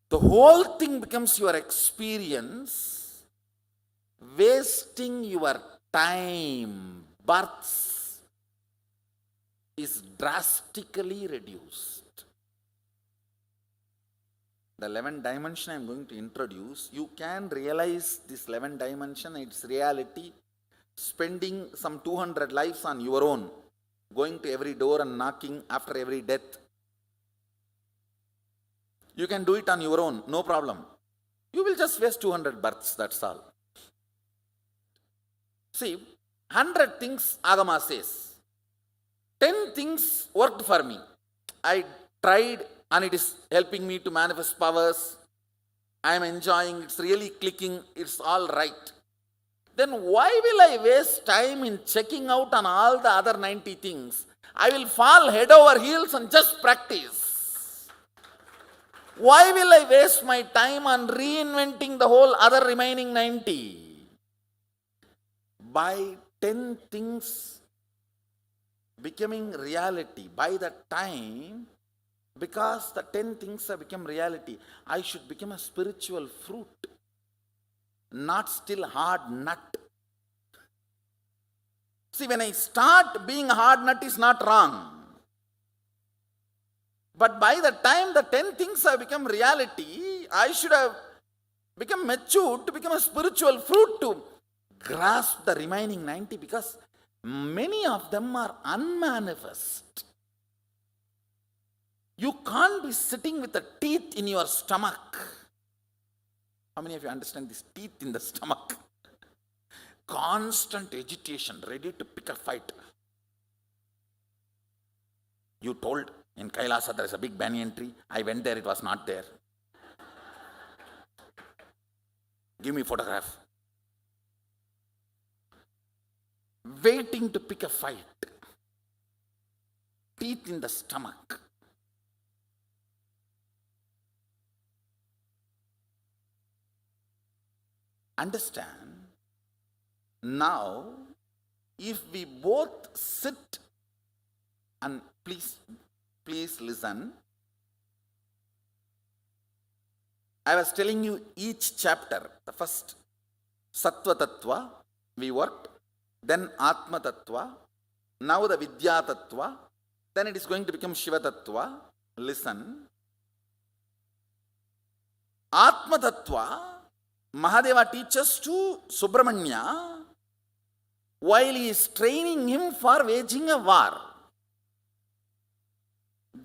the whole thing becomes your experience, wasting your time, births, is drastically reduced. The 11th dimension I am going to introduce, you can realize this 11th dimension, its reality, spending some 200 lives on your own, going to every door and knocking after every death. You can do it on your own, no problem. You will just waste 200 births, that's all. See, 100 things Agama says. 10 things worked for me. I tried and it is helping me to manifest powers. I am enjoying, it's really clicking, it's all right. Then why will I waste time in checking out on all the other 90 things? I will fall head over heels and just practice. Why will I waste my time on reinventing the whole other remaining 90? By 10 things becoming reality, by that time, because the 10 things have become reality, I should become a spiritual fruit, not still hard nut. See, when I start being a hard nut is not wrong. But by the time the 10 things have become reality, I should have become matured to become a spiritual fruit to grasp the remaining 90, because many of them are unmanifest. You can't be sitting with the teeth in your stomach. How many of you understand this teeth in the stomach? Constant agitation, ready to pick a fight. You told in Kailasa there is a big banyan tree. I went there, it was not there. Give me a photograph. Waiting to pick a fight. teeth in the stomach. Understand? Now, if we both sit, and please listen. I was telling you each chapter, the first Sattva Tattva, we worked, then Atma Tattva, now the Vidya Tattva, then it is going to become Shiva Tattva. Listen. Atma Tattva, Mahadeva teaches to Subramanya while he is training him for waging a war.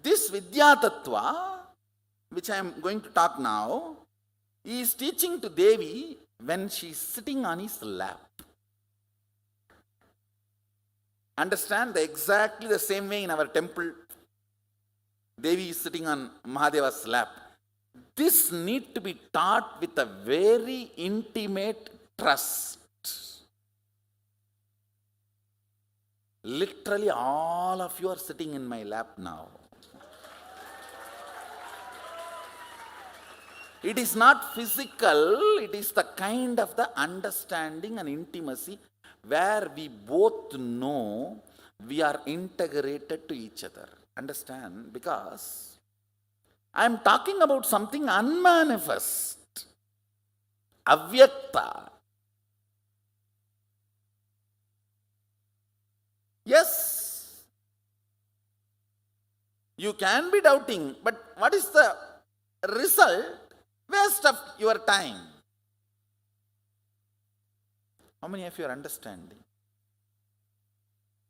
This Vidya Tattva, which I am going to talk now, he is teaching to Devi when she is sitting on his lap. Understand? Exactly the same way in our temple, Devi is sitting on Mahadeva's lap. This needs to be taught with a very intimate trust. Literally all of you are sitting in my lap now. It is not physical, it is the kind of the understanding and intimacy where we both know we are integrated to each other. Understand? Because I am talking about something unmanifest, avyakta. Yes, you can be doubting, but what is the result? Waste of your time. How many of you are understanding?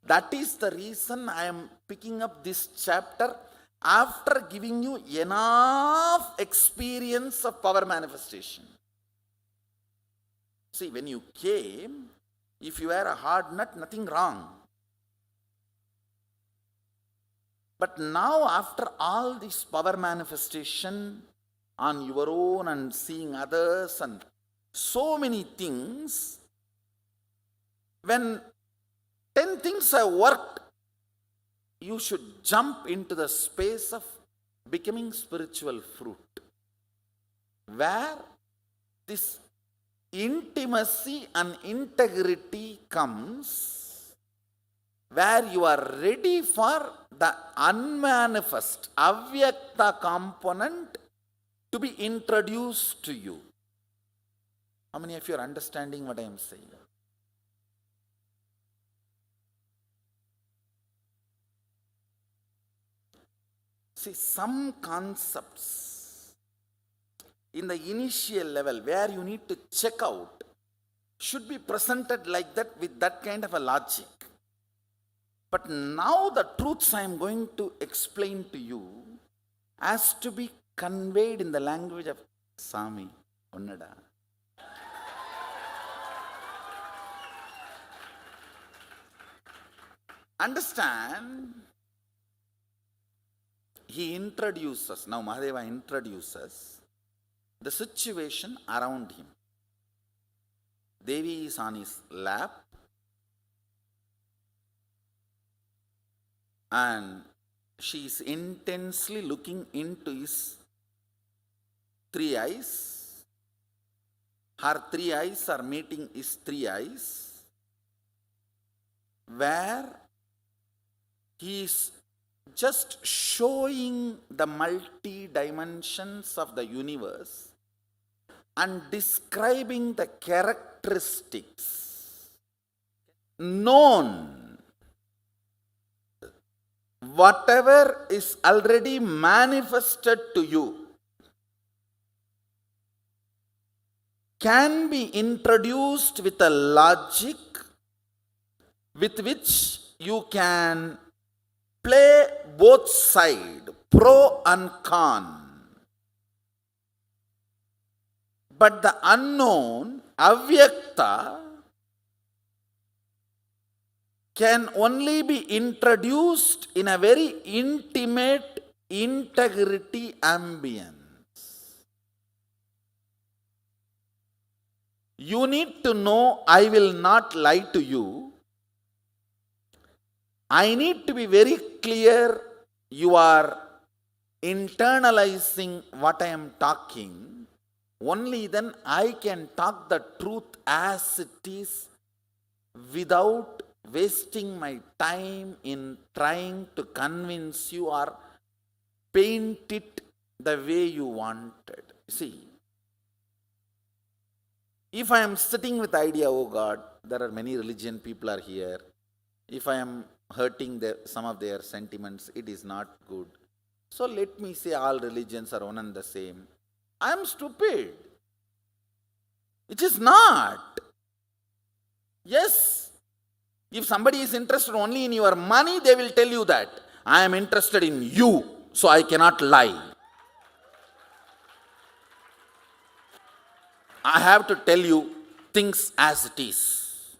That is the reason I am picking up this chapter after giving you enough experience of power manifestation. See, when you came, if you were a hard nut, nothing wrong. But now, after all this power manifestation on your own and seeing others and so many things, when 10 things have worked, you should jump into the space of becoming spiritual fruit, where this intimacy and integrity comes, where you are ready for the unmanifest, avyakta component to be introduced to you. How many of you are understanding what I am saying? See, some concepts in the initial level where you need to check out should be presented like that with that kind of a logic. But now the truths I am going to explain to you has to be conveyed in the language of Sami, Onnada. Understand? He introduces, now Mahadeva introduces the situation around him. Devi is on his lap and she is intensely looking into his 3 eyes. Her 3 eyes are meeting his 3 eyes, where he is just showing the multi-dimensions of the universe and describing the characteristics known. Whatever is already manifested to you can be introduced with a logic with which you can play both sides, pro and con. But the unknown, avyakta, can only be introduced in a very intimate integrity ambience. You need to know, I will not lie to you. I need to be very clear you are internalizing what I am talking. Only then I can talk the truth as it is without wasting my time in trying to convince you or paint it the way you wanted. See, if I am sitting with the idea, oh God, there are many religion people are here. If I am hurting some of their sentiments, it is not good. So let me say all religions are one and the same. I am stupid. It is not. Yes, if somebody is interested only in your money, they will tell you that. I am interested in you, so I cannot lie. I have to tell you things as it is.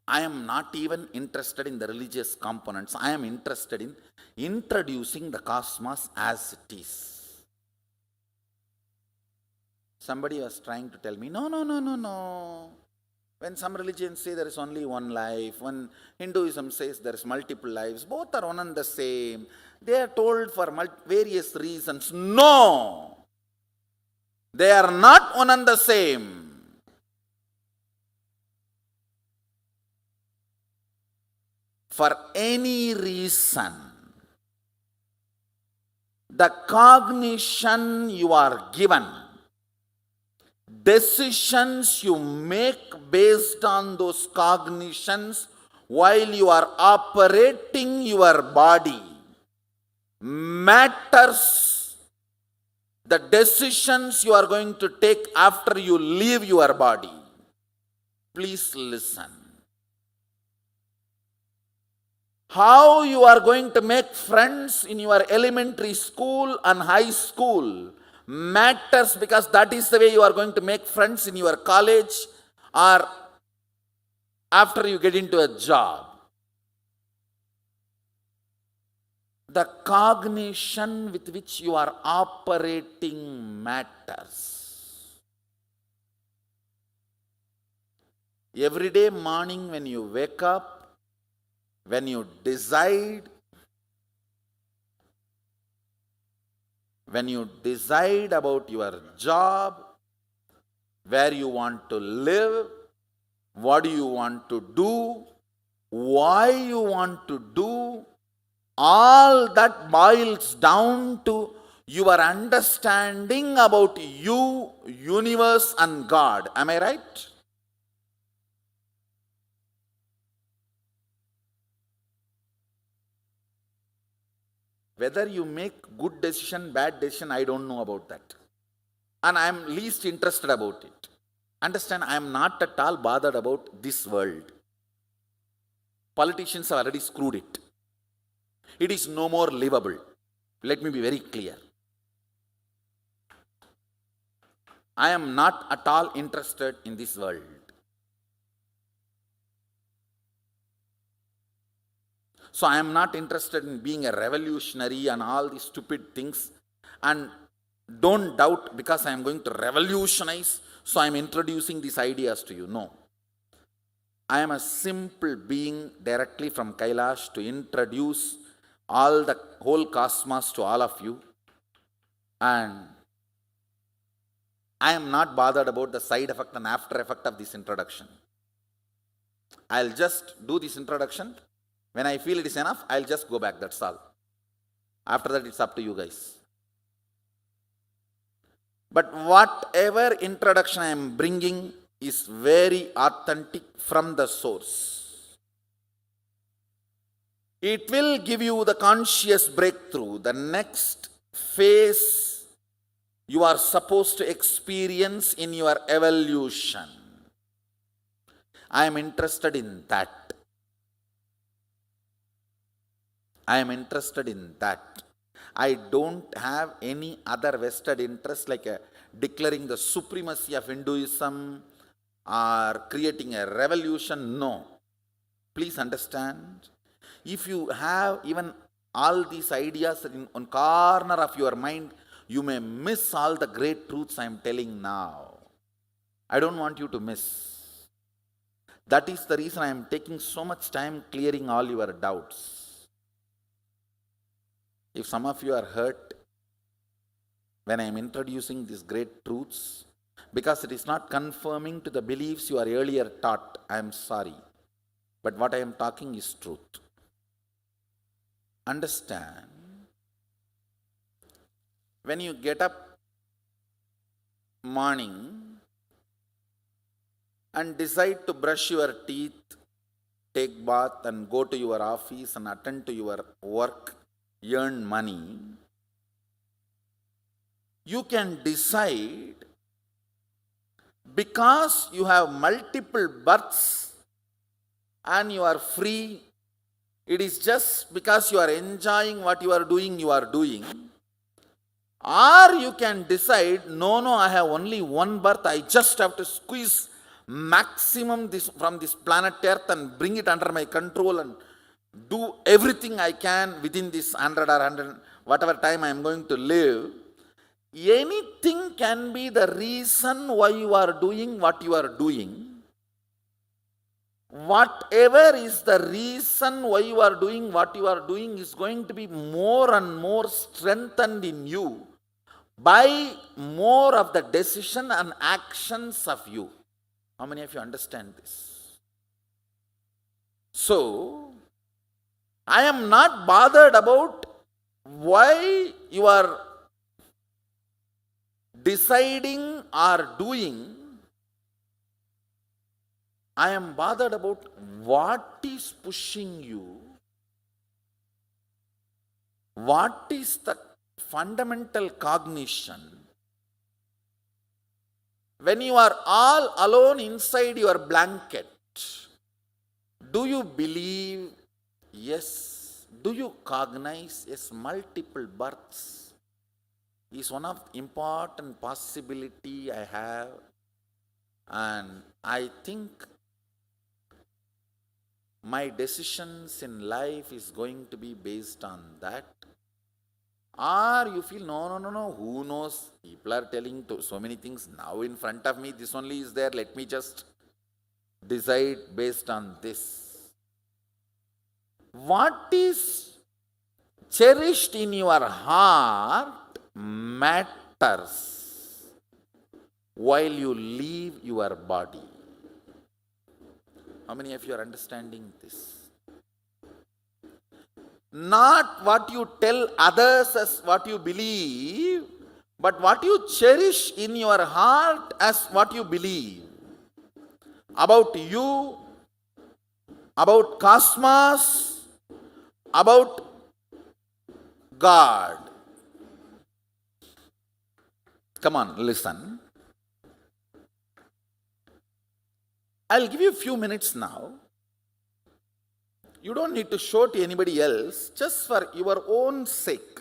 I am not even interested in the religious components. I am interested in introducing the cosmos as it is. Somebody was trying to tell me, no. When some religions say there is only one life, when Hinduism says there is multiple lives, both are one and the same. They are told for various reasons. No! They are not one and the same. For any reason, the cognition you are given, decisions you make based on those cognitions while you are operating your body matters. The decisions you are going to take after you leave your body. Please listen. How you are going to make friends in your elementary school and high school matters, because that is the way you are going to make friends in your college or after you get into a job. The cognition with which you are operating matters. Every day morning when you wake up, when you decide about your job, where you want to live, what do you want to do, why you want to do, all that boils down to your understanding about you, universe and God. Am I right? Whether you make good decision, bad decision, I don't know about that. And I am least interested about it. Understand, I am not at all bothered about this world. Politicians have already screwed it. It is no more livable. Let me be very clear. I am not at all interested in this world. So I am not interested in being a revolutionary and all these stupid things. And don't doubt because I am going to revolutionize, so I am introducing these ideas to you. No. I am a simple being directly from Kailash to introduce all the whole cosmos to all of you. And I am not bothered about the side effect and after effect of this introduction. I'll just do this introduction. When I feel it is enough, I'll just go back, that's all. After that, it's up to you guys. But whatever introduction I am bringing is very authentic from the source. It will give you the conscious breakthrough, the next phase you are supposed to experience in your evolution. I am interested in that. I am interested in that. I don't have any other vested interest like declaring the supremacy of Hinduism or creating a revolution. No. Please understand. If you have even all these ideas in one corner of your mind, you may miss all the great truths I am telling now. I don't want you to miss. That is the reason I am taking so much time clearing all your doubts. If some of you are hurt when I am introducing these great truths, because it is not confirming to the beliefs you are earlier taught, I am sorry. But what I am talking is truth. Understand, when you get up morning and decide to brush your teeth, take bath and go to your office and attend to your work, earn money, you can decide, because you have multiple births and you are free, it is just because you are enjoying what you are doing, or you can decide, no, I have only one birth, I just have to squeeze maximum this from this planet Earth and bring it under my control and do everything I can within this 100 or 100, whatever time I am going to live. Anything can be the reason why you are doing what you are doing. Whatever is the reason why you are doing what you are doing is going to be more and more strengthened in you by more of the decision and actions of you. How many of you understand this? So, I am not bothered about why you are deciding or doing. I am bothered about what is pushing you, what is the fundamental cognition. When you are all alone inside your blanket, do you believe? Yes. Do you cognize? Yes, multiple births is one of the important possibility I have, and I think my decisions in life is going to be based on that. Or you feel, no, who knows? People are telling so many things now in front of me, this only is there, let me just decide based on this. What is cherished in your heart matters while you leave your body. How many of you are understanding this? Not what you tell others as what you believe, but what you cherish in your heart as what you believe. About you, about cosmos, about God. Come on, listen. I'll give you a few minutes now. You don't need to show to anybody else, just for your own sake.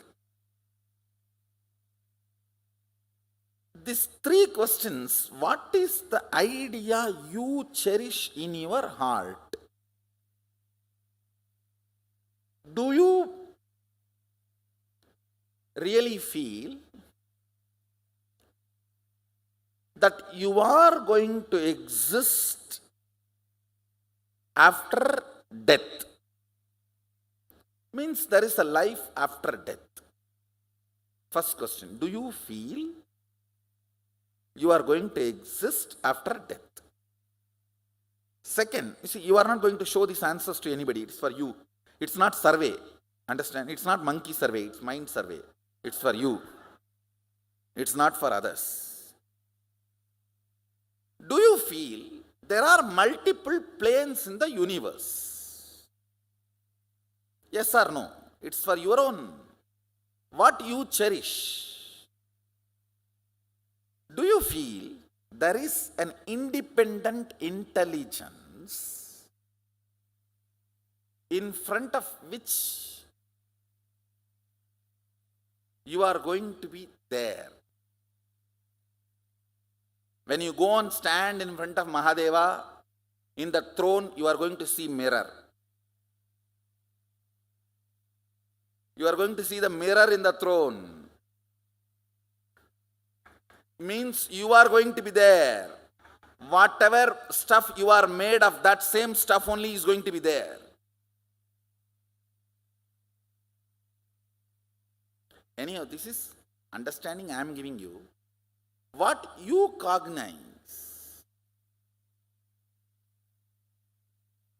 These three questions, what is the idea you cherish in your heart? Do you really feel that you are going to exist after death? Means there is a life after death. First question, do you feel you are going to exist after death? Second, you see, you are not going to show these answers to anybody. It's for you. It's not survey. Understand? It's not monkey survey. It's mind survey. It's for you. It's not for others. Do you feel there are multiple planes in the universe? Yes or no? It's for your own. What you cherish. Do you feel there is an independent intelligence in front of which you are going to be there? When you go and stand in front of Mahadeva, in the throne, you are going to see mirror. You are going to see the mirror in the throne. Means you are going to be there. whatever stuff you are made of, that same stuff only is going to be there. Anyhow, this is understanding I am giving you. What you cognize,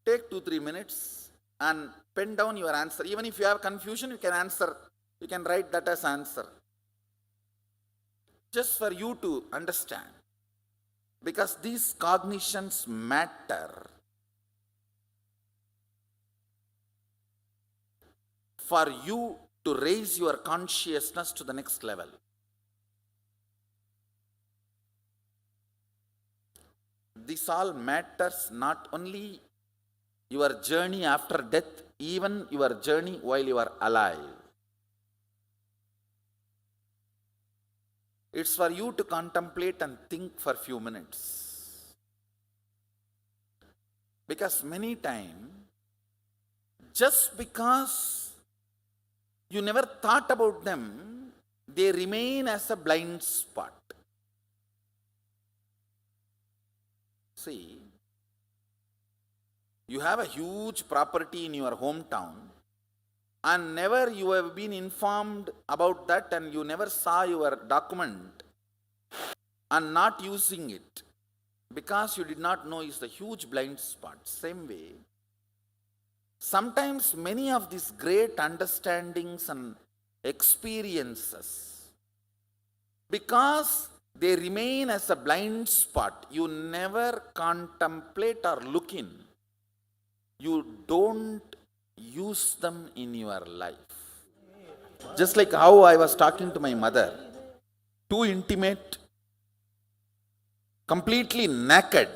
take 2-3 minutes and pen down your answer. Even if you have confusion, you can answer. You can write that as answer. Just for you to understand. Because these cognitions matter. For you to raise your consciousness to the next level. This all matters not only your journey after death, even your journey while you are alive. It's for you to contemplate and think for a few minutes. Because many times, just because you never thought about them, they remain as a blind spot. See, you have a huge property in your hometown and never you have been informed about that and you never saw your document and not using it because you did not know is the huge blind spot. Same way, sometimes many of these great understandings and experiences, because they remain as a blind spot, you never contemplate or look in. You don't use them in your life. Just like how I was talking to my mother, too intimate, completely naked.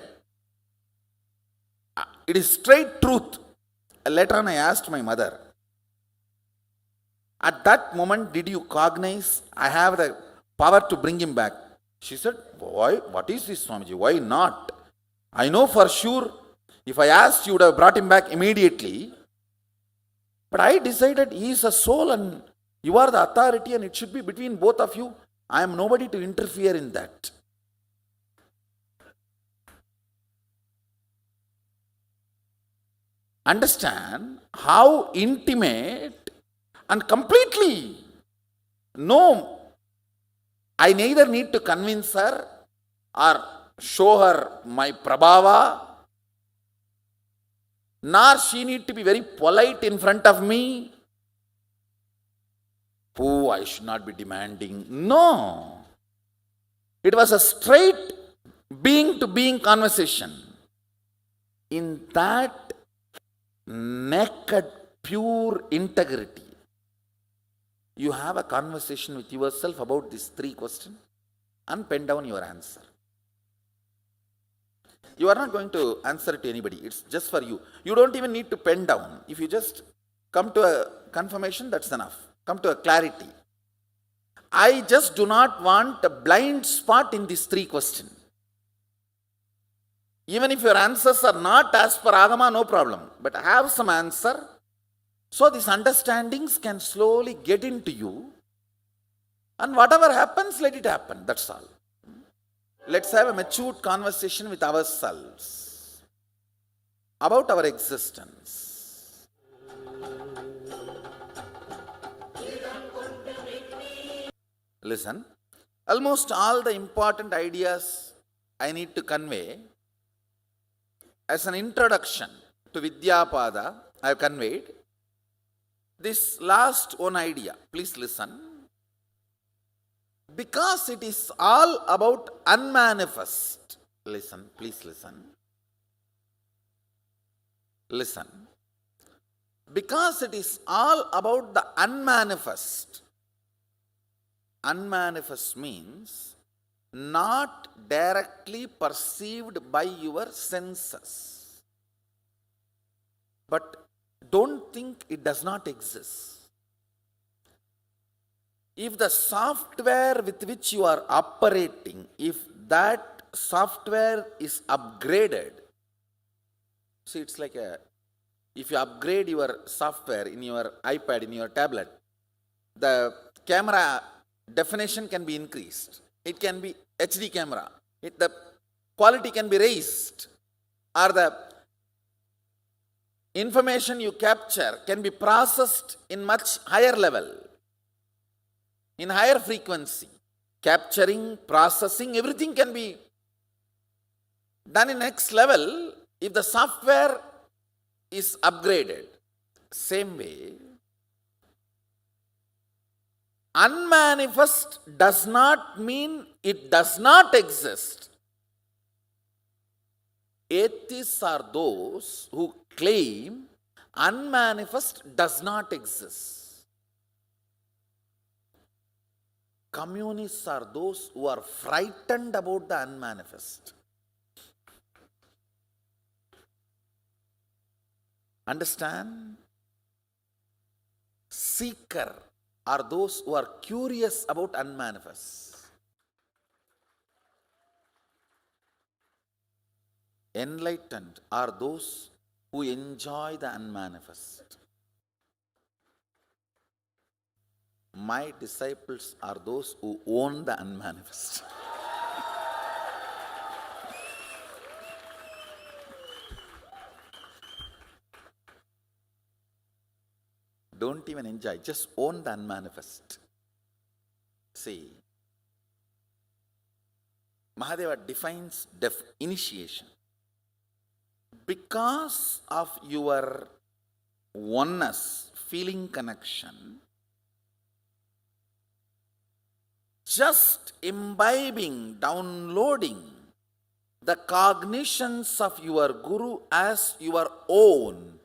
It is straight truth. Later on I asked my mother, at that moment did you cognize I have the power to bring him back? She said, why? What is this, Swamiji? Why not? I know for sure if I asked you would have brought him back immediately. But I decided he is a soul and you are the authority and it should be between both of you. I am nobody to interfere in that. Understand how intimate and completely. No, I neither need to convince her or show her my prabhava, nor she need to be very polite in front of me. Oh, I should not be demanding. No. It was a straight being to being conversation. In that naked, pure integrity, you have a conversation with yourself about these 3 questions and pen down your answer. You are not going to answer it to anybody. It's just for you. You don't even need to pen down. If you just come to a confirmation, that's enough. Come to a clarity. I just do not want a blind spot in these 3 questions. Even if your answers are not as per Agama, no problem. But have some answer. So these understandings can slowly get into you. And whatever happens, let it happen. That's all. Let's have a matured conversation with ourselves about our existence. Listen, almost all the important ideas I need to convey as an introduction to Vidyapada, I have conveyed. This last one idea, please listen. Because it is all about unmanifest. Listen, please listen. Listen. Because it is all about the unmanifest. Unmanifest means not directly perceived by your senses. But don't think it does not exist. If the software with which you are operating, if that software is upgraded, see, it's like if you upgrade your software in your iPad, in your tablet, the camera definition can be increased. It can be HD camera. The quality can be raised, or the information you capture can be processed in much higher level, in higher frequency. Capturing, processing, everything can be done in next level if the software is upgraded. Same way, unmanifest does not mean it does not exist. Atheists are those who claim unmanifest does not exist. Communists are those who are frightened about the unmanifest. Understand? Seeker are those who are curious about unmanifest. Enlightened are those who enjoy the unmanifest. My disciples are those who own the unmanifest. Don't even enjoy, just own the unmanifest. See, Mahadeva defines initiation. Because of your oneness, feeling connection, just imbibing, downloading the cognitions of your Guru as your own,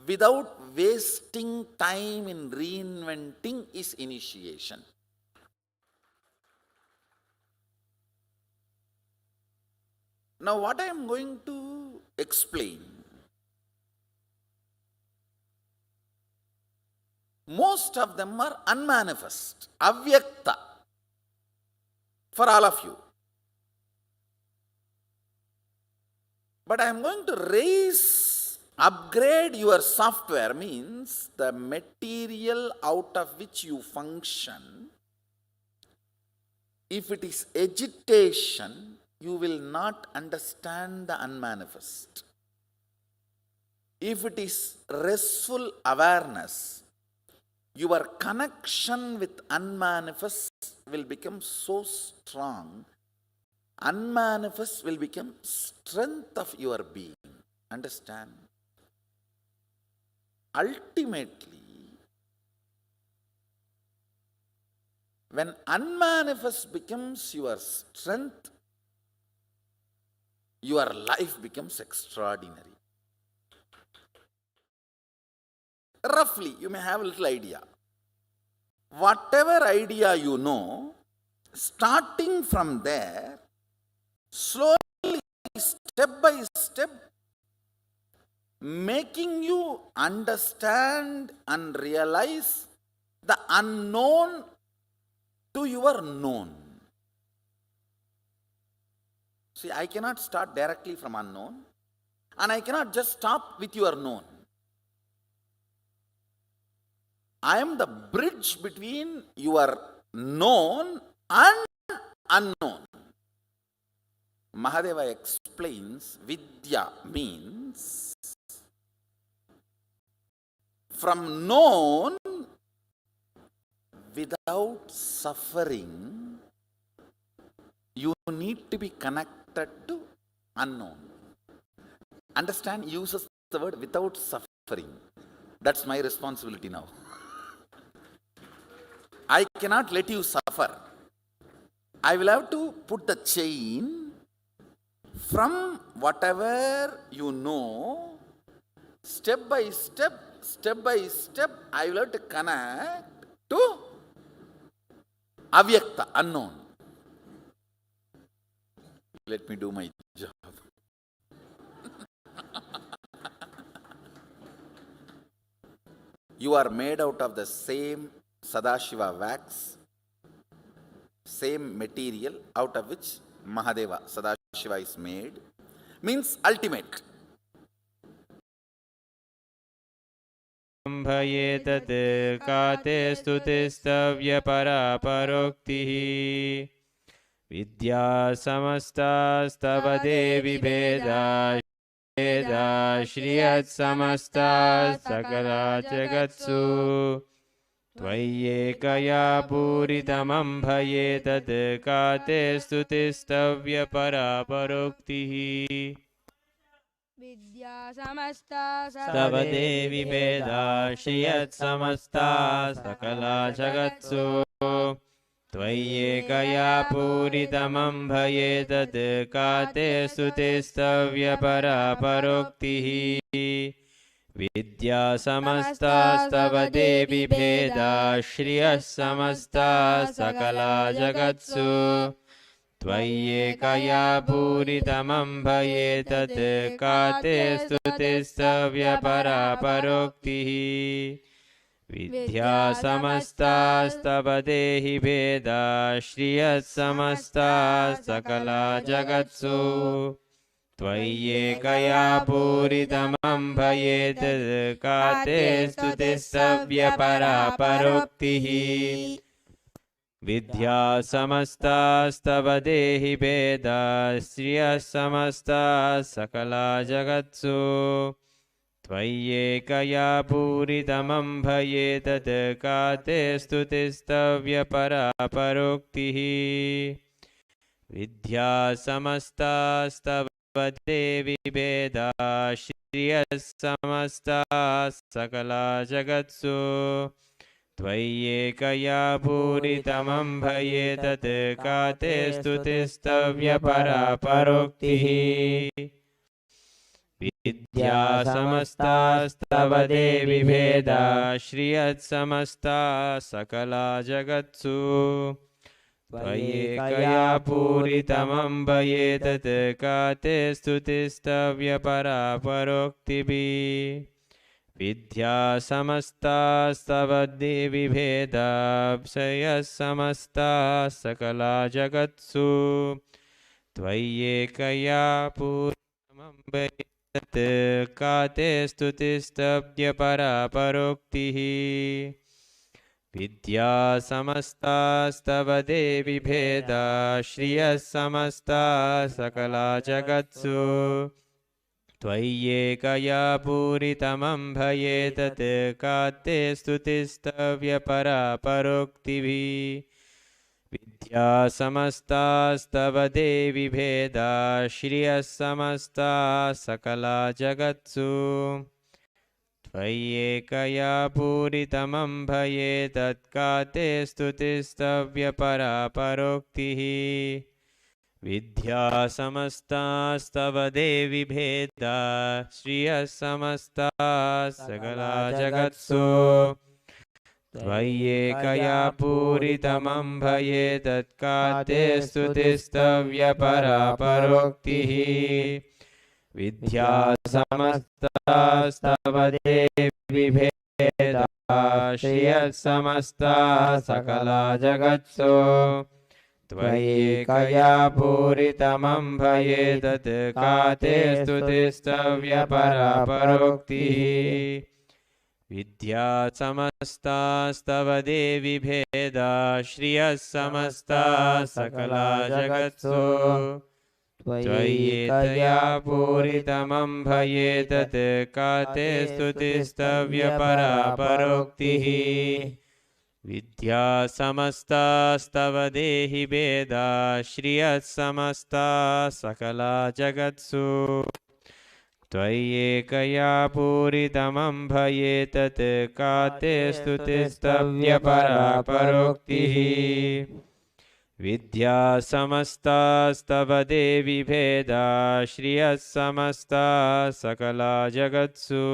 without wasting time in reinventing, is initiation. Now, what I am going to explain, most of them are unmanifest, avyakta, for all of you. But I am going to upgrade your software, means the material out of which you function. If it is agitation, you will not understand the unmanifest. If it is restful awareness, your connection with unmanifest will become so strong. Unmanifest will become strength of your being. Understand? Ultimately, when unmanifest becomes your strength, your life becomes extraordinary. Roughly, you may have a little idea. Whatever idea you know, starting from there, slowly, step by step, making you understand and realize the unknown to your known. See, I cannot start directly from unknown, and I cannot just stop with your known. I am the bridge between your known and unknown. Mahadeva explains Vidya means from known without suffering, you need to be connected to unknown. Understand? He uses the word without suffering. That's my responsibility now. I cannot let you suffer. I will have to put the chain from whatever you know, step by step, I will have to connect to avyakta, unknown. Let me do my job. You are made out of the same Sadashiva wax, same material out of which Mahadeva, Sadashiva, is made, means ultimate. Bhayetat kate stutistavya para paroktihi विद्या समस्तास्तव देवि भेदा भेदा श्रियत्समस्ता सकला जगत्सु त्वय्येकया पूरितमं भये तत् का ते स्तुतिस्तव्यपरा परोक्तिः विद्या समस्ता तव देवि भेदा श्रियत्समस्ता सकला जगत्सु त्वय्येकया पूरितमं भये तत् का ते स्तुतिस्तव्यपरा परोक्तिः विद्या समस्तास्तव देवि भेदा श्रियः समस्ता सकला जगत्सु त्वय्येकया पूरितमं भये तत् का ते स्तुतिस्तव्यपरा परोक्तिः विद्या समस्तास्तव देहि भेदा श्रियः समस्ता सकला जगत्सु त्वय्येकया पूरितमं भये तत् का ते स्तुतिस्तव्यपरा परोक्तिः विद्या समस्तास्तव देहि भेदा श्रियः समस्ता सकला जगत्सु त्वय्येकया पूरितमं भये तत् का ते स्तुतिस्तव्यपरा परोक्तिः विद्या समस्तास्तव देवि भेदा श्रियः समस्ता सकला जगत्सु त्वय्येकया पूरितमं भये तत् का ते स्तुतिस्तव्यपरा परोक्तिः विद्या समस्तास्तव देवि भेदा श्रियः समस्ता सकला जगत्सु त्वय्येकया पूरितमं भये तत् का ते स्तुतिस्तव्यपरा परोक्तिभिः विद्या समस्तास्तव देवि भेदा श्रियः समस्ता सकला जगत्सु त्वय्येकया पूरितमं भये तत् का ते स्तुतिस्तव्यपरा परोक्तिः विद्या समस्तास्तव देवि भेदा श्रियः समस्ता सकला जगत्सु त्वय्येकया पूरितमं भये तत् का ते स्तुतिस्तव्यपरा परोक्तिभिः विद्या समस्तास्तव देवि भेदा श्रियः समस्ता सकला जगत्सु त्वय्येकया पूरितमं भये तत् का ते स्तुतिस्तव्यपरा परोक्तिः विद्या समस्तास्तव देवि भेदा श्रियः समस्ता सकला जगत्सु त्वय्येकया पूरितमं भये तत् का ते स्तुतिस्तव्यपरा परोक्तिः विद्या समस्तास्तव देवि भेदा श्रियः समस्ता सकला जगत्सु त्वय्येकया पूरितमं भये तत् का ते स्तुतिस्तव्यपरा परोक्तिः विद्या समस्तास्तव देवि भेदा श्रियः समस्ता सकला जगत्सु त्वय्येकया पूरितमं भये तत् का ते स्तुतिस्तव्यपरा परोक्तिः विद्या समस्तास्तव देहि भेदा श्रियः समस्ता सकला जगत्सु त्वय्येकया पूरितमं भये तत् का ते स्तुतिस्तव्यपरा परोक्तिः विद्या समस्तास्तव देवि भेदा श्रियः समस्ता सकला जगत्सु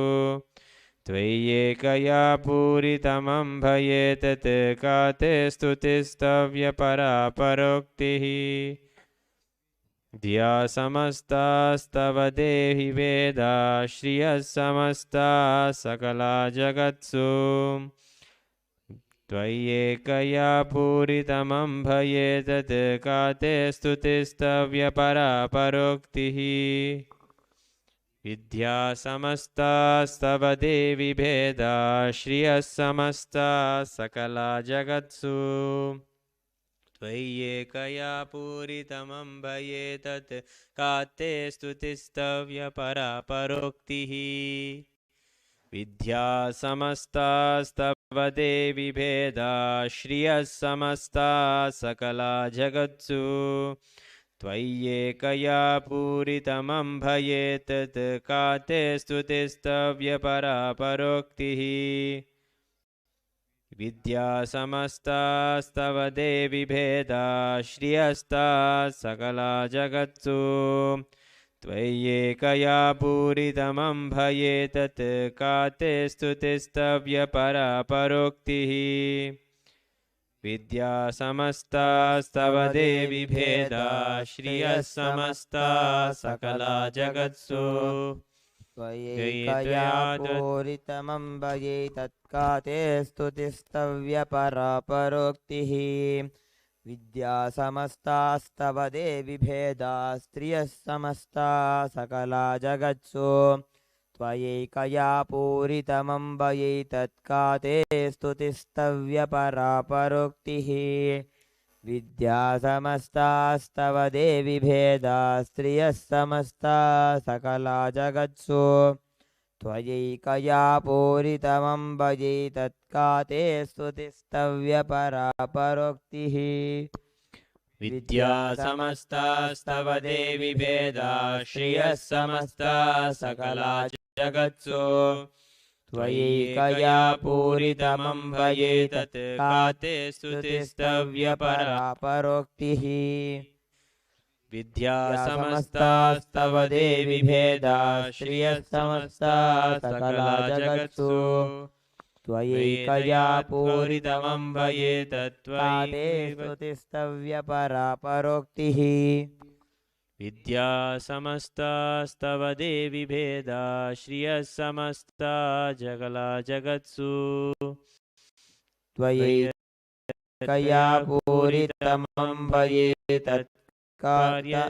त्वय्येकया पूरितमं भये तत् का ते स्तुतिस्तव्यपरा परोक्तिः विद्या समस्तास्तव देहि भेदा श्रियः समस्ता सकला जगत्सु त्वय्येकया पूरितमं भये तत् का ते स्तुतिस्तव्यपरा परोक्तिः विद्या समस्तास्तव देवि भेदा श्रियः समस्ता सकला जगत्सु त्वय्येकया पूरितमम्भये तत् का ते स्तुतिस्तव्यपरा परोक्तिः विद्या समस्तास्तव देवि भेदा श्रियः समस्ता सकला जगत्सु त्वय्येकया पूरितमम्भये तत् का ते स्तुतिस्तव्यपरा परोक्तिः विद्या समस्तास्तव देवि भेदा श्रियस्ता सकला जगत्सु त्वय्येकया पूरितमम्भये तत् का ते स्तुतिस्तव्यपरा परोक्तिः विद्या समस्तास्तव देवि भेदा श्रियः समस्ता सकला जगत्सु त्वयैकया पूरितमम्बये तत्का ते स्तुतिस्तव्यपरा परोक्तिः विद्या समस्तास्तव देवि भेदा स्त्रियः समस्ता सकला जगत्सु त्वयैकया पूरितमम्बये तत्का ते स्तुतिस्तव्यपरा परोक्तिः विद्या समस्तास्तव देवि भेदा स्त्रियः समस्ता सकला जगत्सु त्वयैकया पूरितमम्बये तत्का ते स्तुतिस्तव्यपरा परोक्तिः विद्या समस्तास्तव देवि भेदा श्रियः समस्ता सकला जगत्सु त्वयैकया पूरितमम्भये तत् का ते स्तुतिस्तव्यपरा परोक्तिः विद्या समस्तास्तव देवि भेदा श्रियः समस्ता सकला जगत्सु त्वयैकया पूरितमम्भये तत्त्वाते स्तुतिस्तव्यपरा परोक्तिः विद्या समस्तास्तव देवि भेदा श्रियः समस्ता जगला जगत्सु त्वयैकया पूरितमम्भये तत्कार्य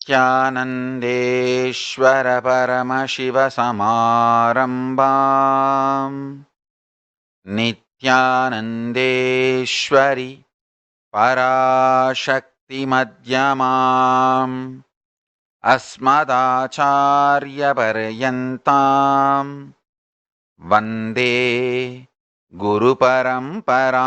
नित्यानन्देश्वर परमशिवसमारम्भाम् नित्यानन्देश्वरि पराशक्तिमध्यमाम् अस्मदाचार्यपर्यन्ताम् वन्दे गुरुपरम्पराम्.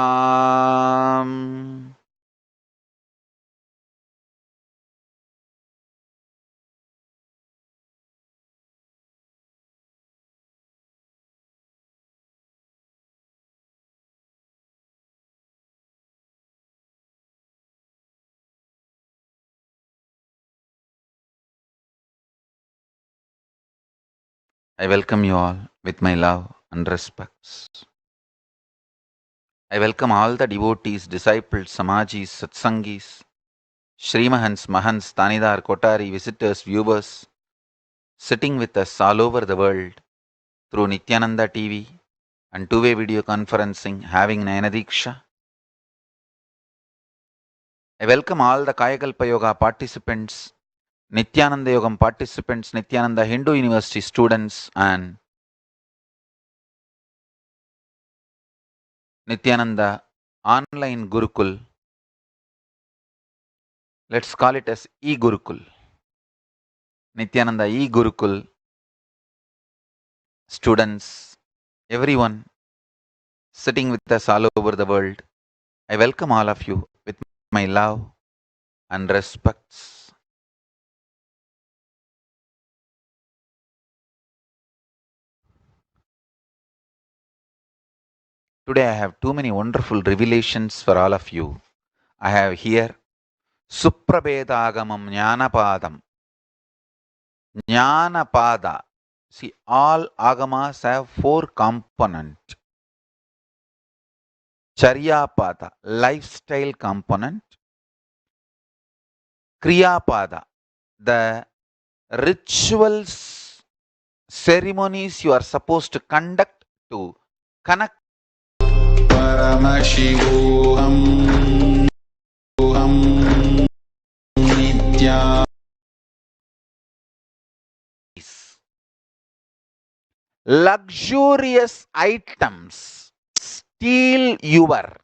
I welcome you all with my love and respects. I welcome all the devotees, disciples, Samajis, Satsangis, Srimahans, Mahans, Tanidar, Kotari, visitors, viewers, sitting with us all over the world through Nithyananda TV and two-way video conferencing, having Nayanadiksha. I welcome all the Kayakalpa Yoga participants, Nithyananda Yogam participants, Nithyananda Hindu University students, and Nithyananda Online Gurukul. Let's call it as E-Gurukul. Nithyananda E-Gurukul students, everyone sitting with us all over the world. I welcome all of you with my love and respects. Today I have too many wonderful revelations for all of you. I have here Suprabhedagamam Jnanapadam. Jnanapada. See, all agamas have 4 components. Charyapada, lifestyle component. Kriyapada, the rituals, ceremonies you are supposed to conduct to connect. Paramashivoham Nitya. Luxurious items steal your